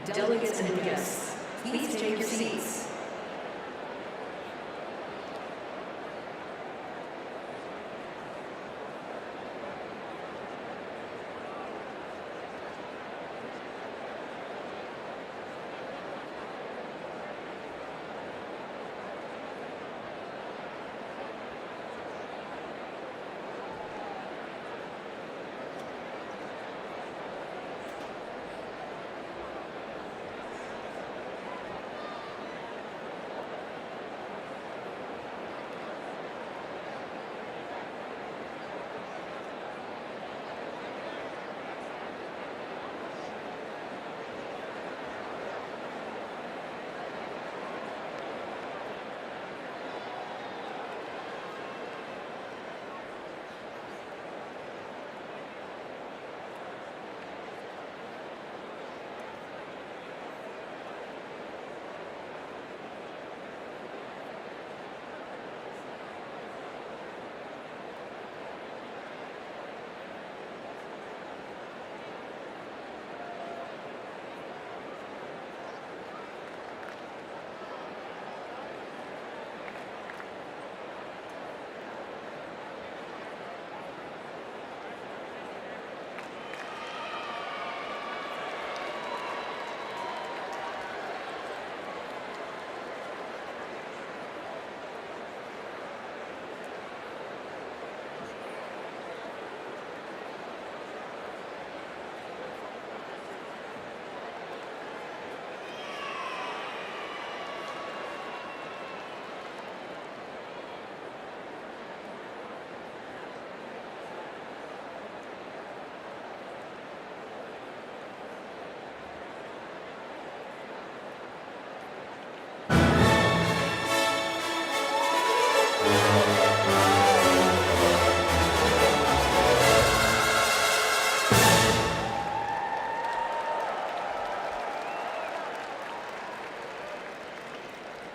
delegates and guests, please take your seats.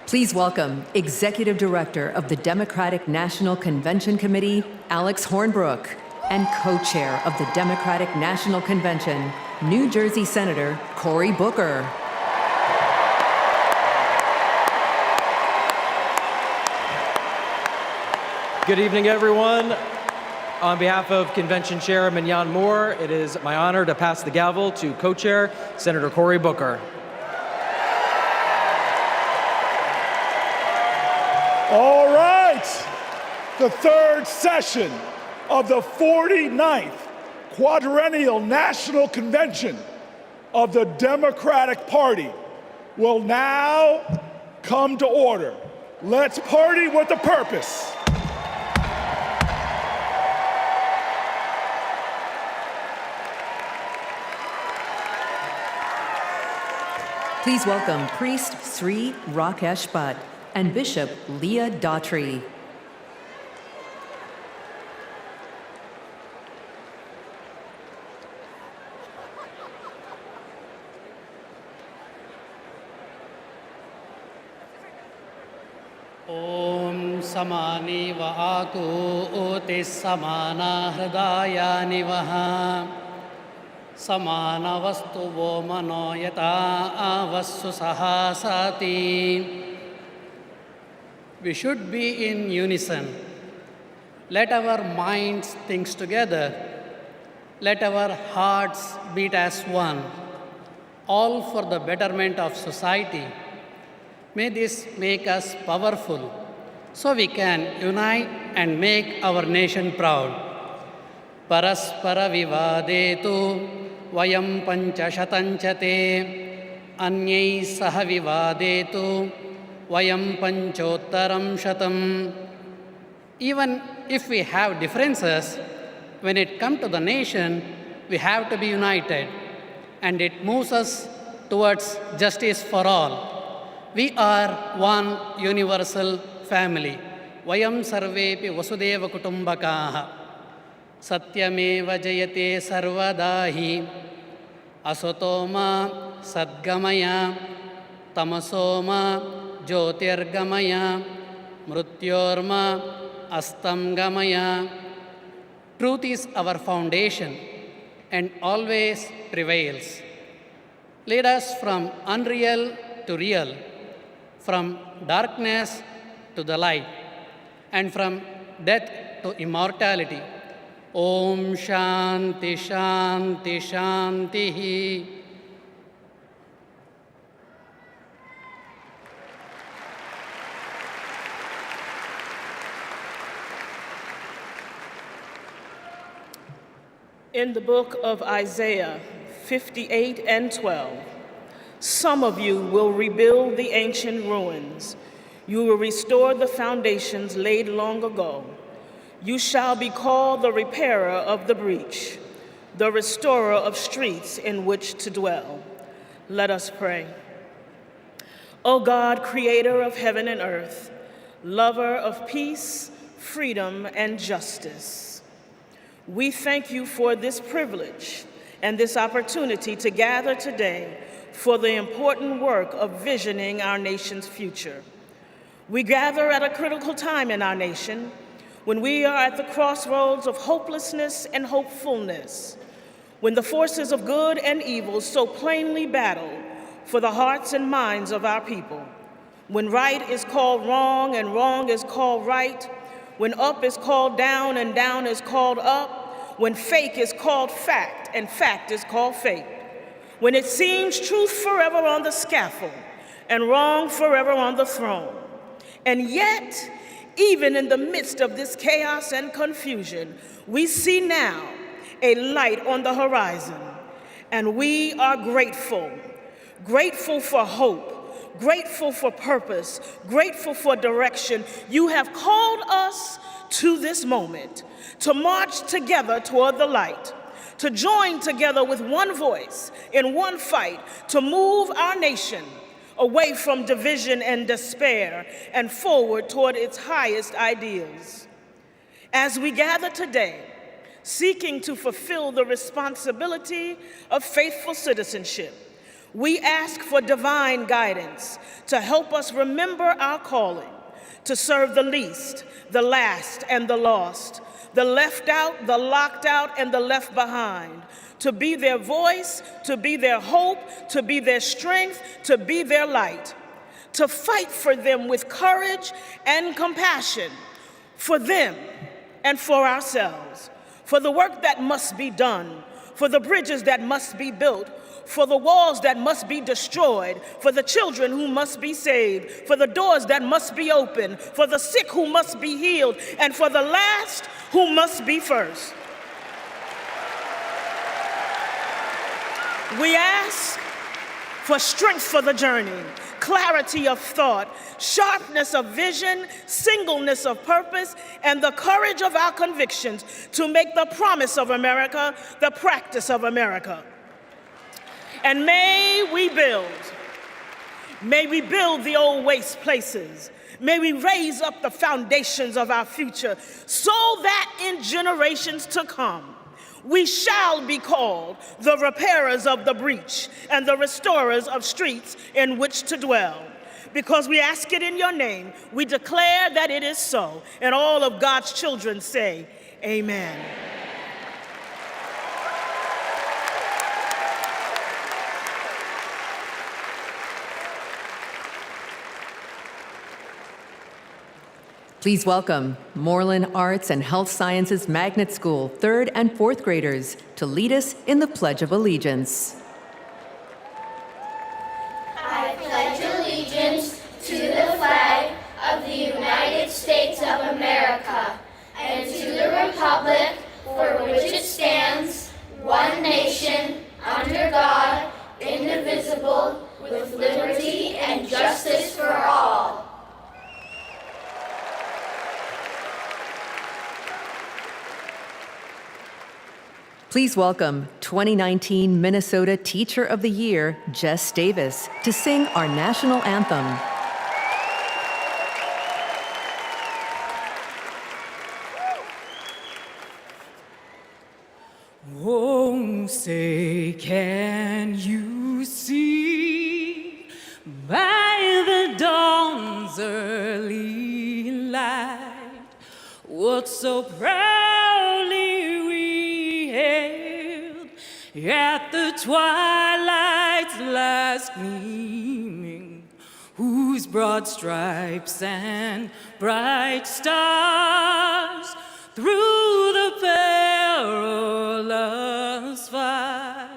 Please welcome Executive Director of the Democratic National Convention Committee, Alex Hornbrook, and Co-Chair of the Democratic National Convention, New Jersey Senator Cory Booker. Good evening, everyone. On behalf of Convention Chair Mignon Moore, it is my honor to pass the gavel to Co-Chair Senator Cory Booker. All right, the third session of the 49th Quadrennial National Convention of the Democratic Party will now come to order. Let's party with a purpose. Please welcome Priest Sri Rakesh Bhatt and Bishop Leah Daughtry. Om samani va aku oti samana hridayani vaha samana vastu vo mano yata avassu sahasati. We should be in unison. Let our minds think together. Let our hearts beat as one, all for the betterment of society. May this make us powerful so we can unite and make our nation proud. Paraspara vivadetu vayam panchashatanchate anyai saha vivadetu vayam panchottaram shatam. Even if we have differences, when it comes to the nation, we have to be united, and it moves us towards justice for all. We are one universal family. Vayam sarvepi vasudeva kutumbakaha. Satyameva jayate sarvadahi. Asotoma sadgamaya. Tamasoma jyotirgamaya. Mrutyorma astamgamaya. Truth is our foundation and always prevails. Lead us from unreal to real, from darkness to the light, and from death to immortality. Om Shanti Shanti Shanti. In the book of Isaiah 58 and 12, some of you will rebuild the ancient ruins. You will restore the foundations laid long ago. You shall be called the repairer of the breach, the restorer of streets in which to dwell. Let us pray. O God, creator of heaven and earth, lover of peace, freedom, and justice, we thank you for this privilege and this opportunity to gather today for the important work of visioning our nation's future. We gather at a critical time in our nation when we are at the crossroads of hopelessness and hopefulness, when the forces of good and evil so plainly battle for the hearts and minds of our people, when right is called wrong and wrong is called right, when up is called down and down is called up, when fake is called fact and fact is called fake, when it seems truth forever on the scaffold and wrong forever on the throne. And yet, even in the midst of this chaos and confusion, we see now a light on the horizon, and we are grateful. Grateful for hope, grateful for purpose, grateful for direction. You have called us to this moment, to march together toward the light, to join together with one voice in one fight, to move our nation away from division and despair and forward toward its highest ideals. As we gather today, seeking to fulfill the responsibility of faithful citizenship, we ask for divine guidance to help us remember our calling, to serve the least, the last, and the lost, the left out, the locked out, and the left behind, to be their voice, to be their hope, to be their strength, to be their light, to fight for them with courage and compassion, for them and for ourselves, for the work that must be done, for the bridges that must be built, for the walls that must be destroyed, for the children who must be saved, for the doors that must be opened, for the sick who must be healed, and for the last who must be first. We ask for strength for the journey, clarity of thought, sharpness of vision, singleness of purpose, and the courage of our convictions to make the promise of America the practice of America. And may we build the old waste places. May we raise up the foundations of our future so that in generations to come, we shall be called the repairers of the breach and the restorers of streets in which to dwell. Because we ask it in your name, we declare that it is so. And all of God's children say, amen. Please welcome Moreland Arts and Health Sciences Magnet School 3rd and 4th graders to lead us in the Pledge of Allegiance. I pledge allegiance to the flag of the United States of America and to the republic for which it stands, one nation, under God, indivisible, with liberty and justice for all. Please welcome 2019 Minnesota Teacher of the Year, Jess Davis, to sing our national anthem. Oh, say, can you see by the dawn's early light what so proudly we hailed at the twilight's last gleaming, whose broad stripes and bright stars through the perilous fight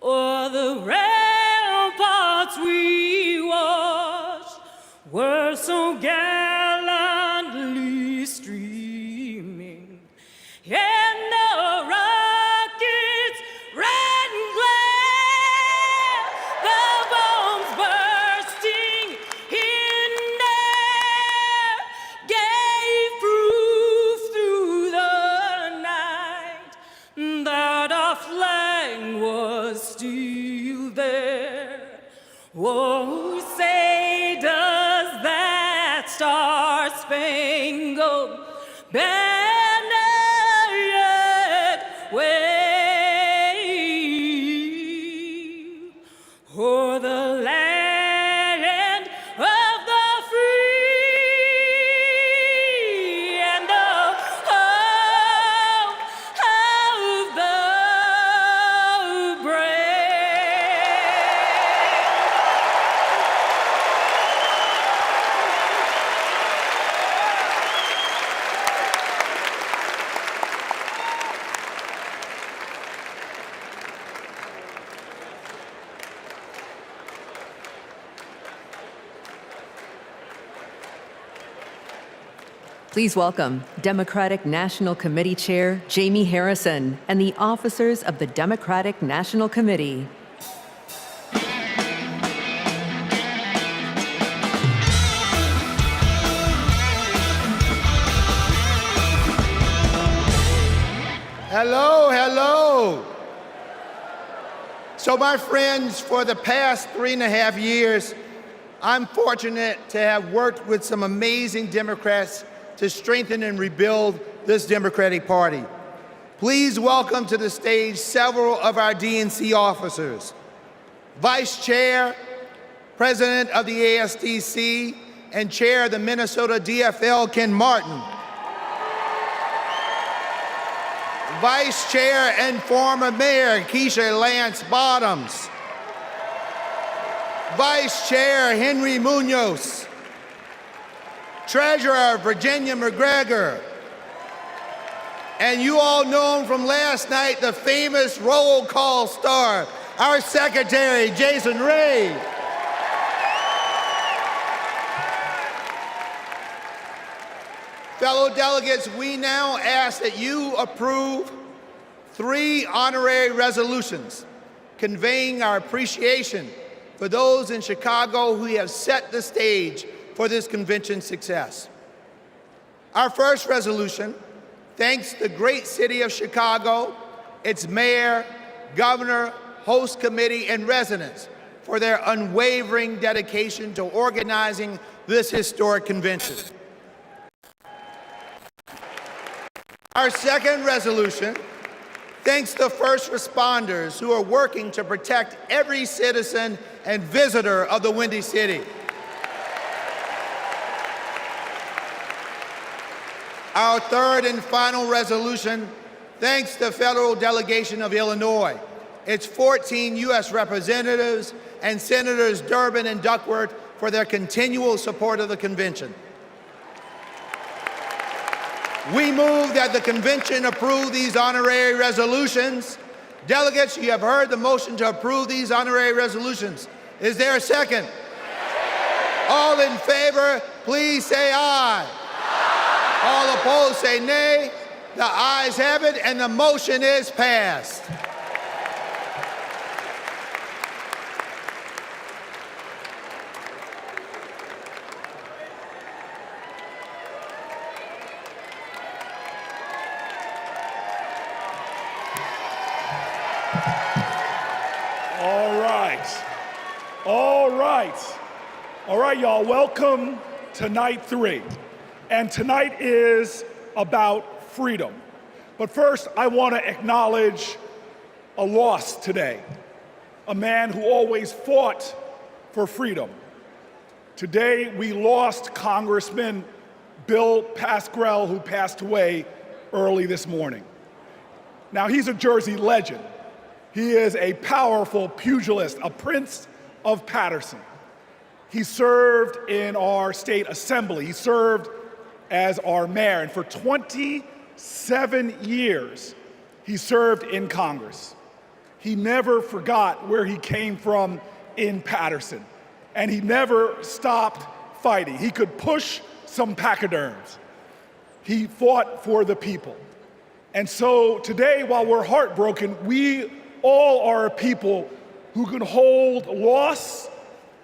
o'er the ramparts we watched were so gallantly streaming, and the rockets red and glare, the bombs bursting in air, gave proof through the night that our flag was still there. Oh, say does that star-spangled banner yet wave o'er the land of the free and the home of the brave? Please welcome Democratic National Committee Chair Jamie Harrison and the officers of the Democratic National Committee. Hello, hello. So my friends, for the past 3.5 years, I'm fortunate to have worked with some amazing Democrats to strengthen and rebuild this Democratic Party. Please welcome to the stage several of our DNC officers. Vice Chair, President of the ASDC, and Chair of the Minnesota DFL, Ken Martin. Vice Chair and former Mayor Keisha Lance Bottoms. Vice Chair Henry Munoz. Treasurer Virginia McGregor. And you all know him from last night, the famous roll call star, our Secretary, Jason Ray. Fellow delegates, we now ask that you approve 3 honorary resolutions conveying our appreciation for those in Chicago who have set the stage for this convention's success. Our first resolution thanks the great city of Chicago, its mayor, governor, host committee, and residents for their unwavering dedication to organizing this historic convention. Our second resolution thanks the first responders who are working to protect every citizen and visitor of the Windy City. Our third and final resolution thanks the federal delegation of Illinois, its 14 U.S. representatives, and Senators Durbin and Duckworth for their continual support of the convention. We move that the convention approve these honorary resolutions. Delegates, you have heard the motion to approve these honorary resolutions. Is there a second? All in favor, please say aye. All opposed, say nay. The ayes have it, and the motion is passed. All right, y'all, welcome to night 3. And tonight is about freedom. But first, I want to acknowledge a loss today. A man who always fought for freedom. Today, we lost Congressman Bill Pascrell, who passed away early this morning. Now, he's a Jersey legend, He is a powerful pugilist, a Prince of Patterson. He served in our state assembly. He served as our mayor. And for 27 years, he served in Congress. He never forgot where he came from in Patterson. And he never stopped fighting. He could push some pachyderms. He fought for the people. And so today, while we're heartbroken, we all are a people who can hold loss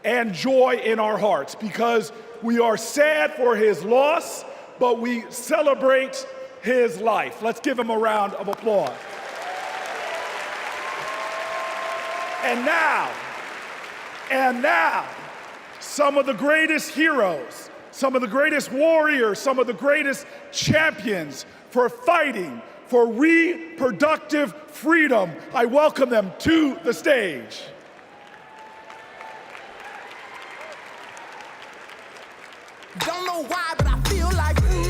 and joy in our hearts because we are sad for his loss, but we celebrate his life. Let's give him a round of applause. And now, some of the greatest heroes, some of the greatest warriors, some of the greatest champions for fighting for reproductive freedom. I welcome them to the stage. Don't know why, but I feel like freedom.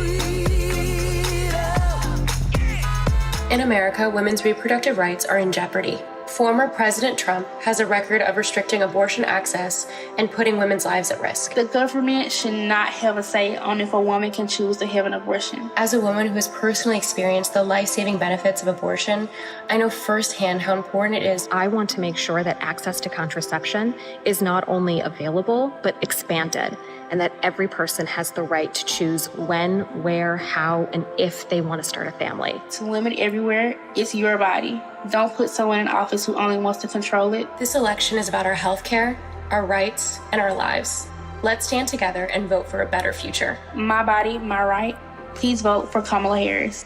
In America, women's reproductive rights are in jeopardy. Former President Trump has a record of restricting abortion access and putting women's lives at risk. The government should not have a say on if a woman can choose to have an abortion. As a woman who has personally experienced the life-saving benefits of abortion, I know firsthand how important it is. I want to make sure that access to contraception is not only available, but expanded, and that every person has the right to choose when, where, how, and if they want to start a family. To women everywhere, it's your body. Don't put someone in office who only wants to control it. This election is about our health care, our rights, and our lives. Let's stand together and vote for a better future. My body, my right. Please vote for Kamala Harris.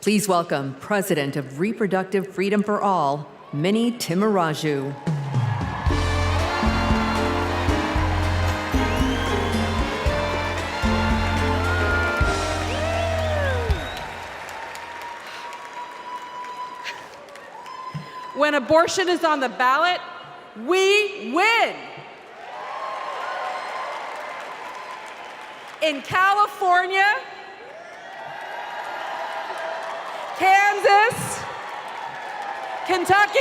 Please welcome President of Reproductive Freedom for All, Minnie Timmaraju. When abortion is on the ballot, we win. In California, Kansas, Kentucky,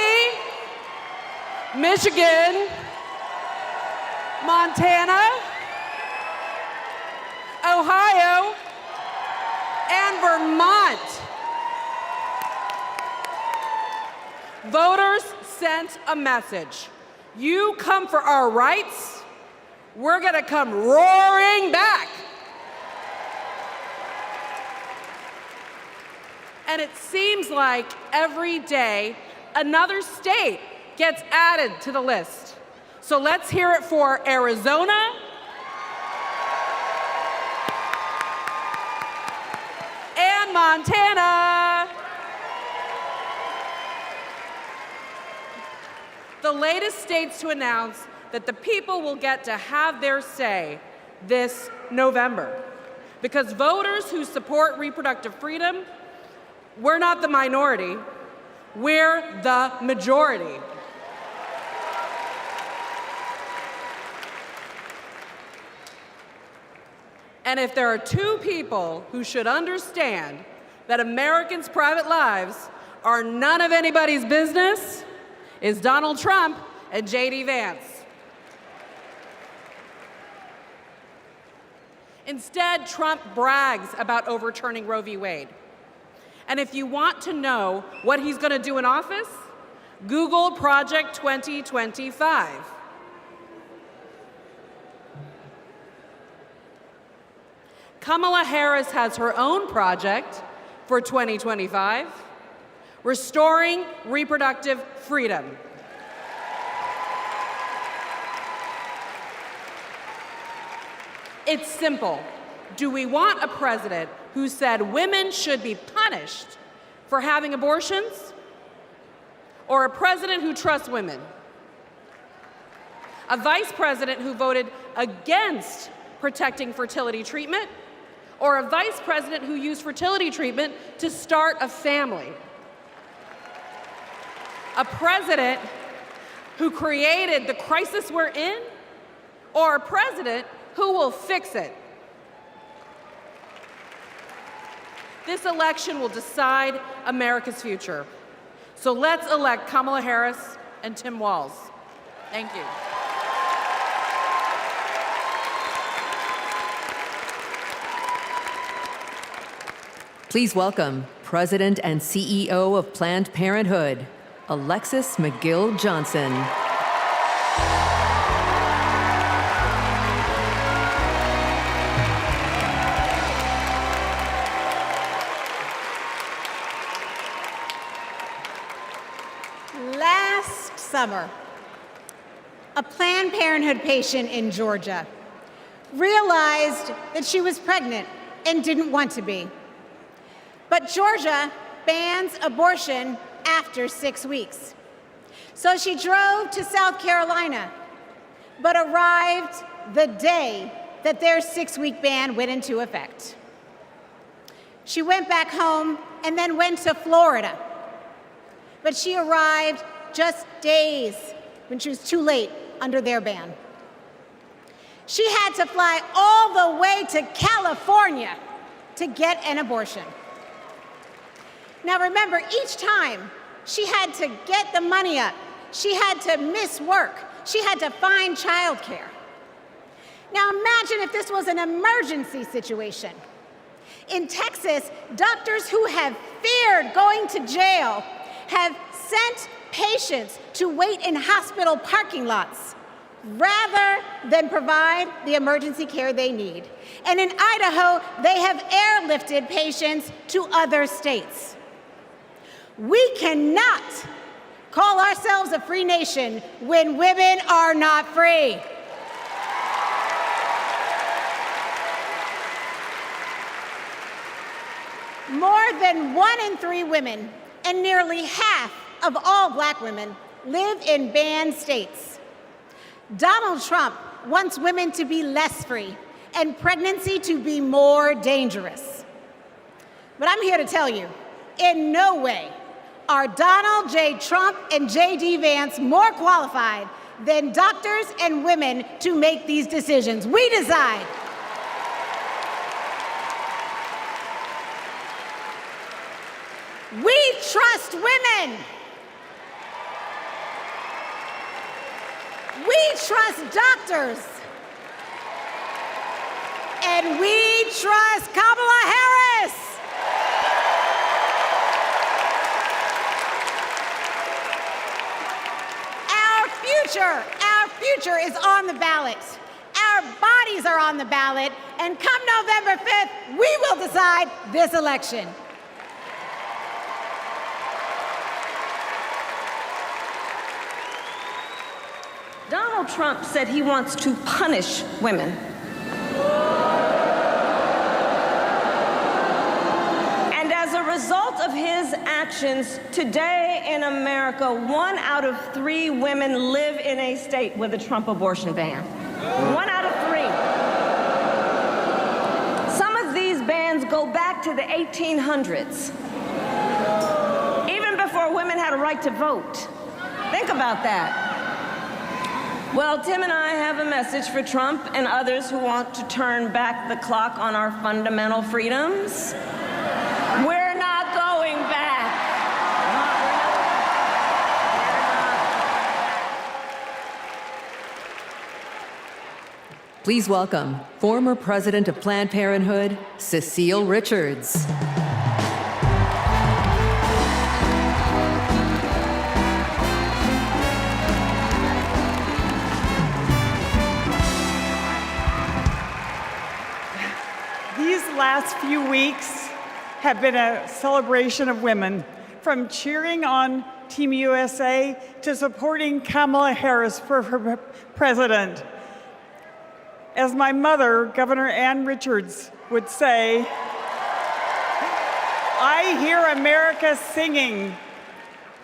Michigan, Montana, Ohio, and Vermont. Voters sent a message. You come for our rights, we're gonna come roaring back. And it seems like every day another state gets added to the list. So let's hear it for Arizona, and Montana. The latest states to announce that the people will get to have their say this November. Because voters who support reproductive freedom, we're not the minority, we're the majority. And if there are two people who should understand that Americans' private lives are none of anybody's business, is Donald Trump and J.D. Vance. Instead, Trump brags about overturning Roe v. Wade. And if you want to know what he's going to do in office, Google Project 2025. Kamala Harris has her own project for 2025, restoring reproductive freedom. It's simple. Do we want a president who said women should be punished for having abortions, or a president who trusts women? A vice president who voted against protecting fertility treatment, or a vice president who used fertility treatment to start a family? A president who created the crisis we're in, or a president who will fix it? This election will decide America's future. So let's elect Kamala Harris and Tim Walz. Thank you. Please welcome President and CEO of Planned Parenthood, Alexis McGill Johnson. Last summer, a Planned Parenthood patient in Georgia realized that she was pregnant and didn't want to be. But Georgia bans abortion after 6 weeks. So she drove to South Carolina, but arrived the day that their 6-week ban went into effect. She went back home and then went to Florida. But she arrived just days when she was too late under their ban. She had to fly all the way to California to get an abortion. Now remember, each time she had to get the money up, she had to miss work, she had to find childcare. Now imagine if this was an emergency situation. In Texas, doctors who have feared going to jail have sent patients to wait in hospital parking lots rather than provide the emergency care they need. And in Idaho, they have airlifted patients to other states. We cannot call ourselves a free nation when women are not free. More than 1 in 3 women and nearly half of all Black women live in banned states. Donald Trump wants women to be less free and pregnancy to be more dangerous. But I'm here to tell you, in no way are Donald J. Trump and J.D. Vance more qualified than doctors and women to make these decisions. We decide. We trust women. We trust doctors. And we trust Kamala Harris. Our future is on the ballot. Our bodies are on the ballot. And come November 5th, we will decide this election. Donald Trump said he wants to punish women. And as a result of his actions, today in America, 1 out of 3 women live in a state with a Trump abortion ban. 1 out of 3. Some of these bans go back to the 1800s, even before women had a right to vote. Think about that. Well, Tim and I have a message for Trump and others who want to turn back the clock on our fundamental freedoms. We're not going back. Please welcome former president of Planned Parenthood, Cecile Richards. Last few weeks have been a celebration of women, from cheering on Team USA to supporting Kamala Harris for president. As my mother, Governor Ann Richards, would say, I hear America singing.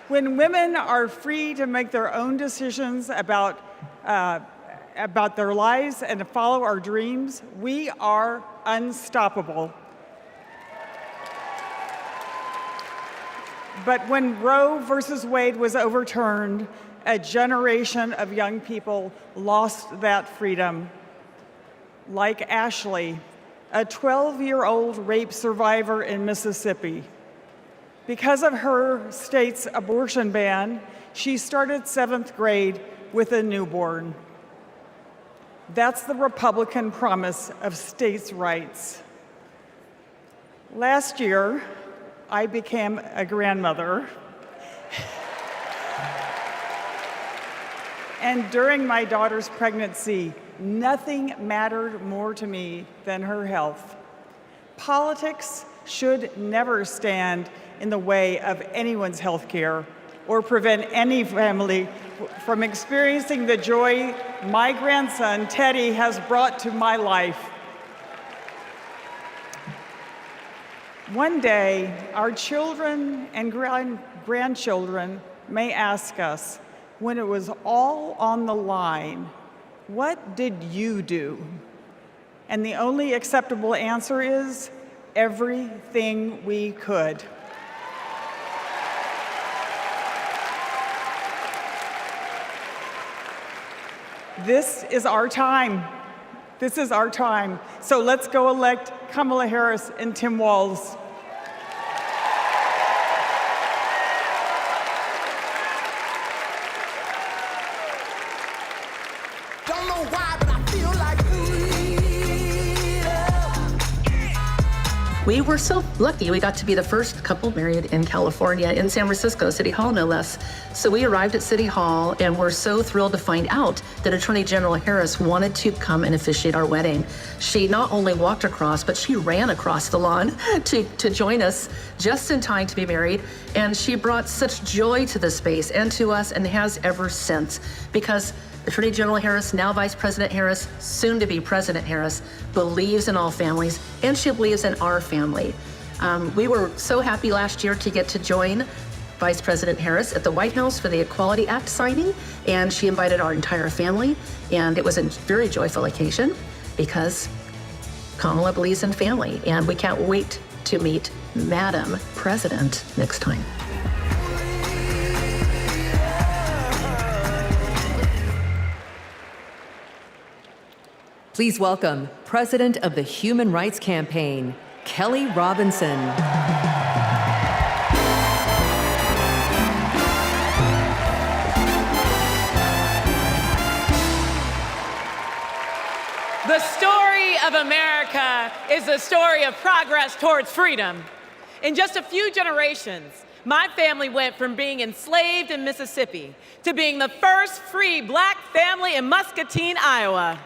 When women are free to make their own decisions about their lives and to follow our dreams, we are unstoppable. But when Roe versus Wade was overturned, a generation of young people lost that freedom. Like Ashley, a 12-year-old rape survivor in Mississippi. Because of her state's abortion ban, she started 7th grade with a newborn. That's the Republican promise of states' rights. Last year, I became a grandmother. And during my daughter's pregnancy, nothing mattered more to me than her health. Politics should never stand in the way of anyone's health care or prevent any family from experiencing the joy my grandson, Teddy, has brought to my life. One day, our children and grandchildren may ask us, when it was all on the line, what did you do? And the only acceptable answer is, everything we could. This is our time. This is our time. So let's go elect Kamala Harris and Tim Walz. Don't know why, but I feel like We were so lucky. We got to be the first couple married in California, in San Francisco, City Hall, no less. So we arrived at City Hall and were so thrilled to find out that Attorney General Harris wanted to come and officiate our wedding. She not only walked across, but she ran across the lawn to join us just in time to be married. And she brought such joy to the space and to us, and has ever since, because Attorney General Harris, now Vice President Harris, soon to be President Harris, believes in all families, and she believes in our family. We were so happy last year to get to join Vice President Harris at the White House for the Equality Act signing, and she invited our entire family, and it was a very joyful occasion because Kamala believes in family, and we can't wait to meet Madam President next time. Please welcome President of the Human Rights Campaign, Kelly Robinson. The story of America is a story of progress towards freedom. In just a few generations, my family went from being enslaved in Mississippi to being the first free Black family in Muscatine, Iowa,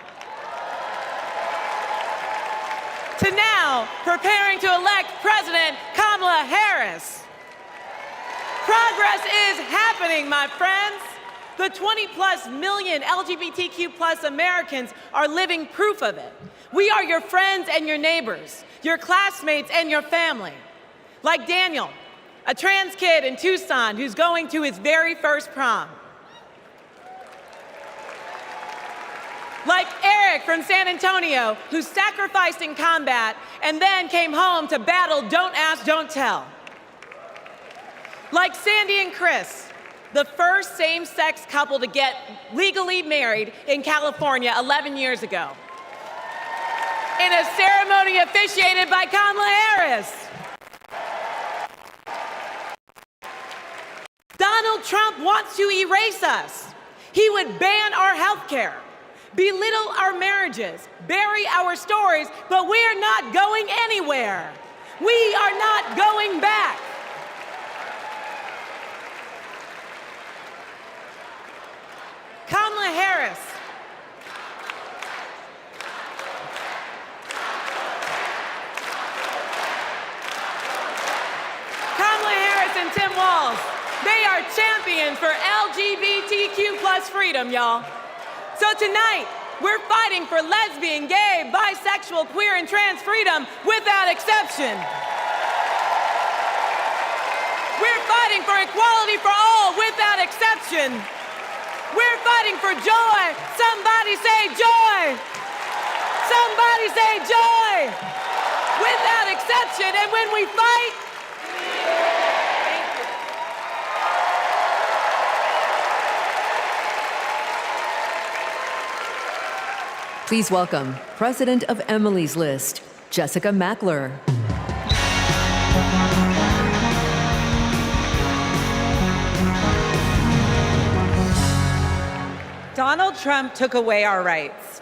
to now preparing to elect President Kamala Harris. Progress is happening, my friends. The 20+ million LGBTQ+ Americans are living proof of it. We are your friends and your neighbors, your classmates and your family. Like Daniel, a trans kid in Tucson who's going to his very first prom. Like Eric from San Antonio, who sacrificed in combat and then came home to battle Don't Ask, Don't Tell. Like Sandy and Chris, the first same-sex couple to get legally married in California 11 years ago, in a ceremony officiated by Kamala Harris. Donald Trump wants to erase us. He would ban our health care, belittle our marriages, bury our stories, but we're not going anywhere. We are not going back. Kamala Harris. Kamala Harris and Tim Walz, they are champions for LGBTQ+ freedom, y'all. So tonight, we're fighting for lesbian, gay, bisexual, queer, and trans freedom without exception. We're fighting for equality for all without exception. We're fighting for joy. Somebody say joy. Somebody say joy. Without exception. And when we fight, Please welcome President of Emily's List, Jessica Mackler. Donald Trump took away our rights,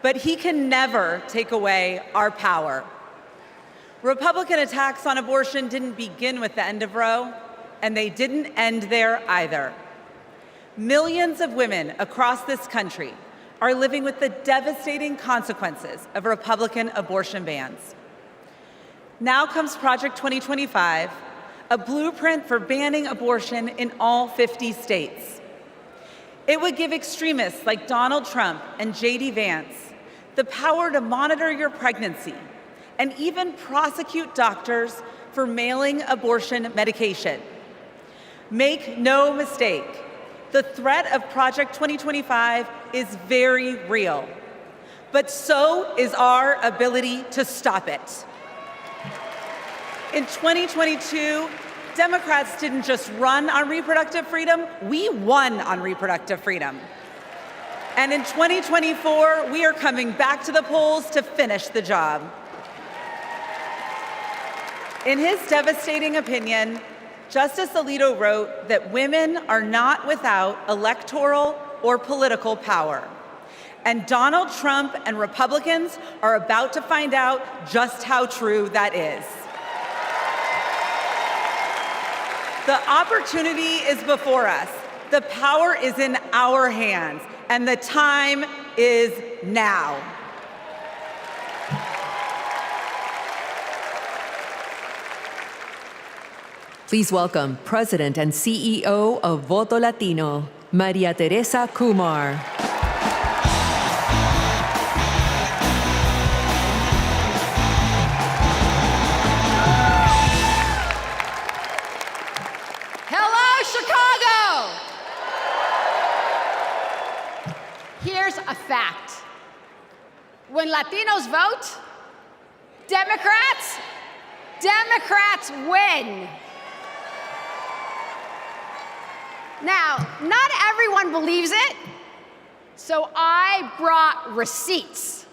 but he can never take away our power. Republican attacks on abortion didn't begin with the end of Roe, and they didn't end there either. Millions of women across this country are living with the devastating consequences of Republican abortion bans. Now comes Project 2025, a blueprint for banning abortion in all 50 states. It would give extremists like Donald Trump and J.D. Vance the power to monitor your pregnancy and even prosecute doctors for mailing abortion medication. Make no mistake, the threat of Project 2025 is very real, but so is our ability to stop it. In 2022, Democrats didn't just run on reproductive freedom, we won on reproductive freedom. And in 2024, we are coming back to the polls to finish the job. In his devastating opinion, Justice Alito wrote that women are not without electoral or political power. And Donald Trump and Republicans are about to find out just how true that is. The opportunity is before us. The power is in our hands, and the time is now. Please welcome President and CEO of Voto Latino, Maria Teresa Kumar. Here's a fact. When Latinos vote, Democrats win. Now, not everyone believes it, so I brought receipts.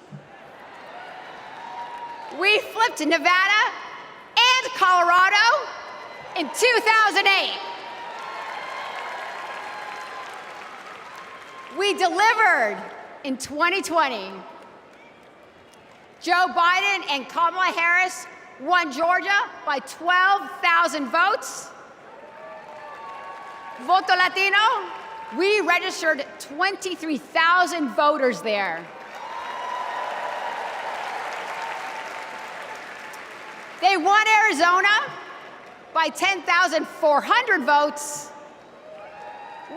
We flipped Nevada and Colorado in 2008. We delivered in 2020. Joe Biden and Kamala Harris won Georgia by 12,000 votes. Voto Latino, we registered 23,000 voters there. They won Arizona by 10,400 votes.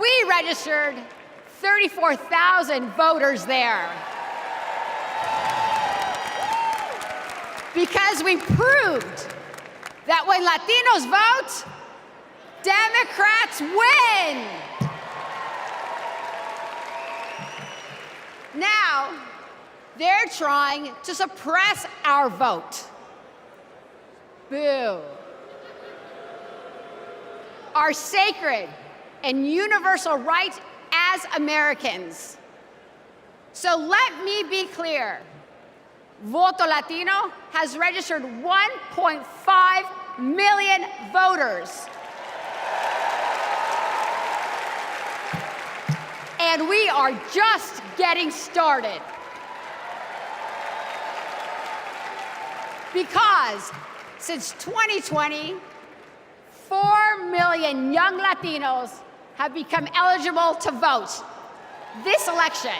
We registered 34,000 voters there. Because we proved that when Latinos vote, Democrats win. Now, they're trying to suppress our vote. Boo. Our sacred and universal right as Americans. So let me be clear. Voto Latino has registered 1.5 million voters. And we are just getting started. Because since 2020, 4 million young Latinos have become eligible to vote this election.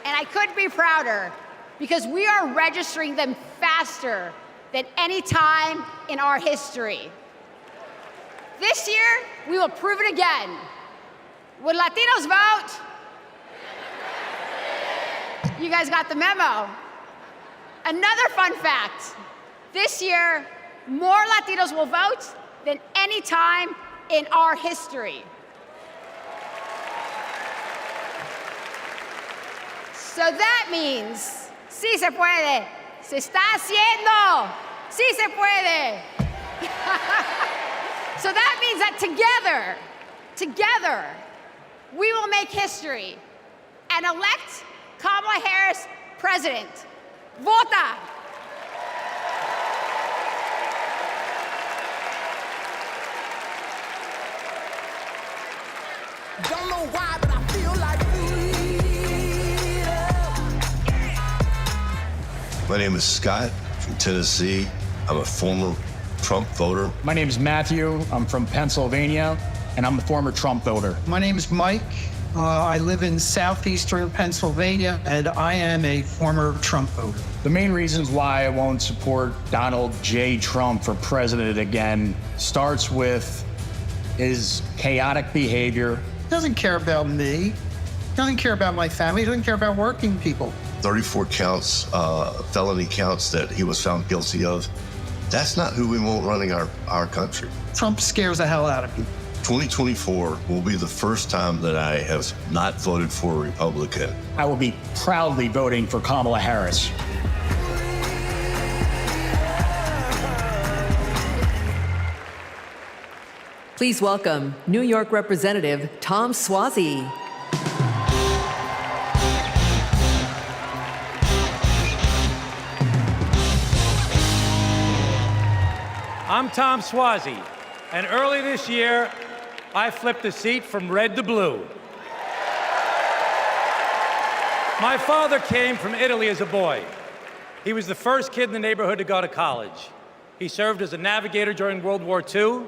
And I couldn't be prouder because we are registering them faster than any time in our history. This year, we will prove it again. When Latinos vote, you guys got the memo. Another fun fact, this year, more Latinos will vote than any time in our history. So that means, sí se puede, se está haciendo, sí se puede. So that means that together, we will make history and elect Kamala Harris president. Vota! Don't know why, but I feel like freedom. My name is Scott from Tennessee. I'm a former Trump voter. My name is Matthew. I'm from Pennsylvania, and I'm a former Trump voter. My name is Mike. I live in southeastern Pennsylvania, and I am a former Trump voter. The main reasons why I won't support Donald J. Trump for president again starts with his chaotic behavior. He doesn't care about me. He doesn't care about my family. He doesn't care about working people. 34 counts, felony counts that he was found guilty of. That's not who we want running our country. Trump scares the hell out of people. 2024 will be the first time that I have not voted for a Republican. I will be proudly voting for Kamala Harris. Please welcome New York Representative Tom Suozzi. I'm Tom Suozzi, and early this year, I flipped the seat from red to blue. My father came from Italy as a boy. He was the first kid in the neighborhood to go to college. He served as a navigator during World War II,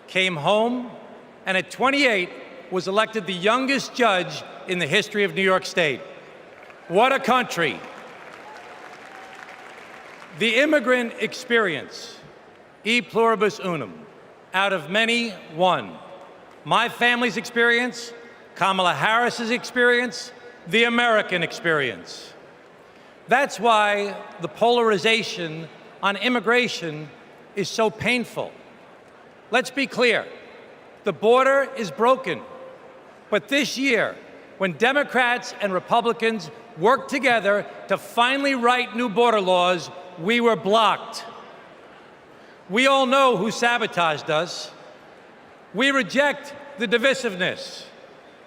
came home, and at 28 was elected the youngest judge in the history of New York State. What a country. The immigrant experience, e pluribus unum, out of many, one. My family's experience, Kamala Harris's experience, the American experience. That's why the polarization on immigration is so painful. Let's be clear, the border is broken. But this year, when Democrats and Republicans worked together to finally write new border laws, we were blocked. We all know who sabotaged us. We reject the divisiveness.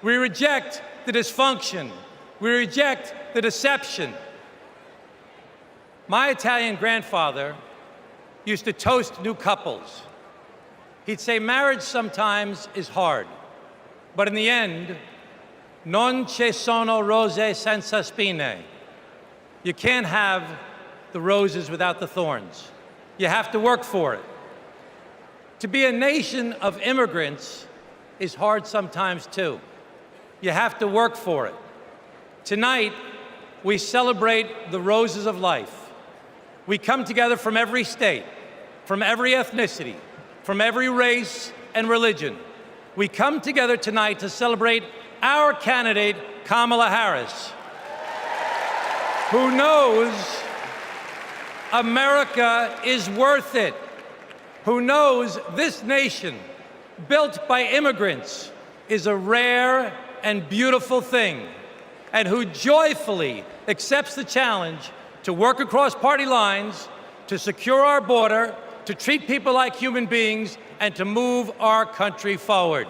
We reject the dysfunction. We reject the deception. My Italian grandfather used to toast new couples. He'd say marriage sometimes is hard, but in the end, non ci sono rose senza spine. You can't have the roses without the thorns. You have to work for it. To be a nation of immigrants is hard sometimes too. You have to work for it. Tonight, we celebrate the roses of life. We come together from every state, from every ethnicity, from every race and religion. We come together tonight to celebrate our candidate, Kamala Harris, who knows America is worth it, who knows this nation, built by immigrants, is a rare and beautiful thing, and who joyfully accepts the challenge to work across party lines, to secure our border, to treat people like human beings, and to move our country forward.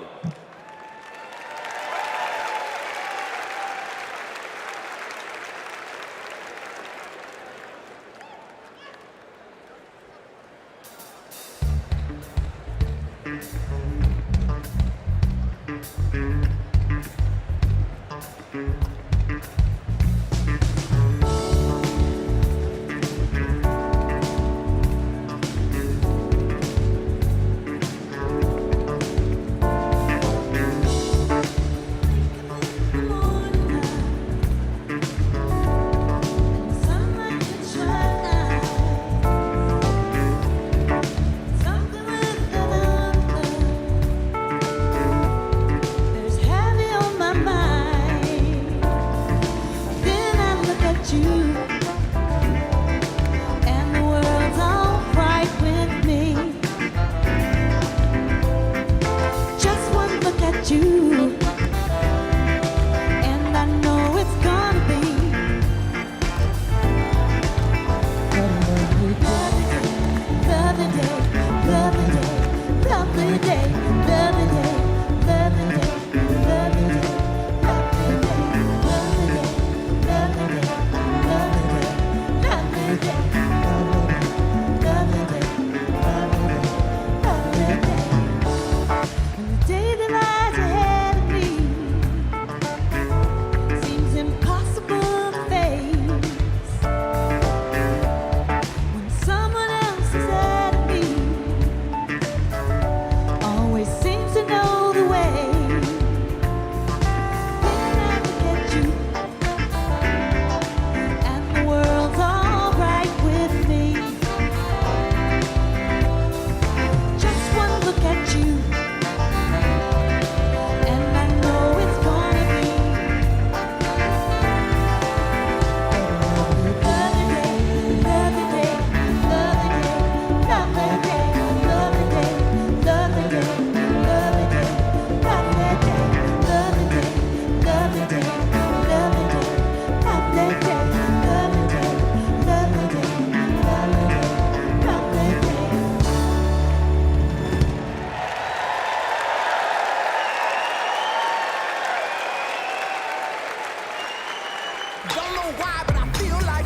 know why, but I feel like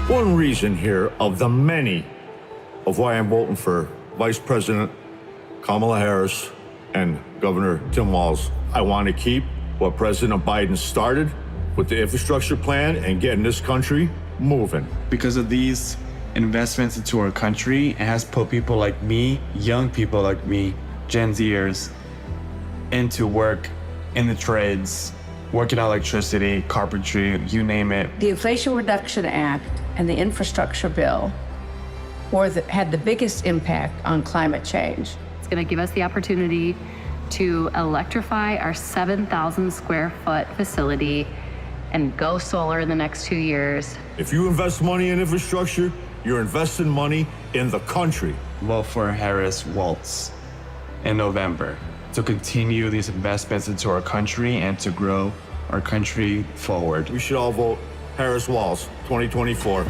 freedom. One reason here of the many of why I'm voting for Vice President Kamala Harris and Governor Tim Walz. I want to keep what President Biden started with the infrastructure plan and getting this country moving. Because of these investments into our country, it has put people like me, young people like me, Gen Zers, into work in the trades, working on electricity, carpentry, you name it. The Inflation Reduction Act and the infrastructure bill had the biggest impact on climate change. It's going to give us the opportunity to electrify our 7,000 square foot facility and go solar in the next 2 years. If you invest money in infrastructure, you're investing money in the country. Vote for Harris Walz in November to continue these investments into our country and to grow our country forward. We should all vote Harris Walz 2024.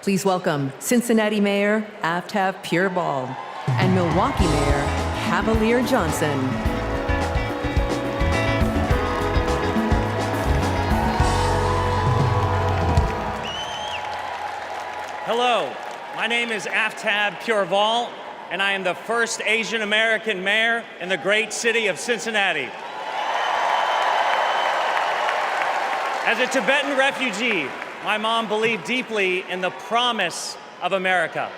Please welcome Cincinnati Mayor Aftab Pureball and Milwaukee Mayor Cavalier Johnson. Hello, my name is Aftab Pureball, and I am the first Asian American mayor in the great city of Cincinnati. As a Tibetan refugee, my mom believed deeply in the promise of America.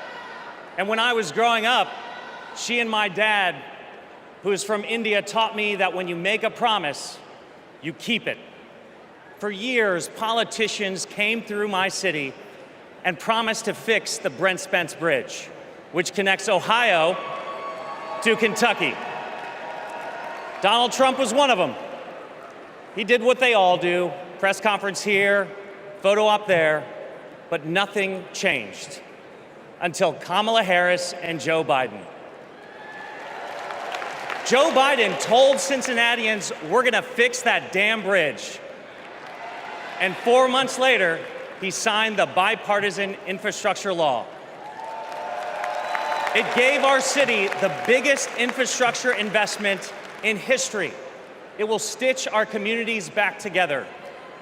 And when I was growing up, she and my dad, who is from India, taught me that when you make a promise, you keep it. For years, politicians came through my city and promised to fix the Brent Spence Bridge, which connects Ohio to Kentucky. Donald Trump was one of them. He did what they all do, press conference here, photo up there, but nothing changed until Kamala Harris and Joe Biden. Joe Biden told Cincinnatians, we're gonna fix that damn bridge. And 4 months later, he signed the bipartisan infrastructure law. It gave our city the biggest infrastructure investment in history. It will stitch our communities back together,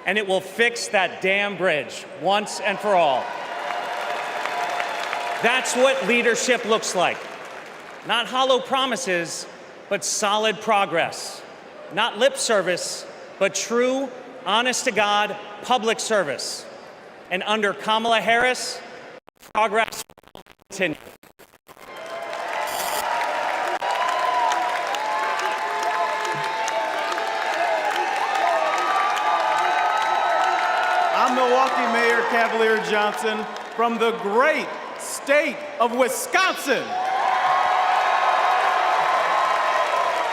and it will fix that damn bridge once and for all. That's what leadership looks like. Not hollow promises, but solid progress. Not lip service, but true, honest-to-God public service. And under Kamala Harris, progress will continue. I'm Milwaukee Mayor Cavalier Johnson from the great state of Wisconsin.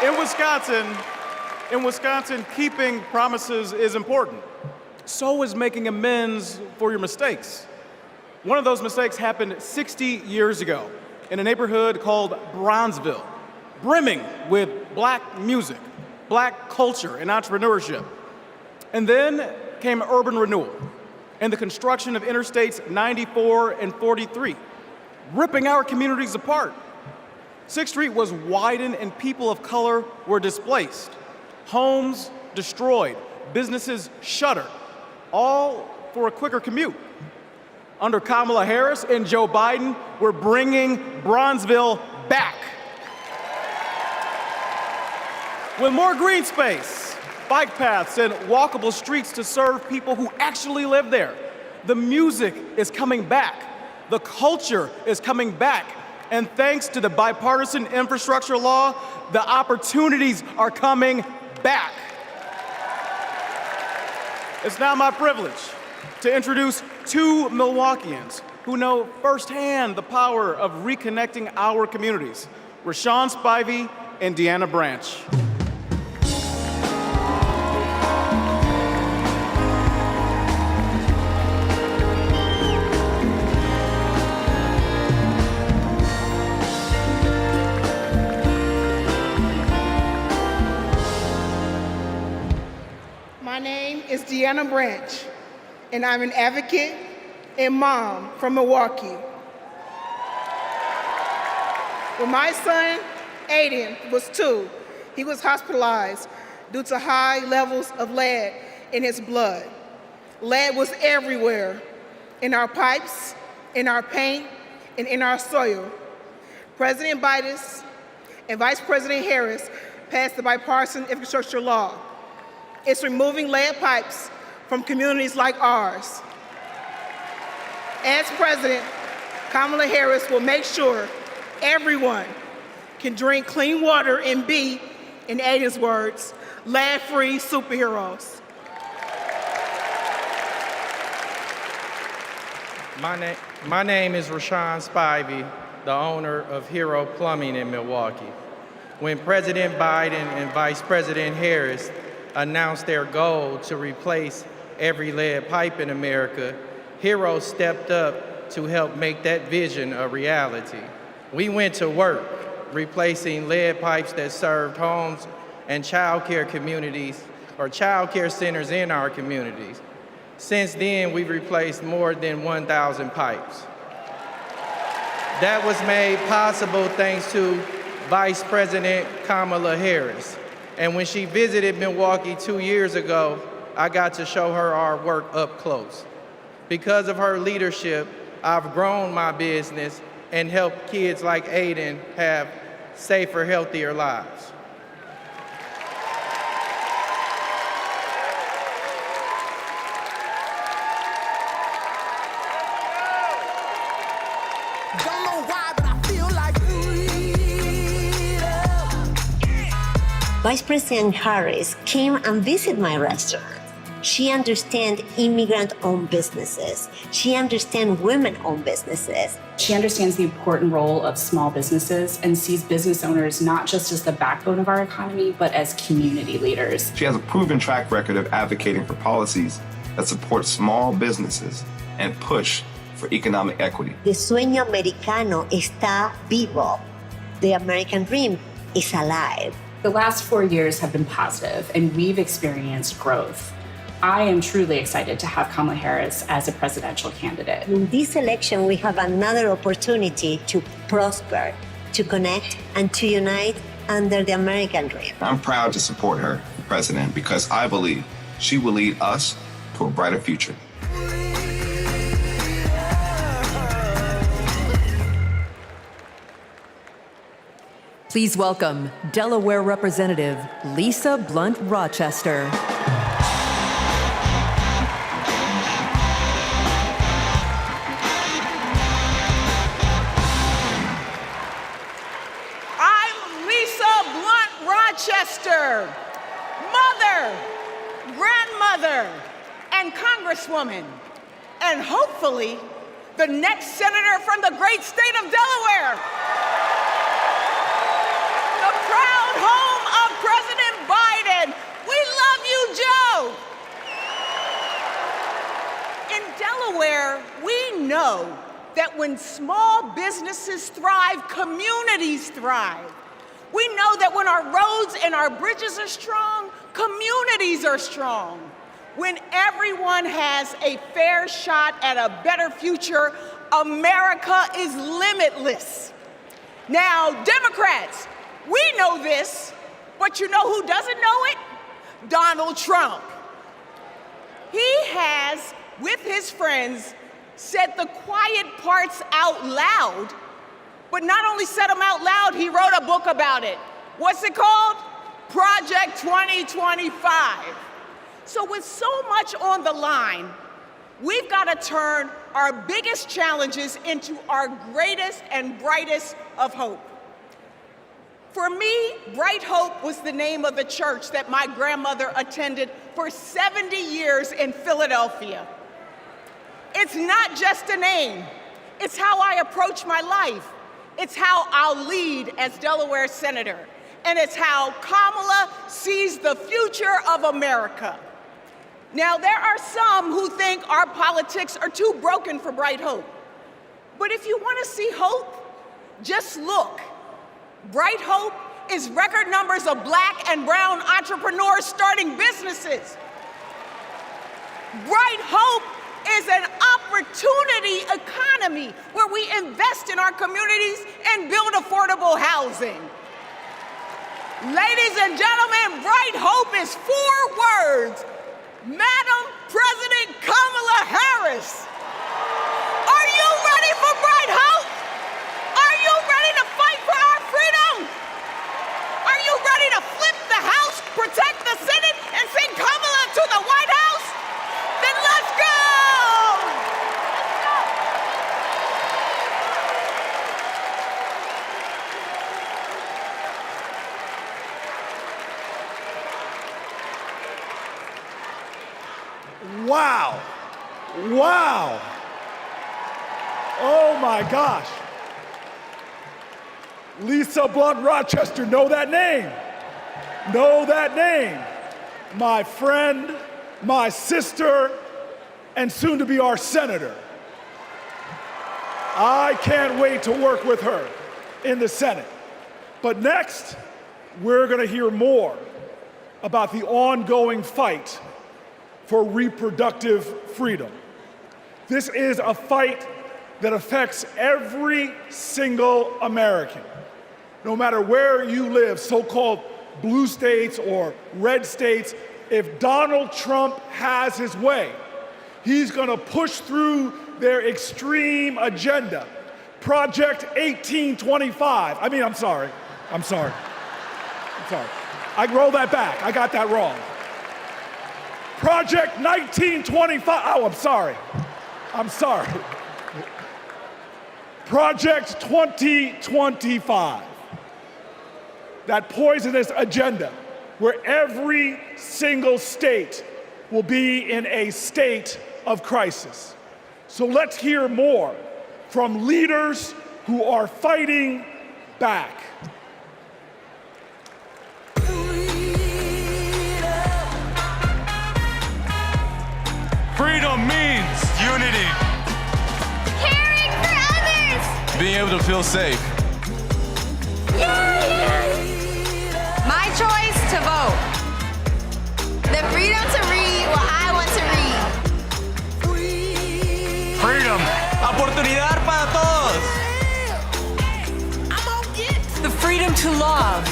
In Wisconsin, keeping promises is important. So is making amends for your mistakes. One of those mistakes happened 60 years ago in a neighborhood called Bronzeville, brimming with black music, black culture, and entrepreneurship. And then came urban renewal and the construction of Interstates 94 and 43, ripping our communities apart. 6th Street was widened and people of color were displaced. Homes destroyed, businesses shuttered, all for a quicker commute. Under Kamala Harris and Joe Biden, we're bringing Bronzeville back. With more green space, bike paths, and walkable streets to serve people who actually live there. The music is coming back. The culture is coming back. And thanks to the bipartisan infrastructure law, the opportunities are coming back. It's now my privilege to introduce two Milwaukeeans who know firsthand the power of reconnecting our communities, Rashawn Spivey and Deanna Branch. My name is Deanna Branch, and I'm an advocate and mom from Milwaukee. When my son, Aiden, was 2, he was hospitalized due to high levels of lead in his blood. Lead was everywhere, in our pipes, in our paint, and in our soil. President Biden and Vice President Harris passed the bipartisan infrastructure law. It's removing lead pipes from communities like ours. As president, Kamala Harris will make sure everyone can drink clean water and be, in Aiden's words, lead-free superheroes. My name is Rashawn Spivey, the owner of Hero Plumbing in Milwaukee. When President Biden and Vice President Harris announced their goal to replace every lead pipe in America, Hero stepped up to help make that vision a reality. We went to work replacing lead pipes that served homes and child care communities or child care centers in our communities. Since then, we've replaced more than 1,000 pipes. That was made possible thanks to Vice President Kamala Harris. And when she visited Milwaukee 2 years ago, I got to show her our work up close. Because of her leadership, I've grown my business and helped kids like Aiden have safer, healthier lives. Don't know why, but I feel like Vice President Harris came and visited my restaurant. She understands immigrant-owned businesses. She understands women-owned businesses. She understands the important role of small businesses and sees business owners not just as the backbone of our economy, but as community leaders. She has a proven track record of advocating for policies that support small businesses and push for economic equity. The sueño americano está vivo. The American dream is alive. The last 4 years have been positive, and we've experienced growth. I am truly excited to have Kamala Harris as a presidential candidate. In this election, we have another opportunity to prosper, to connect, and to unite under the American dream. I'm proud to support her for president because I believe she will lead us to a brighter future. Please welcome Delaware Representative Lisa Blunt Rochester. Rochester, mother, grandmother, and congresswoman, and hopefully the next senator from the great state of Delaware. The proud home of President Biden. We love you, Joe. In Delaware, we know that when small businesses thrive, communities thrive. We know that when our roads and our bridges are strong, communities are strong. When everyone has a fair shot at a better future, America is limitless. Now, Democrats, we know this, but you know who doesn't know it? Donald Trump. He has, with his friends, said the quiet parts out loud. But not only said them out loud, he wrote a book about it. What's it called? Project 2025. So with so much on the line, we've got to turn our biggest challenges into our greatest and brightest of hope. For me, Bright Hope was the name of the church that my grandmother attended for 70 years in Philadelphia. It's not just a name. It's how I approach my life. It's how I'll lead as Delaware Senator. And it's how Kamala sees the future of America. Now, there are some who think our politics are too broken for Bright Hope. But if you want to see hope, just look. Bright Hope is record numbers of Black and brown entrepreneurs starting businesses. Bright Hope is an opportunity economy where we invest in our communities and build affordable housing. Ladies and gentlemen, Bright Hope is 4 words. Madam President Kamala Harris. Are you ready for Bright Hope? Are you ready to fight for our freedom? Are you ready to flip the House, protect the Senate, and send Kamala to the White House? Then let's go! Wow. Wow. Oh my gosh. Lisa Blunt Rochester, know that name. Know that name. My friend, my sister, and soon to be our senator. I can't wait to work with her in the Senate. But next, we're going to hear more about the ongoing fight for reproductive freedom. This is a fight that affects every single American, no matter where you live, so-called blue states or red states. If Donald Trump has his way, he's gonna push through their extreme agenda. Project 1825. I'm sorry. I roll that back. I got that wrong. Project 1925. Oh, I'm sorry. Project 2025. That poisonous agenda where every single state will be in a state of crisis. So let's hear more from leaders who are fighting back. Freedom means unity. Caring for others. Being able to feel safe. My choice to vote. The freedom to read what I want to read. Freedom. Oportunidad para todos. The freedom to love.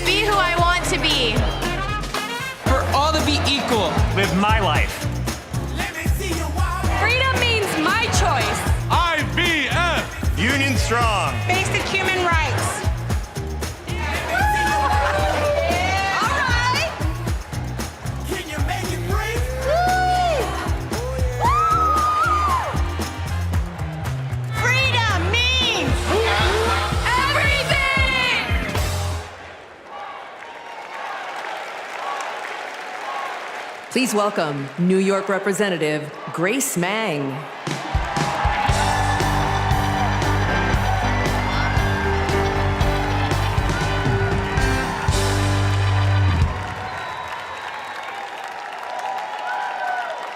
Be who I want to be. For all to be equal. Live my life. Freedom means my choice. IVF. Union strong. Basic human rights. All right. Can you make it break? Freedom means everything. Please welcome New York Representative Grace Meng.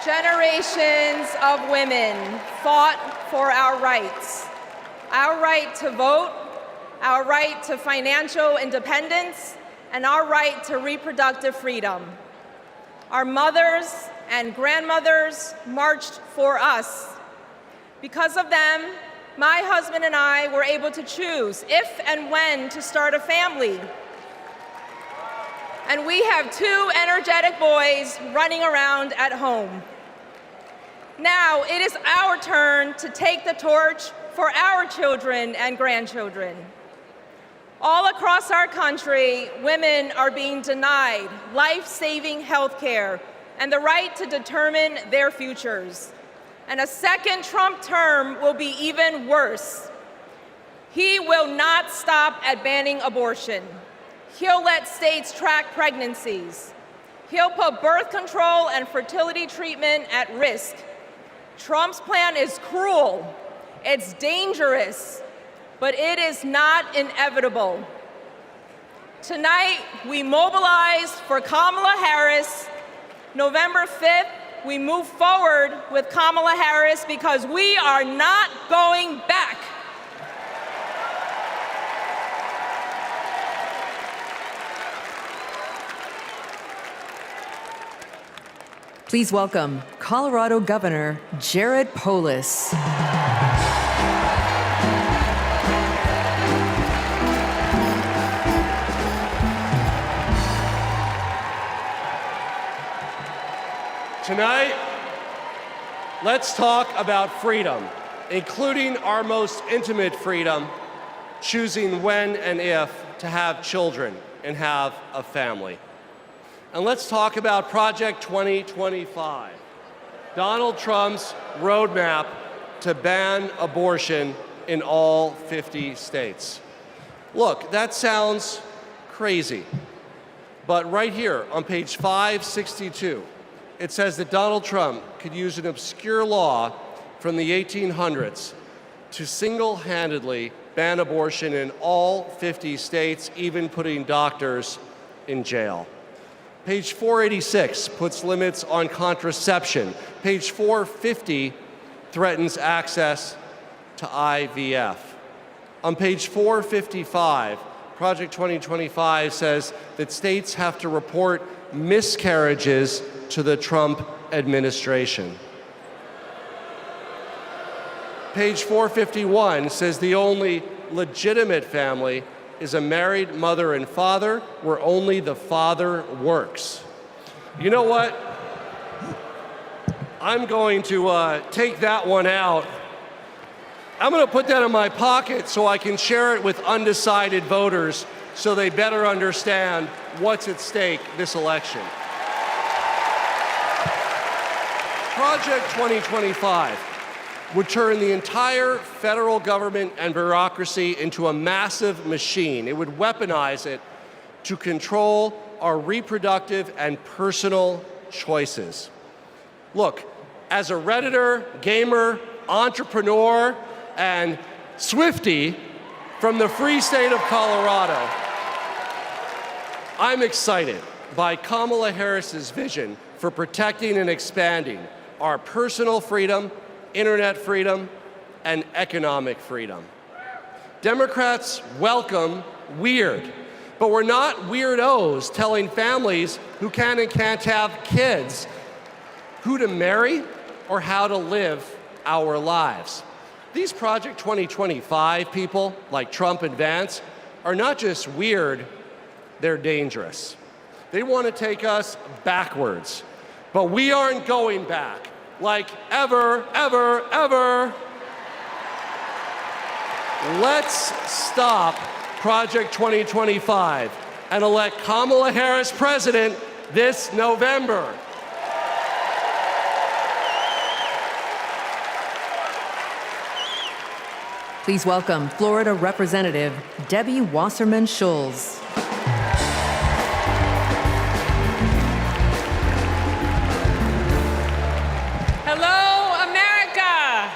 Generations of women fought for our rights. Our right to vote, our right to financial independence, and our right to reproductive freedom. Our mothers and grandmothers marched for us. Because of them, my husband and I were able to choose if and when to start a family. And we have 2 energetic boys running around at home. Now it is our turn to take the torch for our children and grandchildren. All across our country, women are being denied life-saving health care and the right to determine their futures. And a second Trump term will be even worse. He will not stop at banning abortion. He'll let states track pregnancies. He'll put birth control and fertility treatment at risk. Trump's plan is cruel, it's dangerous, but it is not inevitable. Tonight, we mobilize for Kamala Harris. November 5th, we move forward with Kamala Harris because we are not going back. Please welcome Colorado Governor Jared Polis. Tonight, let's talk about freedom, including our most intimate freedom, choosing when and if to have children and have a family. And let's talk about Project 2025, Donald Trump's roadmap to ban abortion in all 50 states. Look, that sounds crazy, but right here on page 562, it says that Donald Trump could use an obscure law from the 1800s to single-handedly ban abortion in all 50 states, even putting doctors in jail. Page 486 puts limits on contraception. Page 450 threatens access to IVF. On page 455, Project 2025 says that states have to report miscarriages to the Trump administration. Page 451 says the only legitimate family is a married mother and father where only the father works. You know what? I'm going to take that one out. I'm going to put that in my pocket so I can share it with undecided voters so they better understand what's at stake this election. Project 2025 would turn the entire federal government and bureaucracy into a massive machine. It would weaponize it to control our reproductive and personal choices. Look, as a Redditor, gamer, entrepreneur, and Swiftie from the free state of Colorado, I'm excited by Kamala Harris's vision for protecting and expanding our personal freedom, internet freedom, and economic freedom. Democrats welcome weird, but we're not weirdos telling families who can and can't have kids who to marry or how to live our lives. These Project 2025 people, like Trump and Vance, are not just weird, they're dangerous. They want to take us backwards, but we aren't going back. Like ever, ever, ever. Let's stop Project 2025 and elect Kamala Harris president this November. Please welcome Florida Representative Debbie Wasserman Schultz. Hello, America.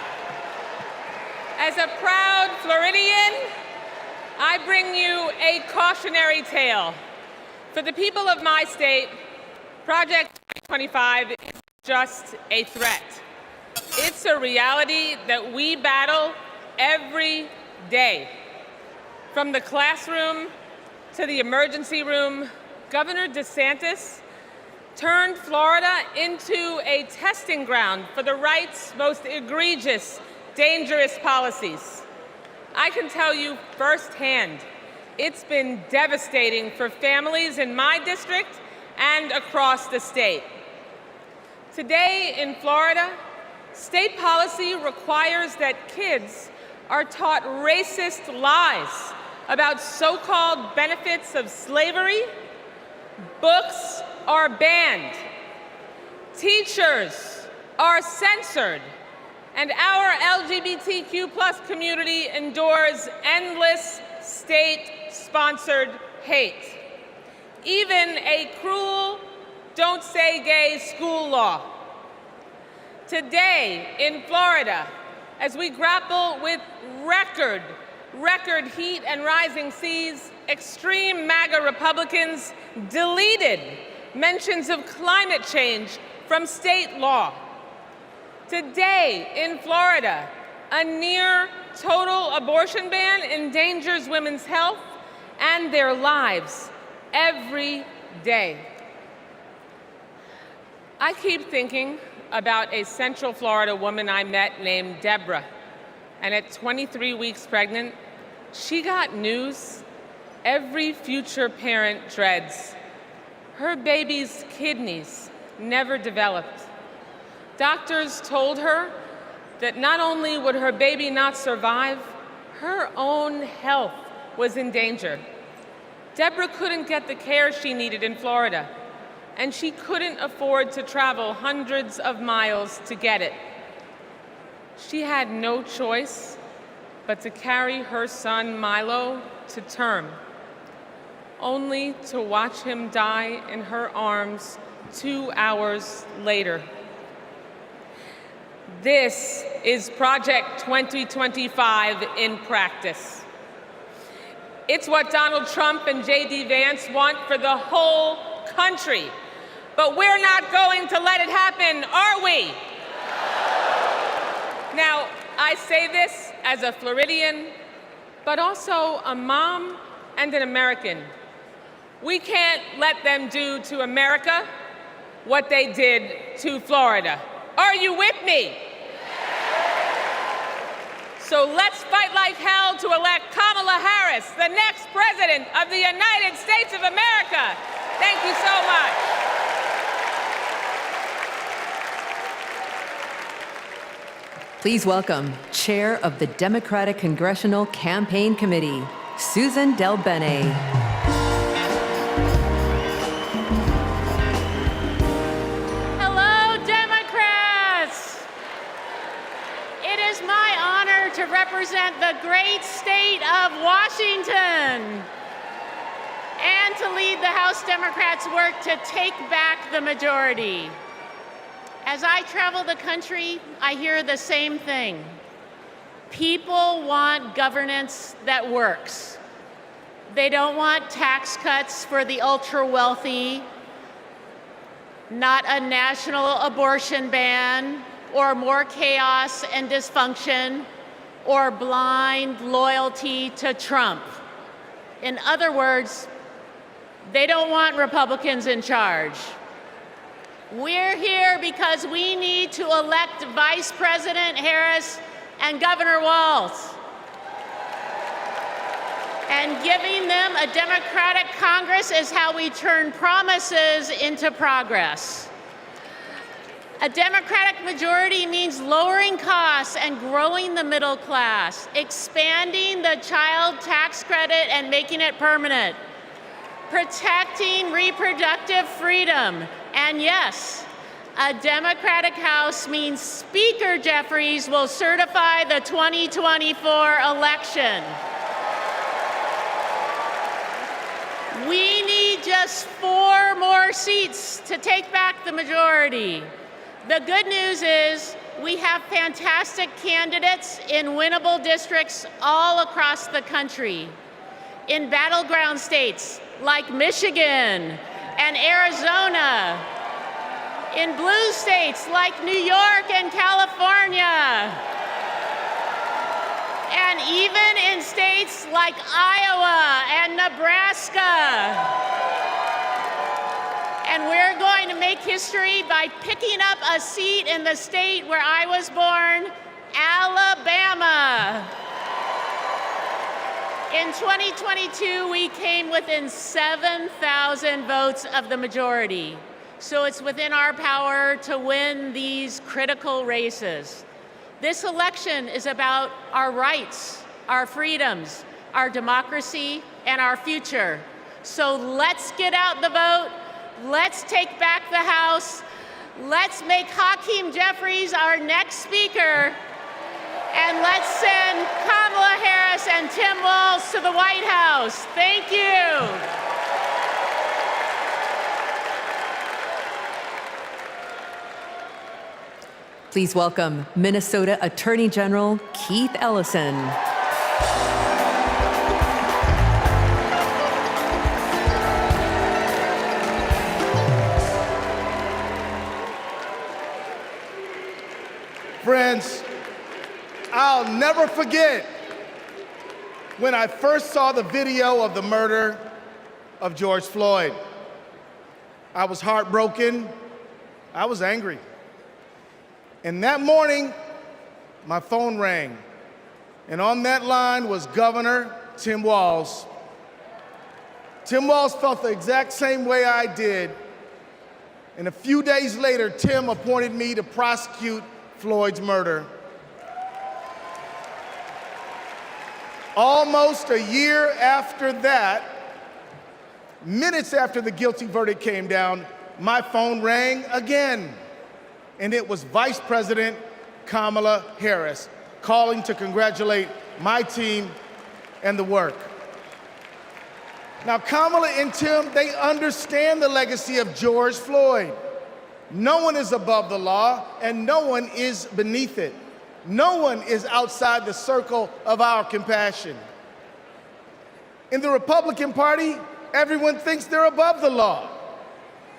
As a proud Floridian, I bring you a cautionary tale. For the people of my state, Project 25 is just a threat. It's a reality that we battle every day. From the classroom to the emergency room, Governor DeSantis turned Florida into a testing ground for the right's most egregious, dangerous policies. I can tell you firsthand, it's been devastating for families in my district and across the state. Today in Florida, state policy requires that kids are taught racist lies about so-called benefits of slavery. Books are banned. Teachers are censored. And our LGBTQ+ community endures endless state-sponsored hate. Even a cruel "Don't Say Gay" school law. Today in Florida, as we grapple with record heat and rising seas, extreme MAGA Republicans deleted mentions of climate change from state law. Today in Florida, a near total abortion ban endangers women's health and their lives every day. I keep thinking about a Central Florida woman I met named Deborah. And at 23 weeks pregnant, she got news every future parent dreads. Her baby's kidneys never developed. Doctors told her that not only would her baby not survive, her own health was in danger. Deborah couldn't get the care she needed in Florida, and she couldn't afford to travel hundreds of miles to get it. She had no choice but to carry her son Milo to term, only to watch him die in her arms 2 hours later. This is Project 2025 in practice. It's what Donald Trump and J.D. Vance want for the whole country. But we're not going to let it happen, are we? Now, I say this as a Floridian, but also a mom and an American. We can't let them do to America what they did to Florida. Are you with me? So let's fight like hell to elect Kamala Harris, the next president of the United States of America. Thank you so much. Please welcome Chair of the Democratic Congressional Campaign Committee, Susan DelBene. Hello, Democrats! It is my honor to represent the great state of Washington and to lead the House Democrats' work to take back the majority. As I travel the country, I hear the same thing. People want governance that works. They don't want tax cuts for the ultra-wealthy, not a national abortion ban, or more chaos and dysfunction, or blind loyalty to Trump. In other words, they don't want Republicans in charge. We're here because we need to elect Vice President Harris and Governor Walz. And giving them a Democratic Congress is how we turn promises into progress. A Democratic majority means lowering costs and growing the middle class, expanding the child tax credit and making it permanent, protecting reproductive freedom, and yes, a Democratic House means Speaker Jeffries will certify the 2024 election. We need just 4 more seats to take back the majority. The good news is we have fantastic candidates in winnable districts all across the country. In battleground states like Michigan and Arizona, in blue states like New York and California, and even in states like Iowa and Nebraska. And we're going to make history by picking up a seat in the state where I was born, Alabama. In 2022, we came within 7,000 votes of the majority. So it's within our power to win these critical races. This election is about our rights, our freedoms, our democracy, and our future. So let's get out the vote. Let's take back the House. Let's make Hakeem Jeffries our next speaker. And let's send Kamala Harris and Tim Walz to the White House. Thank you. Please welcome Minnesota Attorney General Keith Ellison. Friends, I'll never forget when I first saw the video of the murder of George Floyd. I was heartbroken, I was angry. And that morning, my phone rang. And on that line was Governor Tim Walz. Tim Walz felt the exact same way I did. And a few days later, Tim appointed me to prosecute Floyd's murder. Almost a year after that, minutes after the guilty verdict came down, my phone rang again. And it was Vice President Kamala Harris calling to congratulate my team and the work. Now, Kamala and Tim, they understand the legacy of George Floyd. No one is above the law, and no one is beneath it. No one is outside the circle of our compassion. In the Republican Party, everyone thinks they're above the law.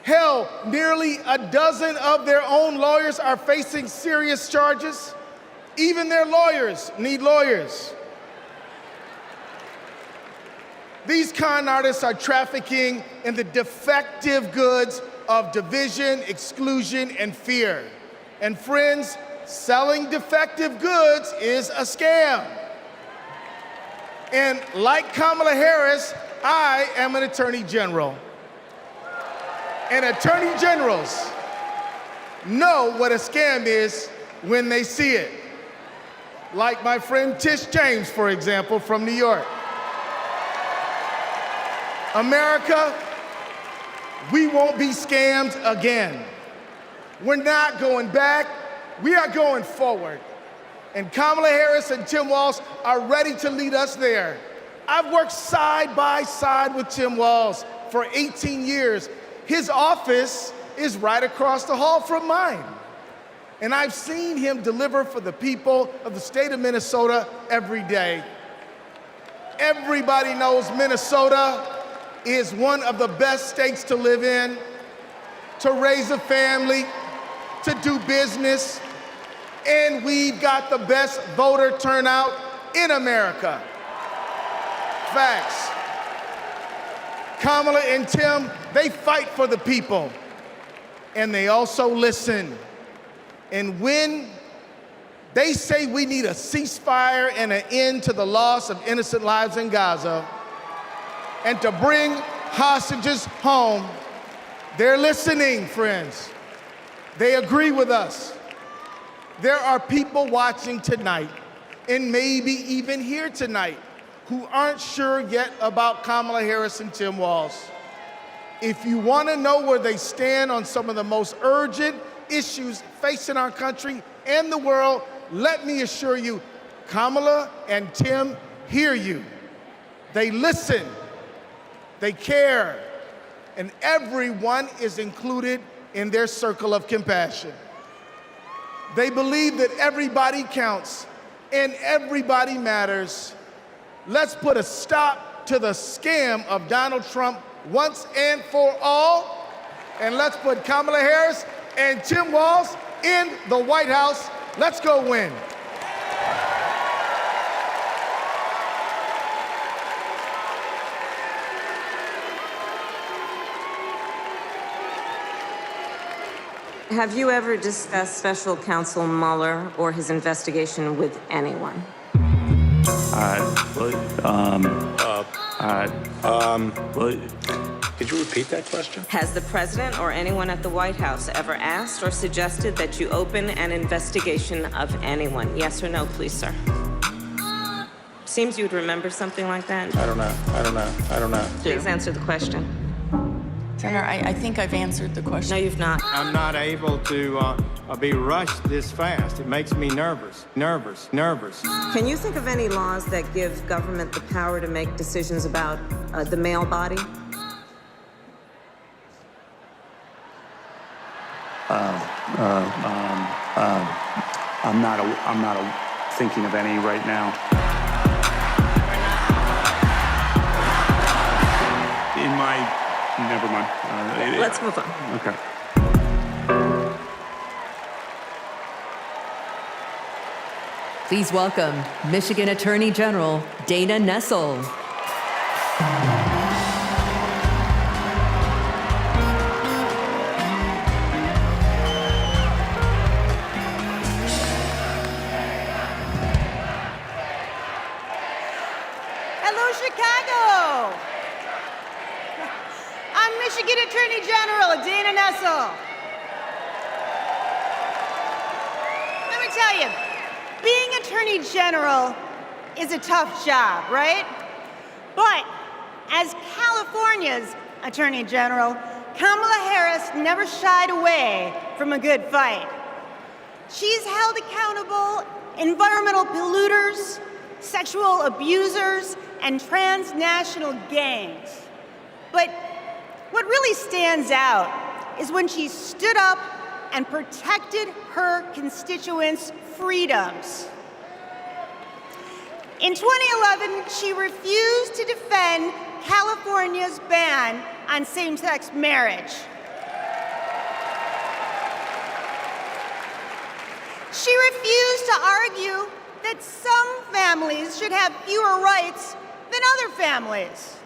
Hell, nearly a dozen of their own lawyers are facing serious charges. Even their lawyers need lawyers. These con artists are trafficking in the defective goods of division, exclusion, and fear. And friends, selling defective goods is a scam. And like Kamala Harris, I am an attorney general. And attorney generals know what a scam is when they see it. Like my friend Tish James, for example, from New York. America, we won't be scammed again. We're not going back, we are going forward. And Kamala Harris and Tim Walz are ready to lead us there. I've worked side by side with Tim Walz for 18 years. His office is right across the hall from mine. And I've seen him deliver for the people of the state of Minnesota every day. Everybody knows Minnesota is one of the best states to live in, to raise a family, to do business, and we've got the best voter turnout in America. Facts. Kamala and Tim, they fight for the people, and they also listen. And when they say we need a ceasefire and an end to the loss of innocent lives in Gaza, and to bring hostages home, they're listening, friends. They agree with us. There are people watching tonight, and maybe even here tonight, who aren't sure yet about Kamala Harris and Tim Walz. If you want to know where they stand on some of the most urgent issues facing our country and the world, let me assure you, Kamala and Tim hear you. They listen. They care, and everyone is included in their circle of compassion. They believe that everybody counts and everybody matters. Let's put a stop to the scam of Donald Trump once and for all, and let's put Kamala Harris and Tim Walz in the White House. Let's go win. Have you ever discussed Special Counsel Mueller or his investigation with anyone? Could you repeat that question? Has the president or anyone at the White House ever asked or suggested that you open an investigation of anyone? Yes or no, please, sir? Seems you would remember something like that. I don't know. Please answer the question. Senator, I think I've answered the question. No, you've not. I'm not able to be rushed this fast. It makes me nervous. Can you think of any laws that give government the power to make decisions about the male body? I'm not thinking of any right now. Never mind. Let's move on. Okay. Please welcome Michigan Attorney General Dana Nessel. Hello, Chicago. I'm Michigan Attorney General Dana Nessel. Let me tell you, being Attorney General is a tough job, right? But as California's Attorney General, Kamala Harris never shied away from a good fight. She's held accountable environmental polluters, sexual abusers, and transnational gangs. But what really stands out is when she stood up and protected her constituents' freedoms. In 2011, she refused to defend California's ban on same-sex marriage. She refused to argue that some families should have fewer rights than other families.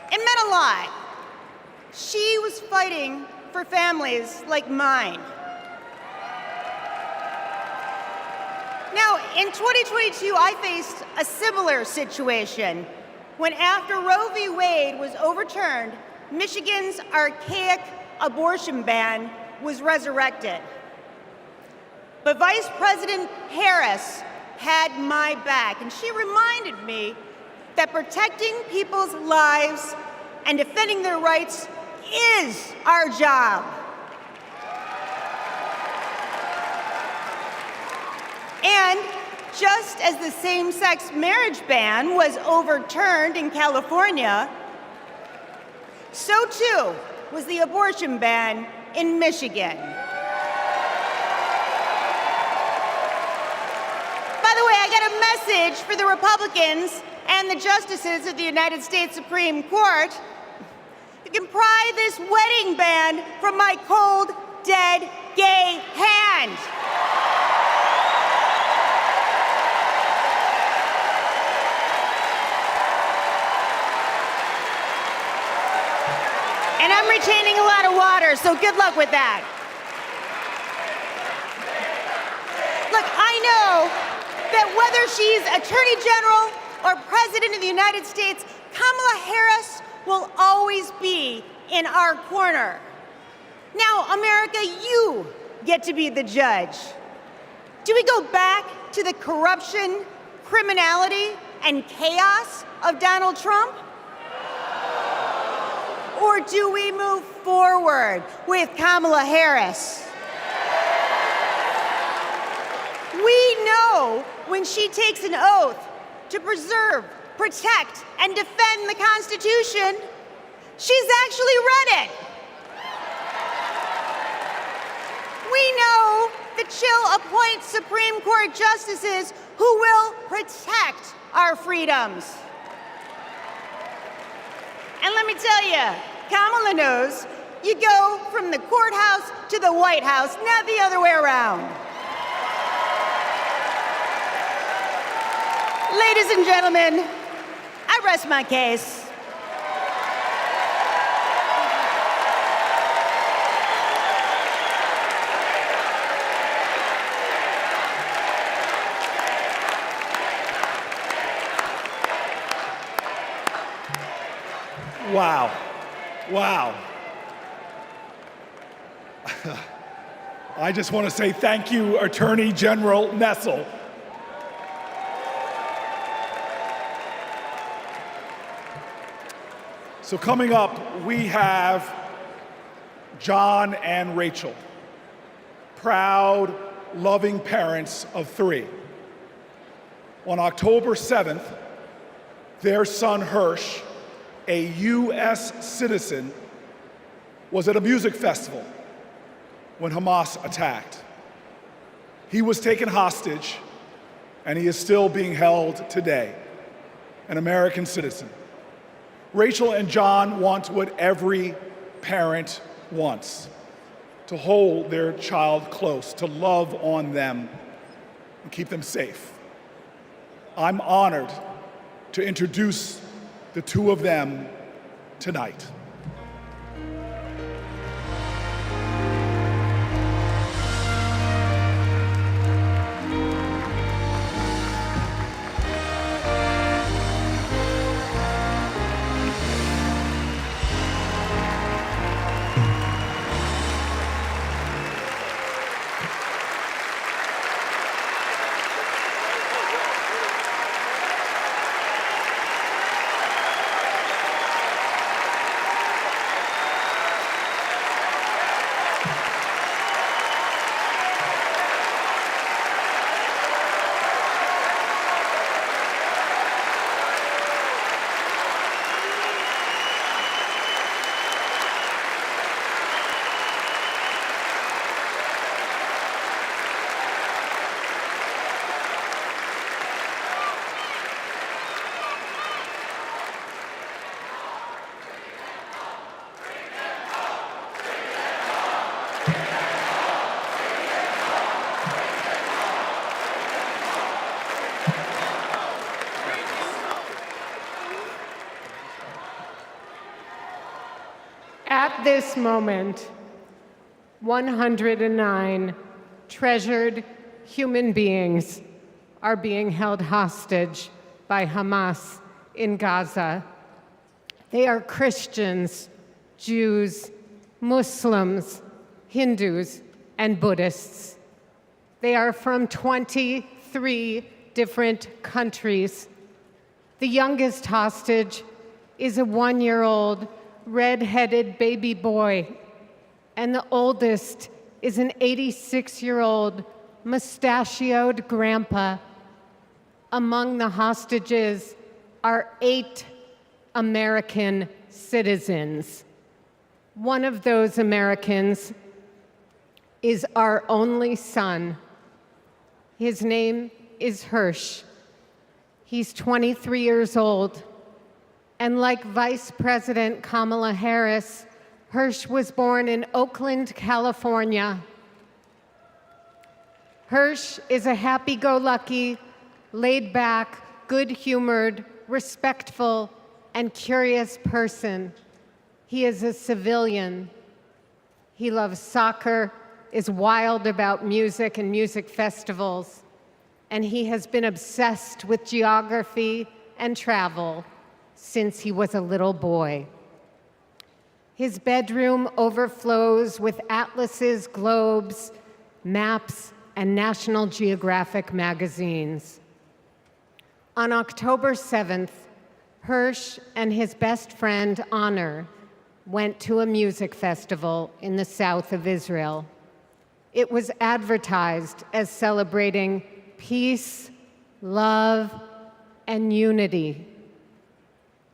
It meant a lot. She was fighting for families like mine. Now, in 2022, I faced a similar situation when, after Roe v. Wade was overturned, Michigan's archaic abortion ban was resurrected. But Vice President Harris had my back, and she reminded me that protecting people's lives and defending their rights is our job. And just as the same-sex marriage ban was overturned in California, so too was the abortion ban in Michigan. By the way, I got a message for the Republicans and the justices of the United States Supreme Court. You can pry this wedding band from my cold, dead, gay hand. And I'm retaining a lot of water, so good luck with that. Look, I know that whether she's Attorney General or President of the United States, Kamala Harris will always be in our corner. Now, America, you get to be the judge. Do we go back to the corruption, criminality, and chaos of Donald Trump? Or do we move forward with Kamala Harris? We know when she takes an oath to preserve, protect, and defend the Constitution, she's actually read it. We know that she'll appoint Supreme Court justices who will protect our freedoms. And let me tell you, Kamala knows you go from the courthouse to the White House, not the other way around. Ladies and gentlemen, I rest my case. Wow. Wow. I just want to say thank you, Attorney General Nessel. So coming up, we have John and Rachel, proud, loving parents of 3. On October 7th, their son Hirsch, a U.S. citizen, was at a music festival when Hamas attacked. He was taken hostage, and he is still being held today, an American citizen. Rachel and John want what every parent wants: to hold their child close, to love on them, and keep them safe. I'm honored to introduce the 2 of them tonight. this moment, 109 treasured human beings are being held hostage by Hamas in Gaza. They are Christians, Jews, Muslims, Hindus, and Buddhists. They are from 23 different countries. The youngest hostage is a 1-year-old red-headed baby boy, and the oldest is an 86-year-old mustachioed grandpa. Among the hostages are 8 American citizens. One of those Americans is our only son. His name is Hirsch. He's 23 years old. And like Vice President Kamala Harris, Hirsch was born in Oakland, California. Hirsch is a happy-go-lucky, laid-back, good-humored, respectful, and curious person. He is a civilian. He loves soccer, is wild about music and music festivals, and he has been obsessed with geography and travel since he was a little boy. His bedroom overflows with atlases, globes, maps, and National Geographic magazines. On October 7th, Hirsch and his best friend, Honor, went to a music festival in the south of Israel. It was advertised as celebrating peace, love, and unity.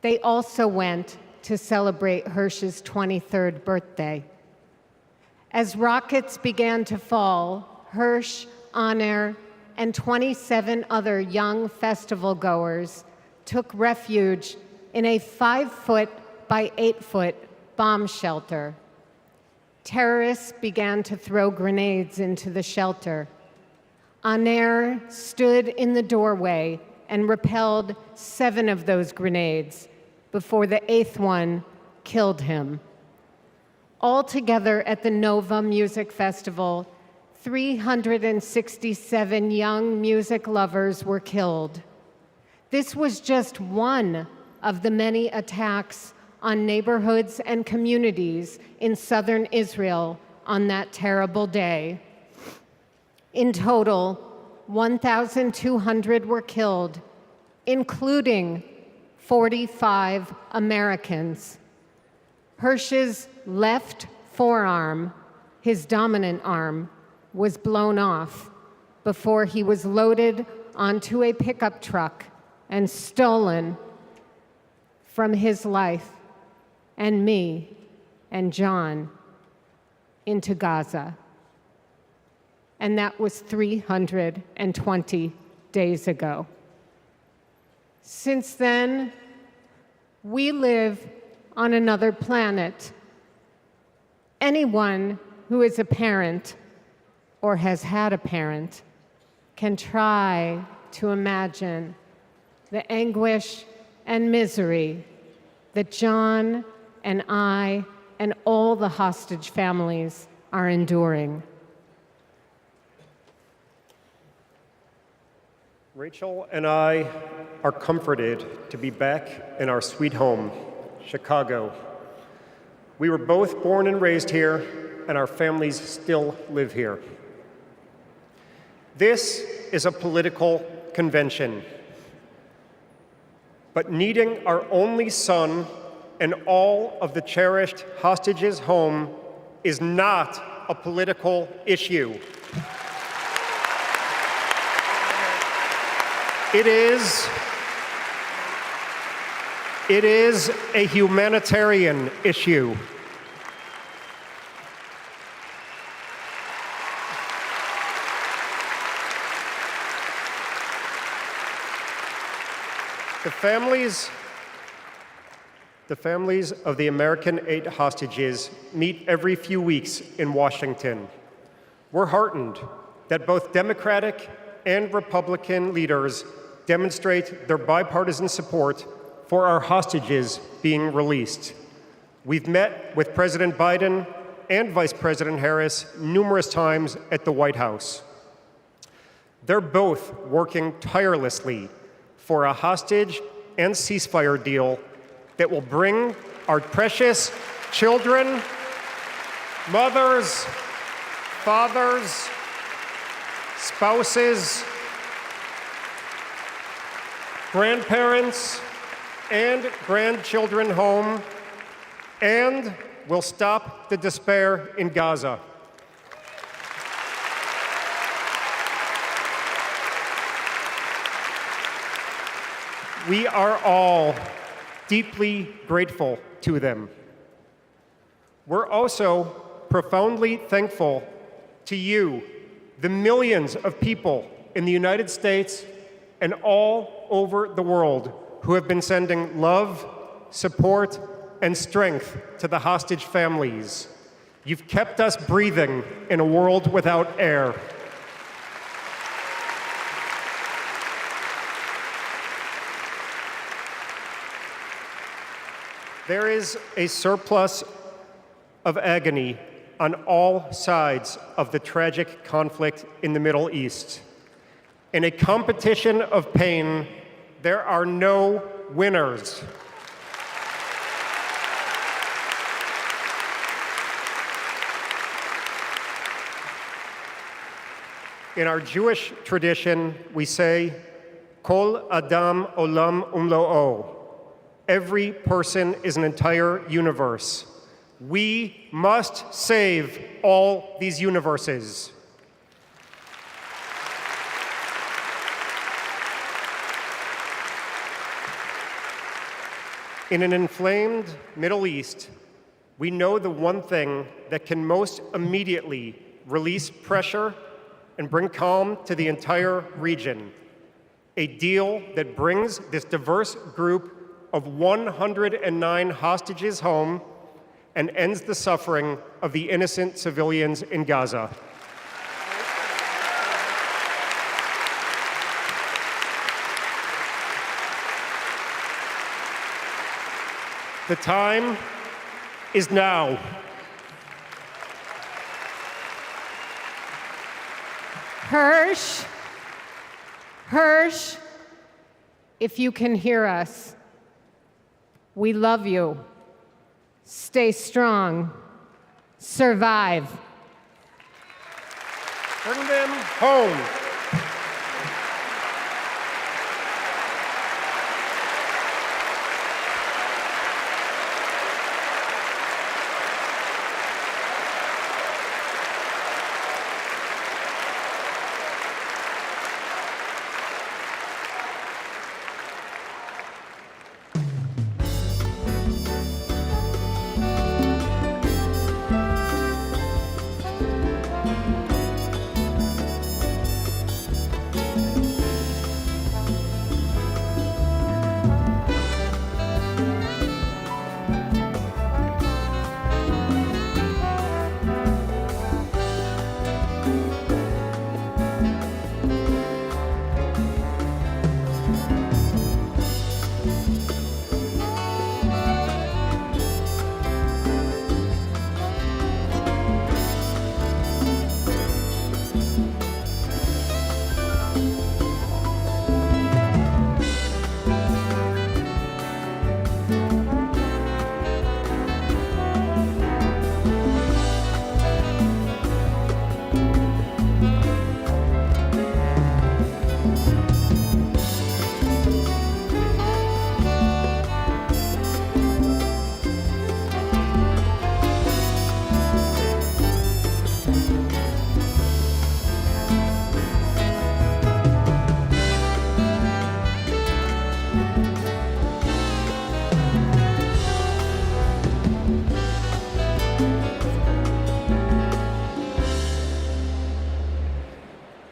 They also went to celebrate Hirsch's 23rd birthday. As rockets began to fall, Hirsch, Honor, and 27 other young festival goers took refuge in a 5-foot by 8-foot bomb shelter. Terrorists began to throw grenades into the shelter. Honor stood in the doorway and repelled 7 of those grenades before the 8th one killed him. Altogether at the Nova Music Festival, 367 young music lovers were killed. This was just one of the many attacks on neighborhoods and communities in southern Israel on that terrible day. In total, 1,200 were killed, including 45 Americans. Hirsch's left forearm, his dominant arm, was blown off before he was loaded onto a pickup truck and stolen from his life and me and John into Gaza. And that was 320 days ago. Since then, we live on another planet. Anyone who is a parent or has had a parent can try to imagine the anguish and misery that John and I and all the hostage families are enduring. Rachel and I are comforted to be back in our sweet home, Chicago. We were both born and raised here, and our families still live here. This is a political convention, but needing our only son and all of the cherished hostages home is not a political issue. It is a humanitarian issue. The families of the American 8 hostages meet every few weeks in Washington. We're heartened that both Democratic and Republican leaders demonstrate their bipartisan support for our hostages being released. We've met with President Biden and Vice President Harris numerous times at the White House. They're both working tirelessly for a hostage and ceasefire deal that will bring our precious children, mothers, fathers, spouses, grandparents, and grandchildren home, and will stop the despair in Gaza. We are all deeply grateful to them. We're also profoundly thankful to you, the millions of people in the United States and all over the world who have been sending love, support, and strength to the hostage families. You've kept us breathing in a world without air. There is a surplus of agony on all sides of the tragic conflict in the Middle East. In a competition of pain, there are no winners. In our Jewish tradition, we say, Kol Adam Olam Umlo'o. Every person is an entire universe. We must save all these universes. In an inflamed Middle East, we know the one thing that can most immediately release pressure and bring calm to the entire region. A deal that brings this diverse group of 109 hostages home and ends the suffering of the innocent civilians in Gaza. The time is now. Hirsch, if you can hear us, we love you. Stay strong. Survive. Bring them home.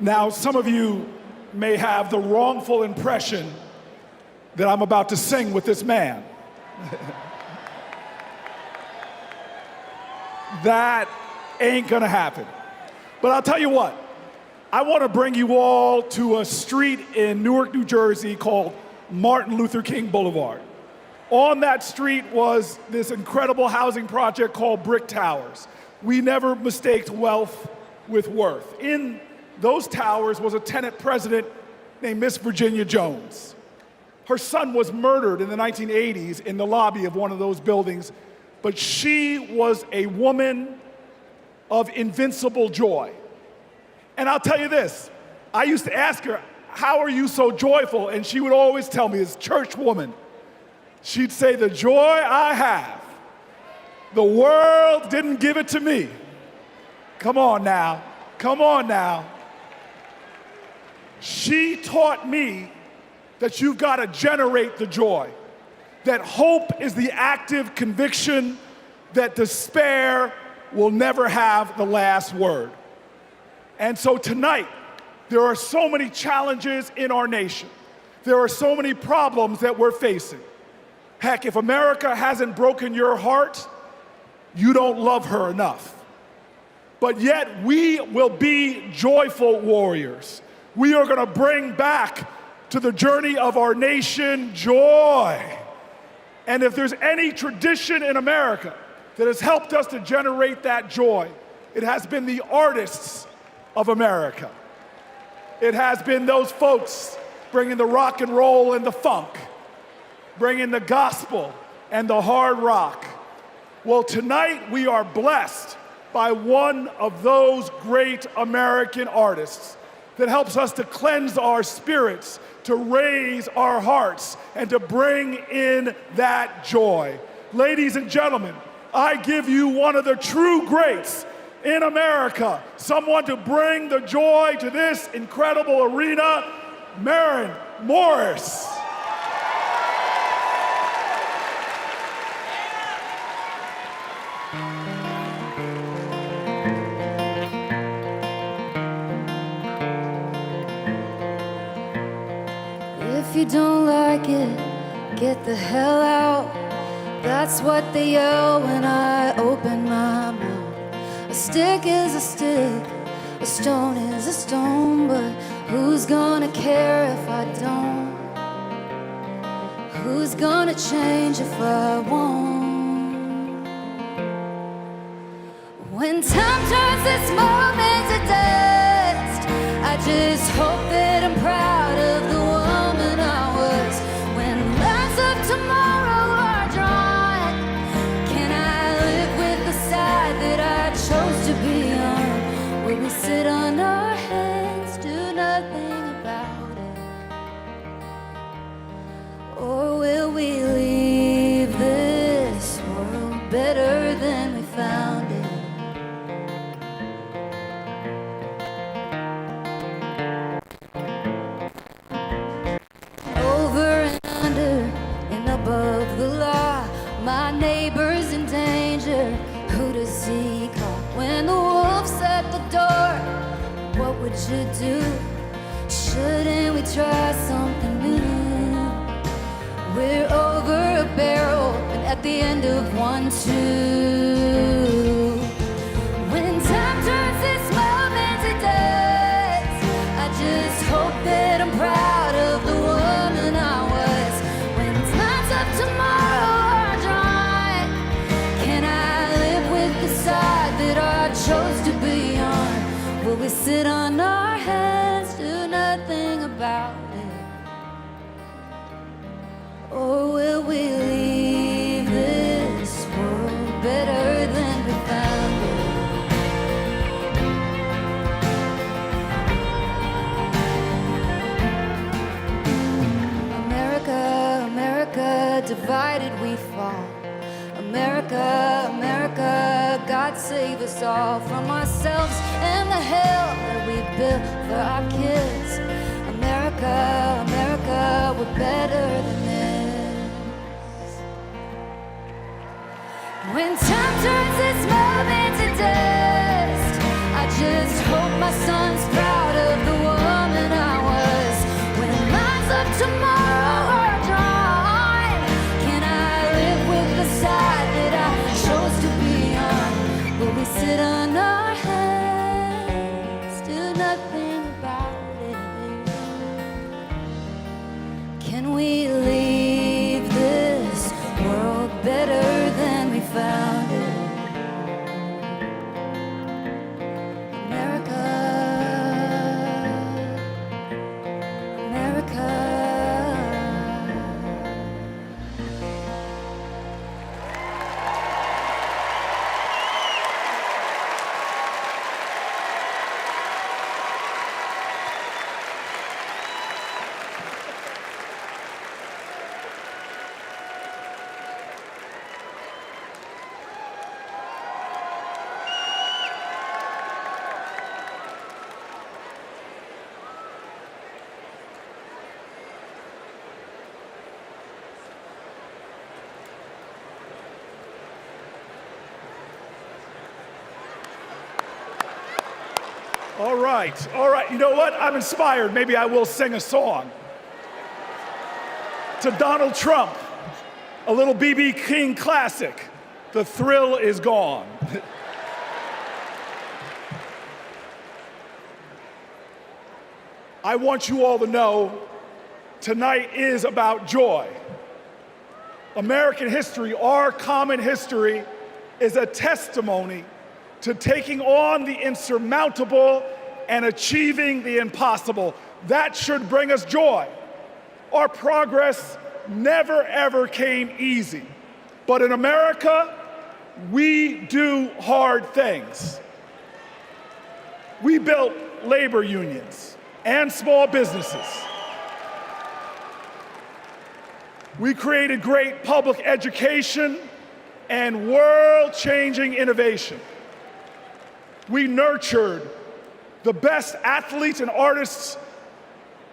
Now, some of you may have the wrongful impression that I'm about to sing with this man. That ain't gonna happen. But I'll tell you what, I wanna bring you all to a street in Newark, New Jersey called Martin Luther King Boulevard. On that street was this incredible housing project called Brick Towers. We never mistaked wealth with worth. In those towers was a tenant president named Miss Virginia Jones. Her son was murdered in the 1980s in the lobby of one of those buildings, but she was a woman of invincible joy. And I'll tell you this, I used to ask her, how are you so joyful? And she would always tell me, as church woman, she'd say, the joy I have, the world didn't give it to me. Come on now, come on now. She taught me that you've got to generate the joy, that hope is the active conviction that despair will never have the last word. And so tonight, there are so many challenges in our nation. There are so many problems that we're facing. Heck, if America hasn't broken your heart, you don't love her enough. But yet, we will be joyful warriors. We are going to bring back to the journey of our nation joy. And if there's any tradition in America that has helped us to generate that joy, it has been the artists of America. It has been those folks bringing the rock and roll and the funk, bringing the gospel and the hard rock. Well, tonight we are blessed by one of those great American artists that helps us to cleanse our spirits, to raise our hearts, and to bring in that joy. Ladies and gentlemen, I give you one of the true greats in America, someone to bring the joy to this incredible arena, Maren Morris. If you don't like it, get the hell out. That's what they yell when I open my mouth. A stick is a stick, a stone is a stone, but who's gonna care if I don't? Who's gonna change if I won't? When time turns this moment to dust, I just hope that I'm proud of the woman I was. When the lines of tomorrow are drawn, can I live with the side that I chose to be on? Will we sit on our hands, do nothing about it? Or will we leave this world better than we found it? Above the law, my neighbor's in danger. Who does he call when the wolf's at the door? What would you do? Shouldn't we try something new? We're over a barrel and at the end of one too. When time turns this moment to dust, I just hope that I'm proud of the woman I was. Tomorrow are drawn, can I live with the side that I chose to be on? Will we sit on our hands, do nothing about it? Or will we leave this world better than we found it? America, America, divided we fall. America, America, God save us all from ourselves and the hell that we built for our kids. America, America, we're better than this. When time turns this moment to dust, I just hope my son's proud of the woman I was. When lines of tomorrow are drawn, can I live with the side that I chose to be on? Will we sit on our hands, do nothing about it? Can we leave this All right. You know what? I'm inspired. Maybe I will sing a song. To Donald Trump, a little B.B. King classic, The Thrill Is Gone. I want you all to know tonight is about joy. American history, our common history, is a testimony to taking on the insurmountable and achieving the impossible. That should bring us joy. Our progress never ever came easy. But in America, we do hard things. We built labor unions and small businesses. We created great public education and world-changing innovation. We nurtured the best athletes and artists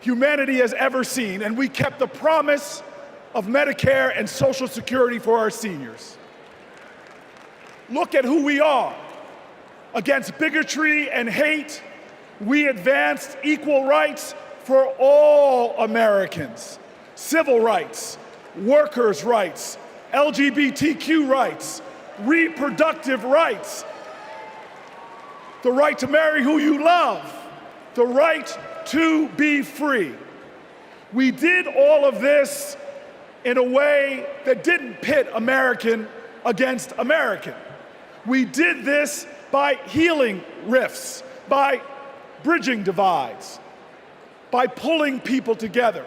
humanity has ever seen, and we kept the promise of Medicare and Social Security for our seniors. Look at who we are. Against bigotry and hate, we advanced equal rights for all Americans. Civil rights, workers' rights, LGBTQ rights, reproductive rights, the right to marry who you love, the right to be free. We did all of this in a way that didn't pit American against American. We did this by healing rifts, by bridging divides, by pulling people together.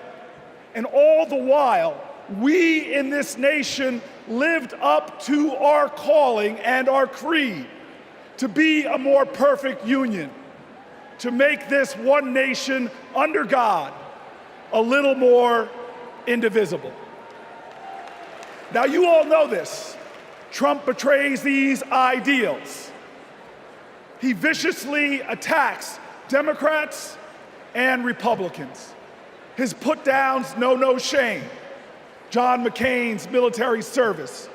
And all the while, we in this nation lived up to our calling and our creed to be a more perfect union, to make this one nation under God a little more indivisible. Now, you all know this. Trump betrays these ideals. He viciously attacks Democrats and Republicans. His put-downs know no shame. John McCain's military service,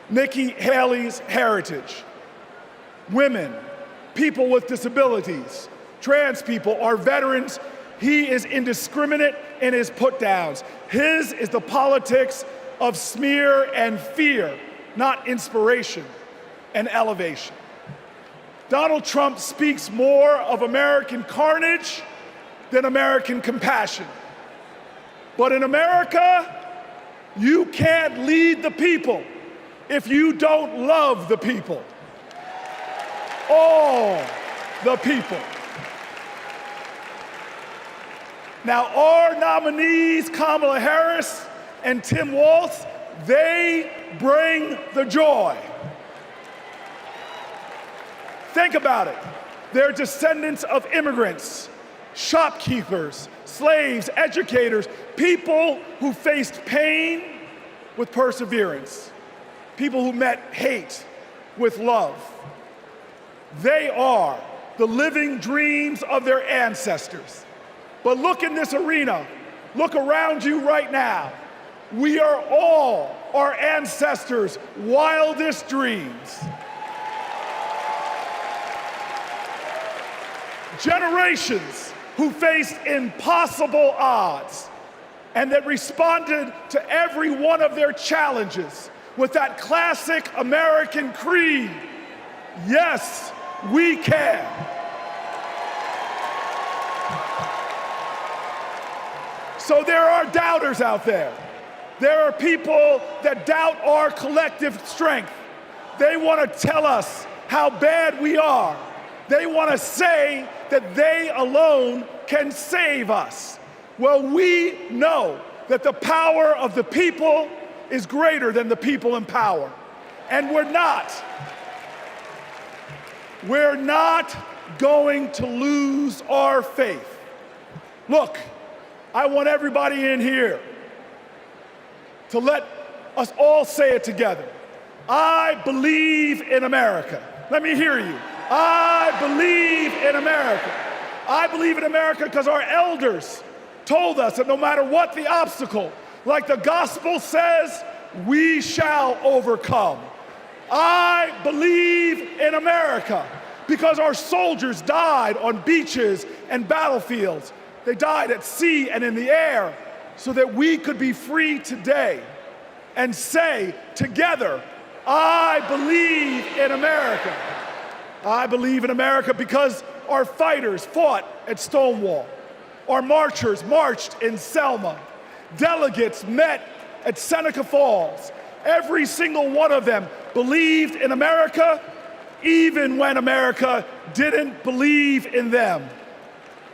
Nikki Haley's heritage, women, people with disabilities, trans people, our veterans. He is indiscriminate in his put-downs. His is the politics of smear and fear, not inspiration and elevation. Donald Trump speaks more of American carnage than American compassion. But in America, you can't lead the people if you don't love the people. All the people. Now, our nominees, Kamala Harris and Tim Walz, they bring the joy. Think about it. They're descendants of immigrants, shopkeepers, slaves, educators, people who faced pain with perseverance, people who met hate with love. They are the living dreams of their ancestors. But look in this arena, look around you right now. We are all our ancestors' wildest dreams. Generations who faced impossible odds and that responded to every one of their challenges with that classic American creed, yes, we can. So there are doubters out there. There are people that doubt our collective strength. They want to tell us how bad we are. They want to say that they alone can save us. Well, we know that the power of the people is greater than the people in power. And we're not going to lose our faith. Look, I want everybody in here to let us all say it together. I believe in America. Let me hear you. I believe in America. I believe in America because our elders told us that no matter what the obstacle, like the gospel says, we shall overcome. I believe in America because our soldiers died on beaches and battlefields. They died at sea and in the air so that we could be free today and say together, I believe in America. I believe in America because our fighters fought at Stonewall. Our marchers marched in Selma. Delegates met at Seneca Falls. Every single one of them believed in America, even when America didn't believe in them.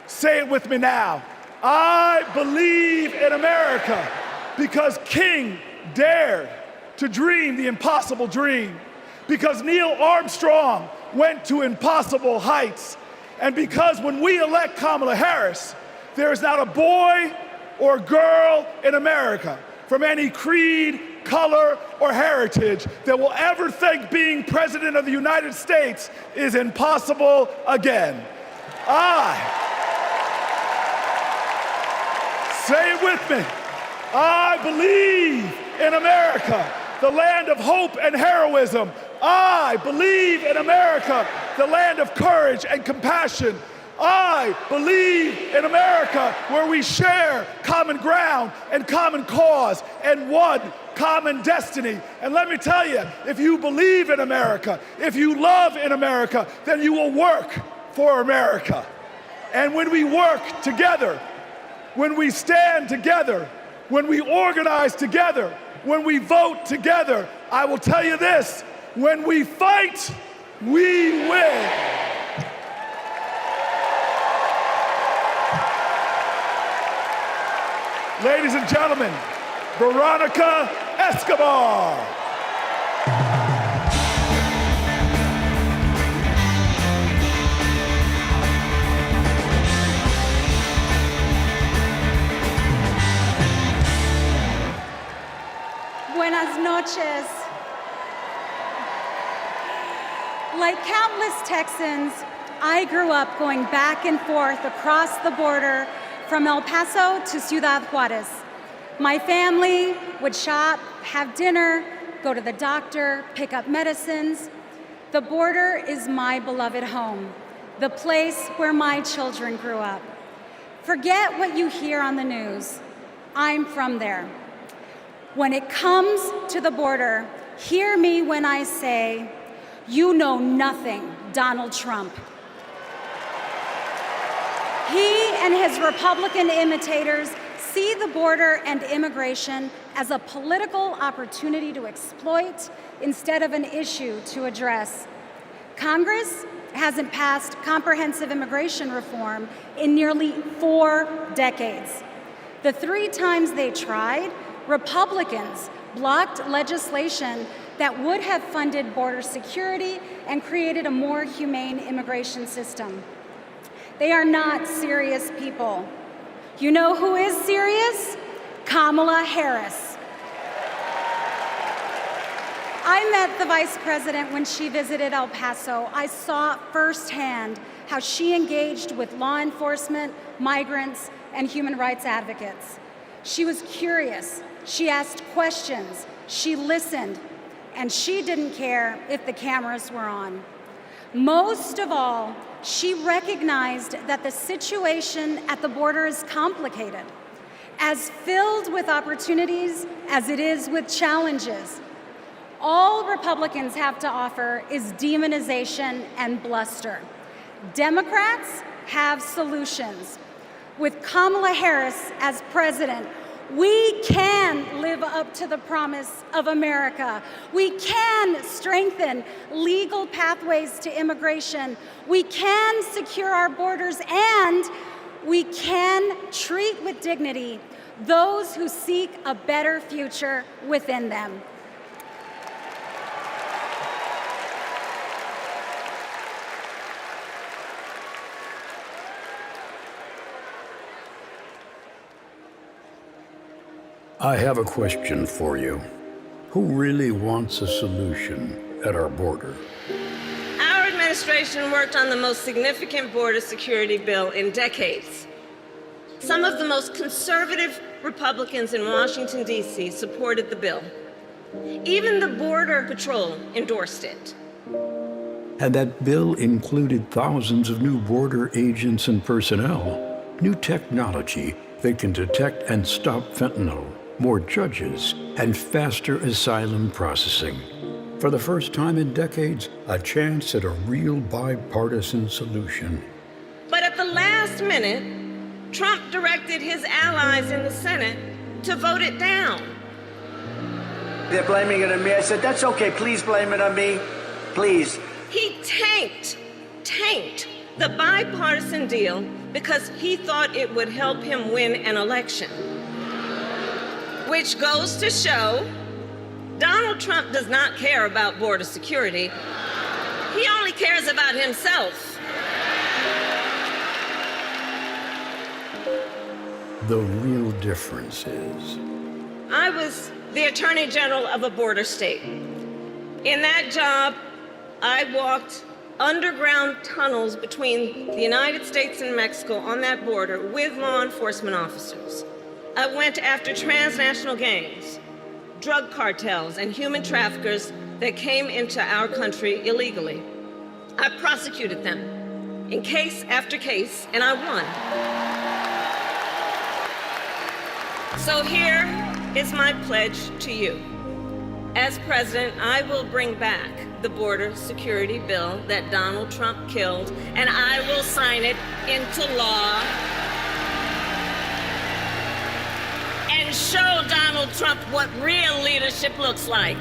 Say it with me now. I believe in America because King dared to dream the impossible dream, because Neil Armstrong went to impossible heights, and because when we elect Kamala Harris, there is not a boy or girl in America from any creed, color, or heritage that will ever think being President of the United States is impossible again. Say it with me. I believe in America, the land of hope and heroism. I believe in America, the land of courage and compassion. I believe in America, where we share common ground and common cause and one common destiny. And let me tell you, if you believe in America, if you love in America, then you will work for America. And when we work together, when we stand together, when we organize together, when we vote together, I will tell you this, when we fight, we win. Ladies and gentlemen, Veronica Escobar. Buenas noches. Like countless Texans, I grew up going back and forth across the border from El Paso to Ciudad Juarez. My family would shop, have dinner, go to the doctor, pick up medicines. The border is my beloved home, the place where my children grew up. Forget what you hear on the news. I'm from there. When it comes to the border, hear me when I say, you know nothing, Donald Trump. He and his Republican imitators see the border and immigration as a political opportunity to exploit instead of an issue to address. Congress hasn't passed comprehensive immigration reform in nearly 4 decades. The 3 times they tried, Republicans blocked legislation that would have funded border security and created a more humane immigration system. They are not serious people. You know who is serious? Kamala Harris. I met the Vice President when she visited El Paso. I saw firsthand how she engaged with law enforcement, migrants, and human rights advocates. She was curious. She asked questions. She listened. And she didn't care if the cameras were on. Most of all, she recognized that the situation at the border is complicated, as filled with opportunities as it is with challenges. All Republicans have to offer is demonization and bluster. Democrats have solutions. With Kamala Harris as president, we can live up to the promise of America. We can strengthen legal pathways to immigration. We can secure our borders, and we can treat with dignity those who seek a better future within them. I have a question for you. Who really wants a solution at our border? Our administration worked on the most significant border security bill in decades. Some of the most conservative Republicans in Washington, D.C. supported the bill. Even the Border Patrol endorsed it. And that bill included thousands of new border agents and personnel, new technology that can detect and stop fentanyl, more judges, and faster asylum processing. For the first time in decades, a chance at a real bipartisan solution. But at the last minute, Trump directed his allies in the Senate to vote it down. They're blaming it on me. I said, that's okay, please blame it on me, please. He tanked the bipartisan deal because he thought it would help him win an election. Which goes to show Donald Trump does not care about border security. He only cares about himself. The real difference is, I was the Attorney General of a border state. In that job, I walked underground tunnels between the United States and Mexico on that border with law enforcement officers. I went after transnational gangs, drug cartels, and human traffickers that came into our country illegally. I prosecuted them in case after case, and I won. So here is my pledge to you. As president, I will bring back the border security bill that Donald Trump killed, and I will sign it into law and show Donald Trump what real leadership looks like.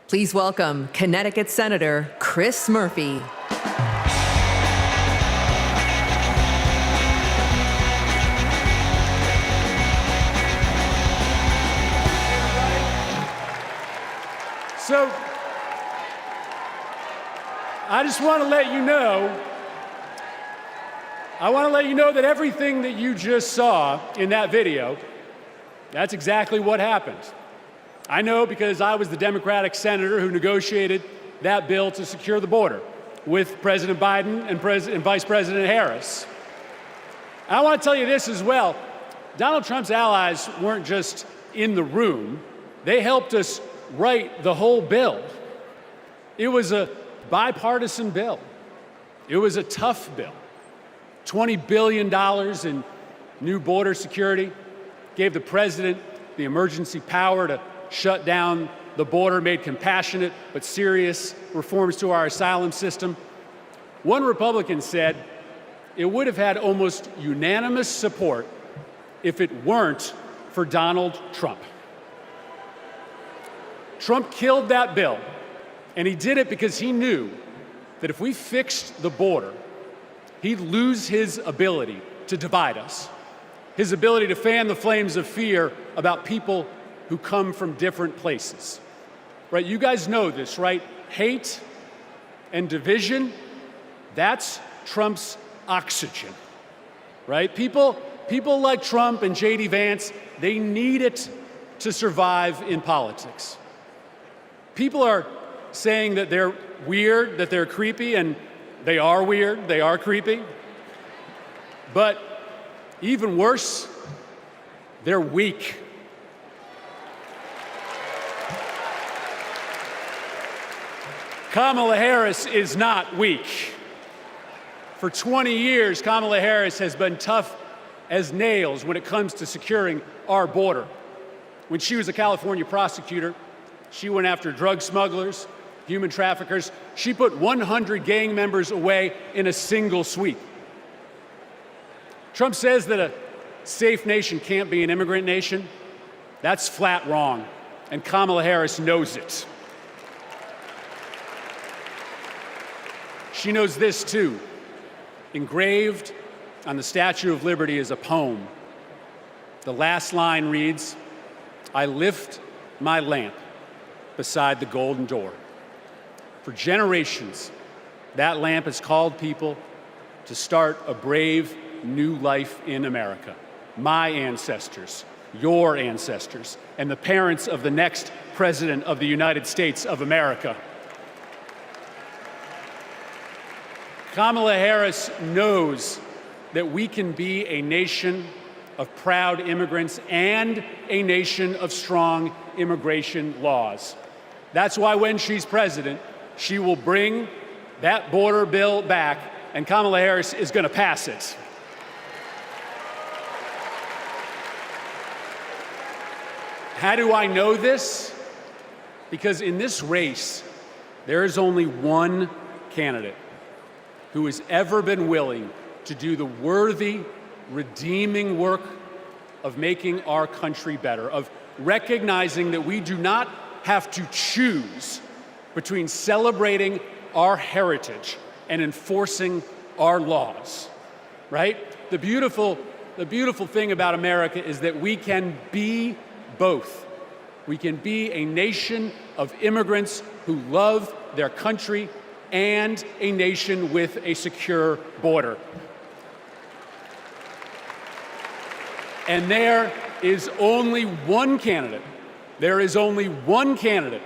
Please welcome Connecticut Senator Chris Murphy. So, I just want to let you know, that everything that you just saw in that video, that's exactly what happened. I know because I was the Democratic senator who negotiated that bill to secure the border with President Biden and Vice President Harris. And I want to tell you this as well. Donald Trump's allies weren't just in the room. They helped us write the whole bill. It was a bipartisan bill. It was a tough bill. $20 billion in new border security, gave the president the emergency power to shut down the border, made compassionate but serious reforms to our asylum system. One Republican said it would have had almost unanimous support if it weren't for Donald Trump. Trump killed that bill, and he did it because he knew that if we fixed the border, he'd lose his ability to divide us, his ability to fan the flames of fear about people who come from different places. Right? You guys know this, right? Hate and division, that's Trump's oxygen. Right? People like Trump and J.D. Vance, they need it to survive in politics. People are saying that they're weird, that they're creepy, and they are weird, they are creepy. But even worse, they're weak. Kamala Harris is not weak. For 20 years, Kamala Harris has been tough as nails when it comes to securing our border. When she was a California prosecutor, she went after drug smugglers, human traffickers. She put 100 gang members away in a single sweep. Trump says that a safe nation can't be an immigrant nation. That's flat wrong, and Kamala Harris knows it. She knows this too. Engraved on the Statue of Liberty is a poem. The last line reads, "I lift my lamp beside the golden door." For generations, that lamp has called people to start a brave new life in America. My ancestors, your ancestors, and the parents of the next president of the United States of America. Kamala Harris knows that we can be a nation of proud immigrants and a nation of strong immigration laws. That's why when she's president, she will bring that border bill back, and Kamala Harris is going to pass it. How do I know this? Because in this race, there is only one candidate who has ever been willing to do the worthy, redeeming work of making our country better, of recognizing that we do not have to choose between celebrating our heritage and enforcing our laws, right? The beautiful thing about America is that we can be both. We can be a nation of immigrants who love their country and a nation with a secure border. And there is only one candidate. There is only one candidate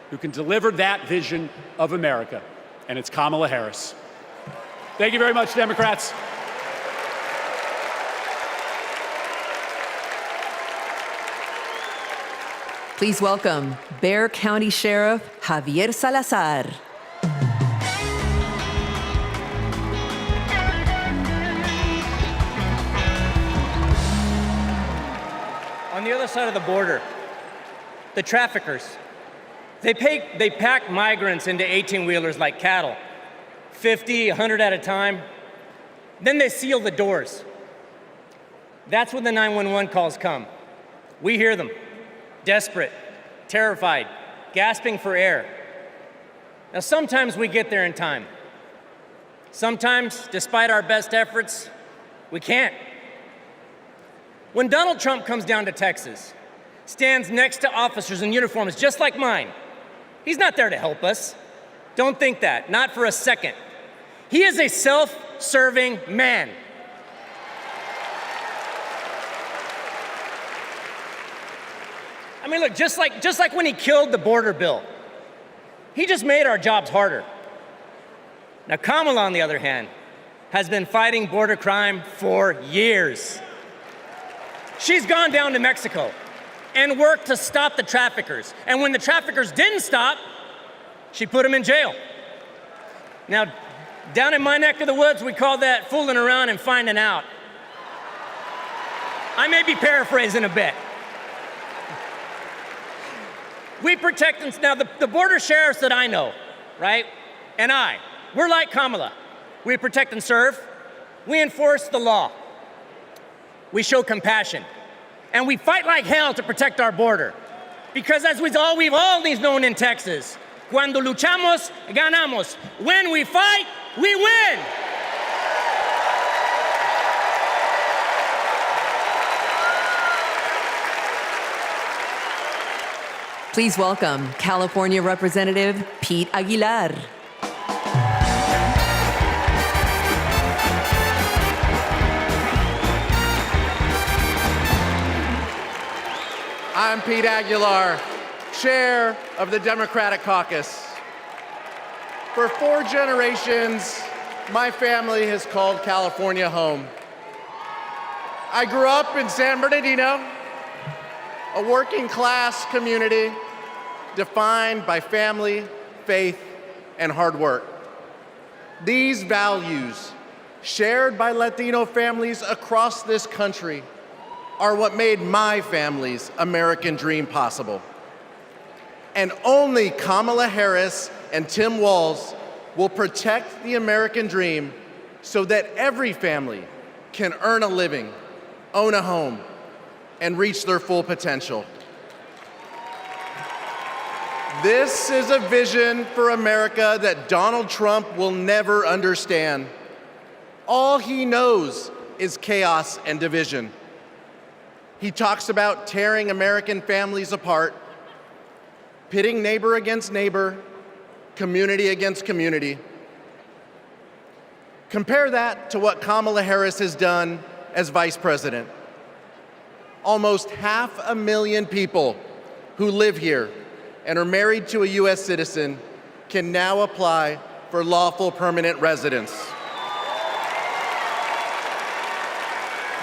who can deliver that vision of America, and it's Kamala Harris. Thank you very much, Democrats. Please welcome Bexar County Sheriff Javier Salazar. On the other side of the border, the traffickers, they pack migrants into 18-wheelers like cattle, 50, 100 at a time. Then they seal the doors. That's when the 911 calls come. We hear them, desperate, terrified, gasping for air. Now, sometimes we get there in time. Sometimes, despite our best efforts, we can't. When Donald Trump comes down to Texas, stands next to officers in uniforms just like mine, he's not there to help us. Don't think that, not for a second. He is a self-serving man. I mean, look, just like when he killed the border bill, he just made our jobs harder. Now, Kamala, on the other hand, has been fighting border crime for years. She's gone down to Mexico and worked to stop the traffickers. And when the traffickers didn't stop, she put them in jail. Now, down in my neck of the woods, we call that fooling around and finding out. I may be paraphrasing a bit. We protect them. Now, the border sheriffs that I know, right, and we're like Kamala. We protect and serve. We enforce the law. We show compassion. And we fight like hell to protect our border. Because as we've always known in Texas, cuando luchamos, ganamos. When we fight, we win. Please welcome California Representative Pete Aguilar. I'm Pete Aguilar, chair of the Democratic Caucus. For 4 generations, my family has called California home. I grew up in San Bernardino, a working-class community defined by family, faith, and hard work. These values, shared by Latino families across this country, are what made my family's American dream possible. And only Kamala Harris and Tim Walz will protect the American dream so that every family can earn a living, own a home, and reach their full potential. This is a vision for America that Donald Trump will never understand. All he knows is chaos and division. He talks about tearing American families apart, pitting neighbor against neighbor, community against community. Compare that to what Kamala Harris has done as vice president. Almost 500,000 people who live here and are married to a U.S. citizen can now apply for lawful permanent residents.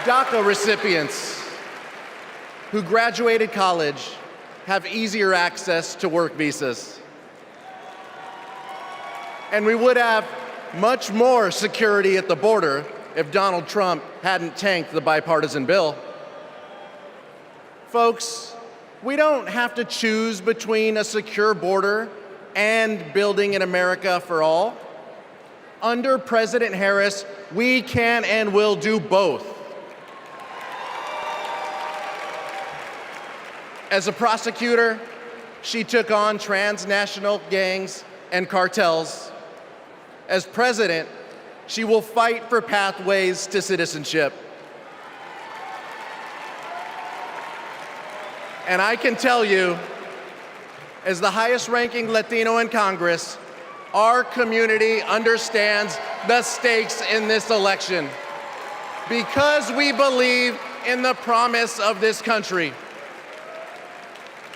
DACA recipients who graduated college have easier access to work visas. And we would have much more security at the border if Donald Trump hadn't tanked the bipartisan bill. Folks, we don't have to choose between a secure border and building an America for all. Under President Harris, we can and will do both. As a prosecutor, she took on transnational gangs and cartels. As president, she will fight for pathways to citizenship. And I can tell you, as the highest-ranking Latino in Congress, our community understands the stakes in this election because we believe in the promise of this country.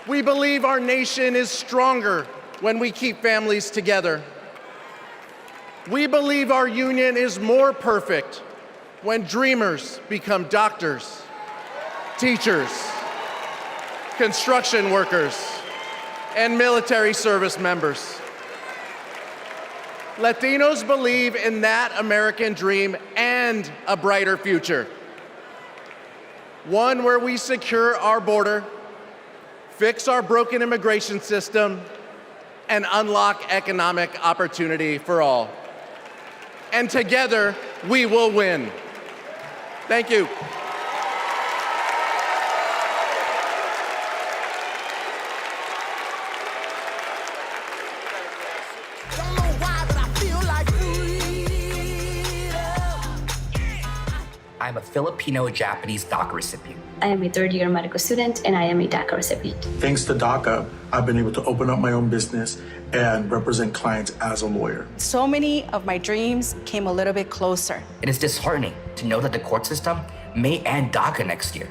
We believe our nation is stronger when we keep families together. We believe our union is more perfect when dreamers become doctors, teachers, construction workers, and military service members. Latinos believe in that American dream and a brighter future. One where we secure our border, fix our broken immigration system, and unlock economic opportunity for all. And together, we will win. Thank you. I'm a Filipino-Japanese DACA recipient. I am a third-year medical student, and I am a DACA recipient. Thanks to DACA, I've been able to open up my own business and represent clients as a lawyer. So many of my dreams came a little bit closer. It is disheartening to know that the court system may end DACA next year,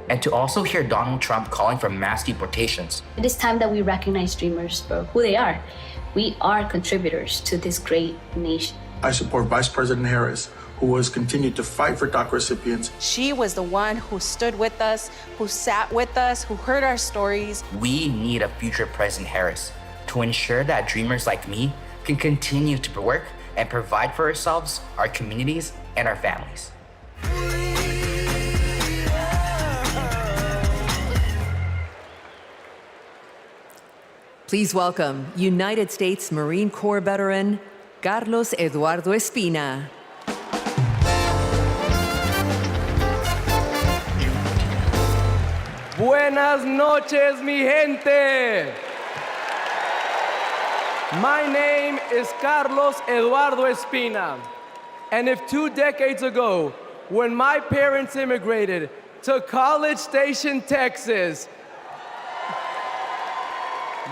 and to also hear Donald Trump calling for mass deportations. It is time that we recognize dreamers for who they are. We are contributors to this great nation. I support Vice President Harris, who has continued to fight for DACA recipients. She was the one who stood with us, who sat with us, who heard our stories. We need a future President Harris to ensure that dreamers like me can continue to work and provide for ourselves, our communities, and our families. Please welcome United States Marine Corps veteran Carlos Eduardo Espina. Buenas noches, mi gente. My name is Carlos Eduardo Espina. And if 2 decades ago, when my parents immigrated to College Station, Texas,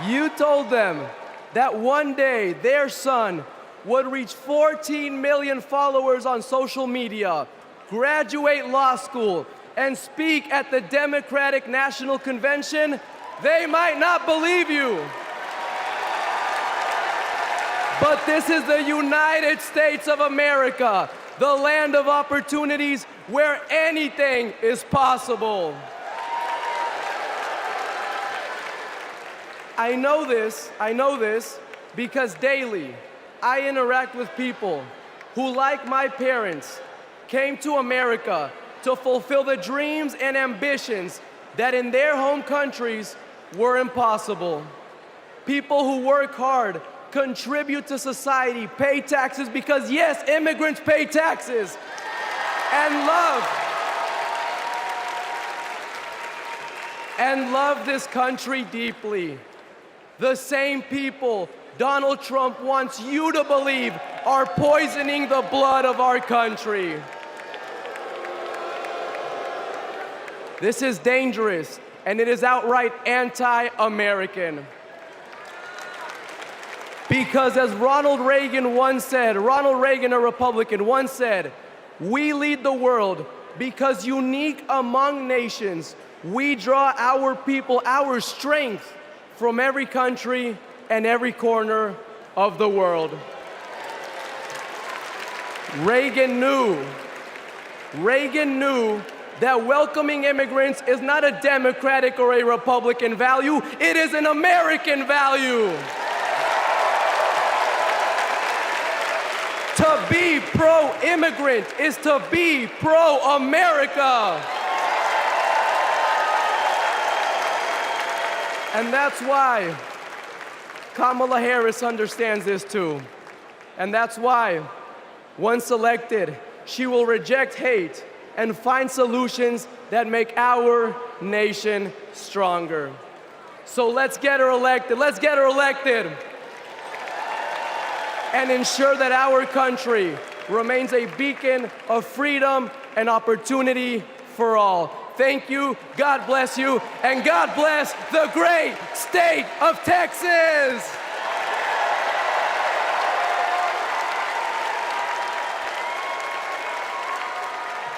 you told them that one day their son would reach 14 million followers on social media, graduate law school, and speak at the Democratic National Convention, they might not believe you. But this is the United States of America, the land of opportunities where anything is possible. I know this because daily I interact with people who, like my parents, came to America to fulfill the dreams and ambitions that in their home countries were impossible. People who work hard, contribute to society, pay taxes because, yes, immigrants pay taxes, and love this country deeply. The same people Donald Trump wants you to believe are poisoning the blood of our country. This is dangerous, and it is outright anti-American. Because as Ronald Reagan, a Republican, once said, we lead the world because unique among nations, we draw our people, our strength from every country and every corner of the world. Reagan knew that welcoming immigrants is not a Democratic or a Republican value, it is an American value. To be pro-immigrant is to be pro-America. And that's why Kamala Harris understands this too. And that's why, once elected, she will reject hate and find solutions that make our nation stronger. So let's get her elected. Let's get her elected. And ensure that our country remains a beacon of freedom and opportunity for all. Thank you, God bless you, and God bless the great state of Texas.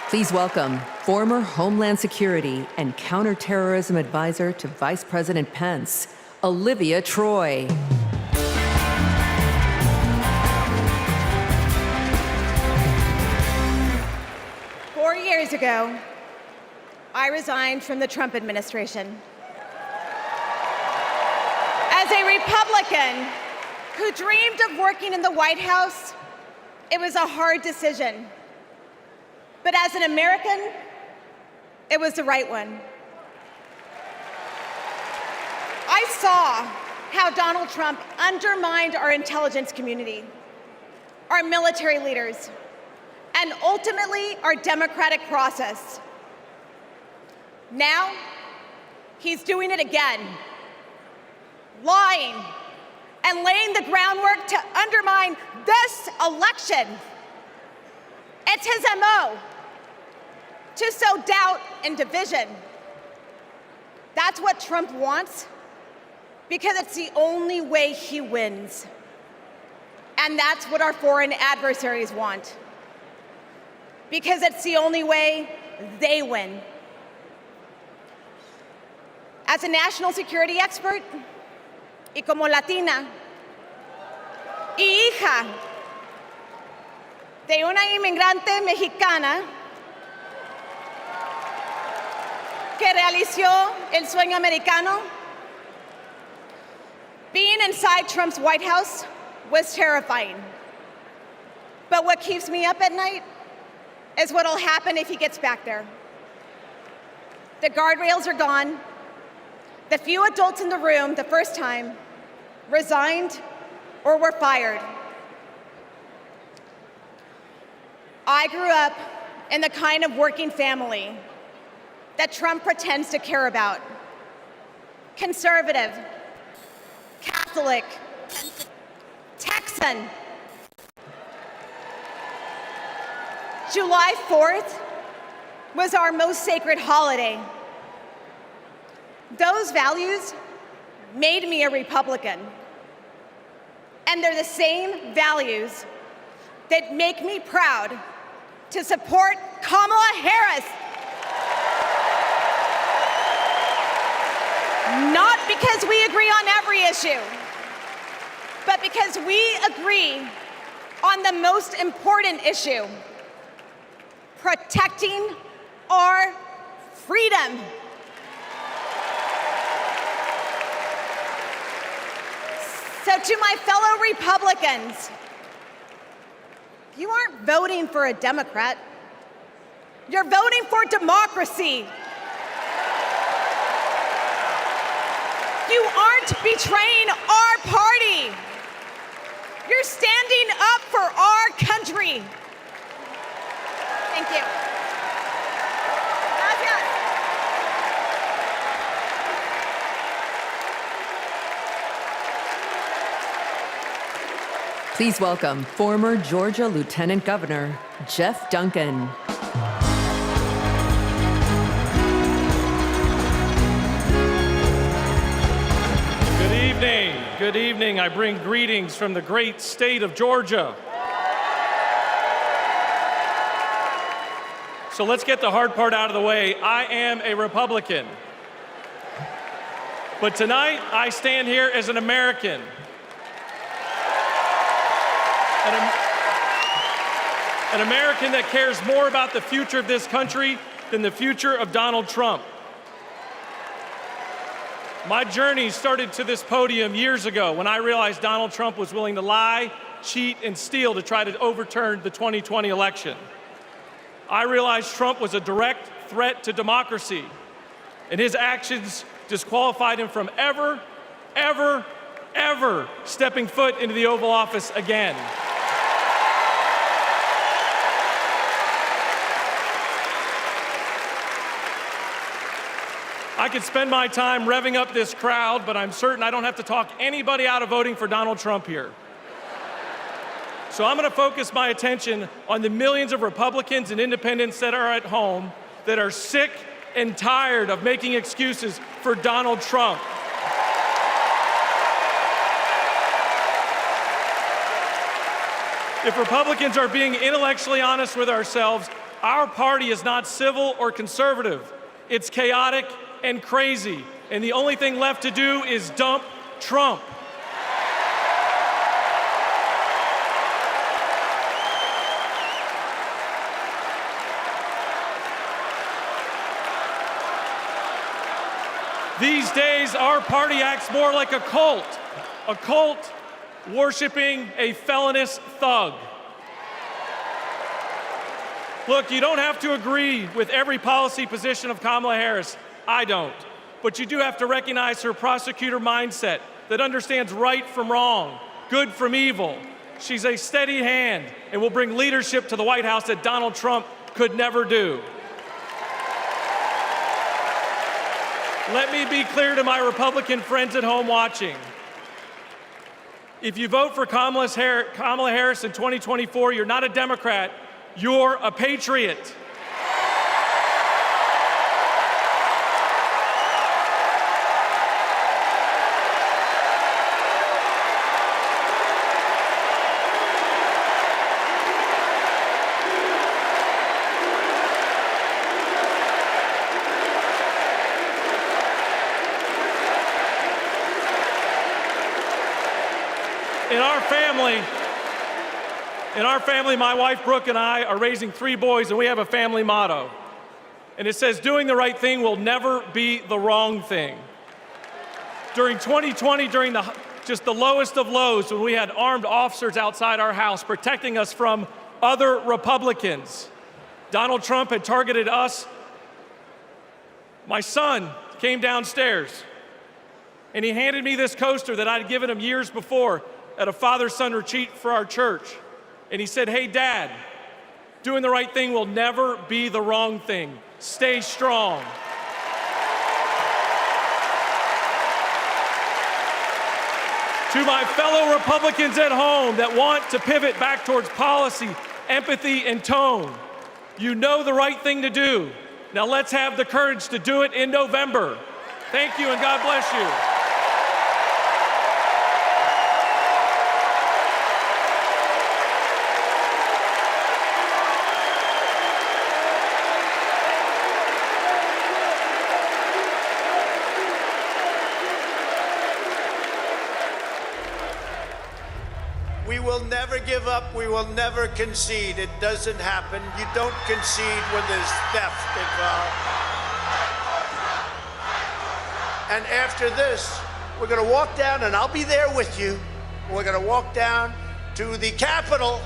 Please welcome former Homeland Security and Counterterrorism Advisor to Vice President Pence, Olivia Troy. 4 years ago, I resigned from the Trump administration. As a Republican who dreamed of working in the White House, it was a hard decision. But as an American, it was the right one. I saw how Donald Trump undermined our intelligence community, our military leaders, and ultimately our democratic process. Now, he's doing it again, lying and laying the groundwork to undermine this election. It's his MO, to sow doubt and division. That's what Trump wants, because it's the only way he wins. And that's what our foreign adversaries want, because it's the only way they win. As a national security expert, y como latina, y hija de una inmigrante mexicana que realizó el sueño americano, being inside Trump's White House was terrifying. But what keeps me up at night is what'll happen if he gets back there. The guardrails are gone. The few adults in the room the first time resigned or were fired. I grew up in the kind of working family that Trump pretends to care about. Conservative, Catholic, Texan. July 4th was our most sacred holiday. Those values made me a Republican. And they're the same values that make me proud to support Kamala Harris. Not because we agree on every issue, but because we agree on the most important issue: protecting our freedom. So to my fellow Republicans, you aren't voting for a Democrat. You're voting for democracy. You aren't betraying our party. You're standing up for our country. Thank you. Gracias. Please welcome former Georgia Lieutenant Governor Jeff Duncan. Good evening. I bring greetings from the great state of Georgia. So let's get the hard part out of the way. I am a Republican. But tonight, I stand here as an American. An American that cares more about the future of this country than the future of Donald Trump. My journey started to this podium years ago when I realized Donald Trump was willing to lie, cheat, and steal to try to overturn the 2020 election. I realized Trump was a direct threat to democracy, and his actions disqualified him from ever stepping foot into the Oval Office again. I could spend my time revving up this crowd, but I'm certain I don't have to talk anybody out of voting for Donald Trump here. So I'm going to focus my attention on the millions of Republicans and independents that are at home that are sick and tired of making excuses for Donald Trump. If Republicans are being intellectually honest with ourselves, our party is not civil or conservative. It's chaotic and crazy, and the only thing left to do is dump Trump. These days, our party acts more like a cult worshiping a felonious thug. Look, you don't have to agree with every policy position of Kamala Harris. I don't. But you do have to recognize her prosecutor mindset that understands right from wrong, good from evil. She's a steady hand and will bring leadership to the White House that Donald Trump could never do. Let me be clear to my Republican friends at home watching. If you vote for Kamala Harris in 2024, you're not a Democrat, you're a patriot. In our family, my wife Brooke and I are raising 3 boys, and we have a family motto. And it says, doing the right thing will never be the wrong thing. During 2020, during just the lowest of lows, when we had armed officers outside our house protecting us from other Republicans, Donald Trump had targeted us. My son came downstairs, and he handed me this coaster that I'd given him years before at a father-son retreat for our church. And he said, hey, Dad, doing the right thing will never be the wrong thing. Stay strong. To my fellow Republicans at home that want to pivot back towards policy, empathy, and tone, you know the right thing to do. Now let's have the courage to do it in November. Thank you, and God bless you. We will never give up. We will never concede. It doesn't happen. You don't concede when there's theft involved. And after this, we're going to walk down, and I'll be there with you. We're going to walk down to the Capitol,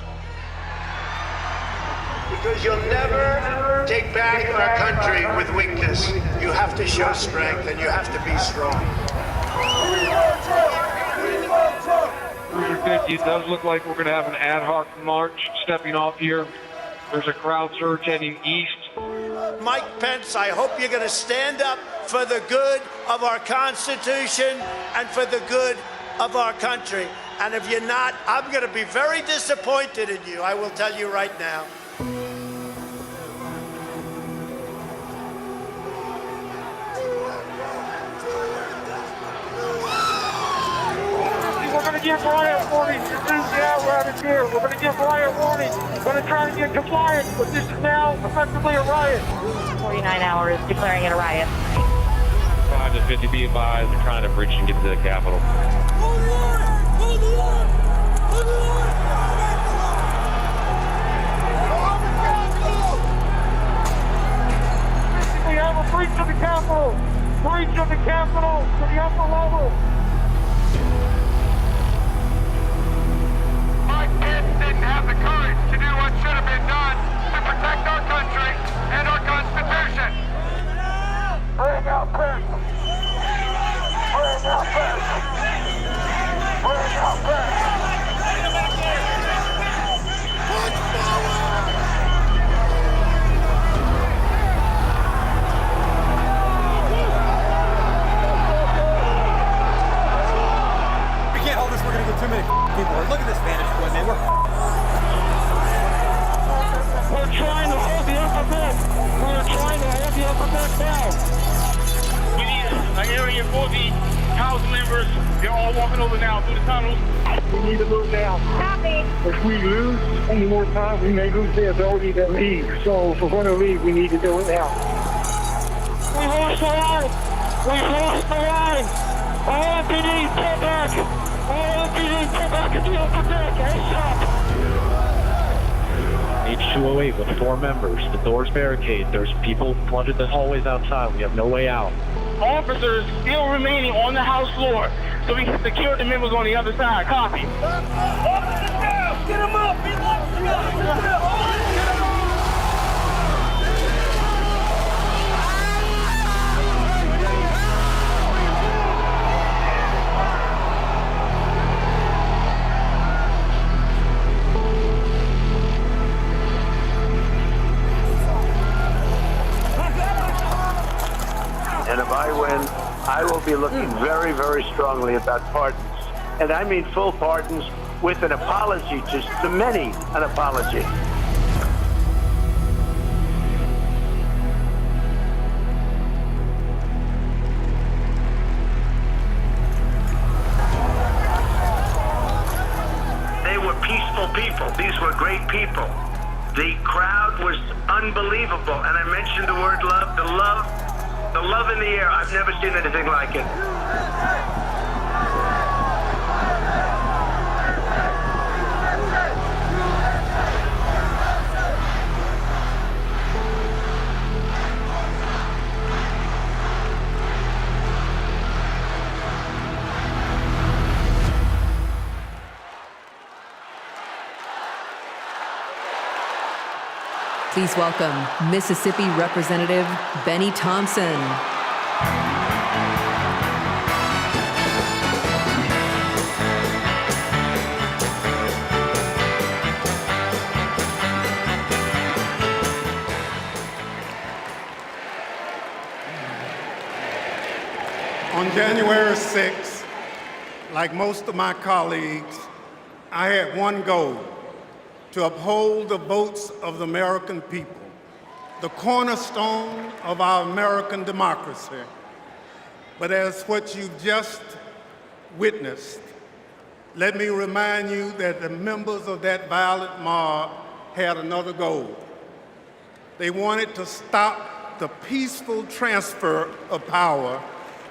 because you'll never take back our country with weakness. You have to show strength, and you have to be strong. It does look like we're going to have an ad hoc march stepping off here. There's a crowd surge heading east. Mike Pence, I hope you're going to stand up for the good of our Constitution and for the good of our country. And if you're not, I'm going to be very disappointed in you. I will tell you right now. We're going to give riot warnings. Yeah, we're out of here. We're going to give riot warnings. We're going to try to get compliant, but this is now effectively a riot. 49 hours declaring it a riot. 5 to 50 be advised. They're trying to breach and get to the Capitol. Hold the line! Hold the line! Hold the line! Breach of the Capitol! Breach of the Capitol to the upper level! Mike Pence didn't have the courage to do what should have been done to protect our country and our Constitution. Bring out Pence! Bring out Pence! Bring out Pence! We can't hold this. We're gonna get too many people. Look at this vantage point, man. We're trying to hold the upper deck. We're trying to hold the upper deck down. We need an area for the House members. They're all walking over now through the tunnels. We need to move now. Copy. If we lose any more time, we may lose the ability to leave. So if we're going to leave, we need to do it now. We lost the line. We lost the line. All MPD, pull back. All MPD, pull back to the upper deck. ASAP. H208 with 4 members. The door's barricaded. There's people flooded the hallways outside. We have no way out. Officers still remaining on the House floor, so we can secure the members on the other side. Copy. Officers down! Get them up! Get them up! And if I win, I will be looking very, very strongly about pardons. And I mean full pardons with an apology to many, an apology. They were peaceful people. These were great people. The crowd was unbelievable. And I mentioned the word love, the love in the air. I've never seen anything like it. Please welcome Mississippi Representative Benny Thompson. On January 6th, like most of my colleagues, I had one goal: to uphold the votes of the American people, the cornerstone of our American democracy. But as what you've just witnessed, let me remind you that the members of that violent mob had another goal. They wanted to stop the peaceful transfer of power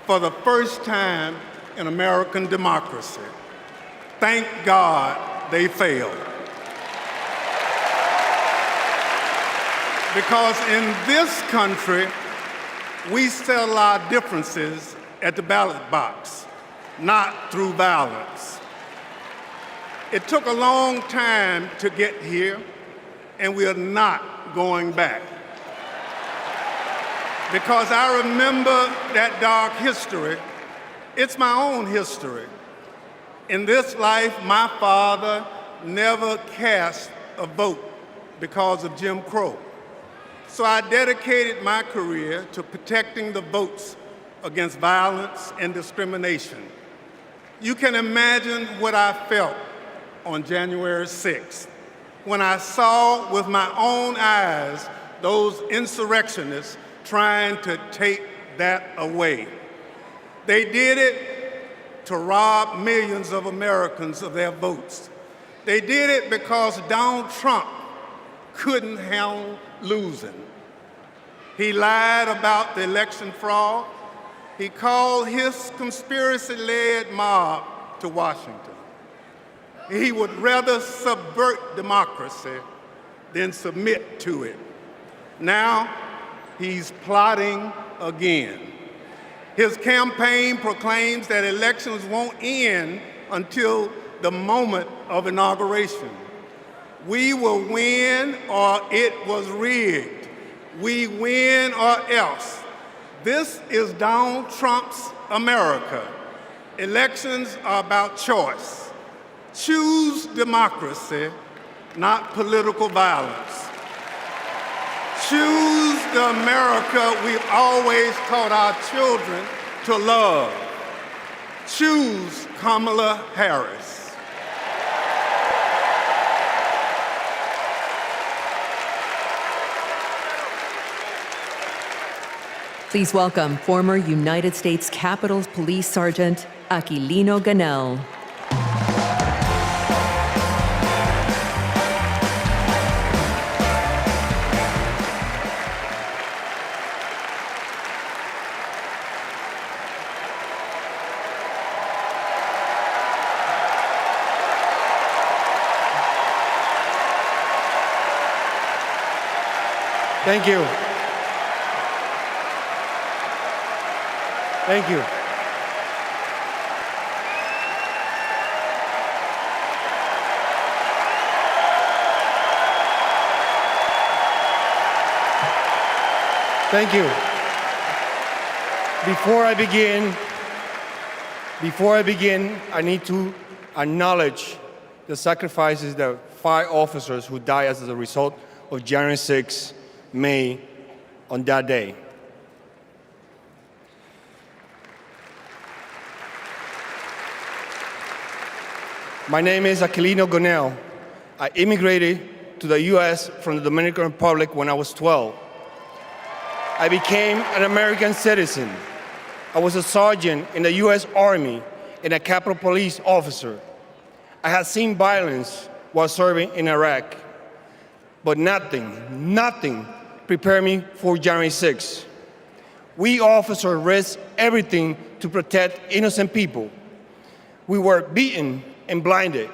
for the first time in American democracy. Thank God they failed. Because in this country, we settle our differences at the ballot box, not through violence. It took a long time to get here, and we are not going back. Because I remember that dark history. It's my own history. In this life, my father never cast a vote because of Jim Crow. So I dedicated my career to protecting the votes against violence and discrimination. You can imagine what I felt on January 6th when I saw with my own eyes those insurrectionists trying to take that away. They did it to rob millions of Americans of their votes. They did it because Donald Trump couldn't handle losing. He lied about the election fraud. He called his conspiracy-led mob to Washington. He would rather subvert democracy than submit to it. Now, he's plotting again. His campaign proclaims that elections won't end until the moment of inauguration. We will win or it was rigged. We win or else. This is Donald Trump's America. Elections are about choice. Choose democracy, not political violence. Choose the America we've always taught our children to love. Choose Kamala Harris. Please welcome former United States Capitol Police Sergeant Aquilino Gonell. Thank you. Thank you. Thank you. Before I begin, I need to acknowledge the sacrifices that 5 officers who died as a result of January 6 made on that day. My name is Aquilino Gonell. I immigrated to the U.S. from the Dominican Republic when I was 12. I became an American citizen. I was a sergeant in the U.S. Army and a Capitol Police officer. I had seen violence while serving in Iraq, but nothing prepared me for January 6. We officers risked everything to protect innocent people. We were beaten and blinded.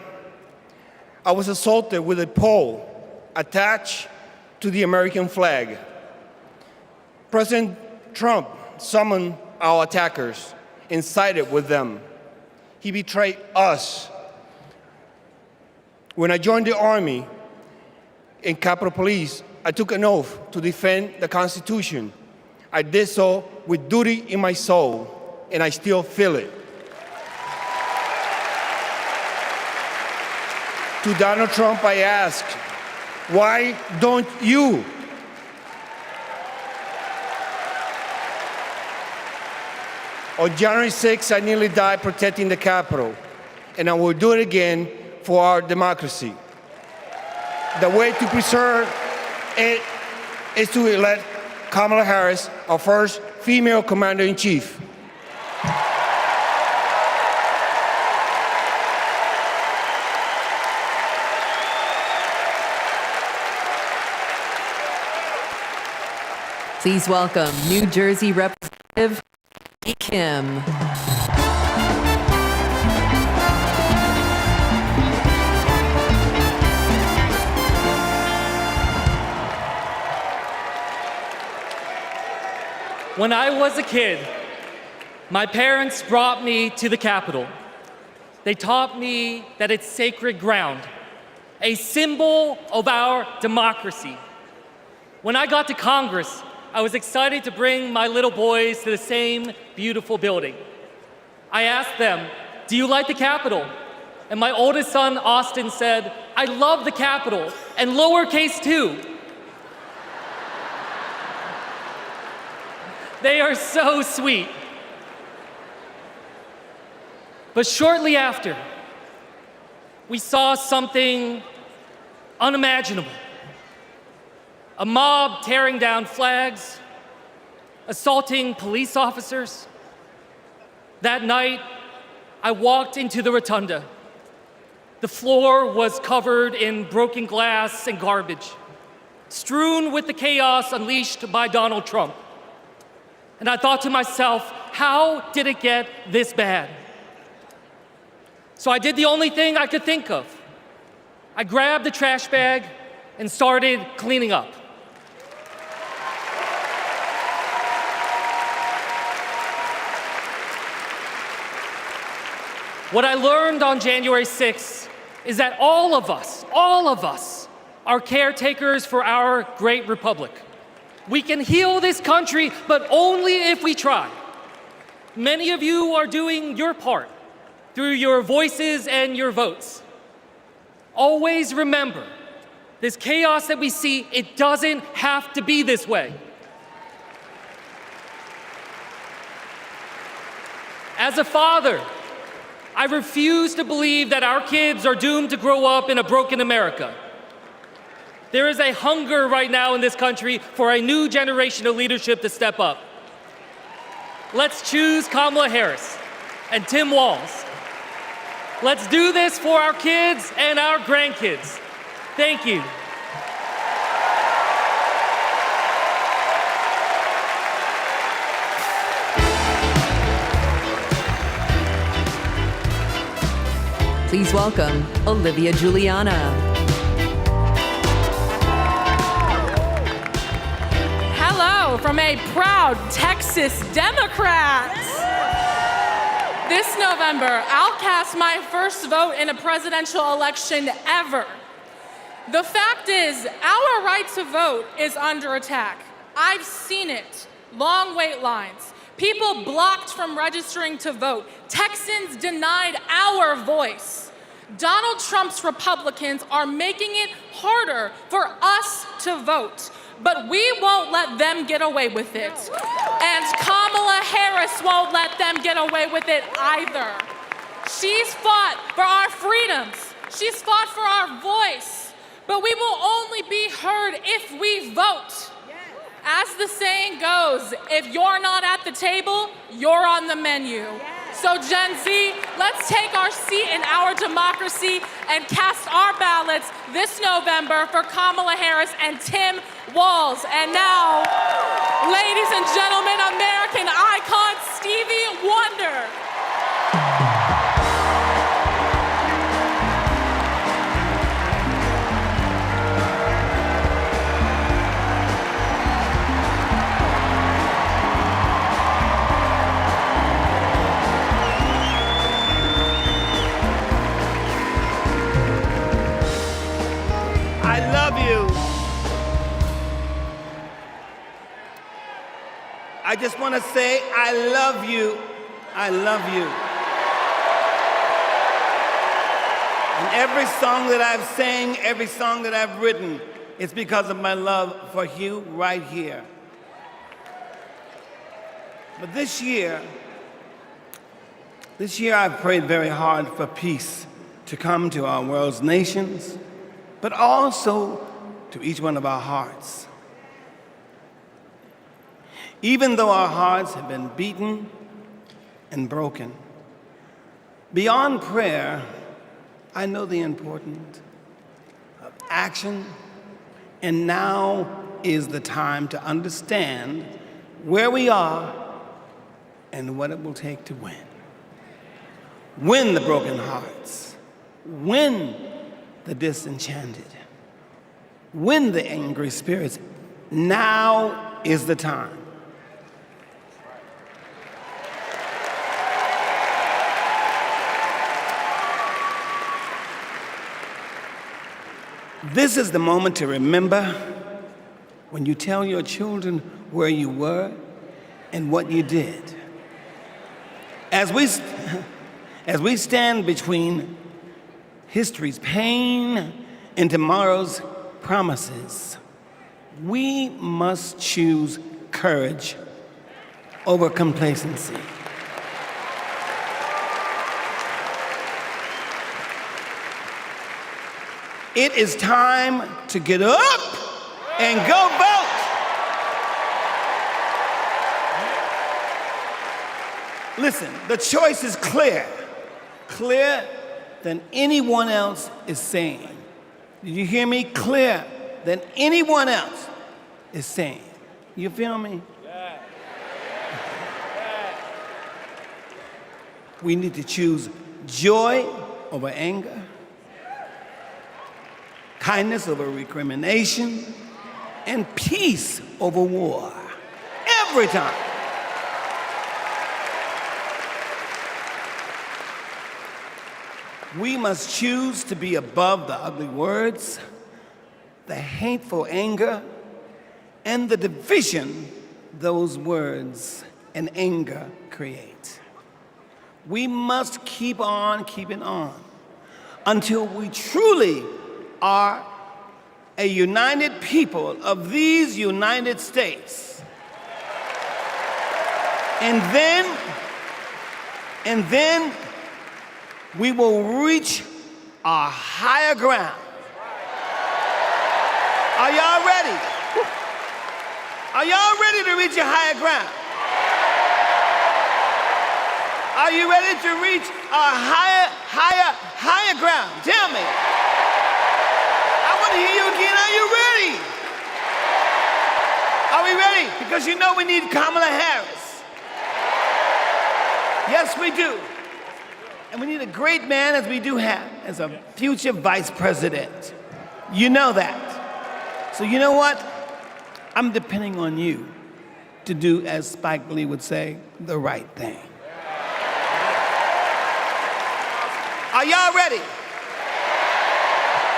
I was assaulted with a pole attached to the American flag. President Trump summoned our attackers and sided with them. He betrayed us. When I joined the Army and Capitol Police, I took an oath to defend the Constitution. I did so with duty in my soul, and I still feel it. To Donald Trump, I ask, why don't you? On January 6, I nearly died protecting the Capitol, and I will do it again for our democracy. The way to preserve it is to elect Kamala Harris, our first female commander-in-chief. Please welcome New Jersey Representative Lee Kim. When I was a kid, my parents brought me to the Capitol. They taught me that it's sacred ground, a symbol of our democracy. When I got to Congress, I was excited to bring my little boys to the same beautiful building. I asked them, "Do you like the Capitol?" And my oldest son, Austin, said, "I love the Capitol, and lowercase too." They are so sweet. But shortly after, we saw something unimaginable. A mob tearing down flags, assaulting police officers. That night, I walked into the rotunda. The floor was covered in broken glass and garbage, strewn with the chaos unleashed by Donald Trump. And I thought to myself, how did it get this bad? So I did the only thing I could think of. I grabbed the trash bag and started cleaning up. What I learned on January 6th is that all of us are caretakers for our great republic. We can heal this country, but only if we try. Many of you are doing your part through your voices and your votes. Always remember, this chaos that we see, it doesn't have to be this way. As a father, I refuse to believe that our kids are doomed to grow up in a broken America. There is a hunger right now in this country for a new generation of leadership to step up. Let's choose Kamala Harris and Tim Walz. Let's do this for our kids and our grandkids. Thank you. Please welcome Olivia Juliana. Hello from a proud Texas Democrat. This November, I'll cast my first vote in a presidential election ever. The fact is, our right to vote is under attack. I've seen it. Long wait lines. People blocked from registering to vote. Texans denied our voice. Donald Trump's Republicans are making it harder for us to vote, but we won't let them get away with it. And Kamala Harris won't let them get away with it either. She's fought for our freedoms. She's fought for our voice, but we will only be heard if we vote. As the saying goes, if you're not at the table, you're on the menu. So Gen Z, let's take our seat in our democracy and cast our ballots this November for Kamala Harris and Tim Walz. And now, ladies and gentlemen, American icon Stevie Wonder. I love you. I just want to say, I love you. I love you. And every song that I've sang, every song that I've written, it's because of my love for you right here. But this year I've prayed very hard for peace to come to our world's nations, but also to each one of our hearts. Even though our hearts have been beaten and broken, beyond prayer, I know the importance of action, and now is the time to understand where we are and what it will take to win. Win the broken hearts, win the disenchanted, win the angry spirits. Now is the time. This is the moment to remember when you tell your children where you were and what you did. As we stand between history's pain and tomorrow's promises, we must choose courage over complacency. It is time to get up and go vote. Listen, the choice is clear, clearer than anyone else is saying. Did you hear me? Clearer than anyone else is saying. You feel me? Yeah. We need to choose joy over anger, kindness over recrimination, and peace over war. Every time. We must choose to be above the ugly words, the hateful anger, and the division those words and anger create. We must keep on keeping on until we truly are a united people of these United States. And then we will reach our higher ground. Are y'all ready? Are y'all ready to reach your higher ground? Are you ready to reach our higher ground? Tell me. I want to hear you again. Are you ready? Are we ready? Because you know we need Kamala Harris. Yes, we do. And we need a great man, as we do have, as a future vice president. You know that. So you know what? I'm depending on you to do, as Spike Lee would say, the right thing. Are y'all ready?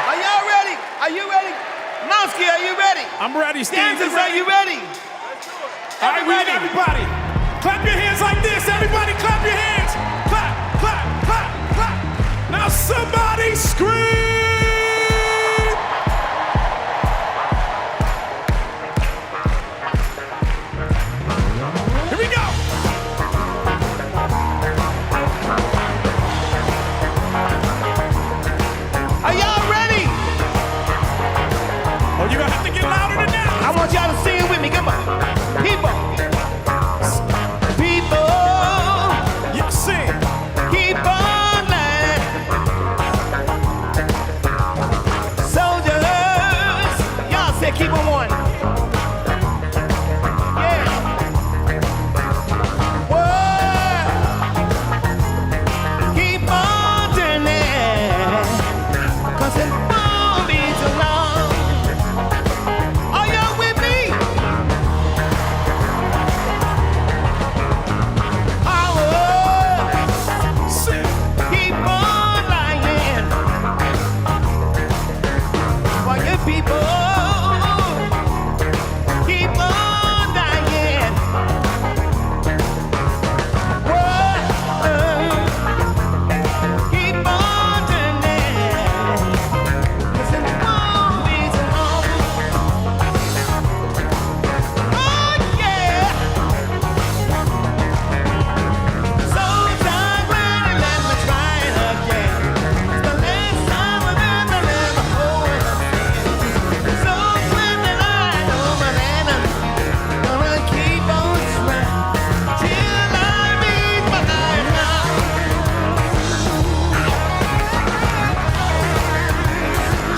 Are y'all ready? Are you ready? Monsky, are you ready? I'm ready, Steve. Dancers, are you ready? All right, we need everybody. Clap your hands like this. Everybody clap your hands. Clap, clap, clap, clap. Now somebody scream. Here we go. Are y'all ready? Oh, you're gonna have to get louder than that. I want y'all to sing it with me. Come on. People. You sing. Keep on lying. Soldiers. Y'all say keep on one. Yeah. Whoa. Keep on turning. 'Cause it won't be too long. Are y'all with me? Keep on lying. While your people keep on dying. Whoa. Keep on turning. 'Cause it won't be too long. Oh yeah. Sometimes when you let me try it again, it's the last time I'll ever hold it. So when the light over and I'm gonna keep on trying till I reach my higher ground.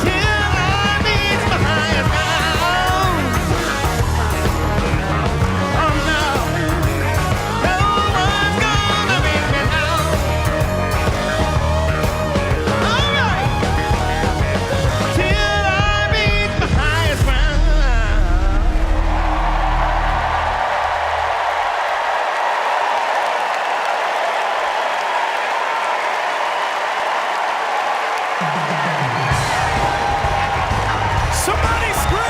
Till I reach my higher ground. Oh no, no one's gonna make me now. All right, till I reach my highest ground. Somebody scream.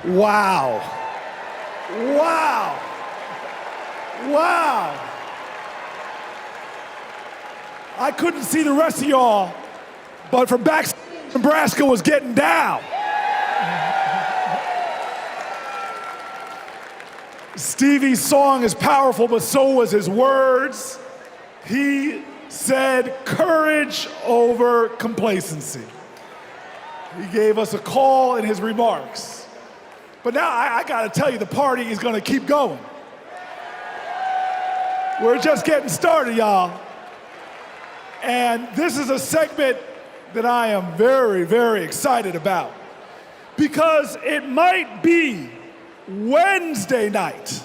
Wow. Wow. Wow. I couldn't see the rest of y'all, but from back, Nebraska was getting down. Stevie's song is powerful, but so was his words. He said courage over complacency. He gave us a call in his remarks. But now I gotta tell you, the party is gonna keep going. We're just getting started, y'all. And this is a segment that I am very, very excited about, because it might be Wednesday night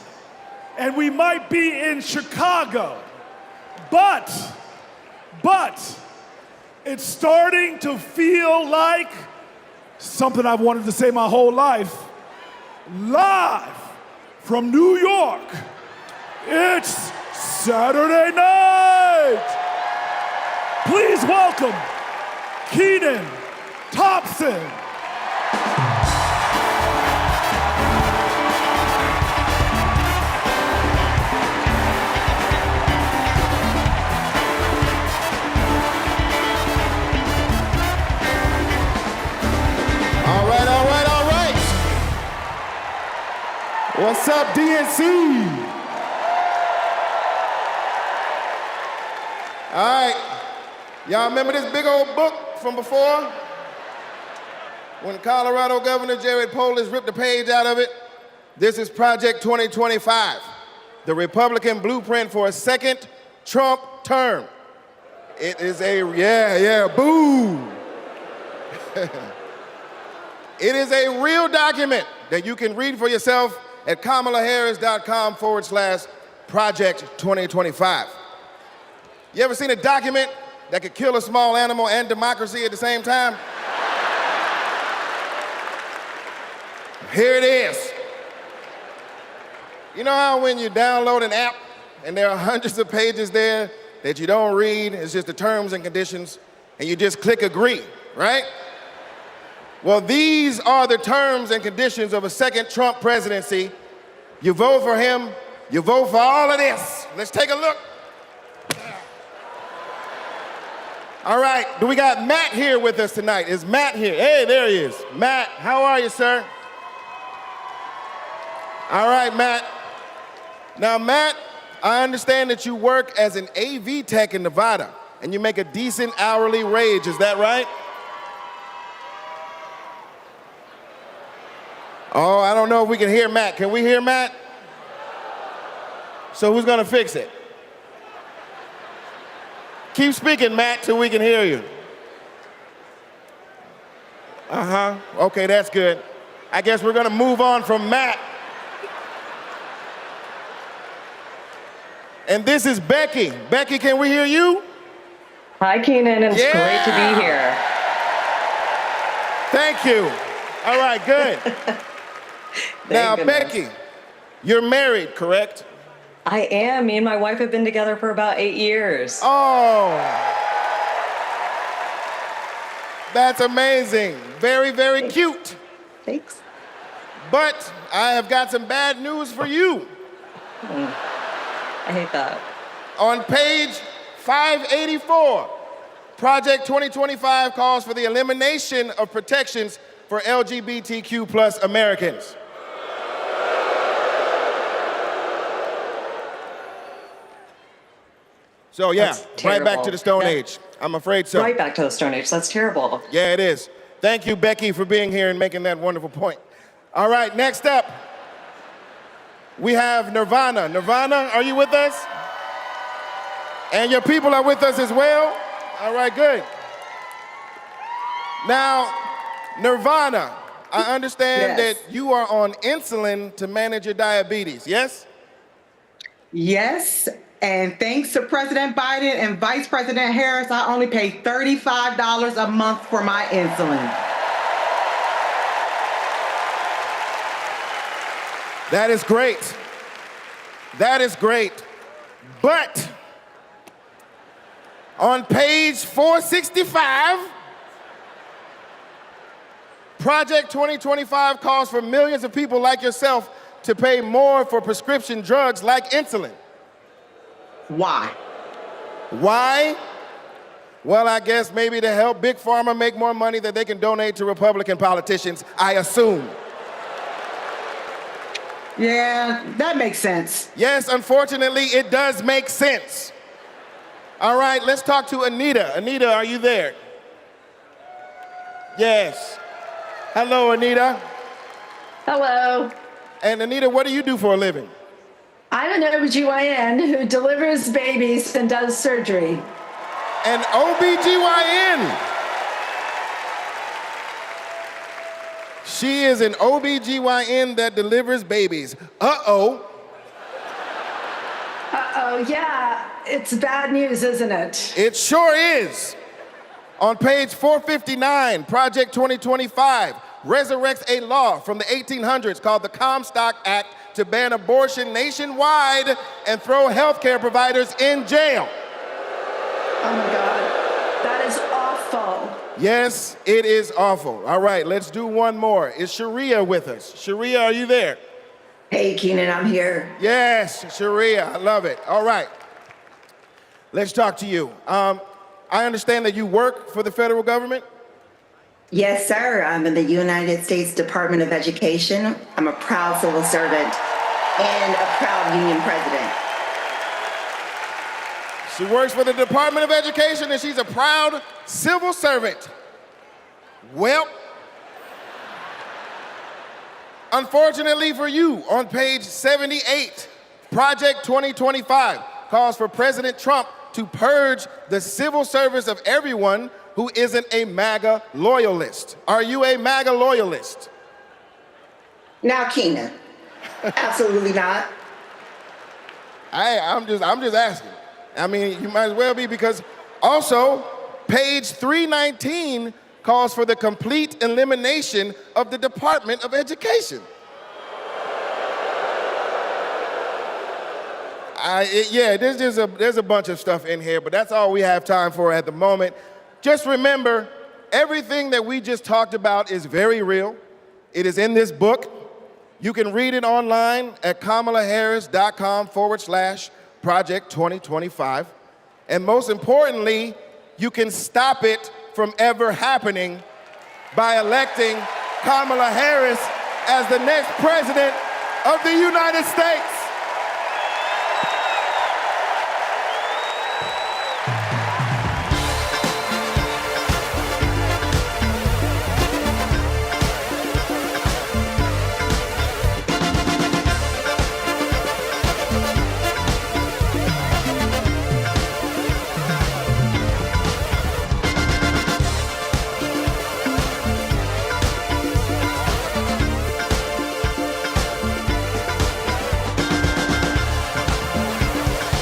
and we might be in Chicago, but it's starting to feel like something I've wanted to say my whole life. Live from New York, it's Saturday night. Please welcome Kenan Thompson. All right. What's up, DNC? All right. Y'all remember this big old book from before? When Colorado Governor Jared Polis ripped a page out of it? This is Project 2025, the Republican blueprint for a second Trump term. It is boo. It is a real document that you can read for yourself at kamalaharris.com/Project 2025. You ever seen a document that could kill a small animal and democracy at the same time? Here it is. You know how when you download an app and there are hundreds of pages there that you don't read, it's just the terms and conditions, and you just click agree, right? Well, these are the terms and conditions of a second Trump presidency. You vote for him, you vote for all of this. Let's take a look. All right, do we got Matt here with us tonight? Is Matt here? Hey, there he is. Matt, how are you, sir? All right, Matt. Now, Matt, I understand that you work as an AV tech in Nevada, and you make a decent hourly wage, is that right? Oh, I don't know if we can hear Matt. Can we hear Matt? So who's gonna fix it? Keep speaking, Matt, till we can hear you. Okay, that's good. I guess we're gonna move on from Matt. And this is Becky. Becky, can we hear you? Hi, Kenan, and it's great to be here. Thank you. All right, good. Now, Becky, you're married, correct? I am. Me and my wife have been together for about 8 years. Oh, that's amazing. Very, very cute. Thanks. But I have got some bad news for you. I hate that. On page 584, Project 2025 calls for the elimination of protections for LGBTQ plus Americans. So yeah, right back to the Stone Age. I'm afraid so. Right back to the Stone Age. That's terrible. Yeah, it is. Thank you, Becky, for being here and making that wonderful point. All right, next up, we have Nirvana. Nirvana, are you with us? And your people are with us as well? All right, good. Now, Nirvana, I understand that you are on insulin to manage your diabetes, yes? Yes, and thanks to President Biden and Vice President Harris, I only pay $35 a month for my insulin. That is great. That is great. But on page 465, Project 2025 calls for millions of people like yourself to pay more for prescription drugs like insulin. Why? Why? Well, I guess maybe to help Big Pharma make more money that they can donate to Republican politicians, I assume. Yeah, that makes sense. Yes, unfortunately, it does make sense. All right, let's talk to Anita. Anita, are you there? Yes. Hello, Anita. Hello. And Anita, what do you do for a living? I'm an OBGYN who delivers babies and does surgery. An OBGYN. She is an OBGYN that delivers babies. Uh-oh. Uh-oh, yeah. It's bad news, isn't it? It sure is. On page 459, Project 2025 resurrects a law from the 1800s called the Comstock Act to ban abortion nationwide and throw healthcare providers in jail. Oh my God, that is awful. Yes, it is awful. All right, let's do one more. Is Sharia with us? Sharia, are you there? Hey, Keenan, I'm here. Yes, Sharia, I love it. All right, let's talk to you. I understand that you work for the federal government? Yes, sir. I'm in the United States Department of Education. I'm a proud civil servant and a proud union president. She works for the Department of Education and she's a proud civil servant. Well, unfortunately for you, on page 78, Project 2025 calls for President Trump to purge the civil service of everyone who isn't a MAGA loyalist. Are you a MAGA loyalist? Now, Keenan, absolutely not. I'm just asking. I mean, you might as well be, because also page 319 calls for the complete elimination of the Department of Education. There's a bunch of stuff in here, but that's all we have time for at the moment. Just remember, everything that we just talked about is very real. It is in this book. You can read it online at kamalaharris.com/Project 2025. And most importantly, you can stop it from ever happening by electing Kamala Harris as the next president of the United States.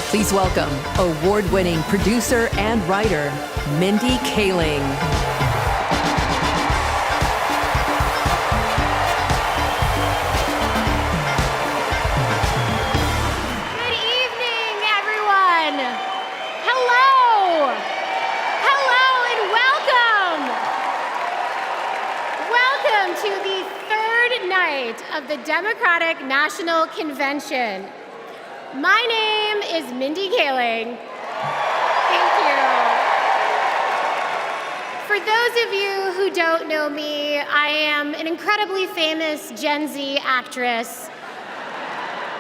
Please welcome award-winning producer and writer, Mindy Kaling. Good evening, everyone. Hello. Hello and welcome. Welcome to the third night of the Democratic National Convention. My name is Mindy Kaling. Thank you. For those of you who don't know me, I am an incredibly famous Gen Z actress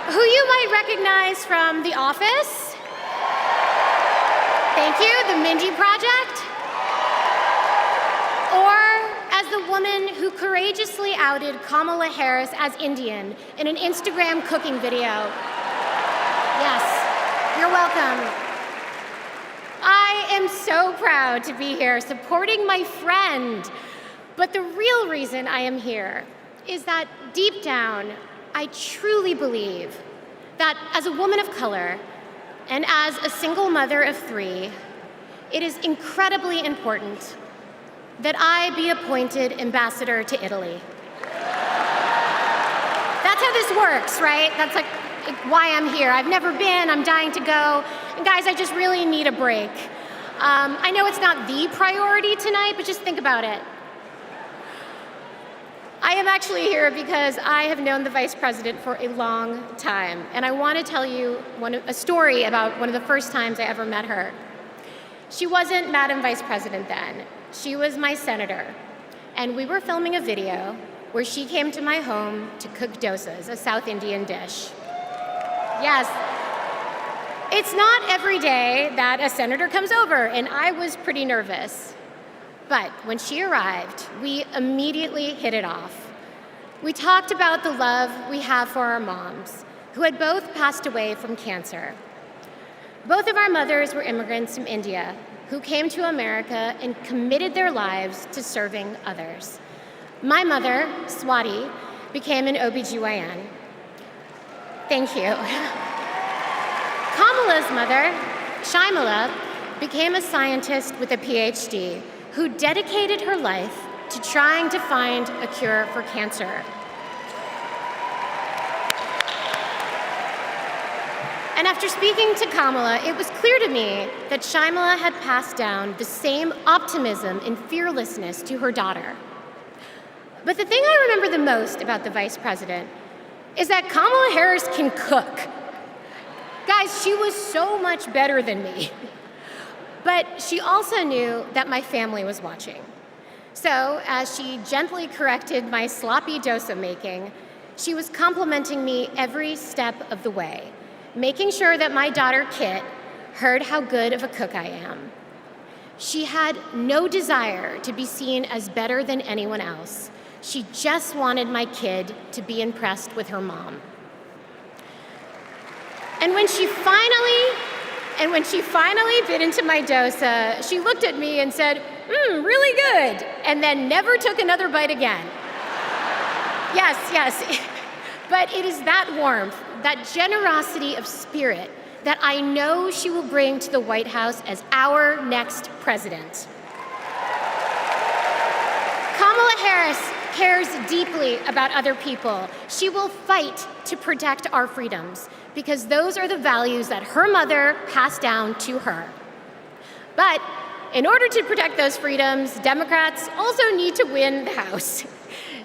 who you might recognize from The Office. Thank you, The Mindy Project. Or as the woman who courageously outed Kamala Harris as Indian in an Instagram cooking video. Yes, you're welcome. I am so proud to be here supporting my friend. But the real reason I am here is that deep down, I truly believe that as a woman of color and as a single mother of 3, it is incredibly important that I be appointed ambassador to Italy. That's how this works, right? That's like why I'm here. I've never been, I'm dying to go. And guys, I just really need a break. I know it's not the priority tonight, but just think about it. I am actually here because I have known the Vice President for a long time, and I want to tell you a story about one of the first times I ever met her. She wasn't Madam Vice President then. She was my senator, and we were filming a video where she came to my home to cook dosas, a South Indian dish. Yes. It's not every day that a senator comes over, and I was pretty nervous. But when she arrived, we immediately hit it off. We talked about the love we have for our moms, who had both passed away from cancer. Both of our mothers were immigrants from India who came to America and committed their lives to serving others. My mother, Swati, became an OBGYN. Thank you. Kamala's mother, Shaimala, became a scientist with a PhD who dedicated her life to trying to find a cure for cancer. And after speaking to Kamala, it was clear to me that Shaimala had passed down the same optimism and fearlessness to her daughter. But the thing I remember the most about the vice president is that Kamala Harris can cook. Guys, she was so much better than me. But she also knew that my family was watching. So, as she gently corrected my sloppy dosa making, she was complimenting me every step of the way, making sure that my daughter Kit heard how good of a cook I am. She had no desire to be seen as better than anyone else. She just wanted my kid to be impressed with her mom. And when she finally bit into my dosa, she looked at me and said, really good, and then never took another bite again. Yes, but it is that warmth, that generosity of spirit that I know she will bring to the White House as our next president. Kamala Harris cares deeply about other people. She will fight to protect our freedoms because those are the values that her mother passed down to her. But in order to protect those freedoms, Democrats also need to win the House.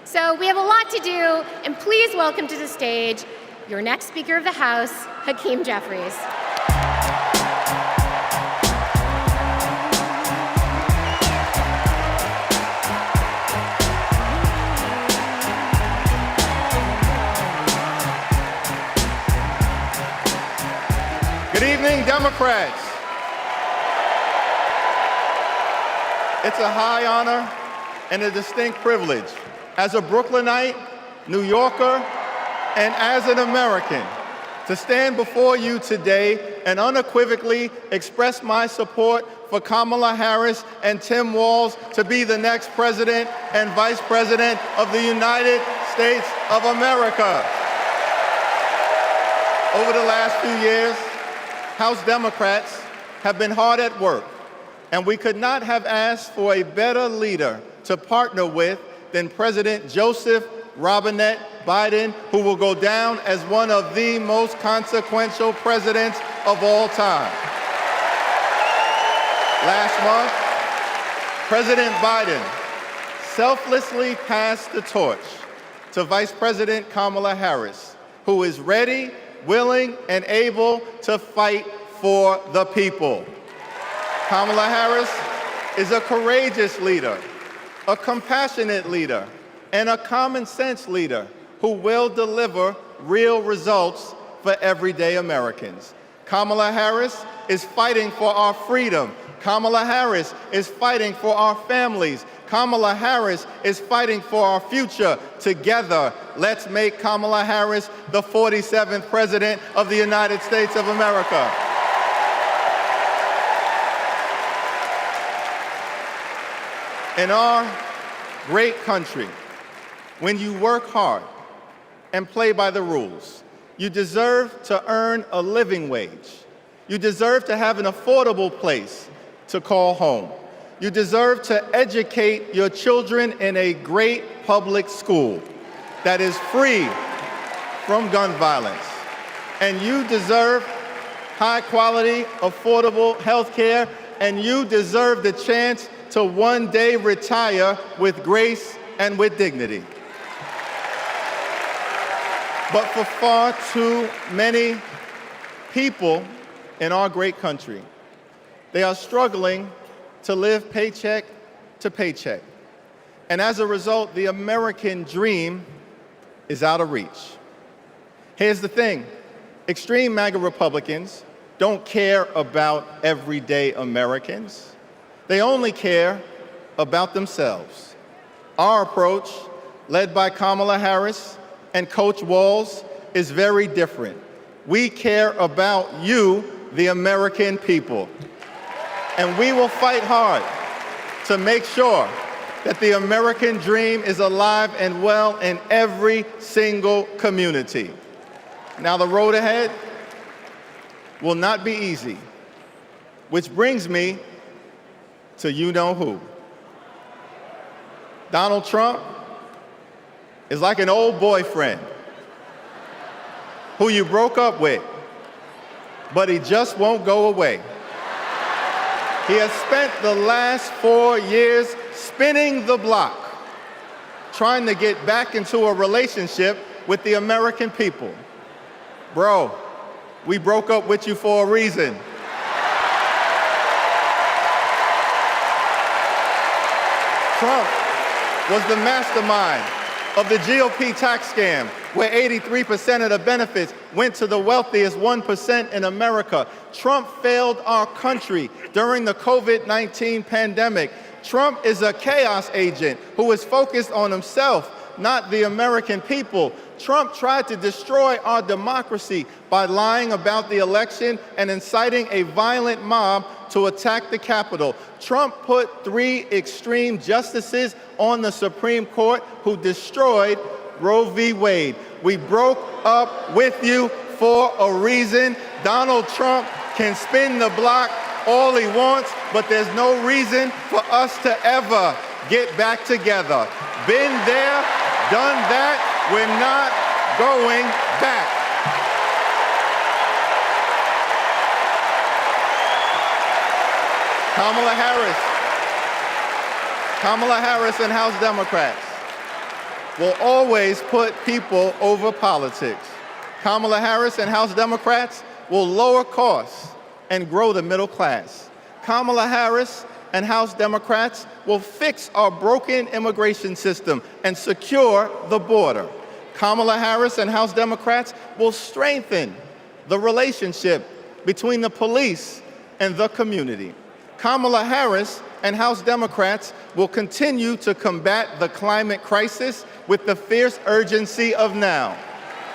So we have a lot to do, and please welcome to the stage your next Speaker of the House, Hakeem Jeffries. Good evening, Democrats. It's a high honor and a distinct privilege as a Brooklynite, New Yorker, and as an American to stand before you today and unequivocally express my support for Kamala Harris and Tim Walz to be the next president and vice president of the United States of America. Over the last few years, House Democrats have been hard at work, and we could not have asked for a better leader to partner with than President Joseph Robinette Biden, who will go down as one of the most consequential presidents of all time. Last month, President Biden selflessly passed the torch to Vice President Kamala Harris, who is ready, willing, and able to fight for the people. Kamala Harris is a courageous leader, a compassionate leader, and a common sense leader who will deliver real results for everyday Americans. Kamala Harris is fighting for our freedom. Kamala Harris is fighting for our families. Kamala Harris is fighting for our future. Together, let's make Kamala Harris the 47th President of the United States of America. In our great country, when you work hard and play by the rules, you deserve to earn a living wage. You deserve to have an affordable place to call home. You deserve to educate your children in a great public school that is free from gun violence. And you deserve high-quality, affordable health care, and you deserve the chance to one day retire with grace and with dignity. But for far too many people in our great country, they are struggling to live paycheck to paycheck. And as a result, the American dream is out of reach. Here's the thing. Extreme MAGA Republicans don't care about everyday Americans. They only care about themselves. Our approach, led by Kamala Harris and Coach Walz, is very different. We care about you, the American people. And we will fight hard to make sure that the American dream is alive and well in every single community. Now, the road ahead will not be easy, which brings me to you-know-who. Donald Trump is like an old boyfriend who you broke up with, but he just won't go away. He has spent the last 4 years spinning the block, trying to get back into a relationship with the American people. Bro, we broke up with you for a reason. Trump was the mastermind of the GOP tax scam, where 83% of the benefits went to the wealthiest 1% in America. Trump failed our country during the COVID-19 pandemic. Trump is a chaos agent who is focused on himself, not the American people. Trump tried to destroy our democracy by lying about the election and inciting a violent mob to attack the Capitol. Trump put 3 extreme justices on the Supreme Court who destroyed Roe v. Wade. We broke up with you for a reason. Donald Trump can spin the block all he wants, but there's no reason for us to ever get back together. Been there, done that, we're not going back. Kamala Harris and House Democrats will always put people over politics. Kamala Harris and House Democrats will lower costs and grow the middle class. Kamala Harris and House Democrats will fix our broken immigration system and secure the border. Kamala Harris and House Democrats will strengthen the relationship between the police and the community. Kamala Harris and House Democrats will continue to combat the climate crisis with the fierce urgency of now.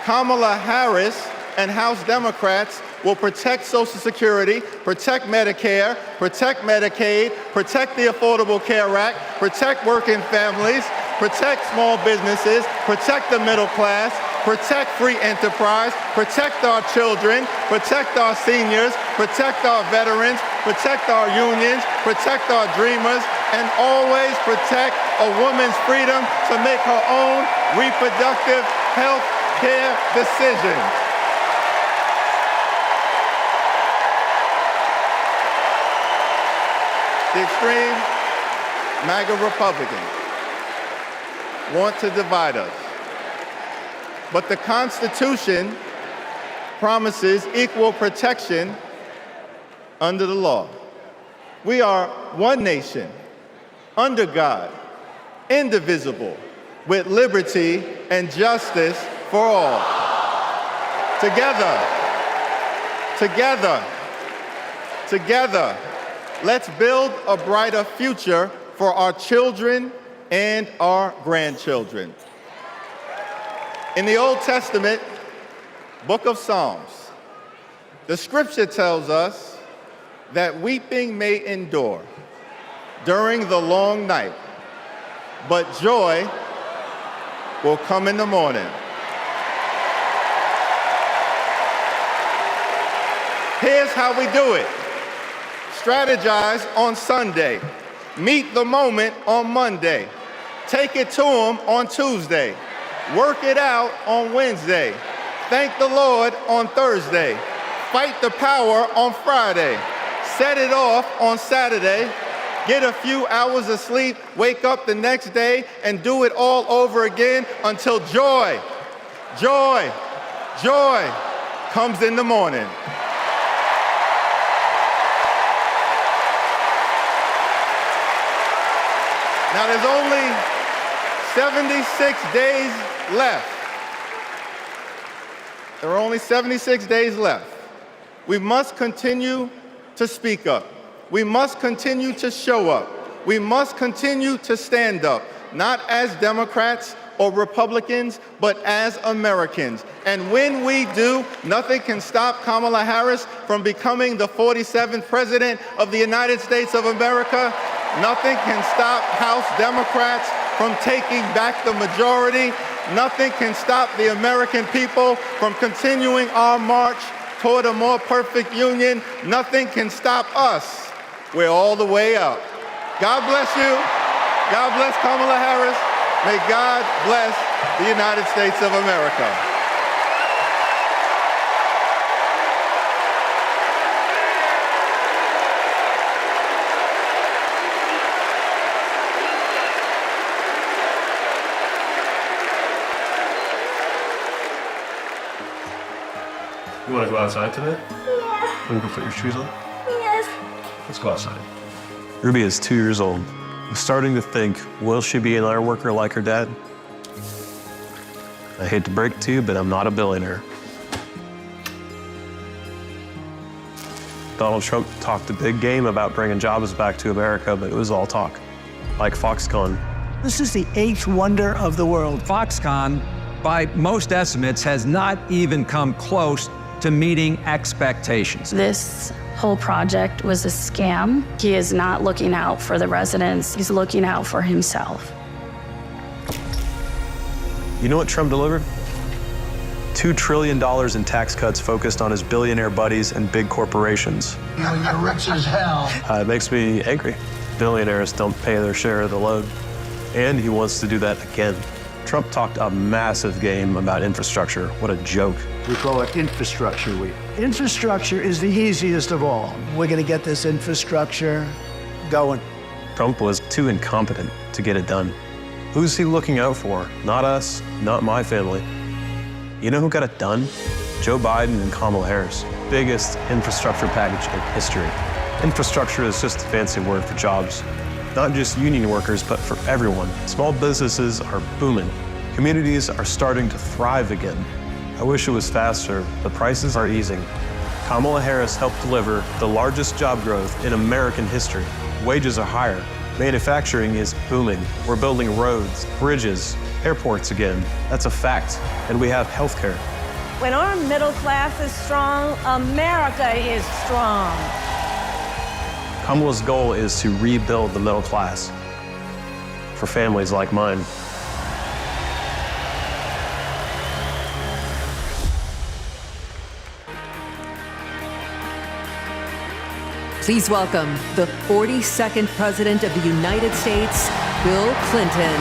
Kamala Harris and House Democrats will protect Social Security, protect Medicare, protect Medicaid, protect the Affordable Care Act, protect working families, protect small businesses, protect the middle class, protect free enterprise, protect our children, protect our seniors, protect our veterans, protect our unions, protect our dreamers, and always protect a woman's freedom to make her own reproductive health care decisions. The extreme MAGA Republicans want to divide us. But the Constitution promises equal protection under the law. We are one nation, under God, indivisible, with liberty and justice for all. Together, let's build a brighter future for our children and our grandchildren. In the Old Testament, book of Psalms, the scripture tells us that weeping may endure during the long night, but joy will come in the morning. Here's how we do it. Strategize on Sunday. Meet the moment on Monday. Take it to them on Tuesday. Work it out on Wednesday. Thank the Lord on Thursday. Fight the power on Friday. Set it off on Saturday. Get a few hours of sleep, wake up the next day, and do it all over again until joy comes in the morning. Now there's only 76 days left. There are only 76 days left We must continue to speak up. We must continue to show up. We must continue to stand up, not as Democrats or Republicans, but as Americans. And when we do, nothing can stop Kamala Harris from becoming the 47th President of the United States of America. Nothing can stop House Democrats from taking back the majority. Nothing can stop the American people from continuing our march toward a more perfect union. Nothing can stop us. We're all the way up. God bless you. God bless Kamala Harris. May God bless the United States of America. You want to go outside today? Yeah. Want to go put your shoes on? Yes. Let's go outside. Ruby is 2 years old. I'm starting to think, will she be an iron worker like her dad? I hate to break it to you, but I'm not a billionaire. Donald Trump talked a big game about bringing jobs back to America, but it was all talk, like Foxconn. This is the 8th wonder of the world. Foxconn, by most estimates, has not even come close to meeting expectations. This whole project was a scam. He is not looking out for the residents. He's looking out for himself. You know what Trump delivered? $2 trillion in tax cuts focused on his billionaire buddies and big corporations. You know, you're rich as hell. It makes me angry. Billionaires don't pay their share of the load. And he wants to do that again. Trump talked a massive game about infrastructure. What a joke. We call it Infrastructure Week. Infrastructure is the easiest of all. We're going to get this infrastructure going. Trump was too incompetent to get it done. Who's he looking out for? Not us, not my family. You know who got it done? Joe Biden and Kamala Harris. Biggest infrastructure package in history. Infrastructure is just a fancy word for jobs. Not just union workers, but for everyone. Small businesses are booming. Communities are starting to thrive again. I wish it was faster, but prices are easing. Kamala Harris helped deliver the largest job growth in American history. Wages are higher. Manufacturing is booming. We're building roads, bridges, airports again. That's a fact. And we have healthcare. When our middle class is strong, America is strong. Kamala's goal is to rebuild the middle class for families like mine. Please welcome the 42nd President of the United States, Bill Clinton.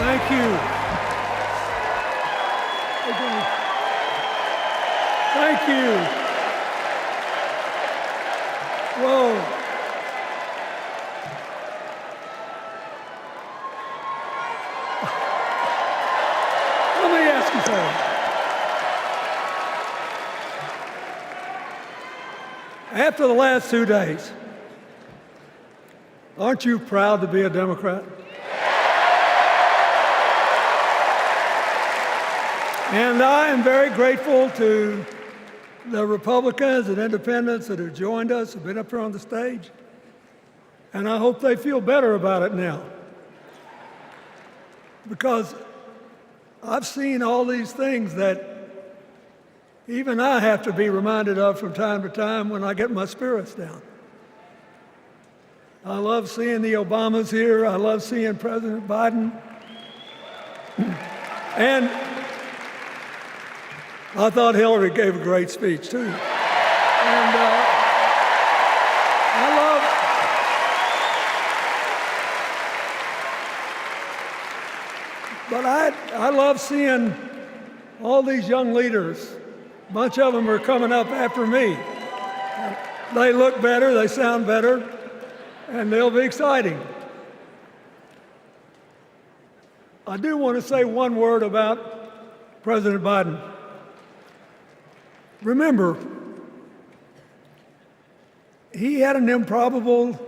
Thank you. Thank you. Whoa. Let me ask you something. After the last 2 days, aren't you proud to be a Democrat? And I am very grateful to the Republicans and independents that have joined us, have been up here on the stage. And I hope they feel better about it now. Because I've seen all these things that even I have to be reminded of from time to time when I get my spirits down. I love seeing the Obamas here. I love seeing President Biden. And I thought Hillary gave a great speech, too. And But I love seeing all these young leaders. A bunch of them are coming up after me. They look better, they sound better, and they'll be exciting. I do want to say one word about President Biden. Remember, he had an improbable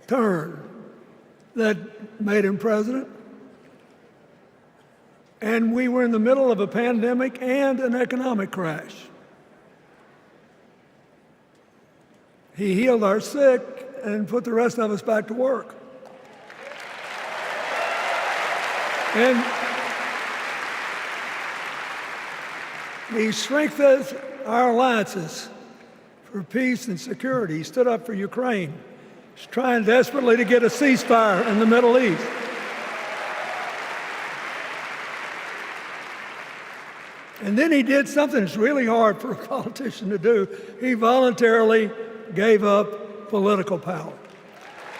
turn that made him president. And we were in the middle of a pandemic and an economic crash. He healed our sick and put the rest of us back to work. And he strengthened our alliances for peace and security. He stood up for Ukraine. He's trying desperately to get a ceasefire in the Middle East. And then he did something that's really hard for a politician to do. He voluntarily gave up political power.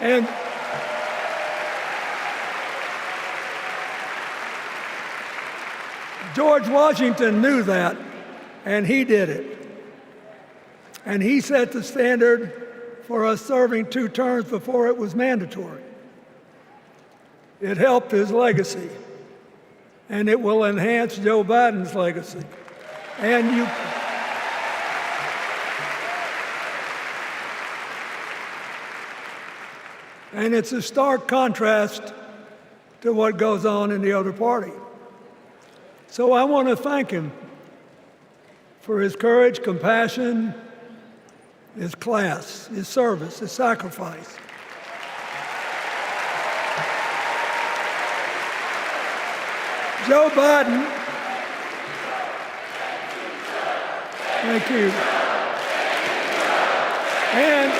And George Washington knew that, and he did it. And he set the standard for us serving 2 terms before it was mandatory. It helped his legacy, and it will enhance Joe Biden's legacy. And it's a stark contrast to what goes on in the other party. So I want to thank him for his courage, compassion, his class, his service, his sacrifice. Joe Biden, thank you. And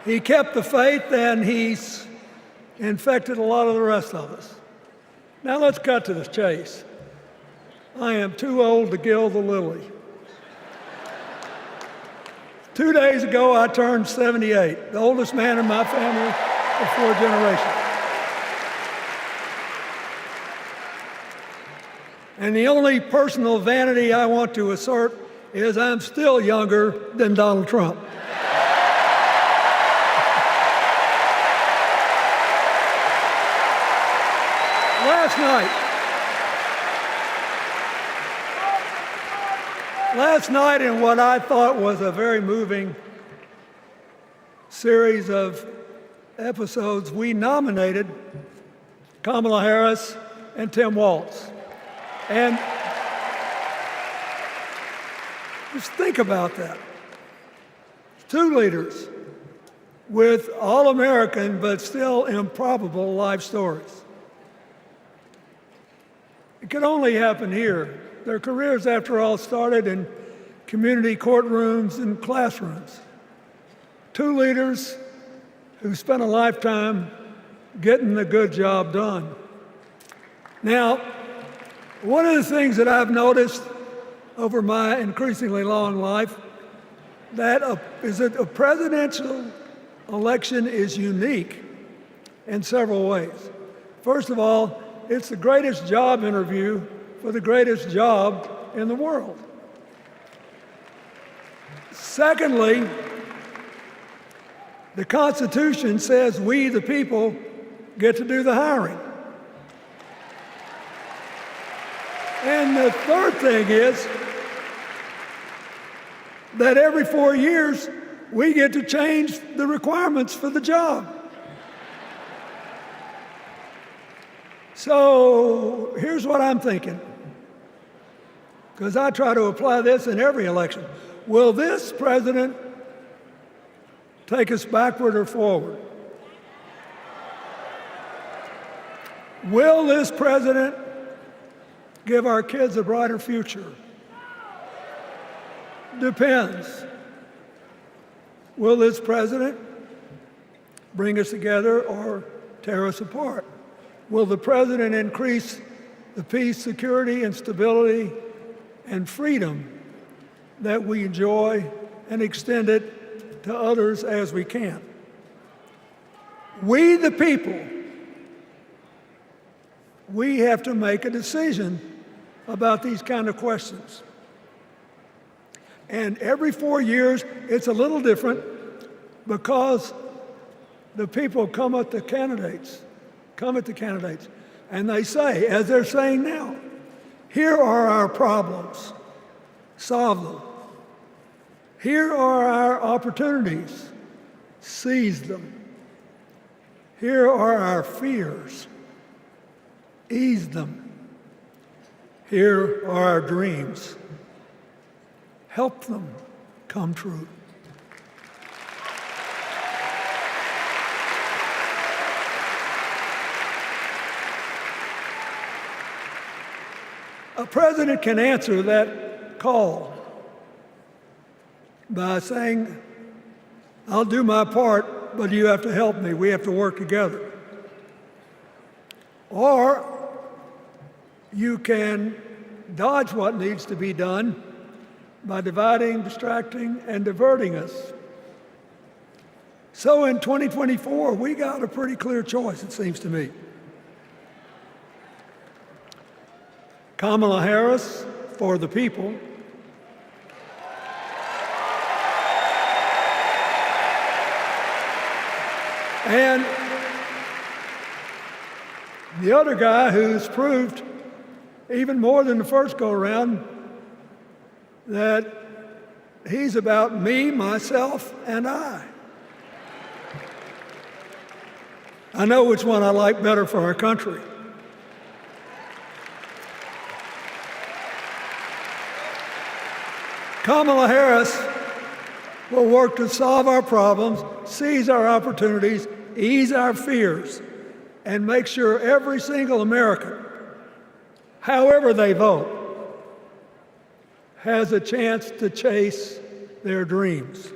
he kept the faith, and he's infected a lot of the rest of us. Now let's cut to the chase. I am too old to gild the lily. 2 days ago, I turned 78, the oldest man in my family of 4 generations. And the only personal vanity I want to assert is I'm still younger than Donald Trump. Last night, in what I thought was a very moving series of episodes, we nominated Kamala Harris and Tim Walz. And just think about that. 2 leaders with all-American but still improbable life stories. It could only happen here. Their careers, after all, started in community courtrooms and classrooms. 2 leaders who spent a lifetime getting the good job done. Now, one of the things that I've noticed over my increasingly long life, is that a presidential election is unique in several ways. First of all, it's the greatest job interview for the greatest job in the world. Secondly, the Constitution says we, the people, get to do the hiring. And the third thing is that every 4 years, we get to change the requirements for the job. So here's what I'm thinking, because I try to apply this in every election. Will this president take us backward or forward? Will this president give our kids a brighter future? Depends. Will this president bring us together or tear us apart? Will the president increase the peace, security, and stability and freedom that we enjoy and extend it to others as we can. We, the people, we have to make a decision about these kind of questions. And every 4 years, it's a little different because the people come at the candidates, and they say, as they're saying now, here are our problems, solve them. Here are our opportunities, seize them. Here are our fears, ease them. Here are our dreams, help them come true. A president can answer that call by saying, I'll do my part, but you have to help me. We have to work together. Or you can dodge what needs to be done by dividing, distracting, and diverting us. So in 2024, we got a pretty clear choice, it seems to me. Kamala Harris for the people, and the other guy who's proved even more than the first go-around that he's about me, myself, and I. I know which one I like better for our country. Kamala Harris will work to solve our problems, seize our opportunities, ease our fears, and make sure every single American, however they vote, has a chance to chase their dreams.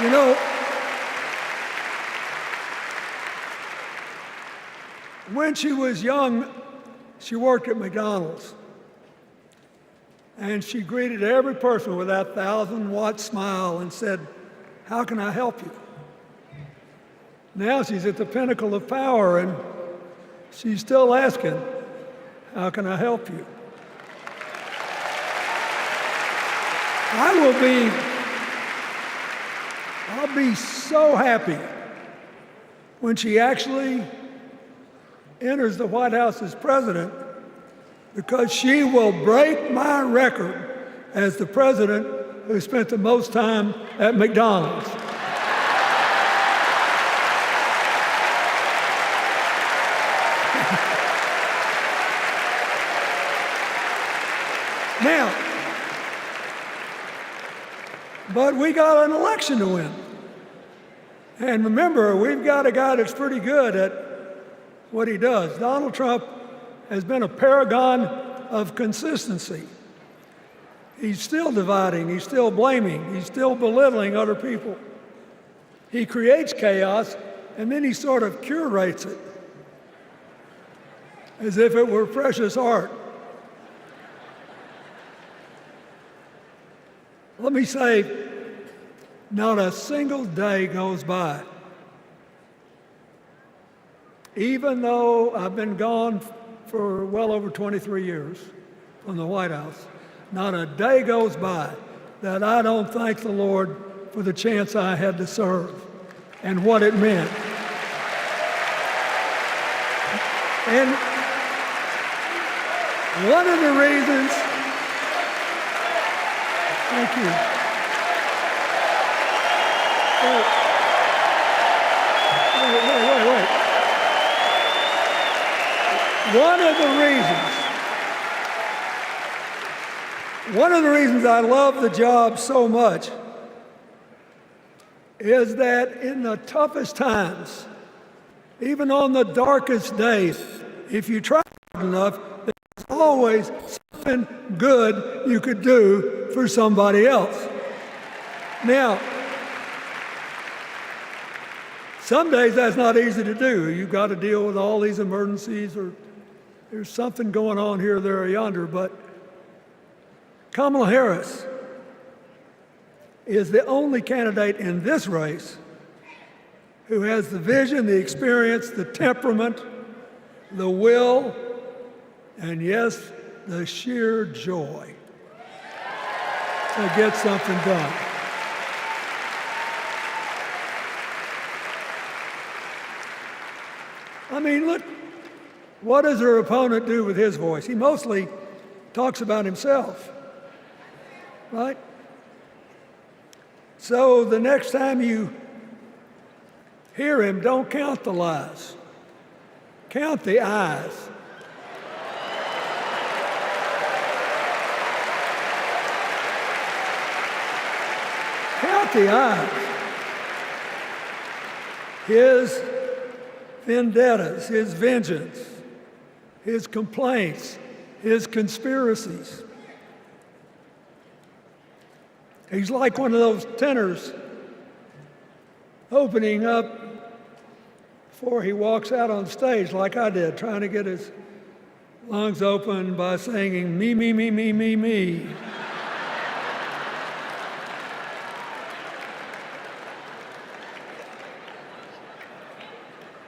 You know, when she was young, she worked at McDonald's. And she greeted every person with that 1,000-watt smile and said, "How can I help you?" Now she's at the pinnacle of power and she's still asking, "How can I help you?" I'll be so happy when she actually enters the White House as president, because she will break my record as the president who spent the most time at McDonald's. Now, but we got an election to win. And remember, we've got a guy that's pretty good at what he does. Donald Trump has been a paragon of consistency. He's still dividing, he's still blaming, he's still belittling other people. He creates chaos, and then he sort of curates it as if it were precious art. Let me say, not a single day goes by, even though I've been gone for well over 23 years from the White House, not a day goes by that I don't thank the Lord for the chance I had to serve and what it meant. And one of the reasons, thank you. Wait. One of the reasons I love the job so much is that in the toughest times, even on the darkest days, if you try hard enough, there's always something good you could do for somebody else. Now, some days that's not easy to do. You've got to deal with all these emergencies, or there's something going on here, there, or yonder. But Kamala Harris is the only candidate in this race who has the vision, the experience, the temperament, the will, and yes, the sheer joy to get something done. I mean, look, what does her opponent do with his voice? He mostly talks about himself, right? So the next time you hear him, don't count the lies. Count the eyes. Count the eyes. His vendettas, his vengeance, his complaints, his conspiracies. He's like one of those tenors opening up before he walks out on stage, like I did, trying to get his lungs open by singing me, me, me, me, me, me.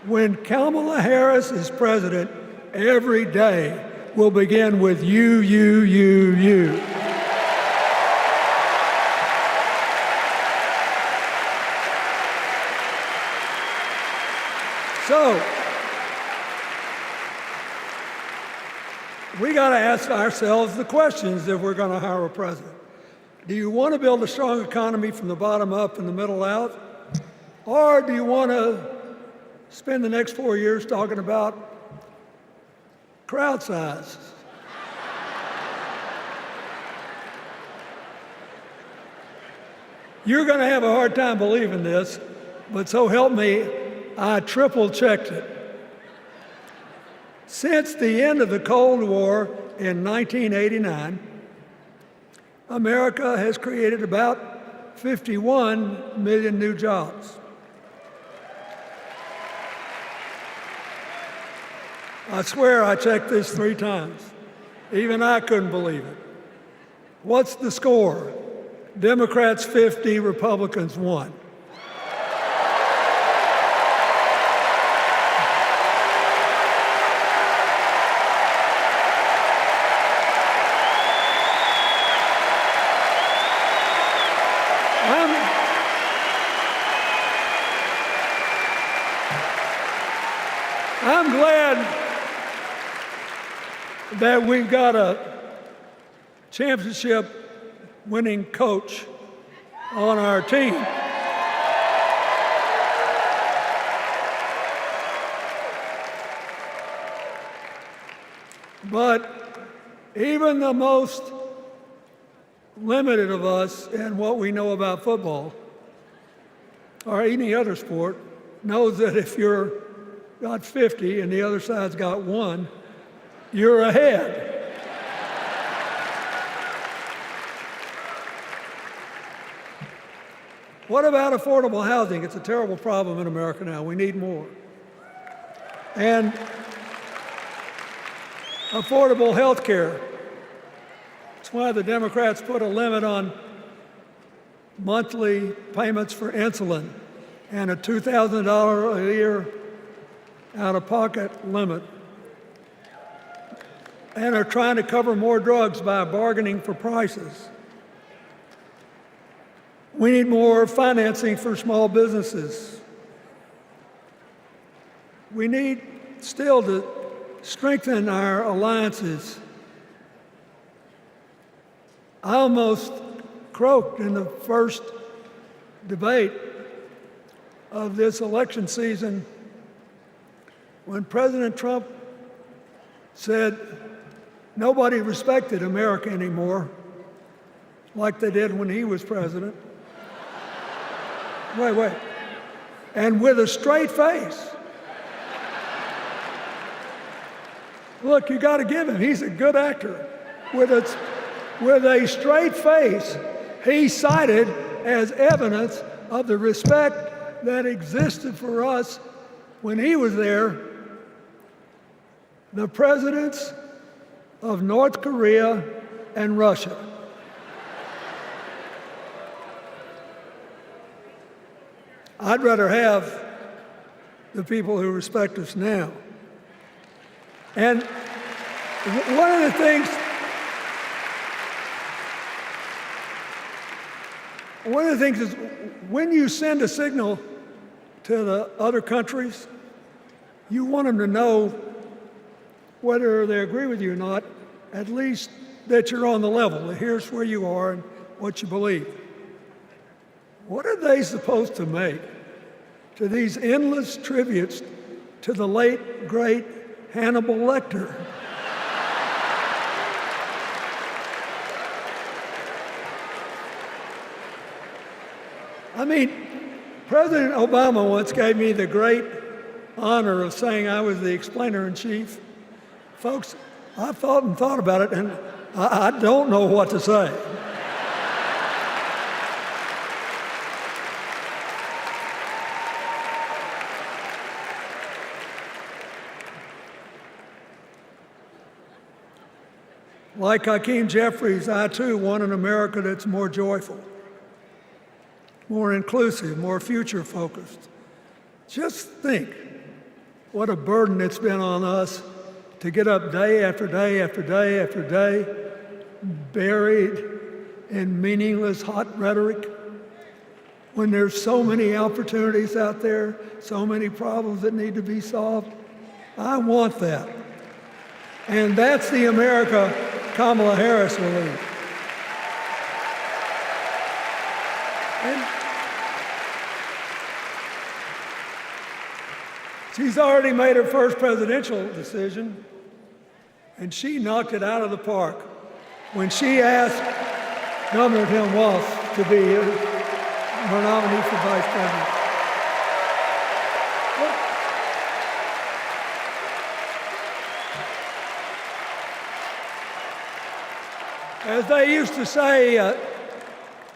When Kamala Harris is president, every day will begin with you, you, you, you. So, we got to ask ourselves the questions if we're going to hire a president. Do you want to build a strong economy from the bottom up and the middle out? Or do you want to spend the next 4 years talking about crowd size? You're going to have a hard time believing this, but so help me, I triple-checked it. Since the end of the Cold War in 1989, America has created about 51 million new jobs. I swear I checked this 3 times. Even I couldn't believe it. What's the score? Democrats 50, Republicans 1. I'm glad that we've got a championship-winning coach on our team. But even the most limited of us in what we know about football or any other sport knows that if you're got 50 and the other side's got 1, you're ahead. What about affordable housing? It's a terrible problem in America now. We need more. And affordable health care. That's why the Democrats put a limit on monthly payments for insulin and a $2,000 a year out-of-pocket limit, and are trying to cover more drugs by bargaining for prices. We need more financing for small businesses. We need still to strengthen our alliances. I almost croaked in the first debate of this election season when President Trump said nobody respected America anymore like they did when he was president. Wait. And with a straight face. Look, you got to give him, he's a good actor. With a straight face, he cited as evidence of the respect that existed for us when he was there, the presidents of North Korea and Russia. I'd rather have the people who respect us now. And one of the things is when you send a signal to the other countries, you want them to know whether they agree with you or not, at least that you're on the level, that here's where you are and what you believe. What are they supposed to make to these endless tributes to the late, great Hannibal Lecter? I mean, President Obama once gave me the great honor of saying I was the explainer-in-chief. Folks, I've thought and thought about it, and I don't know what to say. Like Hakeem Jeffries, I too want an America that's more joyful, more inclusive, more future-focused. Just think what a burden it's been on us to get up day after day after day after day, buried in meaningless hot rhetoric, when there's so many opportunities out there, so many problems that need to be solved. I want that. And that's the America Kamala Harris will lead. And she's already made her first presidential decision, and she knocked it out of the park when she asked Governor Tim Walz to be her nominee for vice president. As they used to say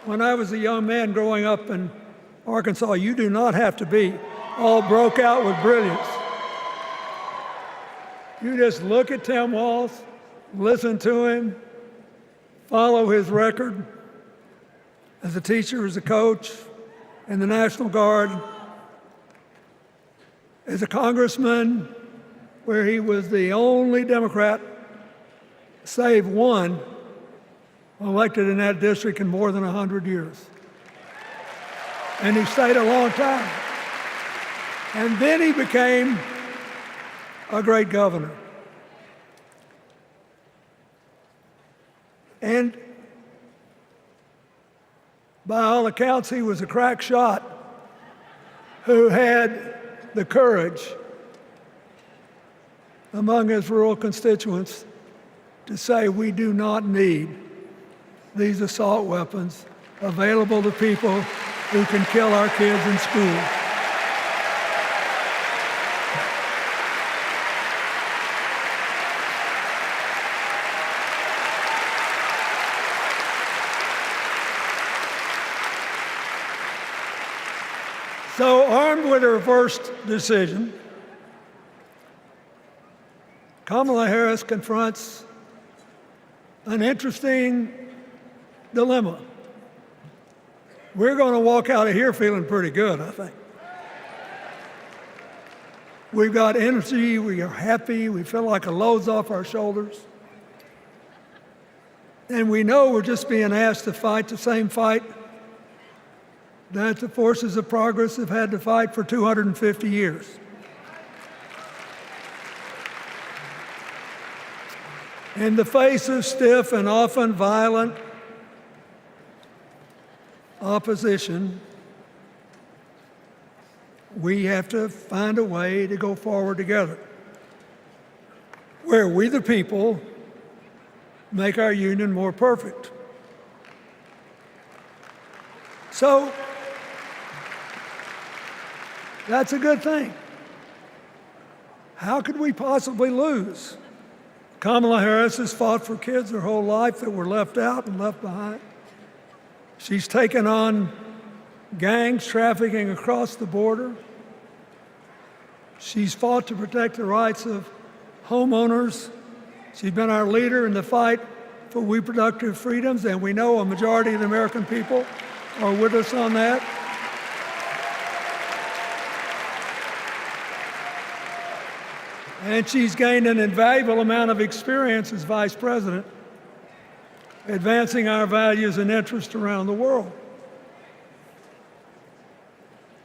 when I was a young man growing up in Arkansas, you do not have to be all broke out with brilliance. You just look at Tim Walz, listen to him, follow his record as a teacher, as a coach, in the National Guard, as a congressman, where he was the only Democrat, save one, elected in that district in more than 100 years. And he stayed a long time. And then he became a great governor. And by all accounts, he was a crack shot who had the courage among his rural constituents to say, we do not need these assault weapons available to people who can kill our kids in school. So, armed with her first decision, Kamala Harris confronts an interesting dilemma. We're going to walk out of here feeling pretty good, I think. We've got energy, we are happy, we feel like a load's off our shoulders. And we know we're just being asked to fight the same fight that the forces of progress have had to fight for 250 years. In the face of stiff and often violent opposition, we have to find a way to go forward together, where we the people make our union more perfect. So, that's a good thing. How could we possibly lose? Kamala Harris has fought for kids her whole life that were left out and left behind. She's taken on gangs trafficking across the border. She's fought to protect the rights of homeowners. She's been our leader in the fight for reproductive freedoms, and we know a majority of the American people are with us on that. And she's gained an invaluable amount of experience as vice president, advancing our values and interests around the world.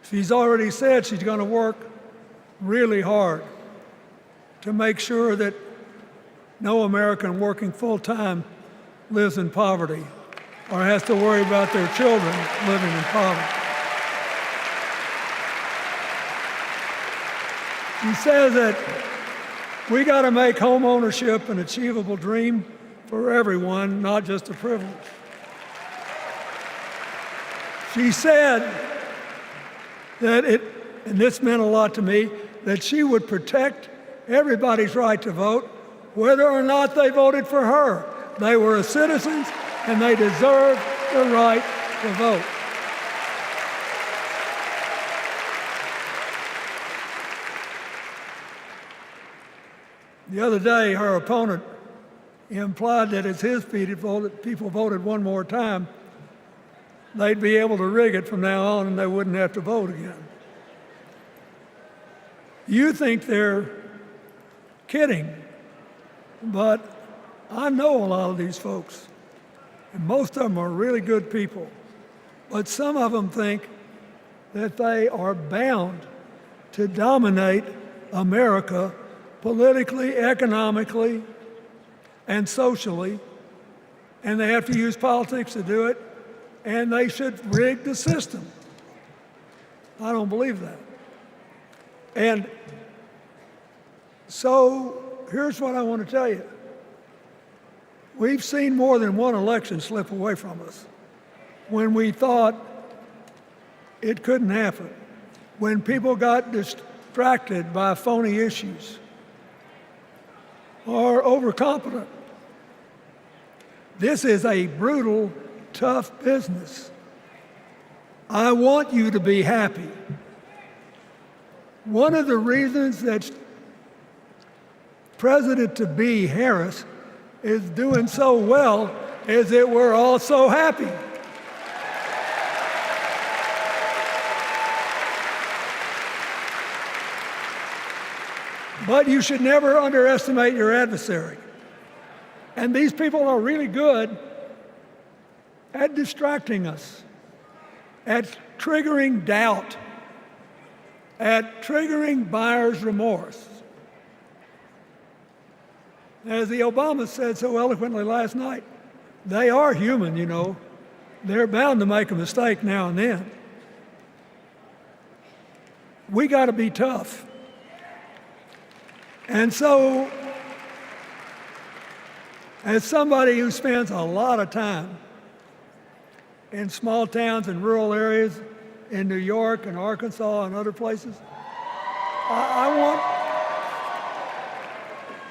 She's already said she's going to work really hard to make sure that no American working full-time lives in poverty or has to worry about their children living in poverty. She says that we got to make home ownership an achievable dream for everyone, not just a privilege. She said that and this meant a lot to me, that she would protect everybody's right to vote, whether or not they voted for her. They were citizens and they deserve the right to vote. The other day, her opponent implied that as his people voted one more time, they'd be able to rig it from now on and they wouldn't have to vote again. You think they're kidding, but I know a lot of these folks, and most of them are really good people, but some of them think that they are bound to dominate America politically, economically, and socially, and they have to use politics to do it, and they should rig the system. I don't believe that. And so here's what I want to tell you. We've seen more than one election slip away from us when we thought it couldn't happen, when people got distracted by phony issues or overconfident. This is a brutal, tough business. I want you to be happy. One of the reasons that President-to-be Harris is doing so well is that we're all so happy. But you should never underestimate your adversary. And these people are really good at distracting us, at triggering doubt, at triggering buyer's remorse. As the Obama said so eloquently last night, they are human, you know. They're bound to make a mistake now and then. We got to be tough. And so, as somebody who spends a lot of time in small towns and rural areas in New York and Arkansas and other places,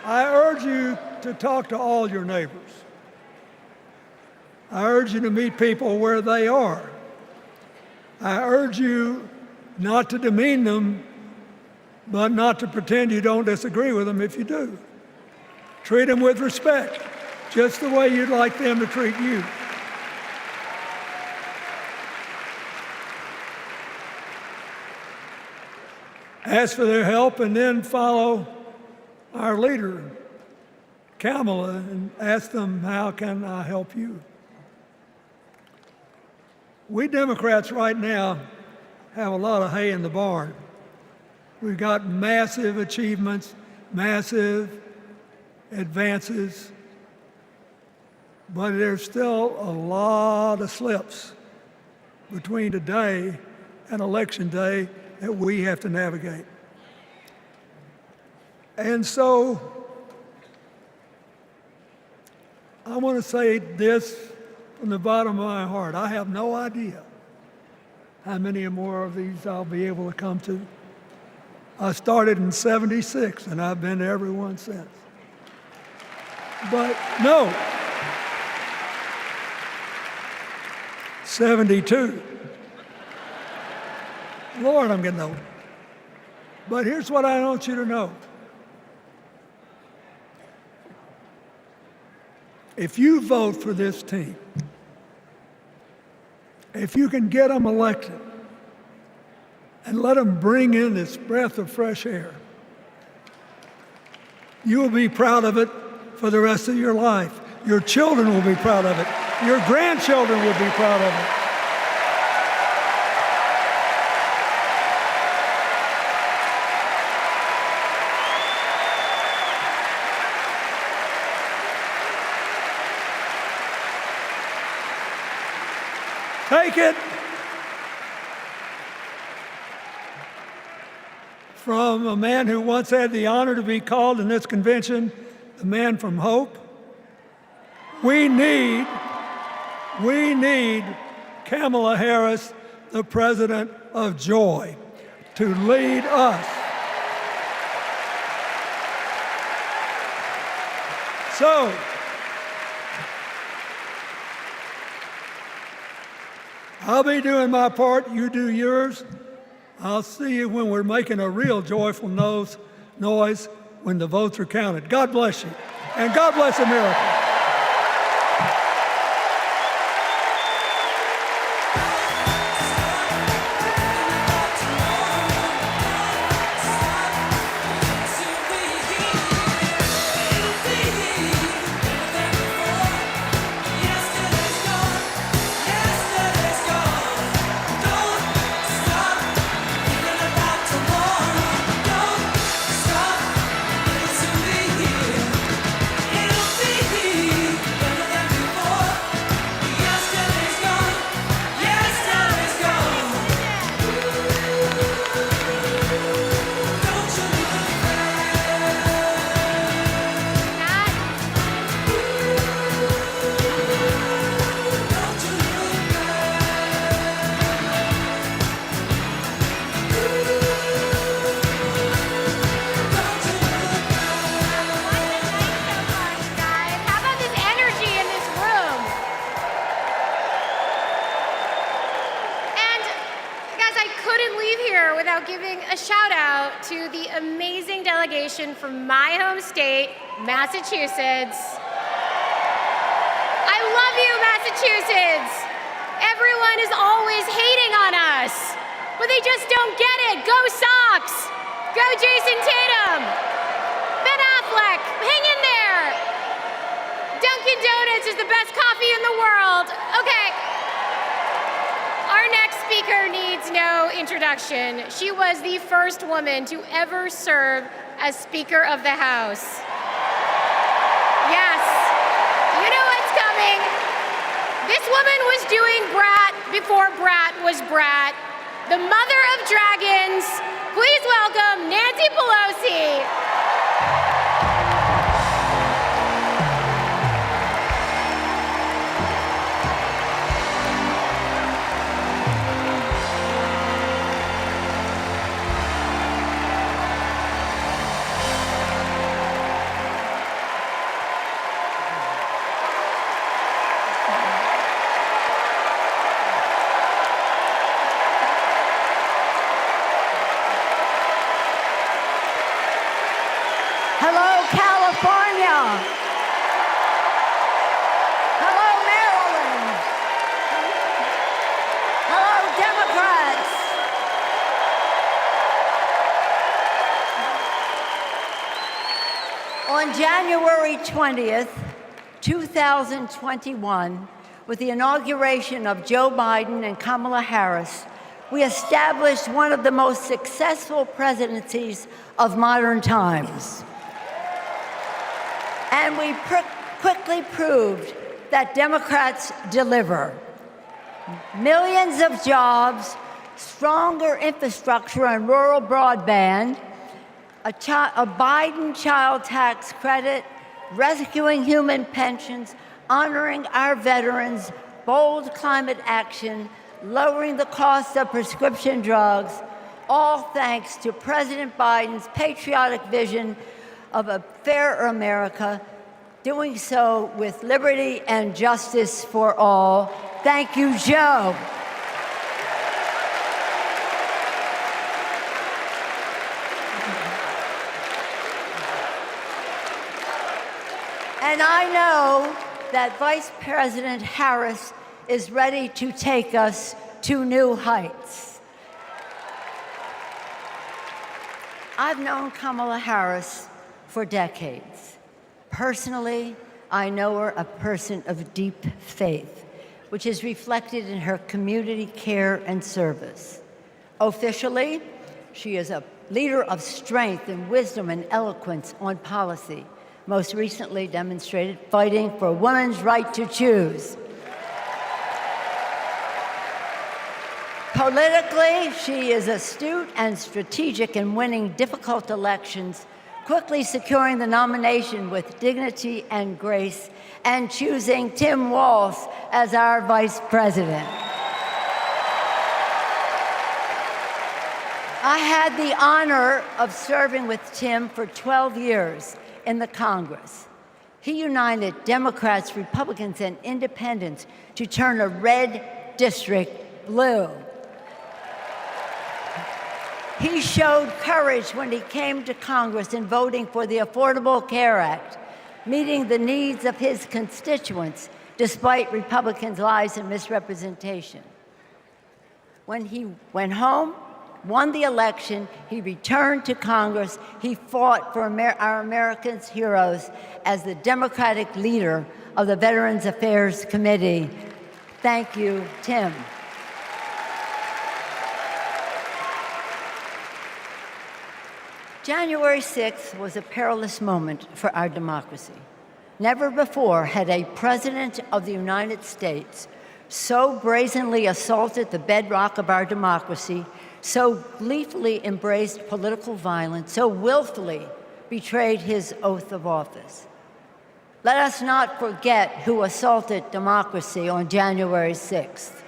I urge you to talk to all your neighbors. I urge you to meet people where they are. I urge you not to demean them, but not to pretend you don't disagree with them if you do. Treat them with respect, just the way you'd like them to treat you. Ask for their help and then follow our leader, Kamala, and ask them, how can I help you? We Democrats right now have a lot of hay in the barn. We've got massive achievements, massive advances, but there's still a lot of slips between today and Election Day that we have to navigate. And so I want to say this from the bottom of my heart. I have no idea how many more of these I'll be able to come to. I started in '76, and I've been to every one since. But no, 72. Lord, I'm getting old. But here's what I want you to know. If you vote for this team, if you can get them elected and let them bring in this breath of fresh air, You will be proud of it for the rest of your life. Your children will be proud of it. Your grandchildren will be proud of it. Take it from a man who once had the honor to be called in this convention the man from hope. We need Kamala Harris, the president of joy, to lead us. So, I'll be doing my part, you do yours. I'll see you when we're making a real joyful noise when the votes are counted. God bless you, and God bless America. From my home state, Massachusetts. I love you, Massachusetts. Everyone is always hating on us, but they just don't get it. Go Sox! Go Jason Tatum! Ben Affleck, hang in there! Dunkin' Donuts is the best coffee in the world. Okay. Our next speaker needs no introduction. She was the first woman to ever serve as Speaker of the House. Yes, you know what's coming. This woman was doing Brat before Brat was Brat. The mother of dragons. Please welcome Nancy Pelosi. Hello, California. Hello, Maryland. Hello, Democrats. On January 20th, 2021, with the inauguration of Joe Biden and Kamala Harris, we established one of the most successful presidencies of modern times. And we quickly proved that Democrats deliver. Millions of jobs, stronger infrastructure and rural broadband, a Biden child tax credit, rescuing human pensions, honoring our veterans, bold climate action, lowering the cost of prescription drugs, all thanks to President Biden's patriotic vision of a fairer America, doing so with liberty and justice for all. Thank you, Joe. And I know that Vice President Harris is ready to take us to new heights. I've known Kamala Harris for decades. Personally, I know her a person of deep faith, which is reflected in her community care and service. Officially, she is a leader of strength and wisdom and eloquence on policy, most recently demonstrated fighting for women's right to choose. Politically, she is astute and strategic in winning difficult elections, quickly securing the nomination with dignity and grace, and choosing Tim Walz as our vice president. I had the honor of serving with Tim for 12 years in the Congress. He united Democrats, Republicans, and independents to turn a red district blue. He showed courage when he came to Congress in voting for the Affordable Care Act, meeting the needs of his constituents despite Republicans' lies and misrepresentation. When he went home, won the election, he returned to Congress. He fought for our Americans' heroes as the Democratic leader of the Veterans Affairs Committee. Thank you, Tim. January 6th was a perilous moment for our democracy. Never before had a president of the United States so brazenly assaulted the bedrock of our democracy, so gleefully embraced political violence, so willfully betrayed his oath of office. Let us not forget who assaulted democracy on January 6th.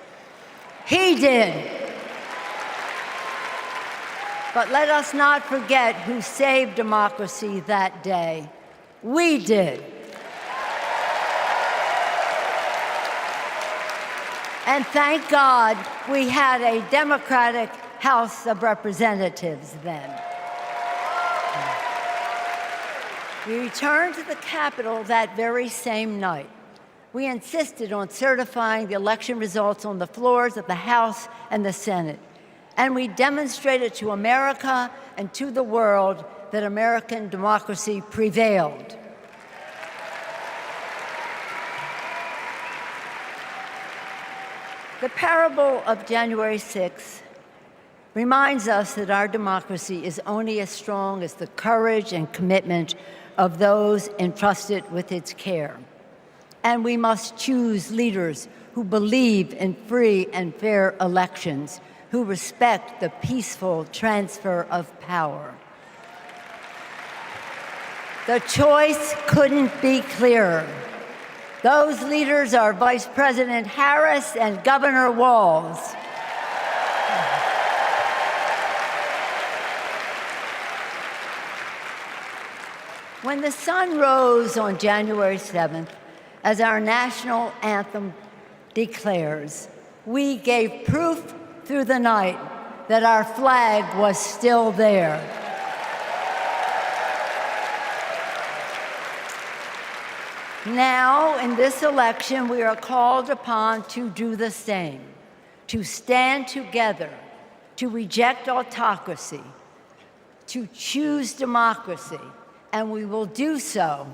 He did. But let us not forget who saved democracy that day. We did. And thank God we had a Democratic House of Representatives then. We returned to the Capitol that very same night. We insisted on certifying the election results on the floors of the House and the Senate. And we demonstrated to America and to the world that American democracy prevailed. The parable of January 6th reminds us that our democracy is only as strong as the courage and commitment of those entrusted with its care. And we must choose leaders who believe in free and fair elections, who respect the peaceful transfer of power. The choice couldn't be clearer. Those leaders are Vice President Harris and Governor Walz. When the sun rose on January 7th, as our national anthem declares, we gave proof through the night that our flag was still there. Now, in this election, we are called upon to do the same, to stand together, to reject autocracy, to choose democracy, and we will do so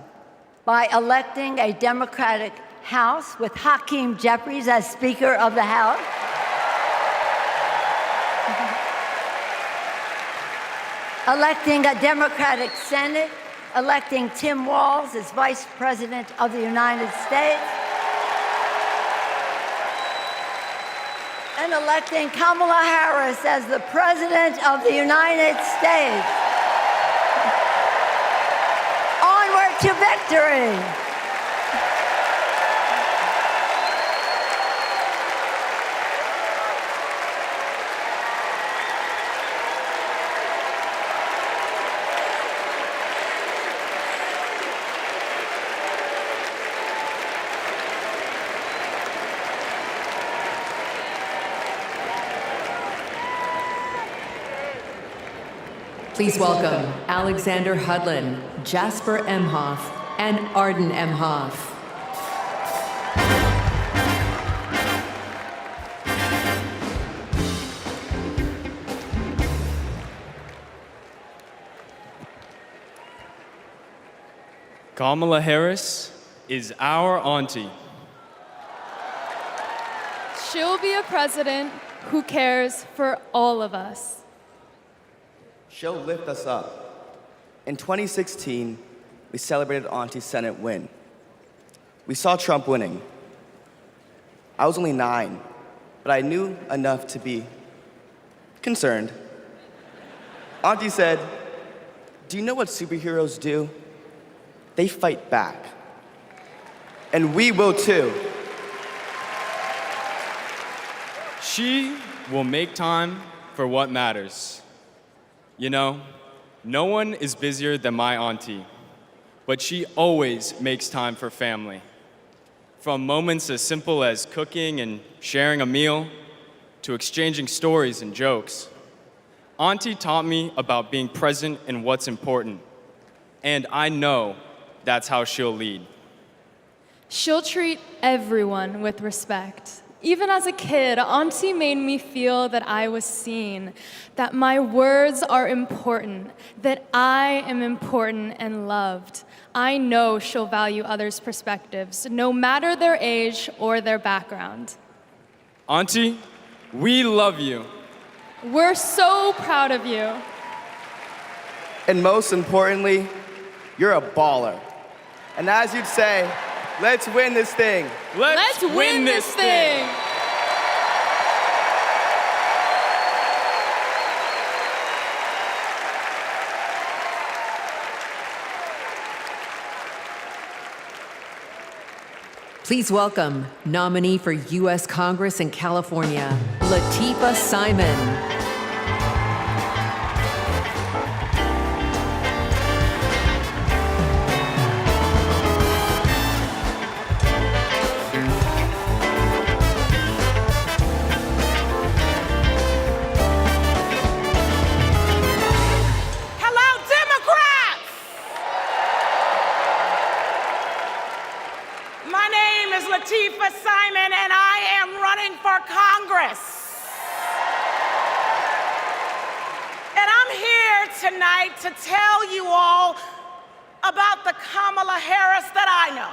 by electing a Democratic House with Hakeem Jeffries as Speaker of the House, electing a Democratic Senate, electing Tim Walz as Vice President of the United States, and electing Kamala Harris as the President of the United States. Onward to victory! Please welcome Alexander Hudlin, Jasper Emhoff, and Arden Emhoff. Kamala Harris is our auntie. She'll be a president who cares for all of us. She'll lift us up. In 2016, we celebrated Auntie's Senate win. We saw Trump winning. I was only 9, but I knew enough to be concerned. Auntie said, "Do you know what superheroes do? They fight back. And we will too." She will make time for what matters. You know, no one is busier than my auntie, but she always makes time for family. From moments as simple as cooking and sharing a meal to exchanging stories and jokes. Auntie taught me about being present in what's important, and I know that's how she'll lead. She'll treat everyone with respect. Even as a kid, Auntie made me feel that I was seen, that my words are important, that I am important and loved. I know she'll value others' perspectives, no matter their age or their background. Auntie, we love you. We're so proud of you. And most importantly, you're a baller. And as you'd say, let's win this thing. Let's win this thing. Please welcome nominee for U.S. Congress in California, Lateefah Simon. Lateefah Simon, and I am running for Congress. And I'm here tonight to tell you all about the Kamala Harris that I know.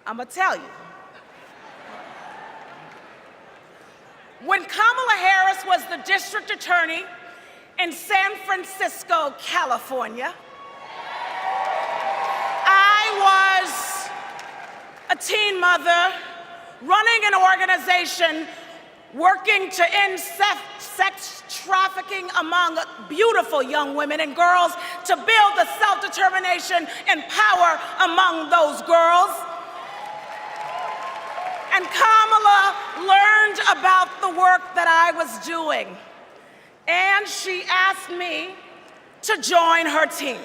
I'm gonna tell you. When Kamala Harris was the district attorney in San Francisco, California, I was a teen mother running an organization working to end sex trafficking among beautiful young women and girls, to build the self-determination and power among those girls. And Kamala learned about the work that I was doing, and she asked me to join her team.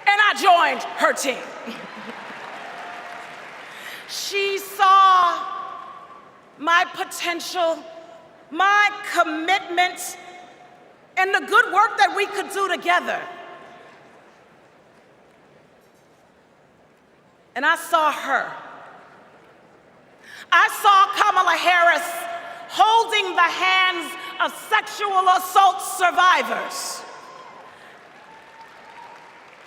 And I joined her team. She saw my potential, my commitment, and the good work that we could do together. And I saw her. I saw Kamala Harris holding the hands of sexual assault survivors.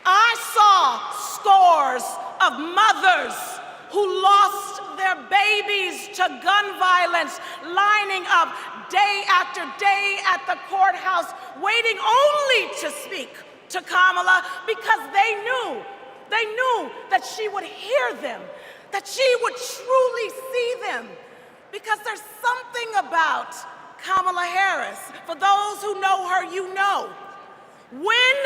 I saw scores of mothers who lost their babies to gun violence, lining up day after day at the courthouse, waiting only to speak to Kamala because they knew that she would hear them, that she would truly see them. Because there's something about Kamala Harris. For those who know her, you know. When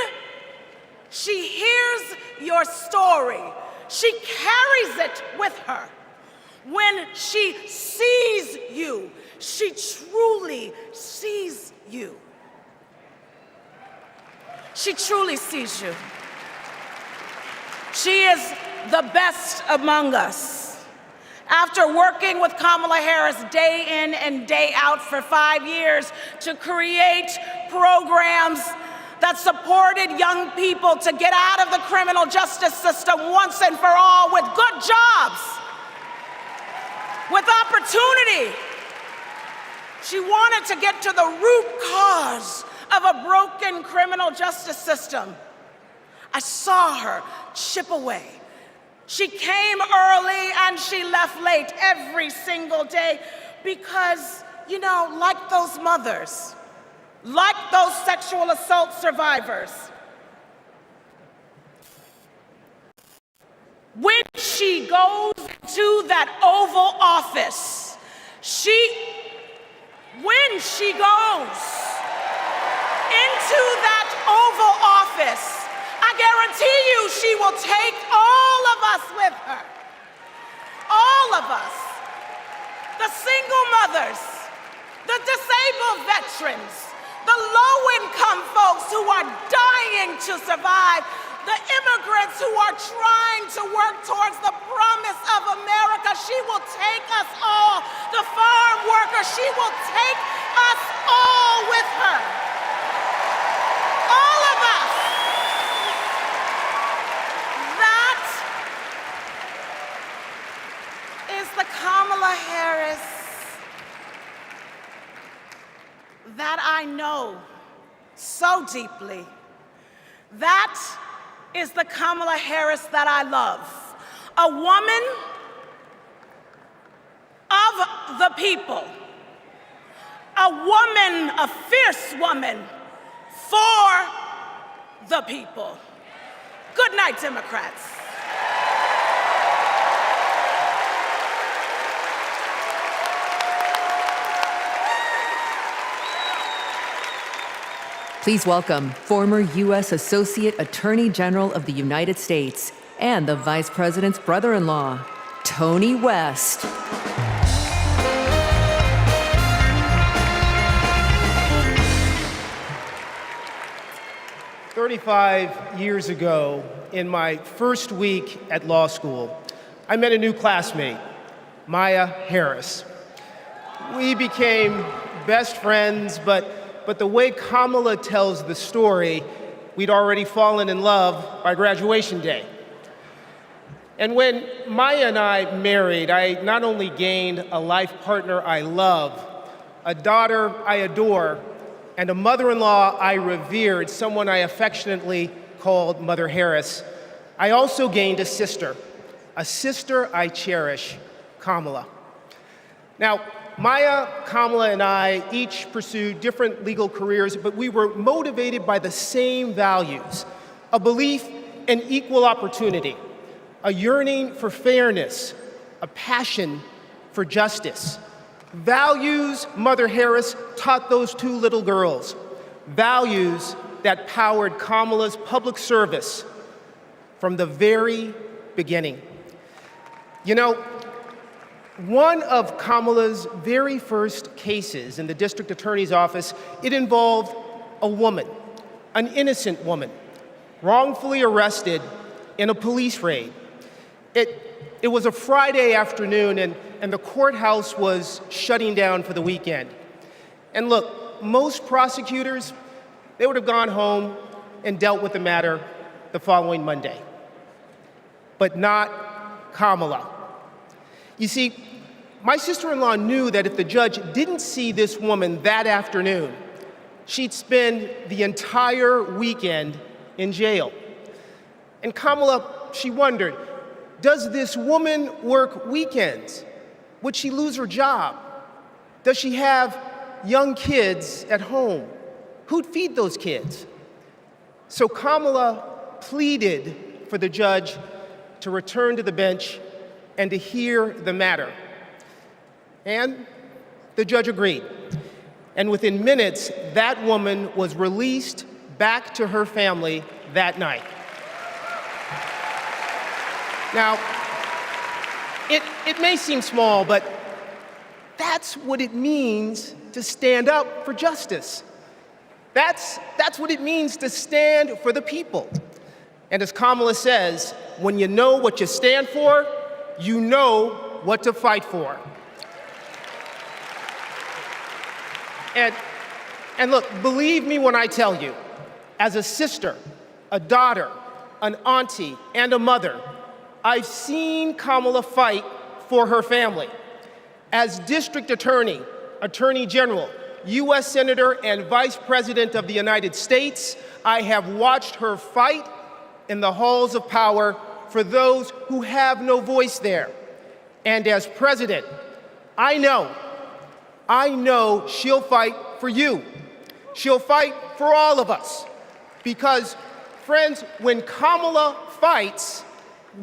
she hears your story, she carries it with her. When she sees you, she truly sees you. She truly sees you. She is the best among us. After working with Kamala Harris day in and day out for 5 years to create programs that supported young people to get out of the criminal justice system once and for all with good jobs, with opportunity. She wanted to get to the root cause of a broken criminal justice system. I saw her chip away. She came early and she left late every single day because, you know, like those mothers, like those sexual assault survivors, when she goes to that Oval Office, when she goes into that Oval Office, I guarantee you she will take all of us with her. All of us. The single mothers, the disabled veterans, the low-income folks who are dying to survive, the immigrants who are trying to work towards the promise of America. She will take us all. The farm workers, she will take us all with her. All of us. That is the Kamala Harris that I know so deeply. That is the Kamala Harris that I love. A woman of the people. A woman, a fierce woman for the people. Good night, Democrats. Please welcome former U.S. Associate Attorney General of the United States and the Vice President's brother-in-law, Tony West. 35 years ago, in my first week at law school, I met a new classmate, Maya Harris. We became best friends, but the way Kamala tells the story, we'd already fallen in love by graduation day. And when Maya and I married, I not only gained a life partner I love, a daughter I adore, and a mother-in-law I revered, someone I affectionately called Mother Harris, I also gained a sister I cherish, Kamala. Now, Maya, Kamala, and I each pursued different legal careers, but we were motivated by the same values: a belief in equal opportunity, a yearning for fairness, a passion for justice. Values Mother Harris taught those two little girls, values that powered Kamala's public service from the very beginning. You know, one of Kamala's very first cases in the district attorney's office, it involved a woman, an innocent woman, wrongfully arrested in a police raid. It was a Friday afternoon, and the courthouse was shutting down for the weekend. And look, most prosecutors, they would have gone home and dealt with the matter the following Monday. But not Kamala. You see, my sister-in-law knew that if the judge didn't see this woman that afternoon, she'd spend the entire weekend in jail. And Kamala, she wondered, does this woman work weekends? Would she lose her job? Does she have young kids at home? Who'd feed those kids? So Kamala pleaded for the judge to return to the bench and to hear the matter. And the judge agreed. And within minutes, that woman was released back to her family that night. Now, it may seem small, but that's what it means to stand up for justice. That's what it means to stand for the people. And as Kamala says, when you know what you stand for, you know what to fight for. And look, believe me when I tell you, as a sister, a daughter, an auntie, and a mother, I've seen Kamala fight for her family. As district attorney, attorney general, U.S. Senator and Vice President of the United States, I have watched her fight in the halls of power for those who have no voice there. And as president, I know she'll fight for you. She'll fight for all of us. Because, friends, when Kamala fights,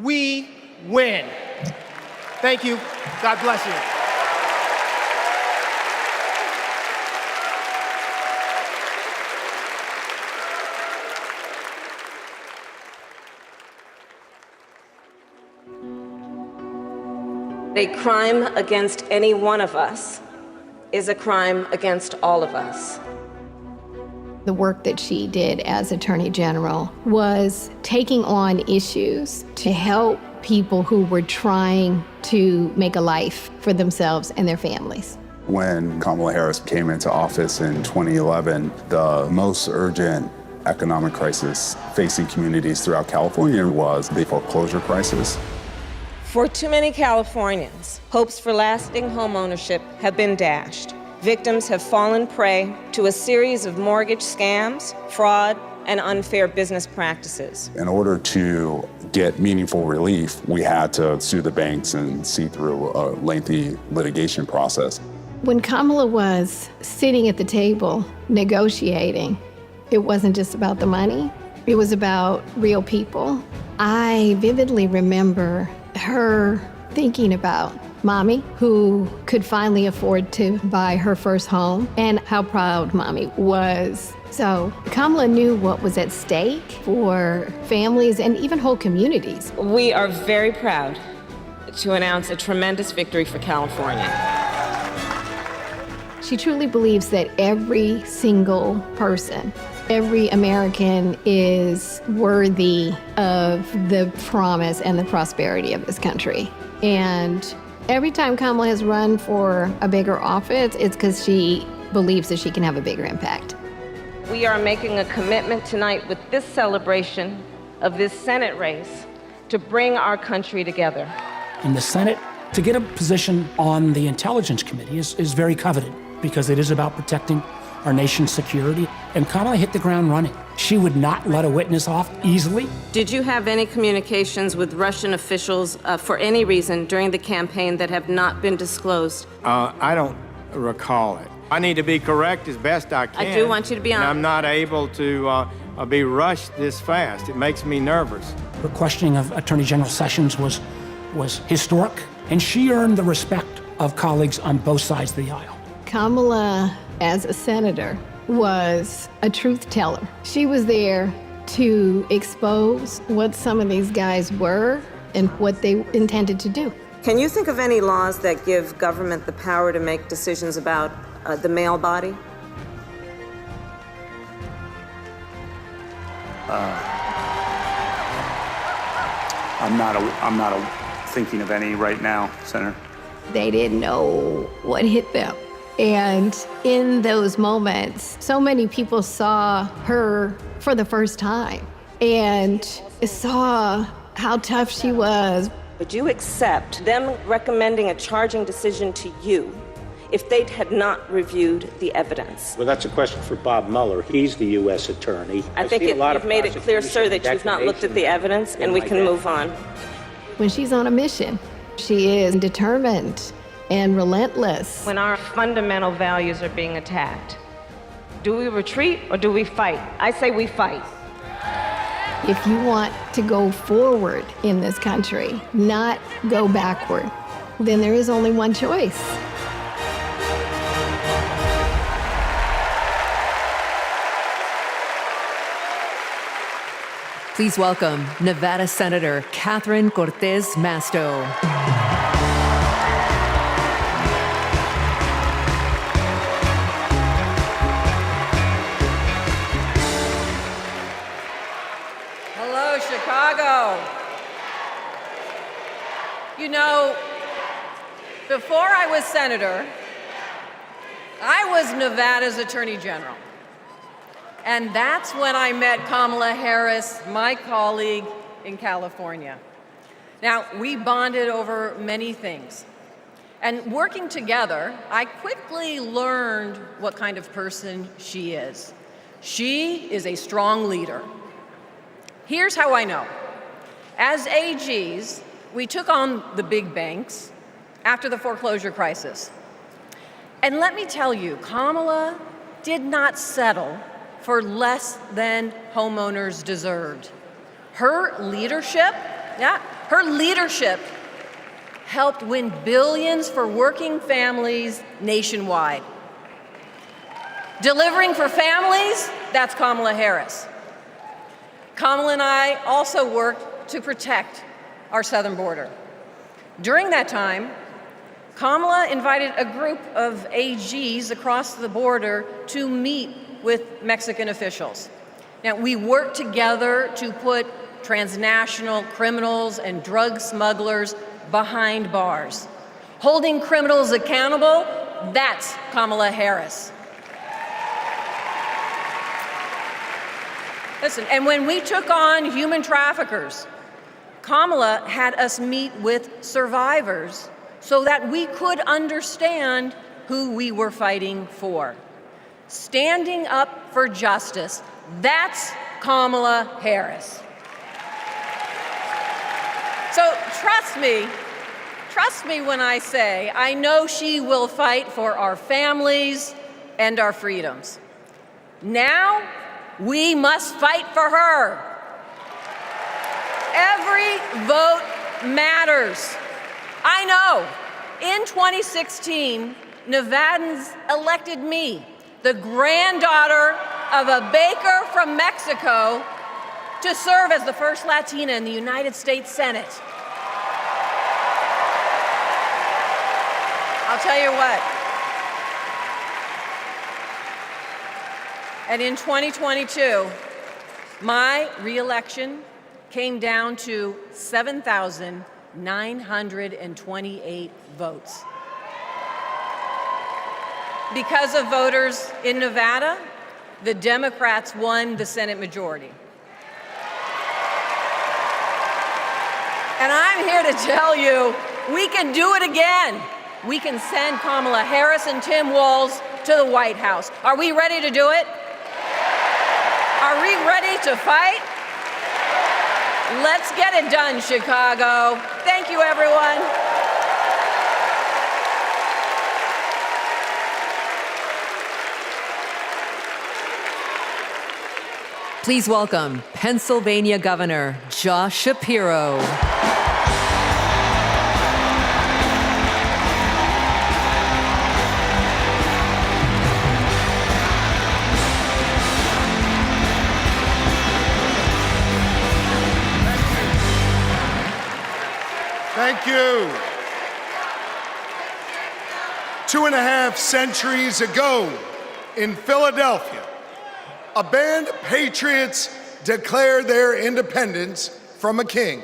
we win. Thank you. God bless you. A crime against any one of us is a crime against all of us. The work that she did as Attorney General was taking on issues to help people who were trying to make a life for themselves and their families. When Kamala Harris came into office in 2011, the most urgent economic crisis facing communities throughout California was the foreclosure crisis. For too many Californians, hopes for lasting home ownership have been dashed. Victims have fallen prey to a series of mortgage scams, fraud, and unfair business practices. In order to get meaningful relief, we had to sue the banks and see through a lengthy litigation process. When Kamala was sitting at the table negotiating, it wasn't just about the money, it was about real people. I vividly remember her thinking about Mommy, who could finally afford to buy her first home, and how proud Mommy was. So Kamala knew what was at stake for families and even whole communities. We are very proud to announce a tremendous victory for California. She truly believes that every single person, every American is worthy of the promise and the prosperity of this country. And every time Kamala has run for a bigger office, it's because she believes that she can have a bigger impact. We are making a commitment tonight with this celebration of this Senate race to bring our country together. In the Senate, to get a position on the Intelligence Committee is very coveted because it is about protecting our nation's security. And Kamala hit the ground running. She would not let a witness off easily. Did you have any communications with Russian officials for any reason during the campaign that have not been disclosed? I don't recall it. I need to be correct as best I can. I do want you to be honest. And I'm not able to be rushed this fast. It makes me nervous. Her questioning of Attorney General Sessions was historic, and she earned the respect of colleagues on both sides of the aisle. Kamala, as a senator, was a truth teller. She was there to expose what some of these guys were and what they intended to do. Can you think of any laws that give government the power to make decisions about the male body? I'm not thinking of any right now, Senator. They didn't know what hit them. And in those moments, so many people saw her for the first time and saw how tough she was. Would you accept them recommending a charging decision to you if they had not reviewed the evidence? Well, that's a question for Bob Mueller. He's the U.S. attorney. I think you've made it clear, sir, that you've not looked at the evidence, and we can move on. When she's on a mission, she is determined and relentless. When our fundamental values are being attacked, do we retreat or do we fight? I say we fight. If you want to go forward in this country, not go backward, then there is only one choice. Please welcome Nevada Senator Catherine Cortez Masto. Hello, Chicago. You know, before I was senator, I was Nevada's Attorney General. And that's when I met Kamala Harris, my colleague in California. Now, we bonded over many things. And working together, I quickly learned what kind of person she is. She is a strong leader. Here's how I know. As AGs, we took on the big banks after the foreclosure crisis. And let me tell you, Kamala did not settle for less than homeowners deserved. Her leadership helped win billions for working families nationwide. Delivering for families, that's Kamala Harris. Kamala and I also worked to protect our southern border. During that time, Kamala invited a group of AGs across the border to meet with Mexican officials. Now, we worked together to put transnational criminals and drug smugglers behind bars. Holding criminals accountable, that's Kamala Harris. Listen, and when we took on human traffickers, Kamala had us meet with survivors so that we could understand who we were fighting for. Standing up for justice, that's Kamala Harris. So trust me when I say I know she will fight for our families and our freedoms. Now, we must fight for her. Every vote matters. I know, in 2016, Nevadans elected me, the granddaughter of a baker from Mexico, to serve as the first Latina in the United States Senate. I'll tell you what. And in 2022, my reelection came down to 7,928 votes. Because of voters in Nevada, the Democrats won the Senate majority. And I'm here to tell you, we can do it again. We can send Kamala Harris and Tim Walz to the White House. Are we ready to do it? Are we ready to fight? Let's get it done, Chicago. Thank you, everyone. Please welcome Pennsylvania Governor Josh Shapiro. Thank you. 2.5 centuries ago in Philadelphia, a band of patriots declared their independence from a king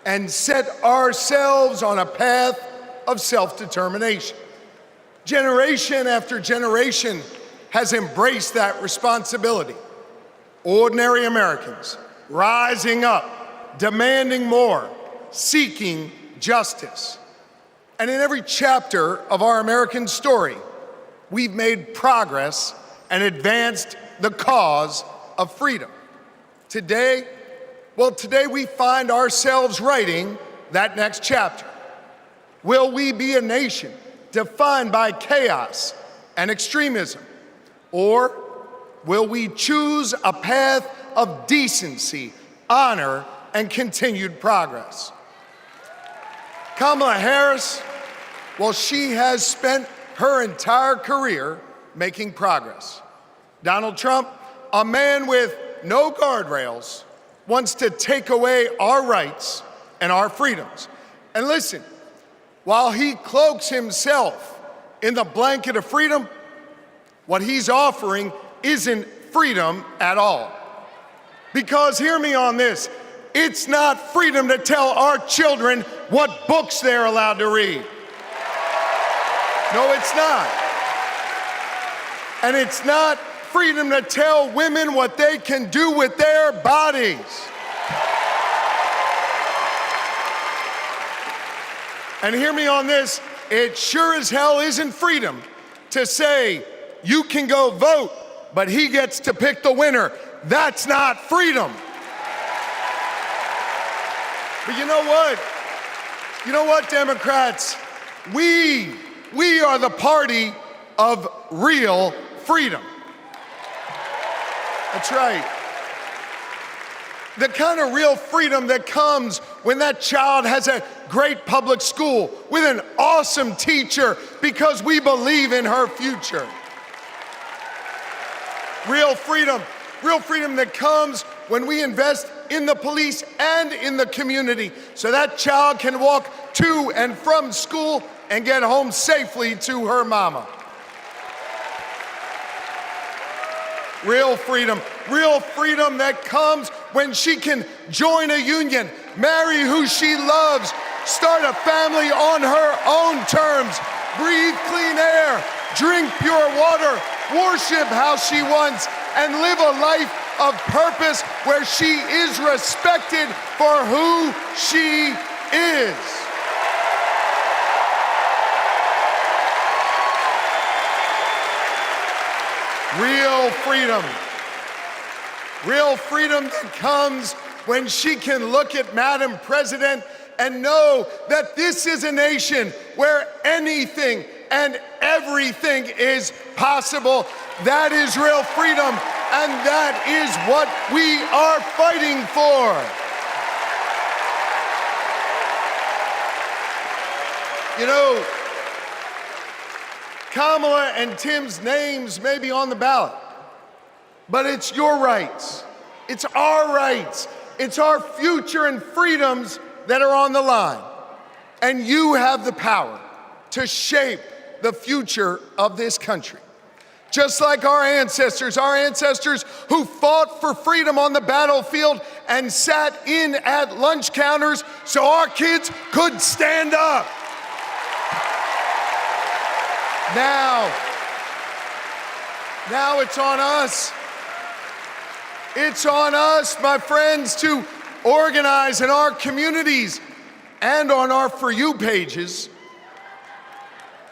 and set ourselves on a path of self-determination. Generation after generation has embraced that responsibility. Ordinary Americans rising up, demanding more, seeking justice. And in every chapter of our American story, we've made progress and advanced the cause of freedom. Today we find ourselves writing that next chapter. Will we be a nation defined by chaos and extremism? Or will we choose a path of decency, honor, and continued progress? Kamala Harris, well, she has spent her entire career making progress. Donald Trump, a man with no guardrails, wants to take away our rights and our freedoms. And listen, while he cloaks himself in the blanket of freedom, what he's offering isn't freedom at all. Because hear me on this, it's not freedom to tell our children what books they're allowed to read. No, it's not. And it's not freedom to tell women what they can do with their bodies. And hear me on this, it sure as hell isn't freedom to say you can go vote, but he gets to pick the winner. That's not freedom. But you know what? You know what, Democrats? We are the party of real freedom. That's right. The kind of real freedom that comes when that child has a great public school with an awesome teacher because we believe in her future. Real freedom that comes when we invest in the police and in the community so that child can walk to and from school and get home safely to her mama. Real freedom that comes when she can join a union, marry who she loves, start a family on her own terms, breathe clean air, drink pure water, worship how she wants, and live a life of purpose where she is respected for who she is. Real freedom that comes when she can look at Madam President and know that this is a nation where anything and everything is possible. That is real freedom, and that is what we are fighting for. You know, Kamala and Tim's names may be on the ballot, but it's your rights. It's our rights. It's our future and freedoms that are on the line. And you have the power to shape the future of this country. Just like our ancestors who fought for freedom on the battlefield and sat in at lunch counters so our kids could stand up. Now it's on us. It's on us, my friends, to organize in our communities and on our For You pages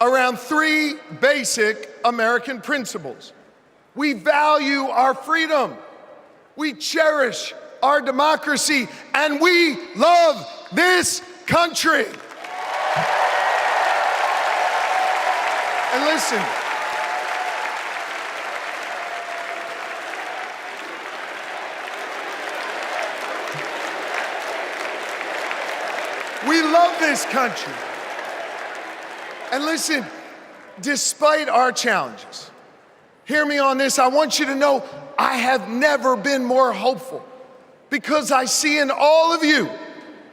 around three basic American principles. We value our freedom, we cherish our democracy, and we love this country. And listen, we love this country. And listen, despite our challenges, hear me on this, I want you to know I have never been more hopeful because I see in all of you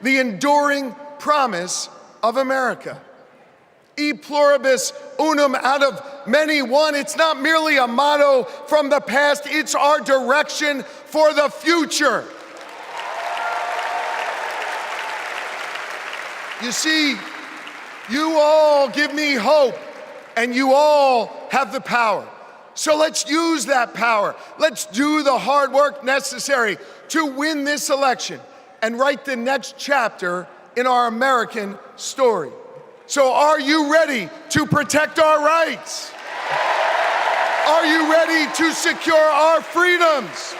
the enduring promise of America. E pluribus unum, out of many one. It's not merely a motto from the past, it's our direction for the future. You see, you all give me hope, and you all have the power. So let's use that power. Let's do the hard work necessary to win this election and write the next chapter in our American story. So are you ready to protect our rights? Are you ready to secure our freedoms?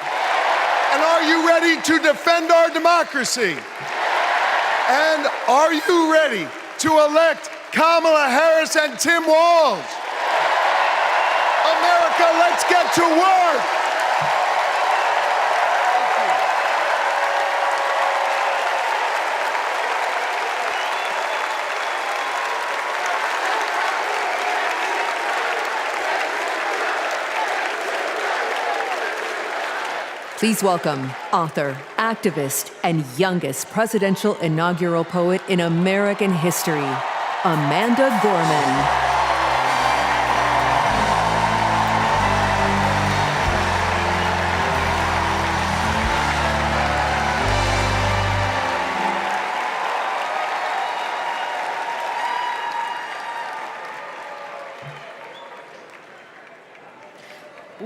And are you ready to defend our democracy? And are you ready to elect Kamala Harris and Tim Walz? America, let's get to work. Please welcome author, activist, and youngest presidential inaugural poet in American history, Amanda Gorman.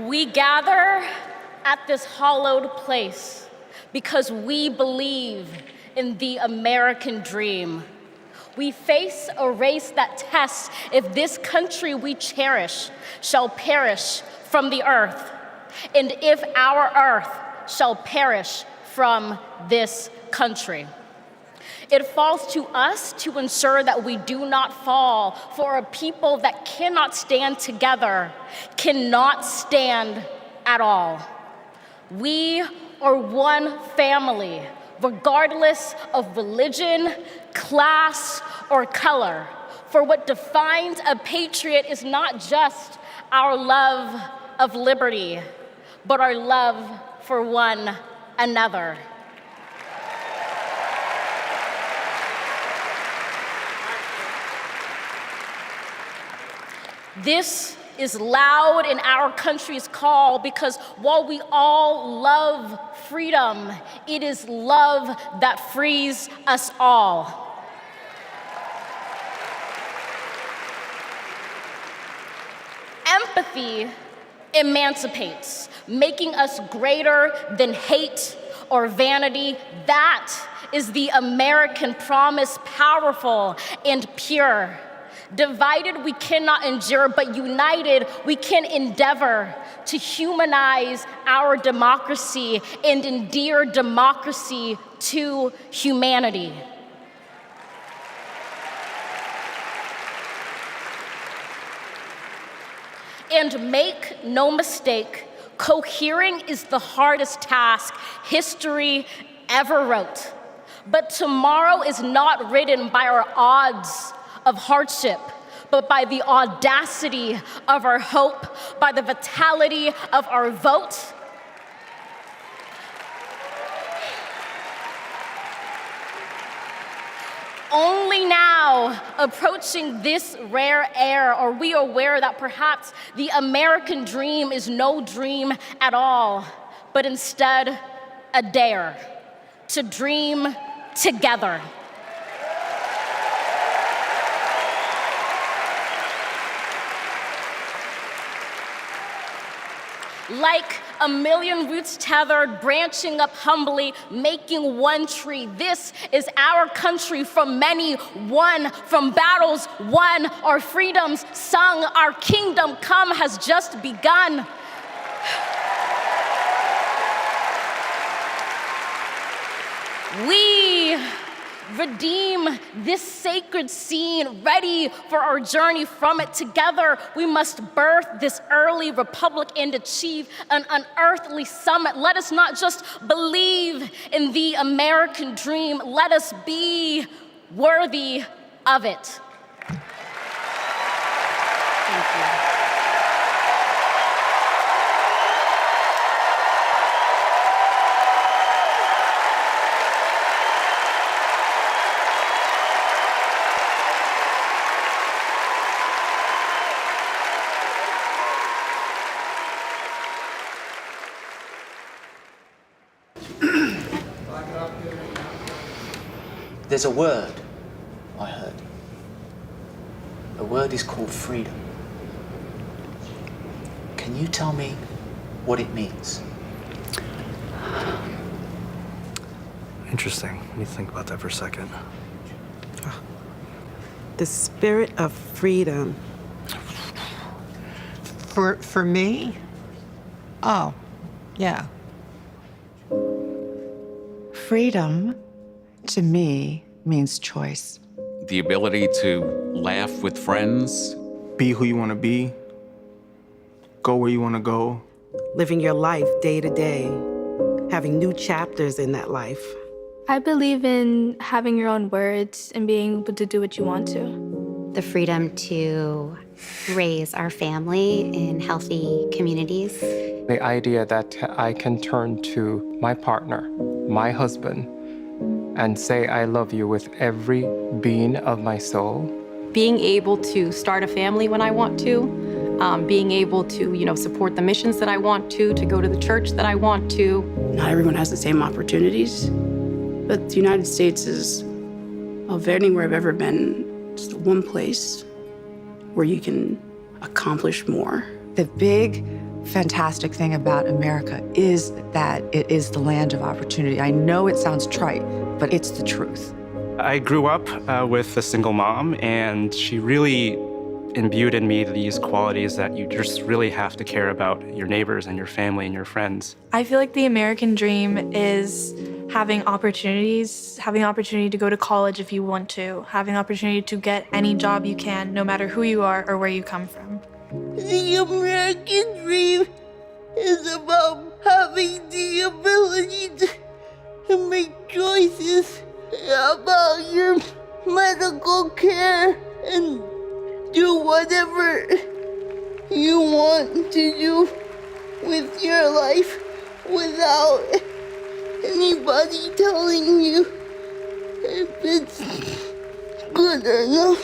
We gather at this hallowed place because we believe in the American dream. We face a race that tests if this country we cherish shall perish from the earth, and if our earth shall perish from this country. It falls to us to ensure that we do not fall, for a people that cannot stand together cannot stand at all. We are one family, regardless of religion, class, or color. For what defines a patriot is not just our love of liberty, but our love for one another. This is loud in our country's call because while we all love freedom, it is love that frees us all. Empathy emancipates, making us greater than hate or vanity. That is the American promise, powerful and pure. Divided, we cannot endure, but united, we can endeavor to humanize our democracy and endear democracy to humanity. And make no mistake, cohering is the hardest task history ever wrote. But tomorrow is not written by our odds of hardship, but by the audacity of our hope, by the vitality of our vote. Only now, approaching this rare air, are we aware that perhaps the American dream is no dream at all, but instead a dare to dream together. Like a million roots tethered, branching up humbly, making one tree. This is our country from many, won from battles won, our freedoms sung, our kingdom come has just begun. We redeem this sacred scene, ready for our journey from it. Together, we must birth this early republic and achieve an unearthly summit. Let us not just believe in the American dream, let us be worthy of it. Thank you. There's a word I heard. The word is called freedom. Can you tell me what it means? Interesting. Let me think about that for a second. The spirit of freedom. For me? Oh, yeah. Freedom, to me, means choice. The ability to laugh with friends. Be who you want to be. Go where you want to go. Living your life day to day. Having new chapters in that life. I believe in having your own words and being able to do what you want to. The freedom to raise our family in healthy communities. The idea that I can turn to my partner, my husband, and say I love you with every being of my soul. Being able to start a family when I want to, being able to, support the missions that I want to go to the church that I want to. Not everyone has the same opportunities, but the United States is, of anywhere I've ever been, just one place where you can accomplish more. The big, fantastic thing about America is that it is the land of opportunity. I know it sounds trite, but it's the truth. I grew up with a single mom, and she really imbued in me these qualities that you just really have to care about your neighbors and your family and your friends. I feel like the American dream is having opportunities, having the opportunity to go to college if you want to, having the opportunity to get any job you can, no matter who you are or where you come from. The American dream is about having the ability to make choices about your medical care and do whatever you want to do with your life without anybody telling you if it's good or not.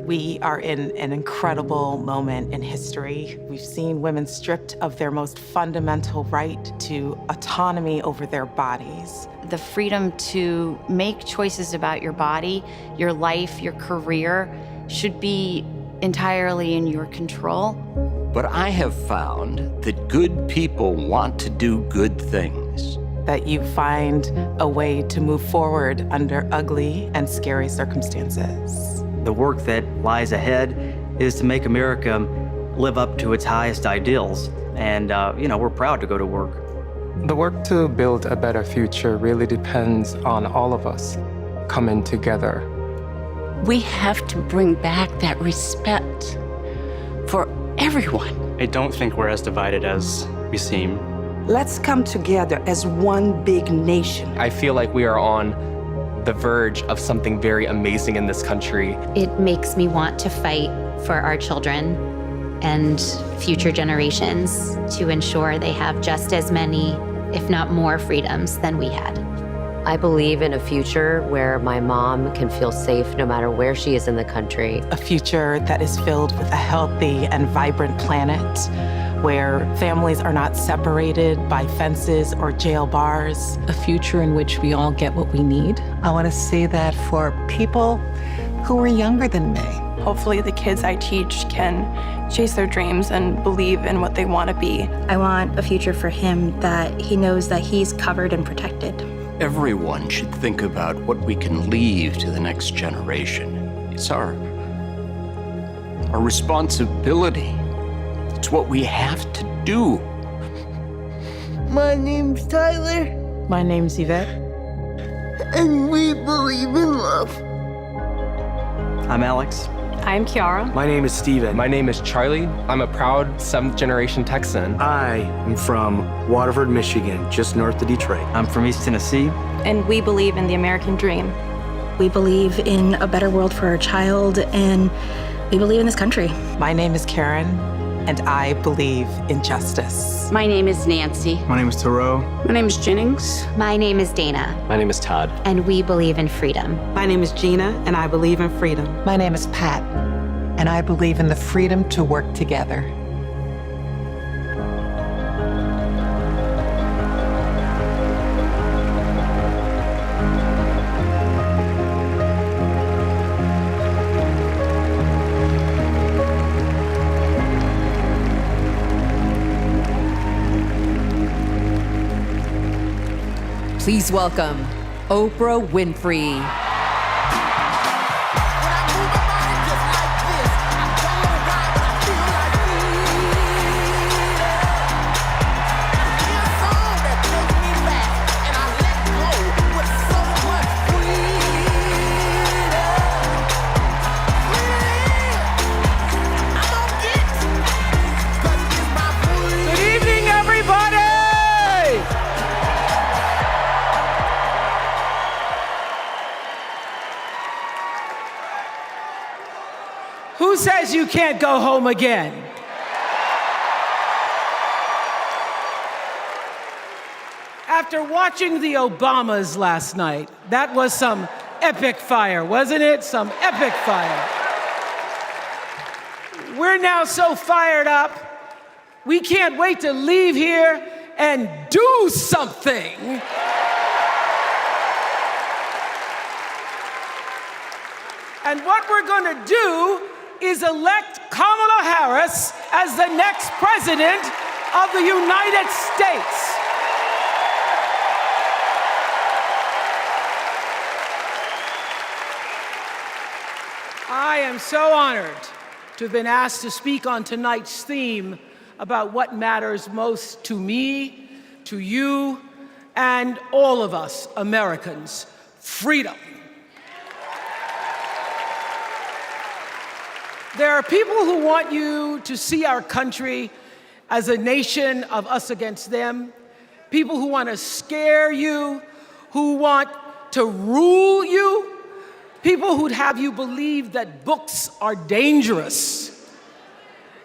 We are in an incredible moment in history. We've seen women stripped of their most fundamental right to autonomy over their bodies. The freedom to make choices about your body, your life, your career should be entirely in your control. But I have found that good people want to do good things. That you find a way to move forward under ugly and scary circumstances. The work that lies ahead is to make America live up to its highest ideals. And, we're proud to go to work. The work to build a better future really depends on all of us coming together. We have to bring back that respect for everyone. I don't think we're as divided as we seem. Let's come together as one big nation. I feel like we are on the verge of something very amazing in this country. It makes me want to fight for our children and future generations to ensure they have just as many, if not more, freedoms than we had. I believe in a future where my mom can feel safe no matter where she is in the country. A future that is filled with a healthy and vibrant planet, where families are not separated by fences or jail bars. A future in which we all get what we need. I want to see that for people who are younger than me. Hopefully the kids I teach can chase their dreams and believe in what they want to be. I want a future for him that he knows that he's covered and protected. Everyone should think about what we can leave to the next generation. It's our responsibility. It's what we have to do. My name's Tyler. My name's Yvette. And we believe in love. I'm Alex. I'm Kiara. My name is Steven. My name is Charlie. I'm a proud 7th generation Texan. I am from Waterford, Michigan, just north of Detroit. I'm from East Tennessee. And we believe in the American dream. We believe in a better world for our child, and we believe in this country. My name is Karen, and I believe in justice. My name is Nancy. My name is Thoreau. My name is Jennings. My name is Dana. My name is Todd. And we believe in freedom. My name is Gina, and I believe in freedom. My name is Pat, and I believe in the freedom to work together. Please welcome Oprah Winfrey. Who says you can't go home again? After watching the Obamas last night, that was some epic fire, wasn't it? Some epic fire. We're now so fired up, we can't wait to leave here and do something. And what we're gonna do is elect Kamala Harris as the next president of the United States. I am so honored to have been asked to speak on tonight's theme about what matters most to me, to you, and all of us Americans: freedom. There are people who want you to see our country as a nation of us against them, people who want to scare you, who want to rule you, people who'd have you believe that books are dangerous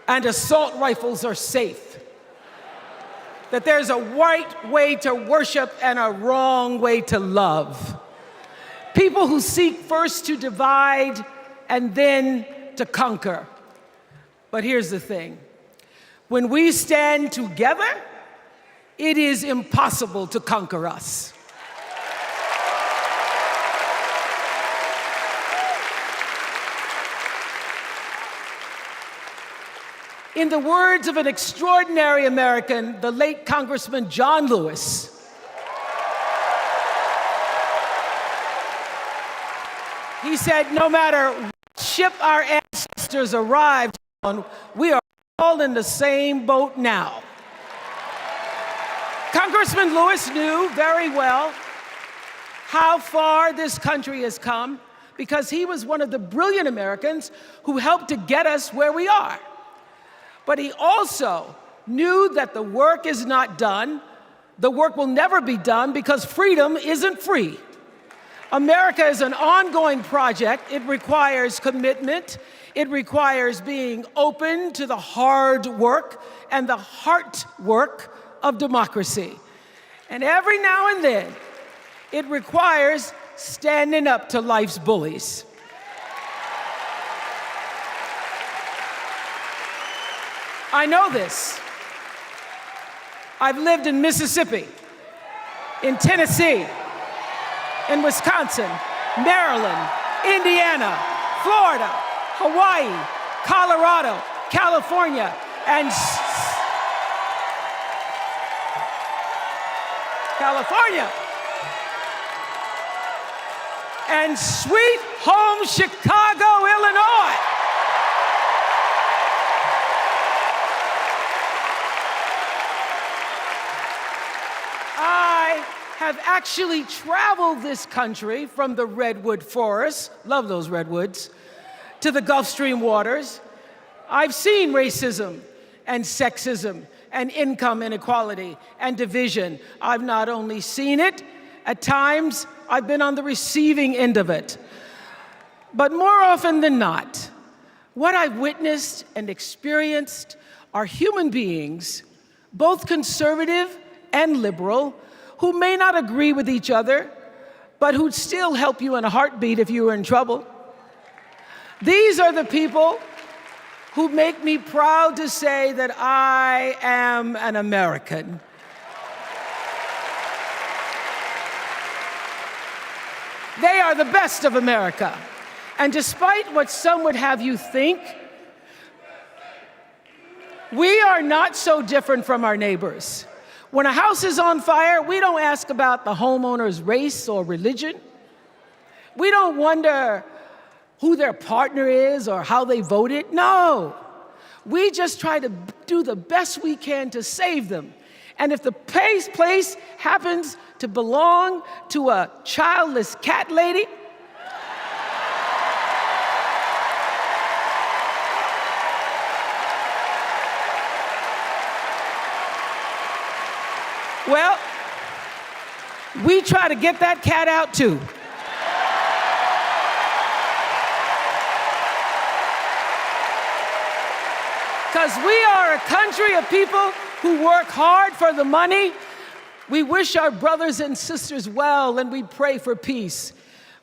and assault rifles are safe, that there's a right way to worship and a wrong way to love, people who seek first to divide and then to conquer. But here's the thing. When we stand together, it is impossible to conquer us. In the words of an extraordinary American, the late Congressman John Lewis, he said, no matter what ship our ancestors arrived on, we are all in the same boat now. Congressman Lewis knew very well how far this country has come because he was one of the brilliant Americans who helped to get us where we are. But he also knew that the work is not done. The work will never be done because freedom isn't free. America is an ongoing project. It requires commitment. It requires being open to the hard work and the heart work of democracy. And every now and then, it requires standing up to life's bullies. I know this. I've lived in Mississippi, in Tennessee, in Wisconsin, Maryland, Indiana, Florida, Hawaii, Colorado, California, and sweet home Chicago, Illinois. I have actually traveled this country from the redwood forests, love those redwoods, to the Gulf Stream waters. I've seen racism and sexism and income inequality and division. I've not only seen it, at times I've been on the receiving end of it. But more often than not, what I've witnessed and experienced are human beings, both conservative and liberal, who may not agree with each other, but who'd still help you in a heartbeat if you were in trouble. These are the people who make me proud to say that I am an American. They are the best of America. And despite what some would have you think, we are not so different from our neighbors. When a house is on fire, we don't ask about the homeowner's race or religion. We don't wonder who their partner is or how they voted. No, we just try to do the best we can to save them. And if the place happens to belong to a childless cat lady, well, we try to get that cat out too. Because we are a country of people who work hard for the money. We wish our brothers and sisters well, and we pray for peace.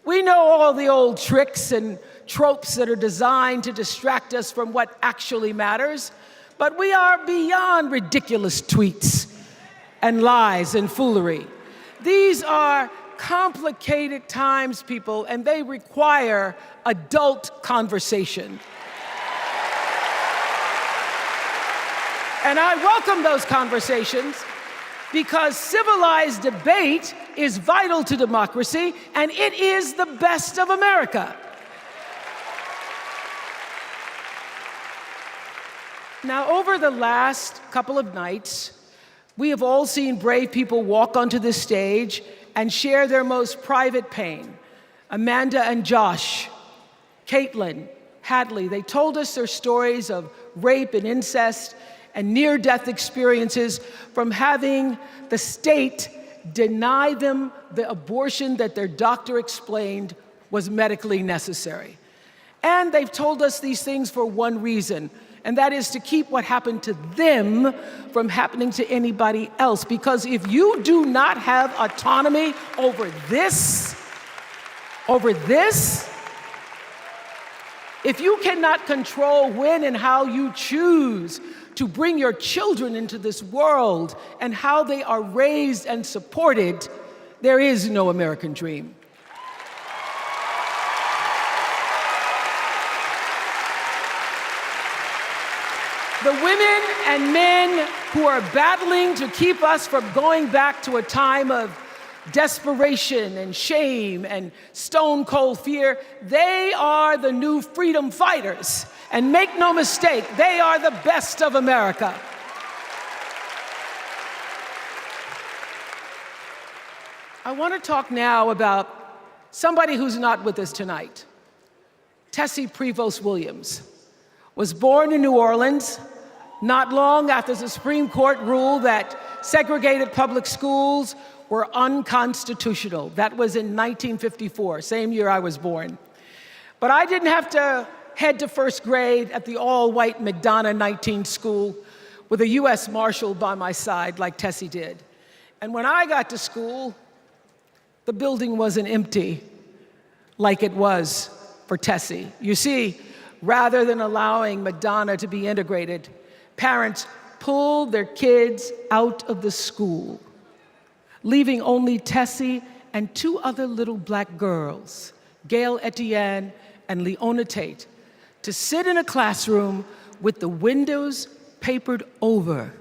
We know all the old tricks and tropes that are designed to distract us from what actually matters, but we are beyond ridiculous tweets and lies and foolery. These are complicated times, people, and they require adult conversation. And I welcome those conversations because civilized debate is vital to democracy, and it is the best of America. Now, over the last couple of nights, we have all seen brave people walk onto the stage and share their most private pain. Amanda and Josh, Caitlin, Hadley, they told us their stories of rape and incest and near-death experiences from having the state deny them the abortion that their doctor explained was medically necessary. And they've told us these things for one reason, and that is to keep what happened to them from happening to anybody else. Because if you do not have autonomy over this, if you cannot control when and how you choose to bring your children into this world and how they are raised and supported, there is no American dream. The women and men who are battling to keep us from going back to a time of desperation and shame and stone cold fear, they are the new freedom fighters. And make no mistake, they are the best of America. I want to talk now about somebody who's not with us tonight. Tessie Prevost Williams was born in New Orleans not long after the Supreme Court ruled that segregated public schools were unconstitutional. That was in 1954, same year I was born. But I didn't have to head to first grade at the all-white McDonough 19 school with a U.S. Marshal by my side like Tessie did. And when I got to school, the building wasn't empty like it was for Tessie. You see, rather than allowing McDonough to be integrated, parents pulled their kids out of the school, leaving only Tessie and two other little black girls, Gail Etienne and Leona Tate, to sit in a classroom with the windows papered over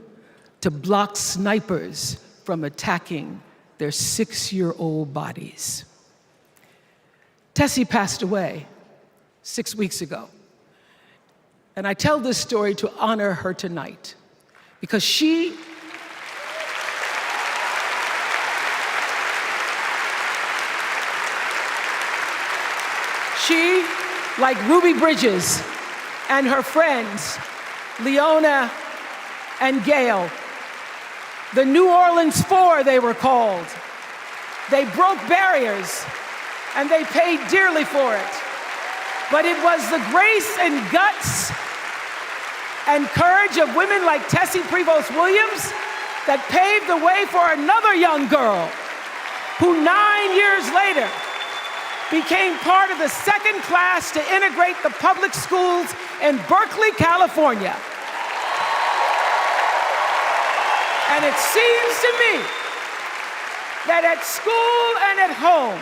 to block snipers from attacking their 6-year-old bodies. Tessie passed away 6 weeks ago. And I tell this story to honor her tonight because she like Ruby Bridges and her friends, Leona and Gail, the New Orleans Four they were called. They broke barriers and they paid dearly for it. But it was the grace and guts and courage of women like Tessie Prevost Williams that paved the way for another young girl who 9 years later became part of the second class to integrate the public schools in Berkeley, California. And it seems to me that at school and at home,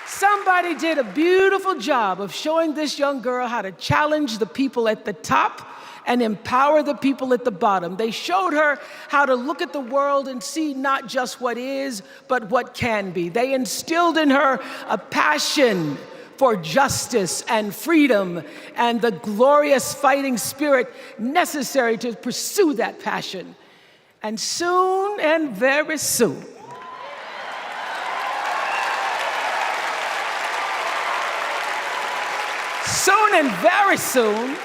somebody did a beautiful job of showing this young girl how to challenge the people at the top and empower the people at the bottom. They showed her how to look at the world and see not just what is, but what can be. They instilled in her a passion for justice and freedom and the glorious fighting spirit necessary to pursue that passion. And soon, and very soon, very soon,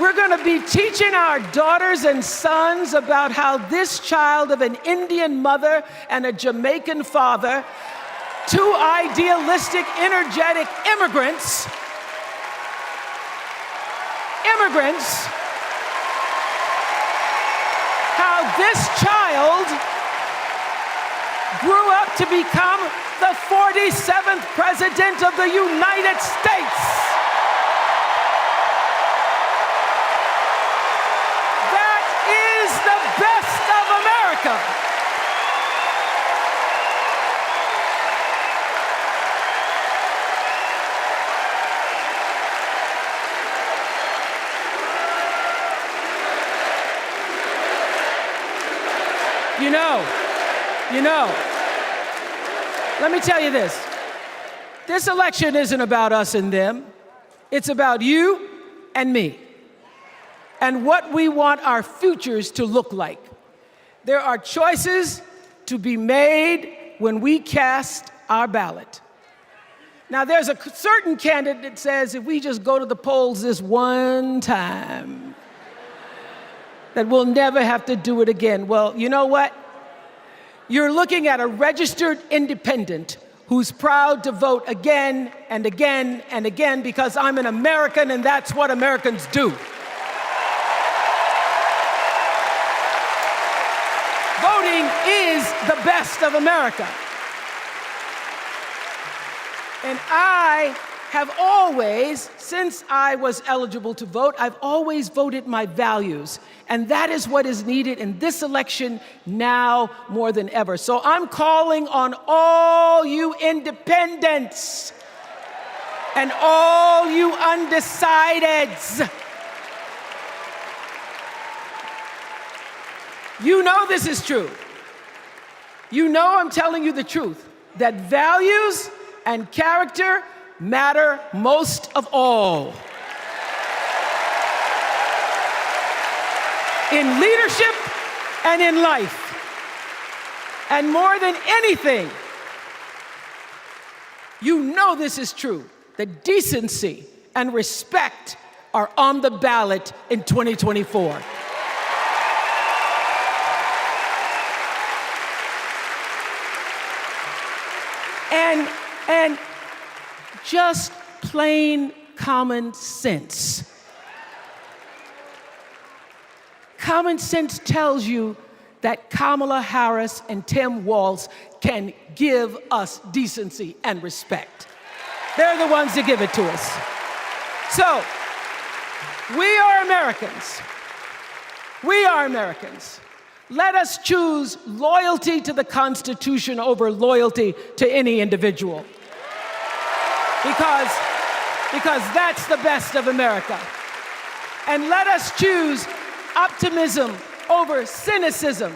we're going to be teaching our daughters and sons about how this child of an Indian mother and a Jamaican father, two idealistic, energetic immigrants, how this child grew up to become the 47th President of the United States. The best of America. You know, let me tell you this. This election isn't about us and them. It's about you and me. and what we want our futures to look like. There are choices to be made when we cast our ballot. Now, there's a certain candidate that says if we just go to the polls this one time, that we'll never have to do it again. Well, you know what? You're looking at a registered independent who's proud to vote again and again and again because I'm an American and that's what Americans do. Voting is the best of America. And I have always, since I was eligible to vote, I've always voted my values. And that is what is needed in this election now more than ever. So I'm calling on all you independents and all you undecideds. You know this is true. You know I'm telling you the truth, that values and character matter most of all. In leadership and in life. And more than anything, you know this is true, that decency and respect are on the ballot in 2024. And just plain common sense. Common sense tells you that Kamala Harris and Tim Walz can give us decency and respect. They're the ones that give it to us. So, we are Americans. We are Americans. Let us choose loyalty to the Constitution over loyalty to any individual. Because that's the best of America. And let us choose optimism over cynicism,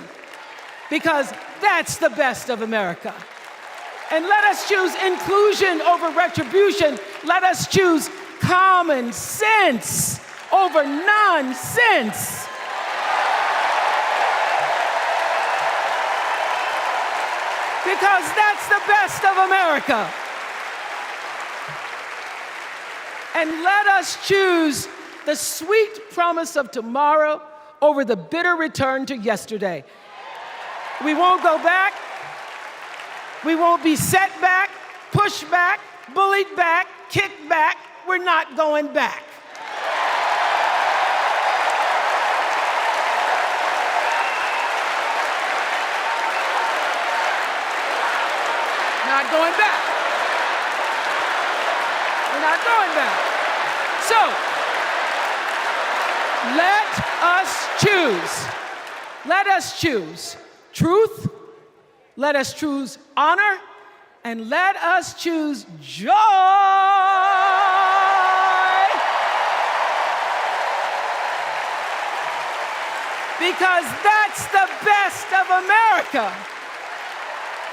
because that's the best of America. And let us choose inclusion over retribution. Let us choose common sense over nonsense. Because that's the best of America. And let us choose the sweet promise of tomorrow over the bitter return to yesterday. We won't go back. We won't be set back, pushed back, bullied back, kicked back. We're not going back. Not going back. We're not going back. So, let us choose. Let us choose truth. Let us choose honor. And let us choose joy. Because that's the best of America.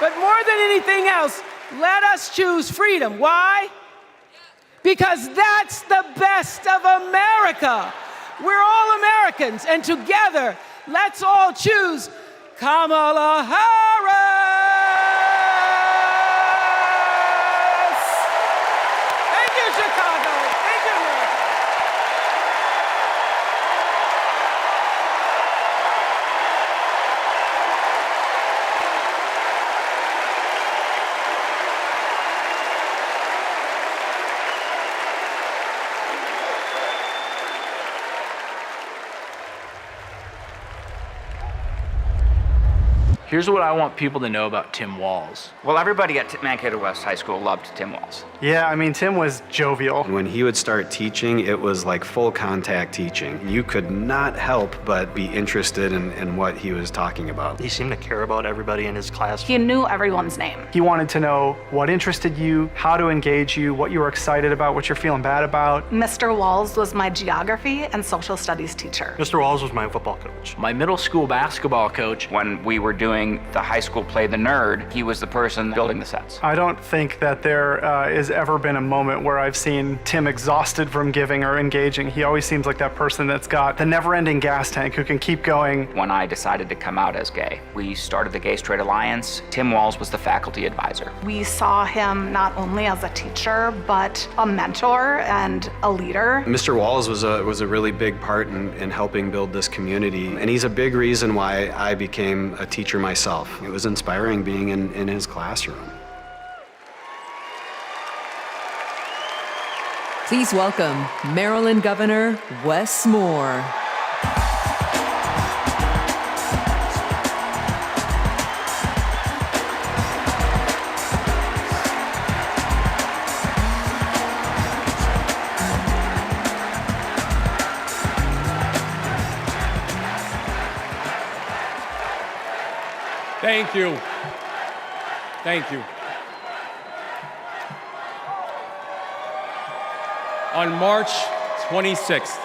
But more than anything else, let us choose freedom. Why? Because that's the best of America. We're all Americans, and together, let's all choose Kamala Harris. Thank you, Chicago. Thank you, America. Here's what I want people to know about Tim Walz. Well, everybody at Mankato West High School loved Tim Walz. Yeah, I mean, Tim was jovial. When he would start teaching, it was like full contact teaching. You could not help but be interested in what he was talking about. He seemed to care about everybody in his class. He knew everyone's name. He wanted to know what interested you, how to engage you, what you were excited about, what you're feeling bad about. Mr. Walz was my geography and social studies teacher. Mr. Walz was my football coach. My middle school basketball coach. When we were doing doing the high school play The Nerd, he was the person building the sets. I don't think that there has ever been a moment where I've seen Tim exhausted from giving or engaging. He always seems like that person that's got the never-ending gas tank who can keep going. When I decided to come out as gay, we started the Gay Straight Alliance. Tim Walz was the faculty advisor. We saw him not only as a teacher, but a mentor and a leader. Mr. Walz was a really big part in helping build this community, and he's a big reason why I became a teacher myself. It was inspiring being in his classroom. Please welcome Maryland Governor Wes Moore. Thank you. Thank you. On March 26th,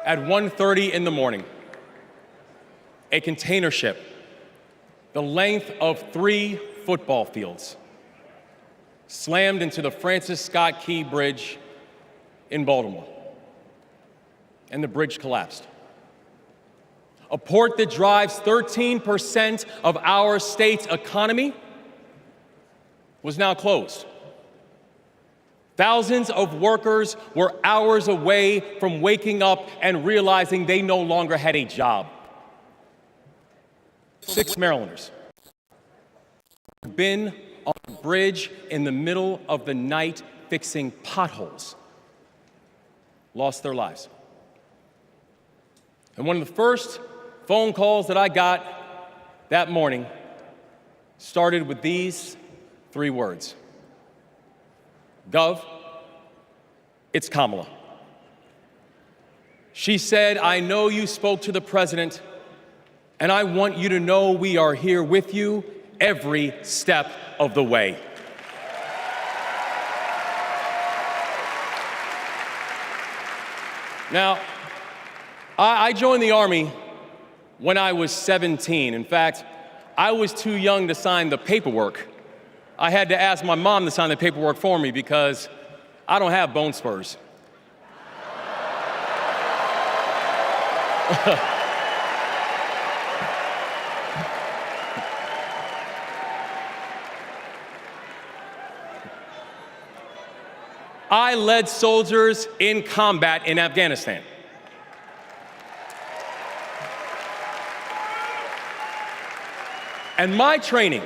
at 1:30 in the morning, a container ship, the length of 3 football fields, slammed into the Francis Scott Key Bridge in Baltimore, and the bridge collapsed. A port that drives 13% of our state's economy was now closed. Thousands of workers were hours away from waking up and realizing they no longer had a job. 6 Marylanders who'd been on a bridge in the middle of the night fixing potholes lost their lives. And one of the first phone calls that I got that morning started with these 3 words. Gov, it's Kamala. She said, I know you spoke to the president, and I want you to know we are here with you every step of the way. Now, I joined the Army when I was 17. In fact, I was too young to sign the paperwork. I had to ask my mom to sign the paperwork for me because I don't have bone spurs. I led soldiers in combat in Afghanistan. And my training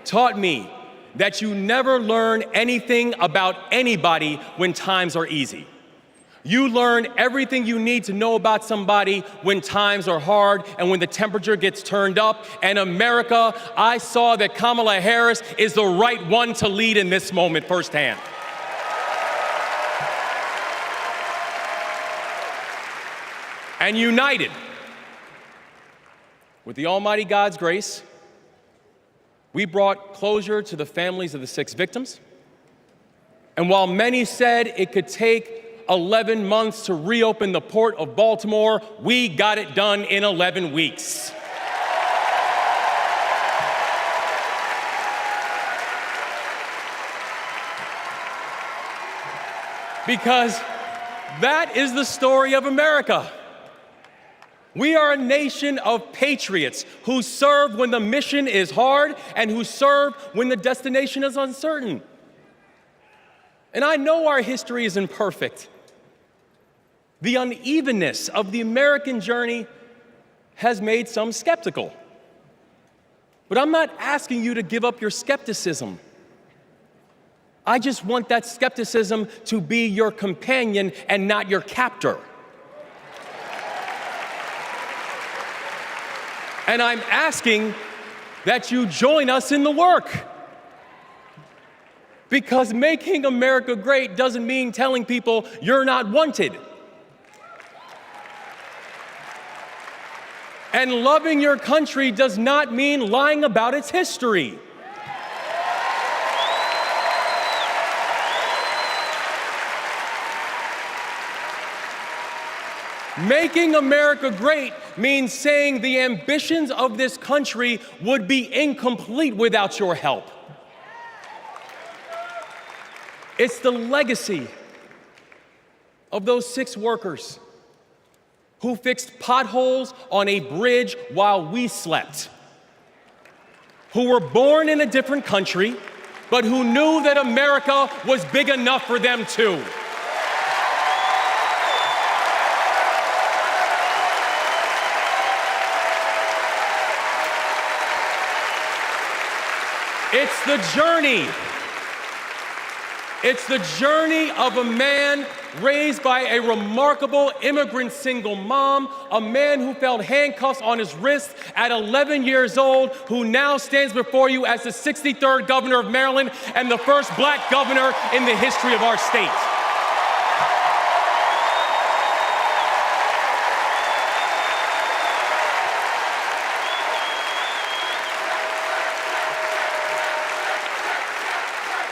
taught me that you never learn anything about anybody when times are easy. You learn everything you need to know about somebody when times are hard and when the temperature gets turned up. And America, I saw that Kamala Harris is the right one to lead in this moment firsthand. And united, with the Almighty God's grace, we brought closure to the families of the 6 victims. And while many said it could take 11 months to reopen the Port of Baltimore, we got it done in 11 weeks. Because that is the story of America. We are a nation of patriots who serve when the mission is hard and who serve when the destination is uncertain. And I know our history isn't perfect. The unevenness of the American journey has made some skeptical. But I'm not asking you to give up your skepticism. I just want that skepticism to be your companion and not your captor. And I'm asking that you join us in the work. Because making America great doesn't mean telling people you're not wanted. And loving your country does not mean lying about its history. Making America great means saying the ambitions of this country would be incomplete without your help. It's the legacy of those 6 workers who fixed potholes on a bridge while we slept, who were born in a different country, but who knew that America was big enough for them too. It's the journey. It's the journey of a man raised by a remarkable immigrant single mom, a man who felt handcuffs on his wrists at 11 years old, who now stands before you as the 63rd governor of Maryland and the first black governor in the history of our state.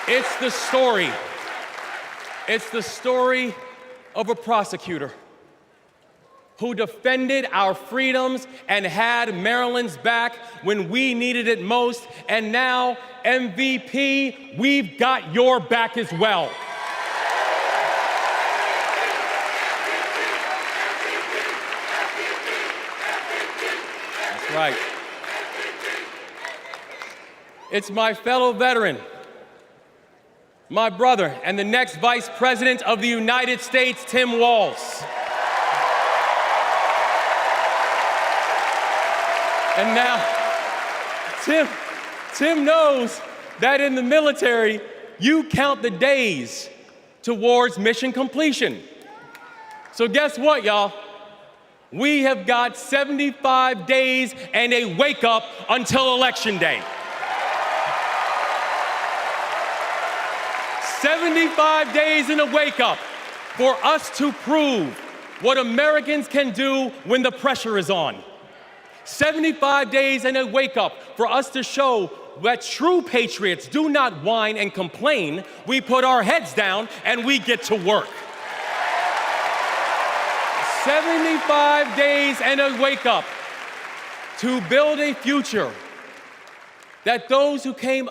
It's the story of a prosecutor who defended our freedoms and had Maryland's back when we needed it most. And now, MVP, we've got your back as well. That's right. It's my fellow veteran, my brother, and the next Vice President of the United States, Tim Walz. And now, Tim knows that in the military, you count the days towards mission completion. So guess what, y'all? We have got 75 days and a wake up until Election Day. 75 days in a wake-up for us to prove what Americans can do when the pressure is on. 75 days in a wake-up for us to show that true patriots do not whine and complain. We put our heads down and we get to work. 75 days and a wake-up to build a future that those who came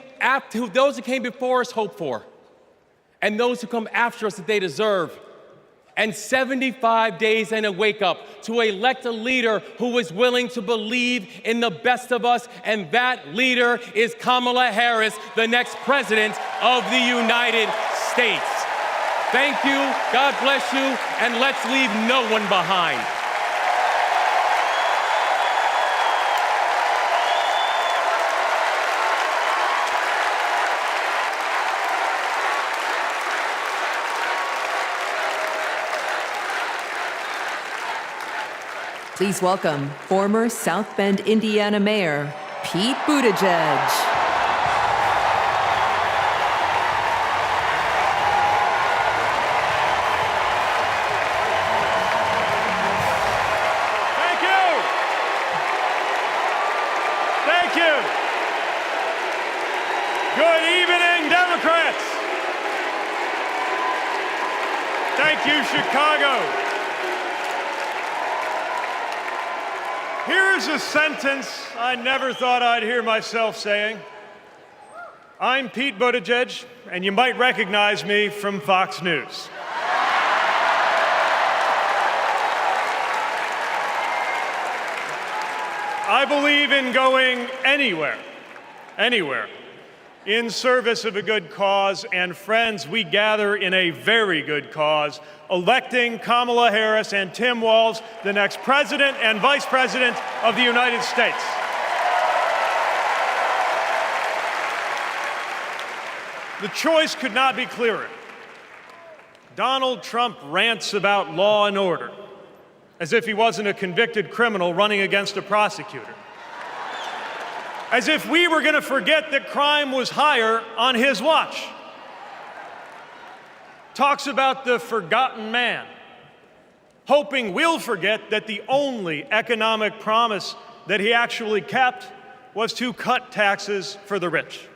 before us hoped for, and those who come after us that they deserve. And 75 days and a wake up to elect a leader who is willing to believe in the best of us, and that leader is Kamala Harris, the next president of the United States. Thank you, God bless you, and let's leave no one behind. Please welcome former South Bend, Indiana Mayor Pete Buttigieg. Thank you. Thank you. Good evening, Democrats. Thank you, Chicago. Here's a sentence I never thought I'd hear myself saying. I'm Pete Buttigieg, and you might recognize me from Fox News. I believe in going anywhere, in service of a good cause, and friends, we gather in a very good cause, electing Kamala Harris and Tim Walz, the next President and Vice President of the United States. The choice could not be clearer. Donald Trump rants about law and order, as if he wasn't a convicted criminal running against a prosecutor. As if we were going to forget that crime was higher on his watch. Talks about the forgotten man, hoping we'll forget that the only economic promise that he actually kept was to cut taxes for the rich.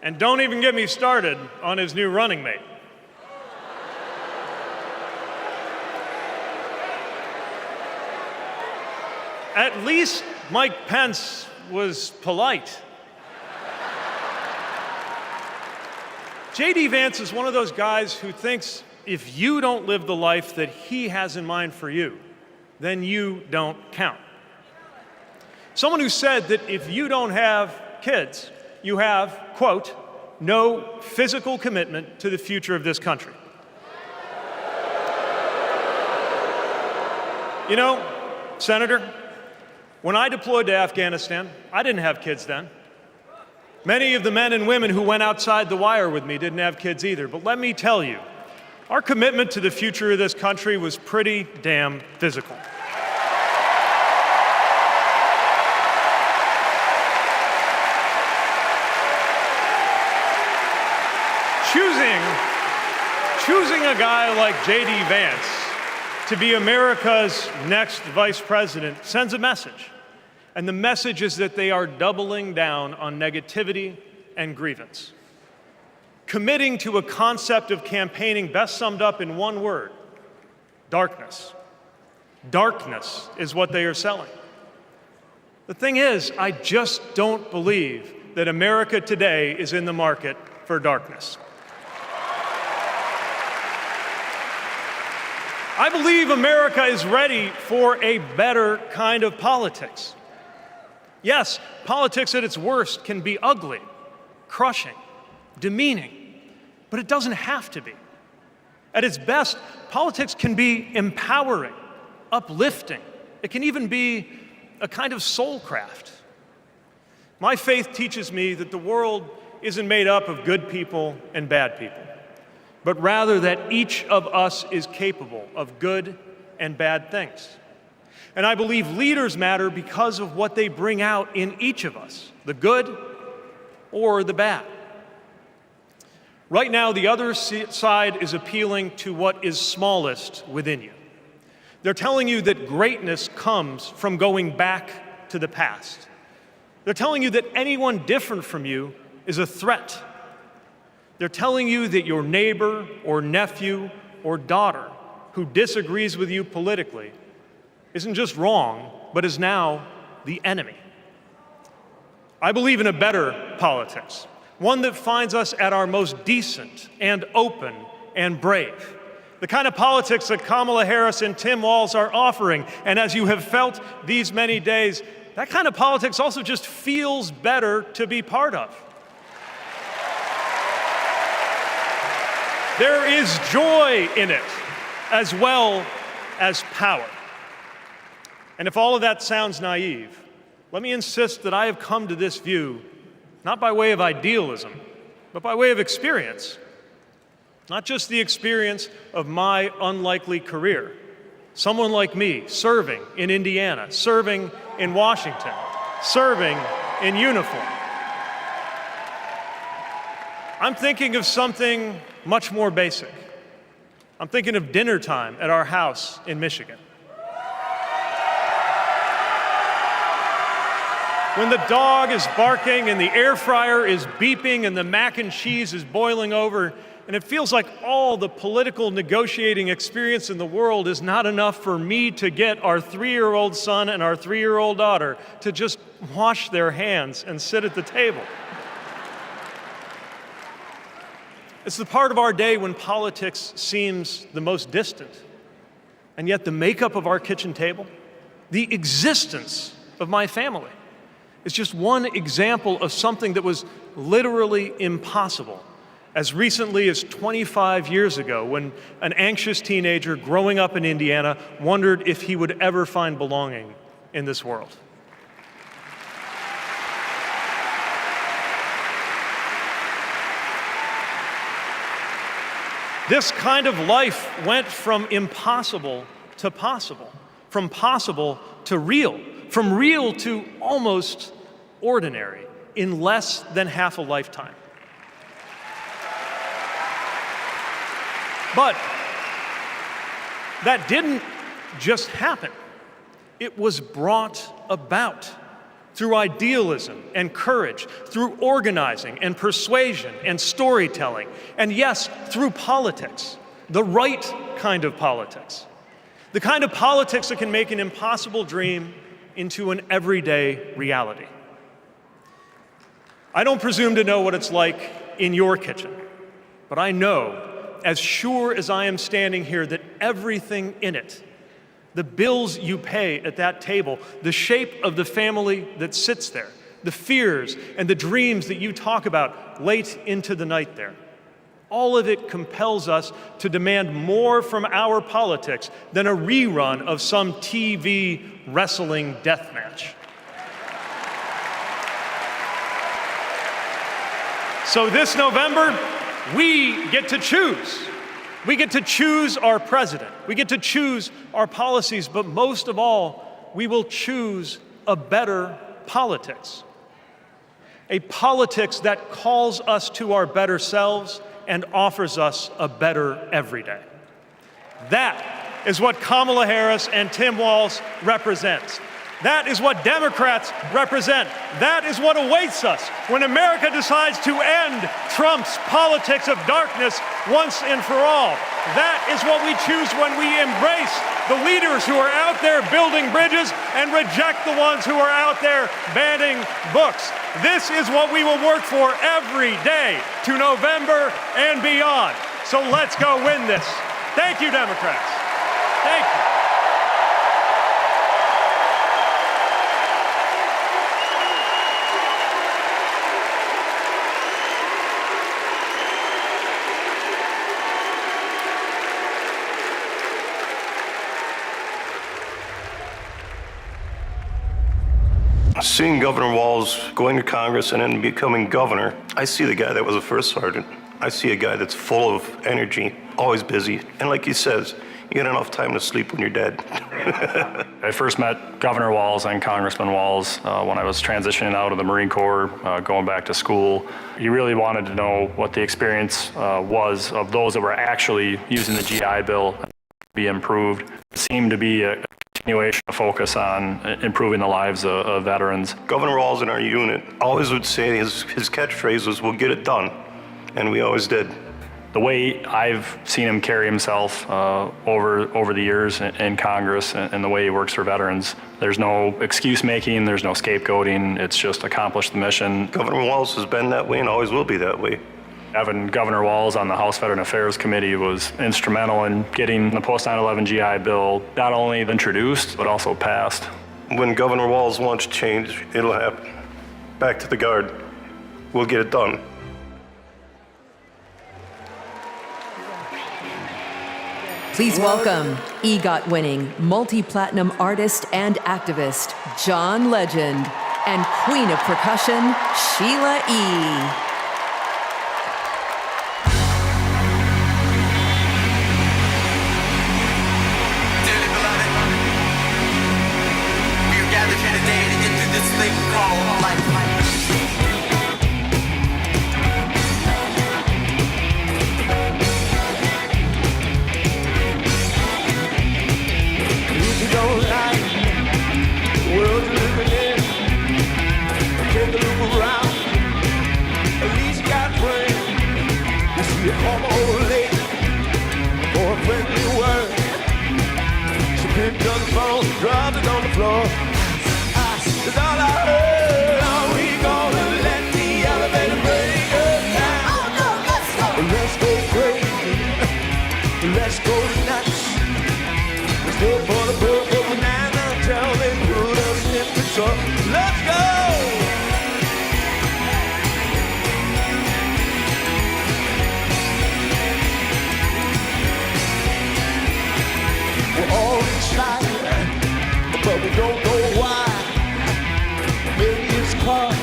And don't even get me started on his new running mate. At least Mike Pence was polite. J.D. Vance is one of those guys who thinks if you don't live the life that he has in mind for you, then you don't count. Someone who said that if you don't have kids, you have, quote, no physical commitment to the future of this country. You know, Senator, when I deployed to Afghanistan, I didn't have kids then. Many of the men and women who went outside the wire with me didn't have kids either. But let me tell you, our commitment to the future of this country was pretty damn physical. Choosing a guy like J.D. Vance to be America's next vice president sends a message. And the message is that they are doubling down on negativity and grievance. Committing to a concept of campaigning best summed up in one word: darkness. Darkness is what they are selling. The thing is, I just don't believe that America today is in the market for darkness. I believe America is ready for a better kind of politics. Yes, politics at its worst can be ugly, crushing, demeaning, but it doesn't have to be. At its best, politics can be empowering, uplifting. It can even be a kind of soul craft. My faith teaches me that the world isn't made up of good people and bad people, but rather that each of us is capable of good and bad things. And I believe leaders matter because of what they bring out in each of us, the good or the bad. Right now, the other side is appealing to what is smallest within you. They're telling you that greatness comes from going back to the past. They're telling you that anyone different from you is a threat. They're telling you that your neighbor or nephew or daughter who disagrees with you politically isn't just wrong, but is now the enemy. I believe in a better politics, one that finds us at our most decent and open and brave. The kind of politics that Kamala Harris and Tim Walz are offering. And as you have felt these many days, that kind of politics also just feels better to be part of. There is joy in it, as well as power. And if all of that sounds naive, let me insist that I have come to this view not by way of idealism, but by way of experience. Not just the experience of my unlikely career. Someone like me serving in Indiana, serving in Washington, serving in uniform. I'm thinking of something much more basic. I'm thinking of dinner time at our house in Michigan. When the dog is barking and the air fryer is beeping and the mac and cheese is boiling over, and it feels like all the political negotiating experience in the world is not enough for me to get our 3-year-old son and our 3-year-old daughter to just wash their hands and sit at the table. It's the part of our day when politics seems the most distant. And yet the makeup of our kitchen table, the existence of my family, is just one example of something that was literally impossible as recently as 25 years ago, when an anxious teenager growing up in Indiana wondered if he would ever find belonging in this world. This kind of life went from impossible to possible, from possible to real, from real to almost ordinary in less than half a lifetime. But that didn't just happen. It was brought about through idealism and courage, through organizing and persuasion and storytelling, and yes, through politics, the right kind of politics. The kind of politics that can make an impossible dream into an everyday reality. I don't presume to know what it's like in your kitchen, but I know, as sure as I am standing here, that everything in it, the bills you pay at that table, the shape of the family that sits there, the fears and the dreams that you talk about late into the night there, all of it compels us to demand more from our politics than a rerun of some TV wrestling death match. So this November, we get to choose. We get to choose our president. We get to choose our policies, but most of all, we will choose a better politics. A politics that calls us to our better selves and offers us a better everyday. That is what Kamala Harris and Tim Walz represents. That is what Democrats represent. That is what awaits us when America decides to end Trump's politics of darkness once and for all. That is what we choose when we embrace the leaders who are out there building bridges and reject the ones who are out there banning books. This is what we will work for every day to November and beyond. So let's go win this. Thank you, Democrats. Thank you. Seeing Governor Walz going to Congress and then becoming governor, I see the guy that was a first sergeant. I see a guy that's full of energy, always busy. And like he says, you get enough time to sleep when you're dead. I first met Governor Walz and Congressman Walz when I was transitioning out of the Marine Corps, going back to school. He really wanted to know what the experience was of those that were actually using the GI Bill to be improved. It seemed to be a continuation of focus on improving the lives of veterans. Governor Walz in our unit always would say his catchphrase was, "We'll get it done," and we always did. The way I've seen him carry himself over the years in Congress and the way he works for veterans, there's no excuse making, there's no scapegoating, it's just accomplish the mission. Governor Walz has been that way and always will be that way. Having Governor Walz on the House Veteran Affairs Committee was instrumental in getting the post 9/11 GI Bill not only introduced, but also passed. When Governor Walz wants change, it'll happen. Back to the Guard. We'll get it done. Please welcome EGOT-winning, multi-platinum artist and activist, John Legend, and Queen of Percussion, Sheila E. Dropped it on the floor. That's all I heard. Are we gonna let the elevator break us down? Oh no, let's go. Let's go crazy. Let's go nuts. Let's go for the purple banana until they put us in the truck. Let's go. We're all excited, but we don't know why. Maybe it's 'cause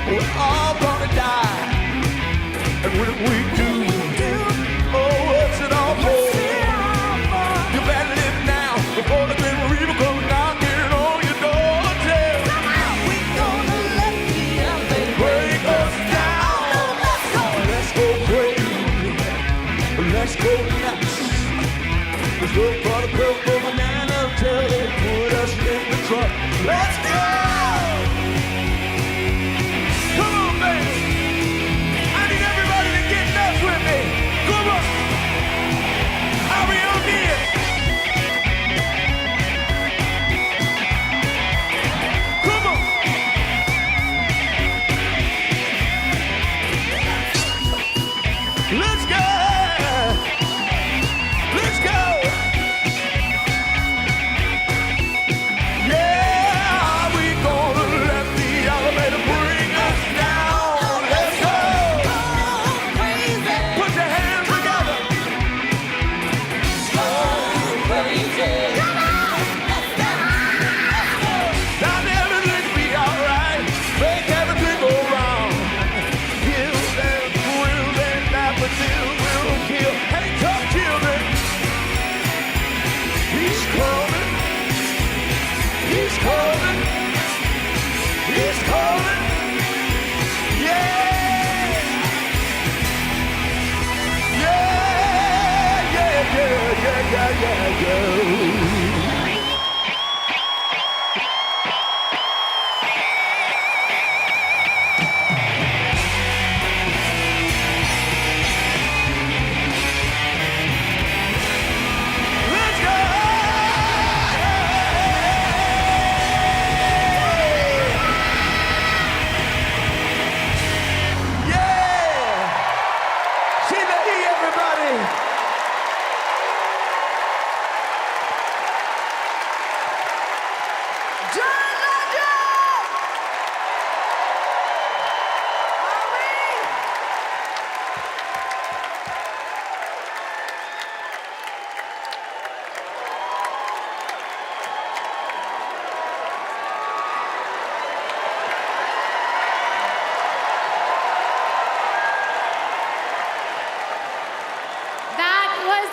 we're all gonna die. And what we do? Oh, what's it all for? You better live now before the Grim Reaper comes knocking on your door. We gonna let the elevator break us down. Let's go crazy. Let's go nuts. Let's go for the purple banana until they put us in the truck. Let's go! Come on, baby. I need everybody to get nuts with me.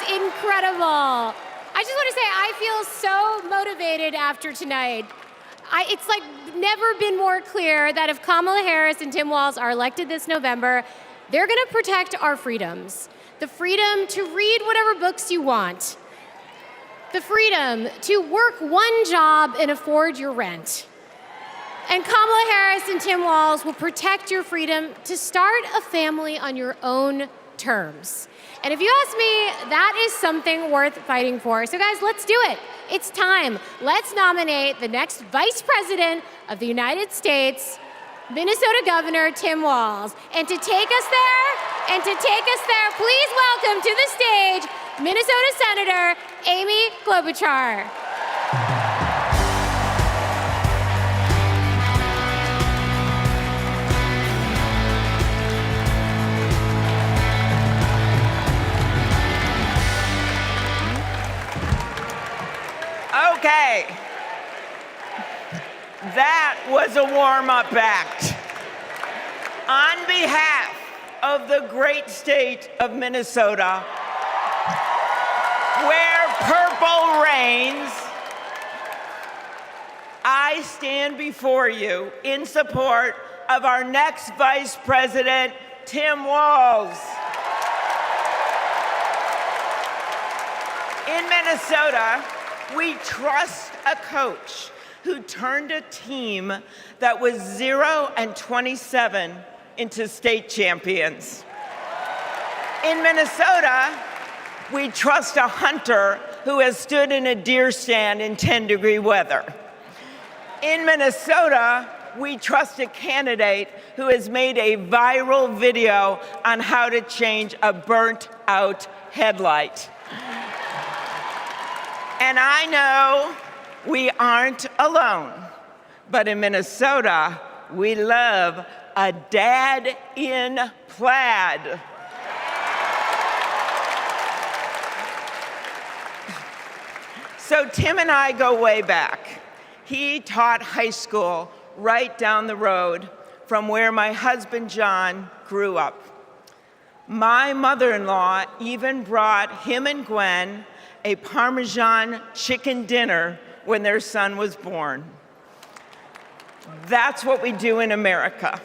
Incredible. I just want to say I feel so motivated after tonight. It's like never been more clear that if Kamala Harris and Tim Walz are elected this November, they're going to protect our freedoms. The freedom to read whatever books you want. The freedom to work one job and afford your rent. And Kamala Harris and Tim Walz will protect your freedom to start a family on your own terms. And if you ask me, that is something worth fighting for. So guys, let's do it. It's time. Let's nominate the next Vice President of the United States, Minnesota Governor Tim Walz. And to take us there, please welcome to the stage, Minnesota Senator Amy Klobuchar. Okay, that was a warm-up act. On behalf of the great state of Minnesota, where purple reigns, I stand before you in support of our next Vice President, Tim Walz. In Minnesota, we trust a coach who turned a team that was 0-27 into state champions. In Minnesota, we trust a hunter who has stood in a deer stand in 10-degree weather. In Minnesota, we trust a candidate who has made a viral video on how to change a burnt-out headlight. And I know we aren't alone, but in Minnesota, we love a dad in plaid. So Tim and I go way back. He taught high school right down the road from where my husband John grew up. My mother-in-law even brought him and Gwen a Parmesan chicken dinner when their son was born. That's what we do in America.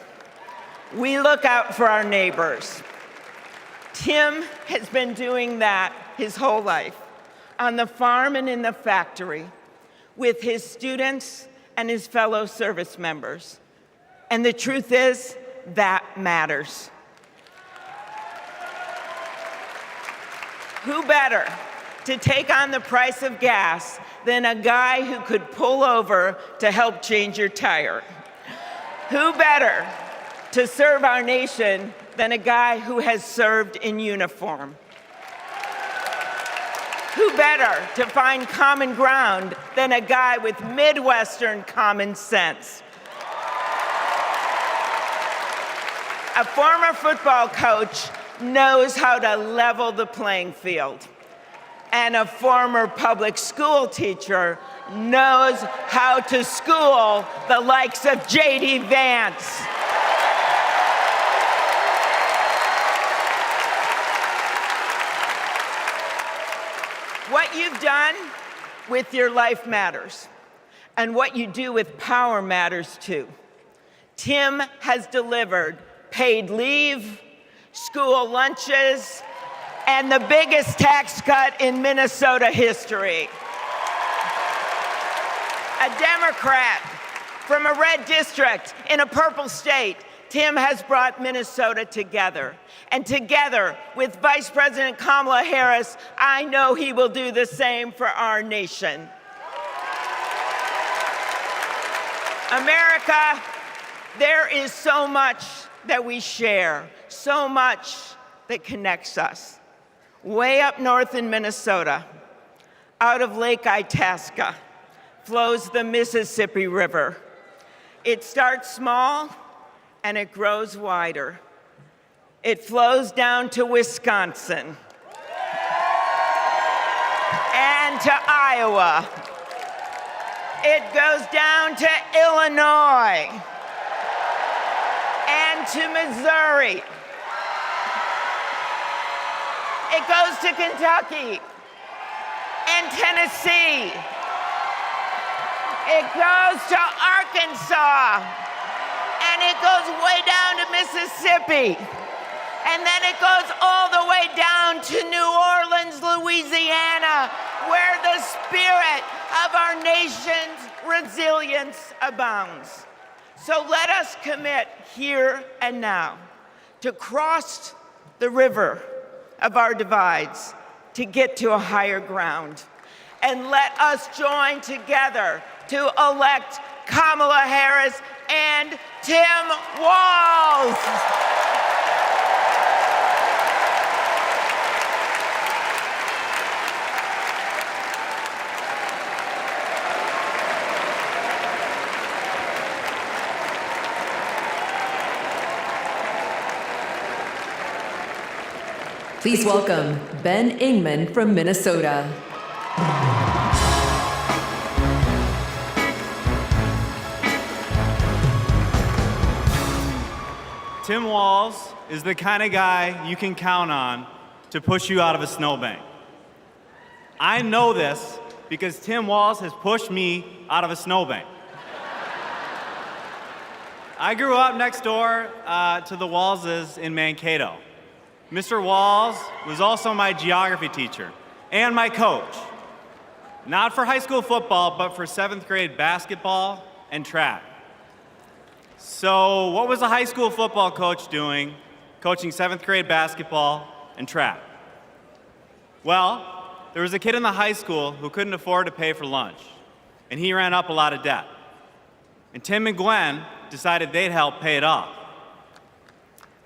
We look out for our neighbors. Tim has been doing that his whole life, on the farm and in the factory, with his students and his fellow service members. And the truth is, that matters. Who better to take on the price of gas than a guy who could pull over to help change your tire? Who better to serve our nation than a guy who has served in uniform? Who better to find common ground than a guy with Midwestern common sense? A former football coach knows how to level the playing field. And a former public school teacher knows how to school the likes of J.D. Vance. What you've done with your life matters, and what you do with power matters too. Tim has delivered paid leave, school lunches, and the biggest tax cut in Minnesota history. A Democrat from a red district in a purple state, Tim has brought Minnesota together. And together with Vice President Kamala Harris, I know he will do the same for our nation. America, there is so much that we share, so much that connects us. Way up north in Minnesota, out of Lake Itasca, flows the Mississippi River. It starts small and it grows wider. It flows down to Wisconsin and to Iowa. It goes down to Illinois and to Missouri. It goes to Kentucky and Tennessee. It goes to Arkansas, and it goes way down to Mississippi. And then it goes all the way down to New Orleans, Louisiana, where the spirit of our nation's resilience abounds. So let us commit here and now to cross the river of our divides to get to a higher ground. And let us join together to elect Kamala Harris and Tim Walz. Please welcome Ben Ingman from Minnesota. Tim Walz is the kind of guy you can count on to push you out of a snowbank. I know this because Tim Walz has pushed me out of a snowbank. I grew up next door to the Walzes in Mankato. Mr. Walz was also my geography teacher and my coach. Not for high school football, but for 7th grade basketball and track. So what was a high school football coach doing, coaching 7th grade basketball and track? Well, there was a kid in the high school who couldn't afford to pay for lunch, and he ran up a lot of debt. And Tim and Gwen decided they'd help pay it off.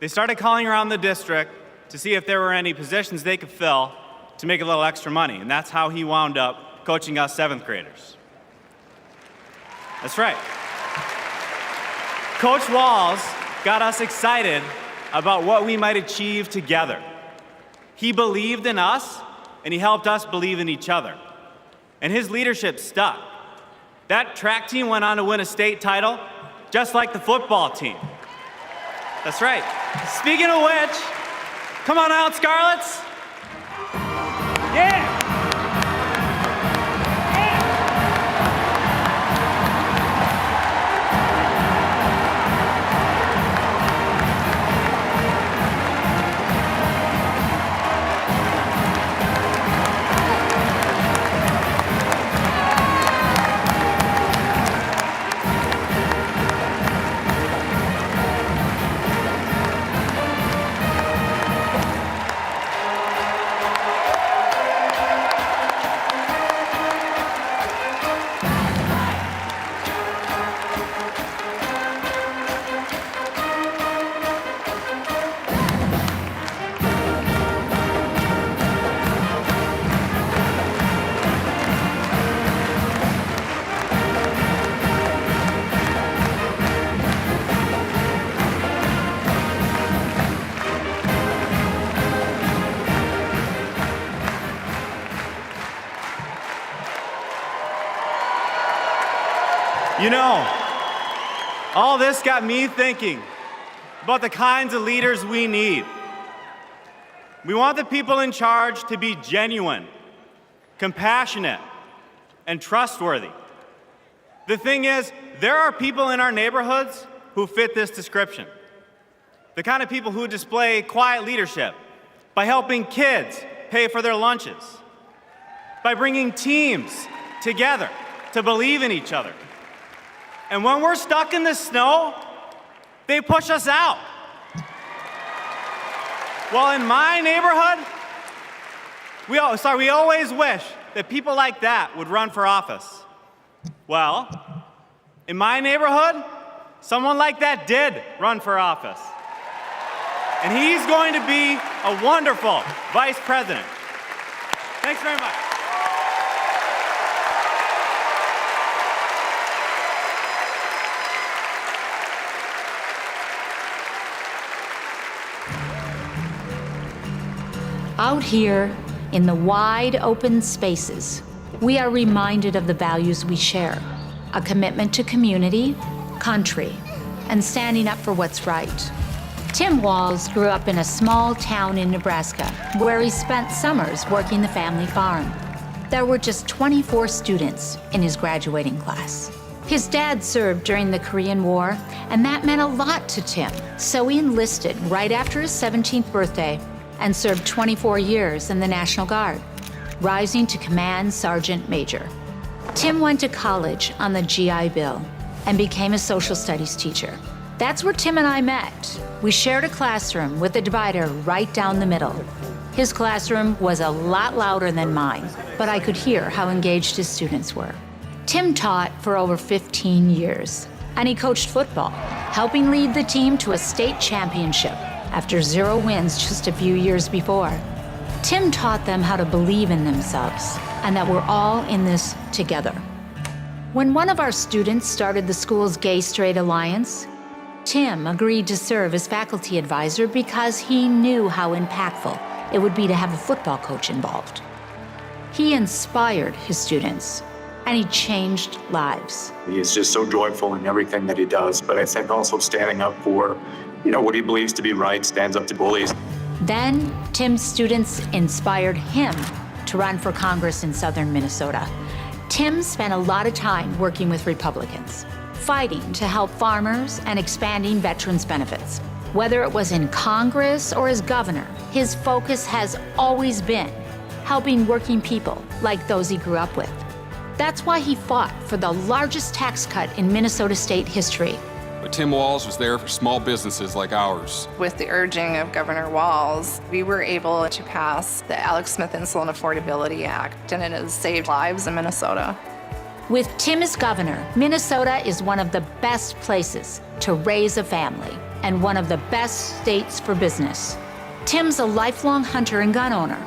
They started calling around the district to see if there were any positions they could fill to make a little extra money, and that's how he wound up coaching us 7th graders. That's right. Coach Walz got us excited about what we might achieve together. He believed in us, and he helped us believe in each other. And his leadership stuck. That track team went on to win a state title, just like the football team. That's right. Speaking of which, come on out, Scarlets. Yeah! You know, all this got me thinking about the kinds of leaders we need. We want the people in charge to be genuine, compassionate, and trustworthy. The thing is, there are people in our neighborhoods who fit this description. The kind of people who display quiet leadership, by helping kids pay for their lunches, by bringing teams together to believe in each other. And when we're stuck in the snow, they push us out. Well, in my neighborhood, we always wish that people like that would run for office. Well, in my neighborhood, someone like that did run for office. And he's going to be a wonderful vice president. Thanks very much. Out here in the wide open spaces, we are reminded of the values we share: a commitment to community, country, and standing up for what's right. Tim Walz grew up in a small town in Nebraska where he spent summers working the family farm. There were just 24 students in his graduating class. His dad served during the Korean War, and that meant a lot to Tim. So he enlisted right after his 17th birthday and served 24 years in the National Guard, rising to Command Sergeant Major. Tim went to college on the GI Bill and became a social studies teacher. That's where Tim and I met. We shared a classroom with a divider right down the middle. His classroom was a lot louder than mine, but I could hear how engaged his students were. Tim taught for over 15 years, and he coached football, helping lead the team to a state championship after 0 wins just a few years before. Tim taught them how to believe in themselves and that we're all in this together. When one of our students started the school's Gay Straight Alliance, Tim agreed to serve as faculty advisor because he knew how impactful it would be to have a football coach involved. He inspired his students, and he changed lives. He is just so joyful in everything that he does, but I think also standing up for, what he believes to be right, stands up to bullies. Then, Tim's students inspired him to run for Congress in southern Minnesota. Tim spent a lot of time working with Republicans, fighting to help farmers and expanding veterans' benefits. Whether it was in Congress or as governor, his focus has always been helping working people like those he grew up with. That's why he fought for the largest tax cut in Minnesota state history. But Tim Walz was there for small businesses like ours. With the urging of Governor Walz, we were able to pass the Alex Smith Insulin Affordability Act, and it has saved lives in Minnesota. With Tim as governor, Minnesota is one of the best places to raise a family and one of the best states for business. Tim's a lifelong hunter and gun owner.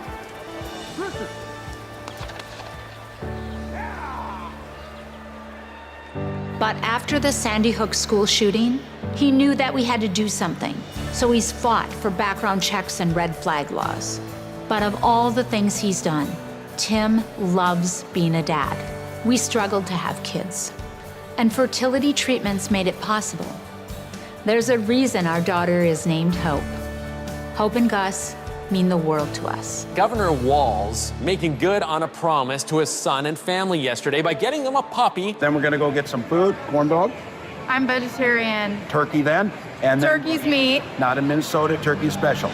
But after the Sandy Hook school shooting, he knew that we had to do something. So he's fought for background checks and red flag laws. But of all the things he's done, Tim loves being a dad. We struggled to have kids, and fertility treatments made it possible. There's a reason our daughter is named Hope. Hope and Gus mean the world to us. Governor Walz making good on a promise to his son and family yesterday by getting them a puppy. Then we're gonna go get some food, corn dog. I'm vegetarian. Turkey then. And Turkey's meat. Not in Minnesota, turkey special.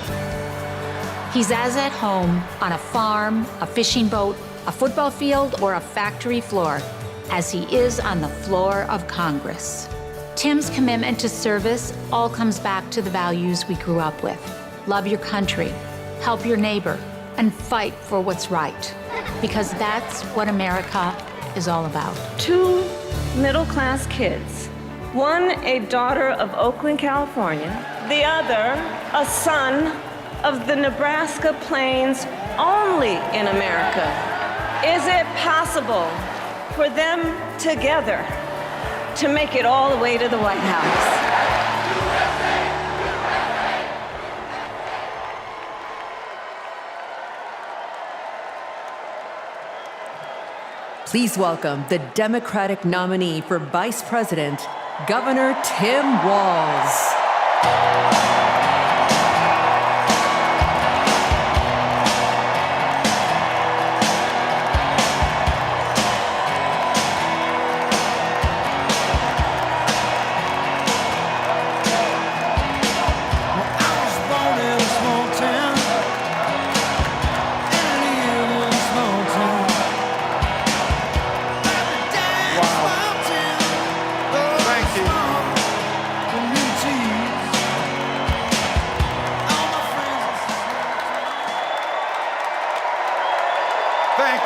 He's as at home on a farm, a fishing boat, a football field, or a factory floor as he is on the floor of Congress. Tim's commitment to service all comes back to the values we grew up with. Love your country, help your neighbor, and fight for what's right. Because that's what America is all about. 2 middle-class kids. One, a daughter of Oakland, California. The other, a son of the Nebraska Plains, only in America. Is it possible for them together to make it all the way to the White House? Please welcome the Democratic nominee for Vice President, Governor Tim Walz.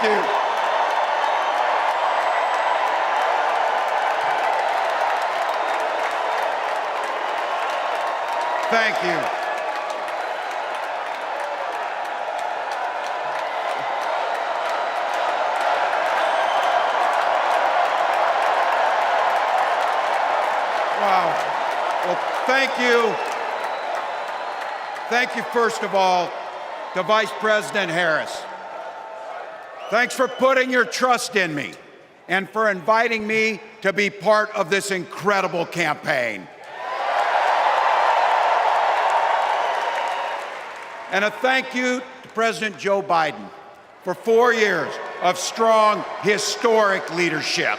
Thank you. Thank you. Wow. Well, thank you. Thank you, first of all, to Vice President Harris. Thanks for putting your trust in me and for inviting me to be part of this incredible campaign. And a thank you to President Joe Biden for 4 years of strong, historic leadership.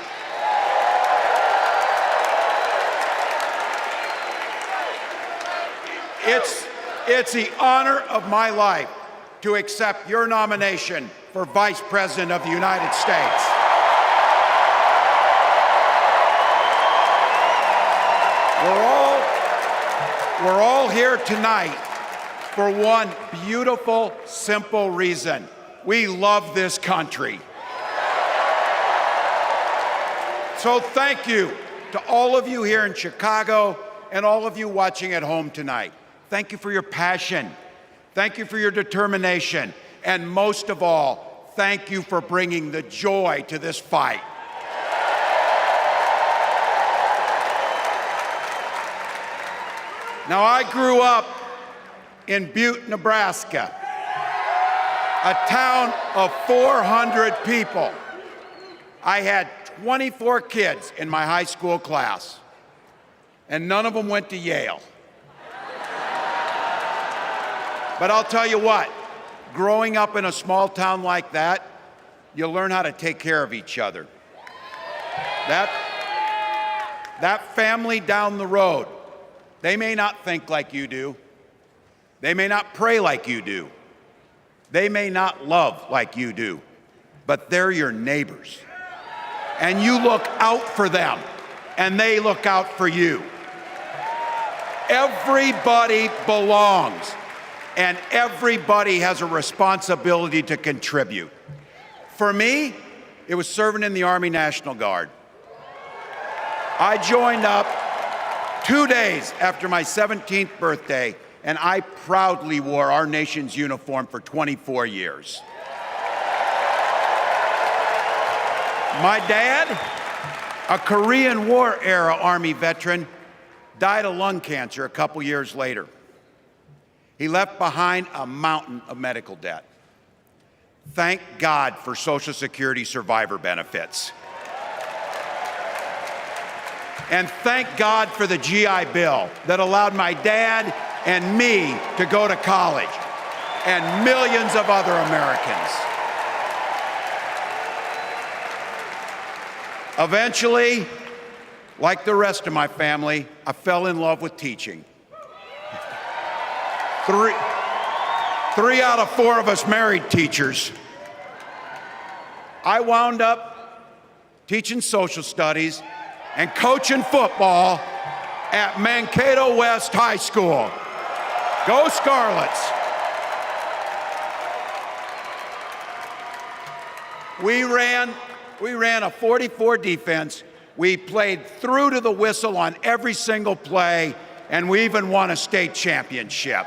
It's the honor of my life to accept your nomination for Vice President of the United States. We're all here tonight for one beautiful, simple reason. We love this country. So thank you to all of you here in Chicago and all of you watching at home tonight. Thank you for your passion. Thank you for your determination. And most of all, thank you for bringing the joy to this fight. Now, I grew up in Butte, Nebraska, a town of 400 people. I had 24 kids in my high school class, and none of them went to Yale. But I'll tell you what, growing up in a small town like that, you learn how to take care of each other. That family down the road, they may not think like you do. They may not pray like you do. They may not love like you do, but they're your neighbors. And you look out for them, and they look out for you. Everybody belongs, and everybody has a responsibility to contribute. For me, it was serving in the Army National Guard. I joined up 2 days after my 17th birthday, and I proudly wore our nation's uniform for 24 years. My dad, a Korean War era Army veteran, died of lung cancer a couple years later. He left behind a mountain of medical debt. Thank God for Social Security survivor benefits. And thank God for the GI Bill that allowed my dad and me to go to college, and millions of other Americans. Eventually, like the rest of my family, I fell in love with teaching. Three out of 4 of us married teachers. I wound up teaching social studies and coaching football at Mankato West High School. Go Scarlets! We ran a 44 defense. We played through to the whistle on every single play, and we even won a state championship.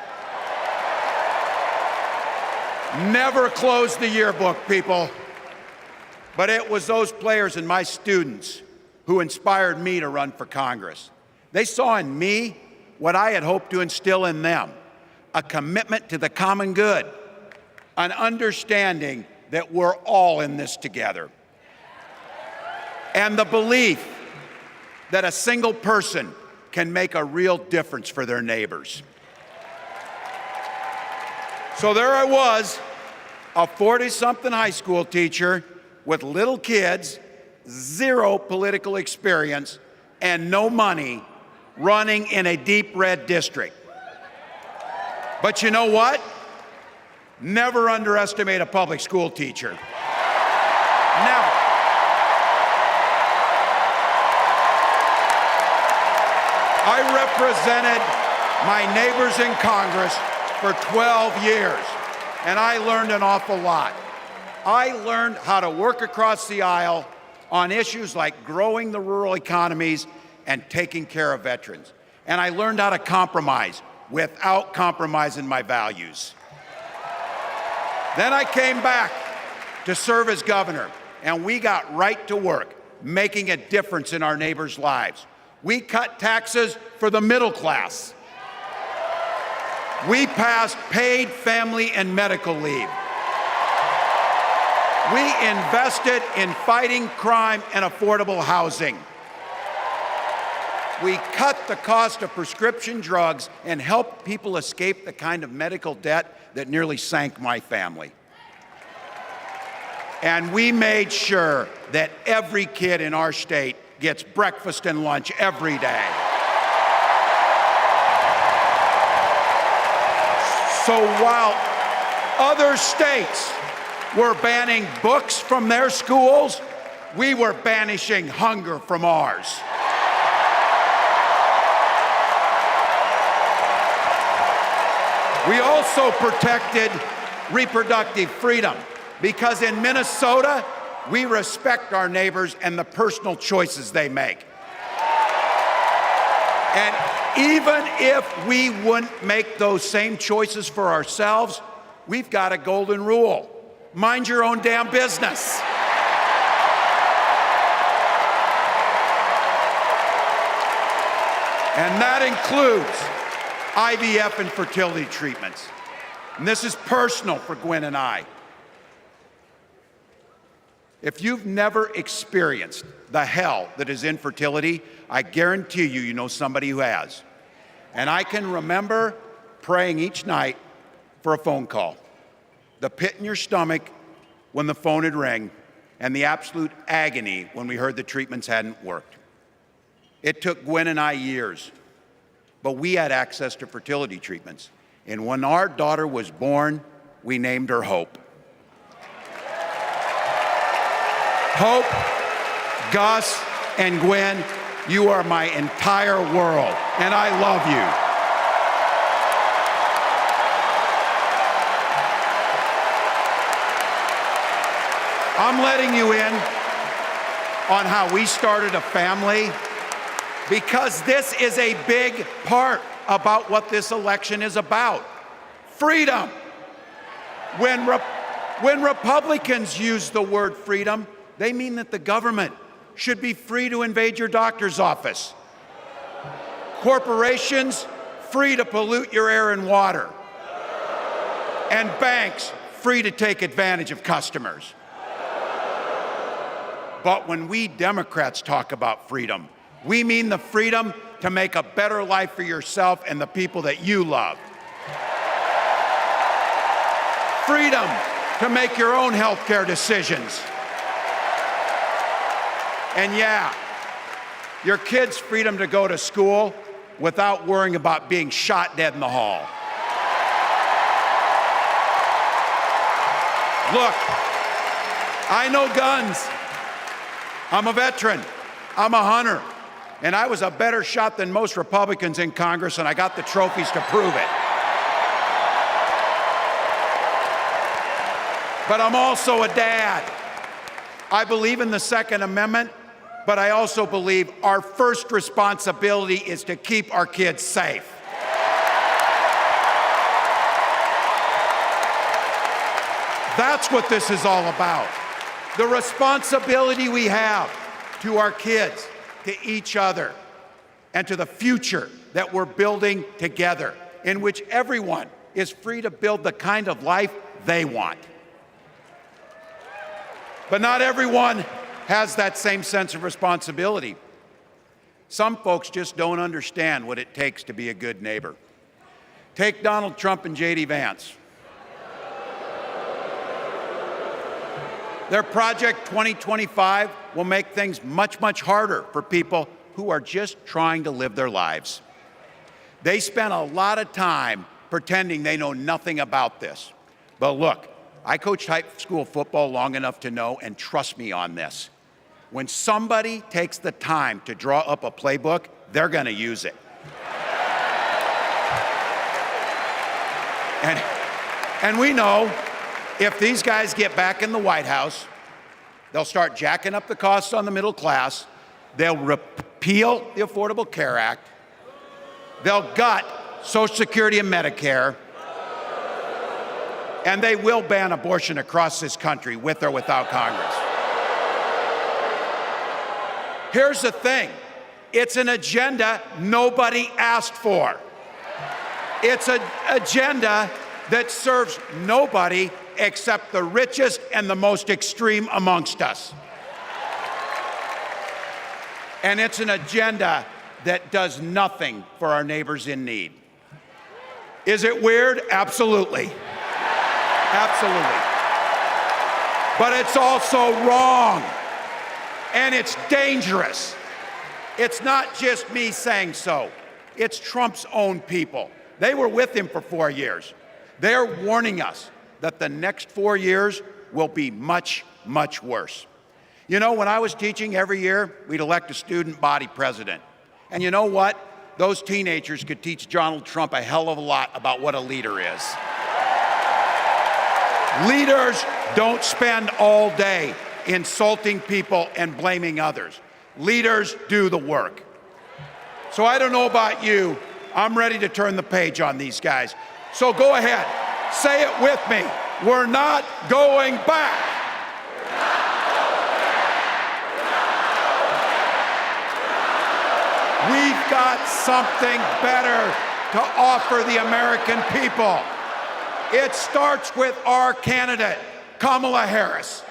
Never closed the yearbook, people. But it was those players and my students who inspired me to run for Congress. They saw in me what I had hoped to instill in them, a commitment to the common good, an understanding that we're all in this together, and the belief that a single person can make a real difference for their neighbors. So there I was, a 40-something high school teacher with little kids, 0 political experience, and no money, running in a deep red district. But you know what? Never underestimate a public school teacher. Never. I represented my neighbors in Congress for 12 years, and I learned an awful lot. I learned how to work across the aisle on issues like growing the rural economies and taking care of veterans. And I learned how to compromise without compromising my values. Then I came back to serve as governor, and we got right to work, making a difference in our neighbors' lives. We cut taxes for the middle class. We passed paid family and medical leave. We invested in fighting crime and affordable housing. We cut the cost of prescription drugs and helped people escape the kind of medical debt that nearly sank my family. And we made sure that every kid in our state gets breakfast and lunch every day. So while other states were banning books from their schools, we were banishing hunger from ours. We also protected reproductive freedom because in Minnesota, we respect our neighbors and the personal choices they make. And even if we wouldn't make those same choices for ourselves, we've got a golden rule. Mind your own damn business. And that includes IVF and fertility treatments. And this is personal for Gwen and I. If you've never experienced the hell that is infertility, I guarantee you, you know somebody who has. And I can remember praying each night for a phone call. The pit in your stomach when the phone would ring, and the absolute agony when we heard the treatments hadn't worked. It took Gwen and I years, but we had access to fertility treatments. And when our daughter was born, we named her Hope. Hope, Gus, and Gwen, you are my entire world, and I love you. I'm letting you in on how we started a family because this is a big part about what this election is about. Freedom. When Republicans use the word freedom, they mean that the government should be free to invade your doctor's office. Corporations free to pollute your air and water. And banks free to take advantage of customers. But when we Democrats talk about freedom, we mean the freedom to make a better life for yourself and the people that you love. Freedom to make your own healthcare decisions. And yeah, your kids' freedom to go to school without worrying about being shot dead in the hall. Look, I know guns. I'm a veteran. I'm a hunter. And I was a better shot than most Republicans in Congress, and I got the trophies to prove it. But I'm also a dad. I believe in the Second Amendment, but I also believe our first responsibility is to keep our kids safe. That's what this is all about. The responsibility we have to our kids, to each other, and to the future that we're building together, in which everyone is free to build the kind of life they want. But not everyone has that same sense of responsibility. Some folks just don't understand what it takes to be a good neighbor. Take Donald Trump and J.D. Vance. Their Project 2025 will make things much, much harder for people who are just trying to live their lives. They spent a lot of time pretending they know nothing about this. But look, I coached high school football long enough to know, and trust me on this, when somebody takes the time to draw up a playbook, they're going to use it. And we know If these guys get back in the White House, they'll start jacking up the costs on the middle class. They'll repeal the Affordable Care Act. They'll gut Social Security and Medicare. And they will ban abortion across this country, with or without Congress. Here's the thing. It's an agenda nobody asked for. It's an agenda that serves nobody except the richest and the most extreme amongst us. And it's an agenda that does nothing for our neighbors in need. Is it weird? Absolutely. Absolutely. But it's also wrong. And it's dangerous. It's not just me saying so. It's Trump's own people. They were with him for 4 years. They're warning us that the next 4 years will be much, much worse. You know, when I was teaching every year, we'd elect a student body president. And you know what? Those teenagers could teach Donald Trump a hell of a lot about what a leader is. Leaders don't spend all day insulting people and blaming others. Leaders do the work. So I don't know about you, I'm ready to turn the page on these guys. So go ahead, say it with me. We're not going back. We've got something better to offer the American people. It starts with our candidate, Kamala Harris.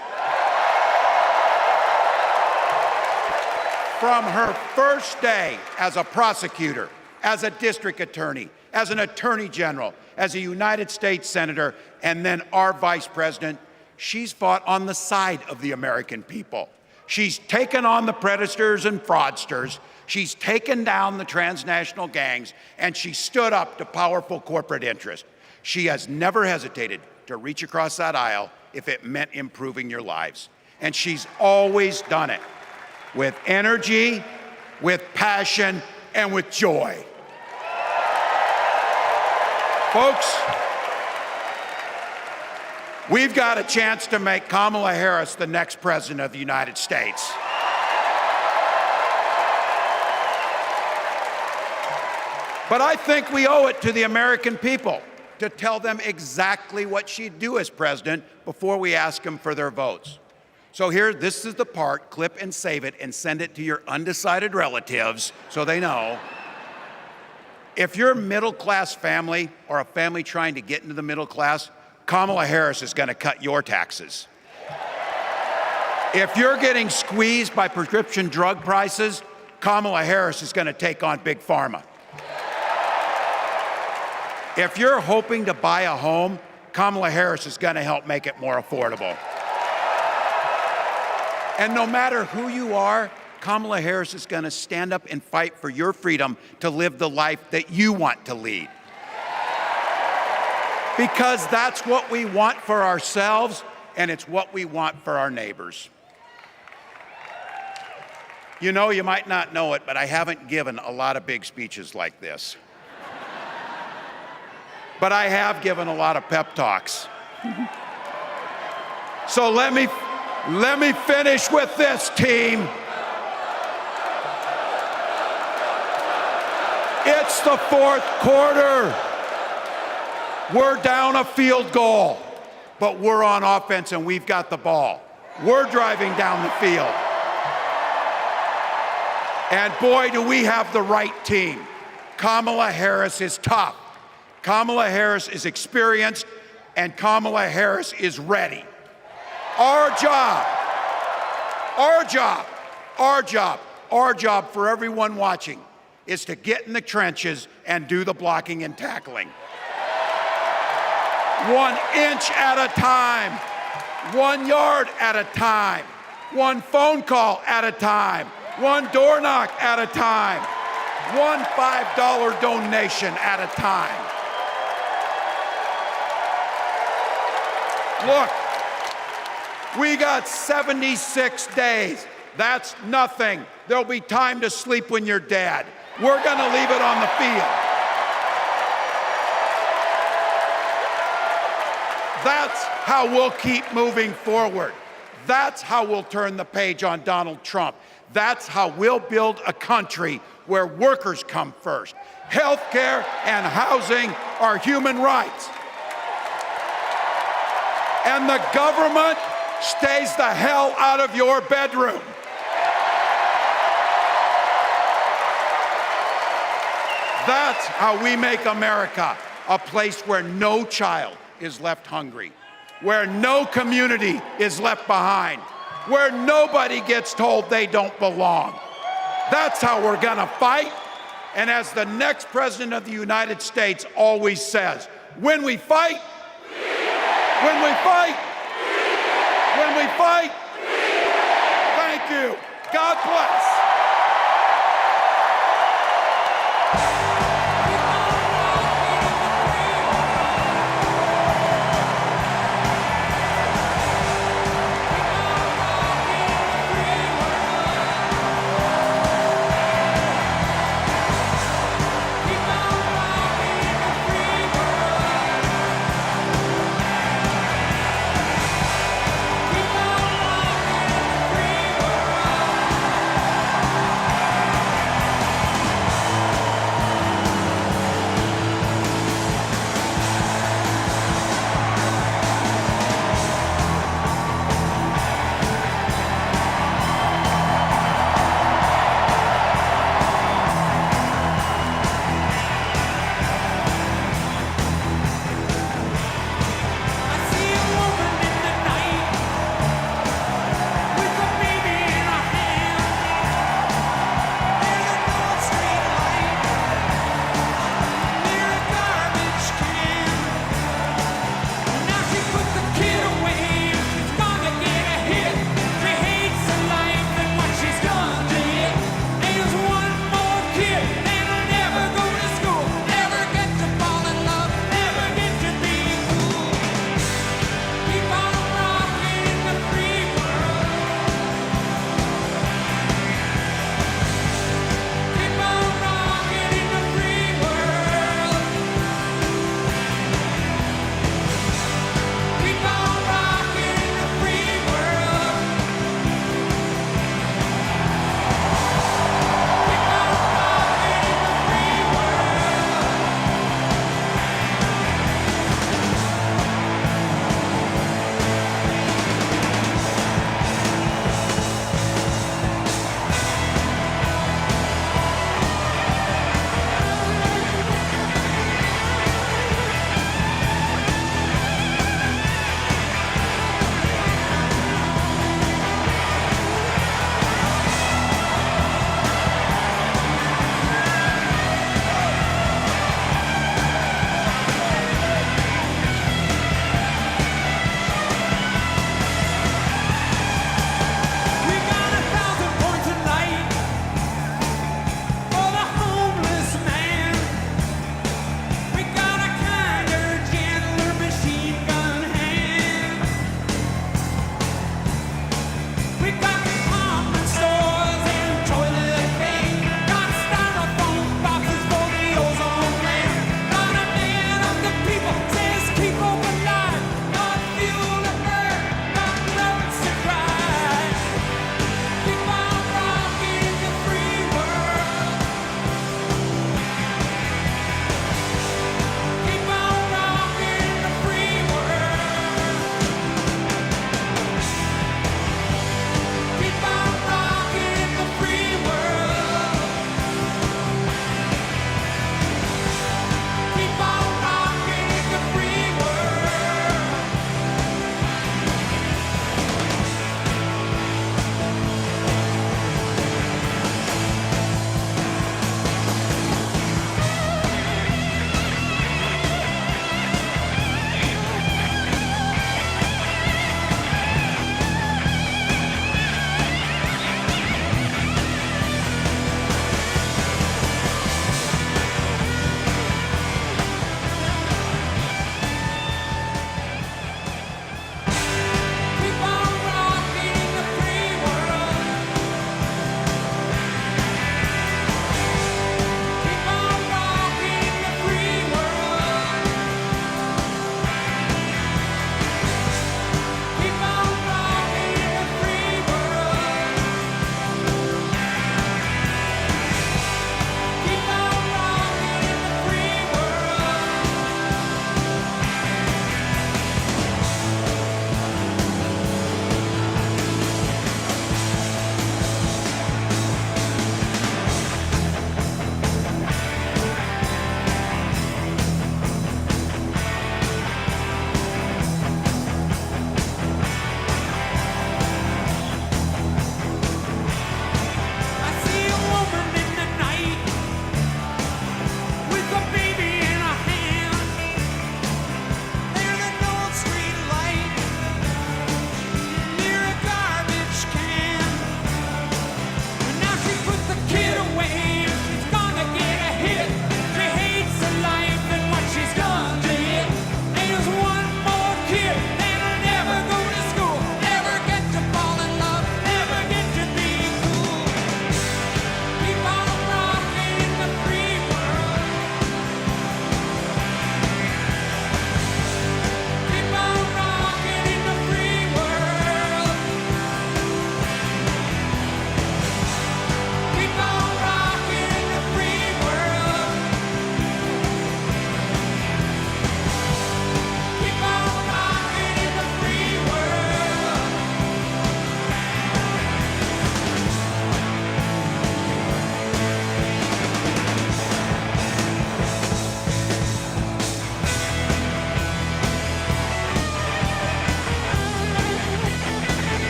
From her first day as a prosecutor, as a district attorney, as an attorney general, as a United States senator, and then our vice president, she's fought on the side of the American people. She's taken on the predators and fraudsters. She's taken down the transnational gangs, and she stood up to powerful corporate interests. She has never hesitated to reach across that aisle if it meant improving your lives. And she's always done it with energy, with passion, and with joy. Folks, we've got a chance to make Kamala Harris the next president of the United States. But I think we owe it to the American people to tell them exactly what she'd do as president before we ask them for their votes. So here, this is the part, clip and save it and send it to your undecided relatives so they know. If you're a middle-class family or a family trying to get into the middle class, Kamala Harris is going to cut your taxes. If you're getting squeezed by prescription drug prices, Kamala Harris is going to take on Big Pharma. If you're hoping to buy a home, Kamala Harris is going to help make it more affordable. And no matter who you are, Kamala Harris is going to stand up and fight for your freedom to live the life that you want to lead. Because that's what we want for ourselves, and it's what we want for our neighbors. You know, you might not know it, but I haven't given a lot of big speeches like this. But I have given a lot of pep talks. So let me finish with this, team. It's the fourth quarter. We're down a field goal, but we're on offense and we've got the ball. We're driving down the field. And boy, do we have the right team. Kamala Harris is tough. Kamala Harris is experienced, and Kamala Harris is ready. Our job for everyone watching is to get in the trenches and do the blocking and tackling. 1 inch at a time, 1 yard at a time, 1 phone call at a time, 1 door knock at a time, 1 $5 donation at a time. Look, we got 76 days. That's nothing. There'll be time to sleep when you're dead. We're going to leave it on the field. That's how we'll keep moving forward. That's how we'll turn the page on Donald Trump. That's how we'll build a country where workers come first. Healthcare and housing are human rights. And the government stays the hell out of your bedroom. That's how we make America a place where no child is left hungry, where no community is left behind, where nobody gets told they don't belong. That's how we're gonna fight. And as the next president of the United States always says, when we fight, when we fight, when we fight, thank you. God bless.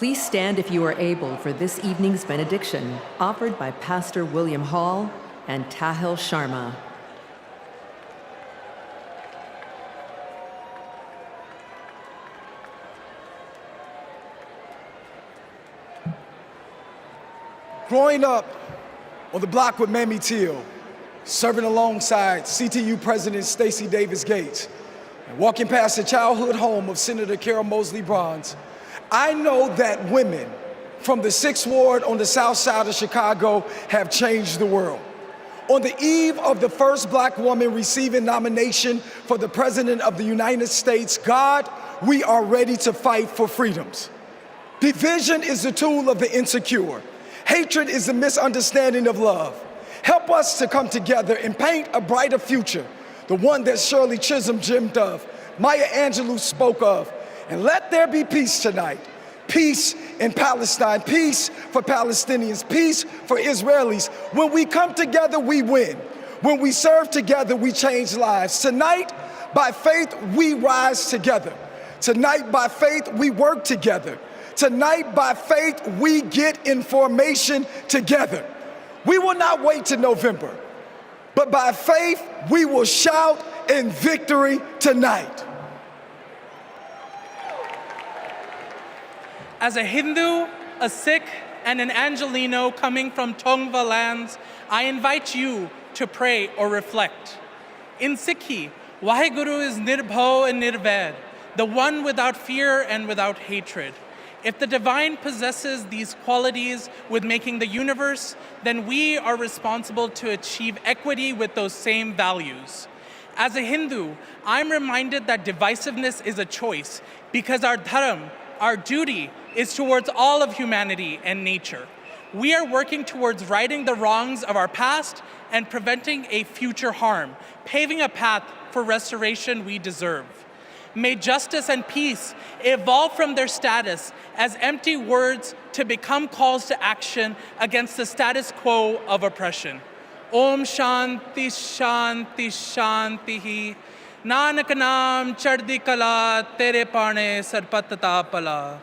Please stand if you are able for this evening's benediction, offered by Pastor William Hall and Tahil Sharma. Growing up on the block with Mamie Till, serving alongside CTU President Stacey Davis Gates, and walking past the childhood home of Senator Carol Moseley Bronze, I know that women from the 6th Ward on the south side of Chicago have changed the world. On the eve of the first black woman receiving nomination for the President of the United States, God, we are ready to fight for freedoms. Division is the tool of the insecure. Hatred is the misunderstanding of love. Help us to come together and paint a brighter future, the one that Shirley Chisholm dreamed of, Maya Angelou spoke of. And let there be peace tonight. Peace in Palestine, peace for Palestinians, peace for Israelis. When we come together, we win. When we serve together, we change lives. Tonight, by faith, we rise together. Tonight, by faith, we work together. Tonight, by faith, we get information together. We will not wait till November, but by faith, we will shout in victory tonight. As a Hindu, a Sikh, and an Angelino coming from Tongva lands, I invite you to pray or reflect. In Sikhi, Vaheguru is Nirbhau and Nirvaid, the one without fear and without hatred. If the divine possesses these qualities with making the universe, then we are responsible to achieve equity with those same values. As a Hindu, I'm reminded that divisiveness is a choice because our dharam, our duty, is towards all of humanity and nature. We are working towards righting the wrongs of our past and preventing a future harm, paving a path for restoration we deserve. May justice and peace evolve from their status as empty words to become calls to action against the status quo of oppression. Om Shanti Shanti Shanti. Nanak Naam Chardi Kala Tere Pane Sarpatata Pala.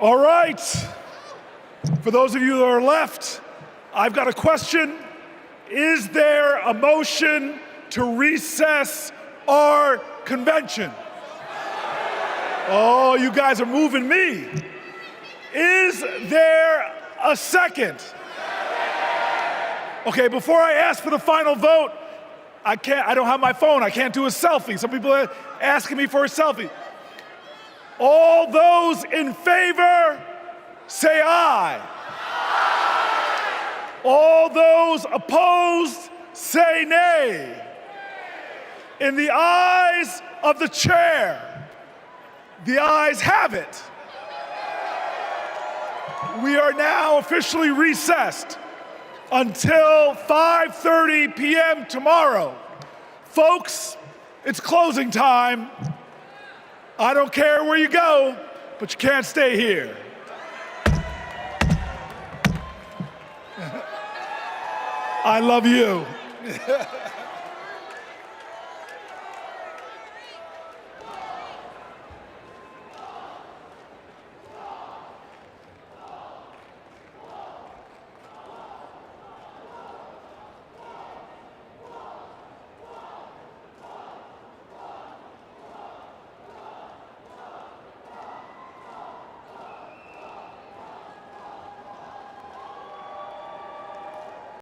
All right. For those of you that are left, I've got a question. Is there a motion to recess our convention? Oh, you guys are moving me. Is there a second? Okay, before I ask for the final vote, I don't have my phone. I can't do a selfie. Some people are asking me for a selfie. All those in favor, say aye. All those opposed, say nay. In the eyes of the chair, the ayes have it. We are now officially recessed until 5:30 p.m. tomorrow. Folks, it's closing time. I don't care where you go, but you can't stay here. I love you.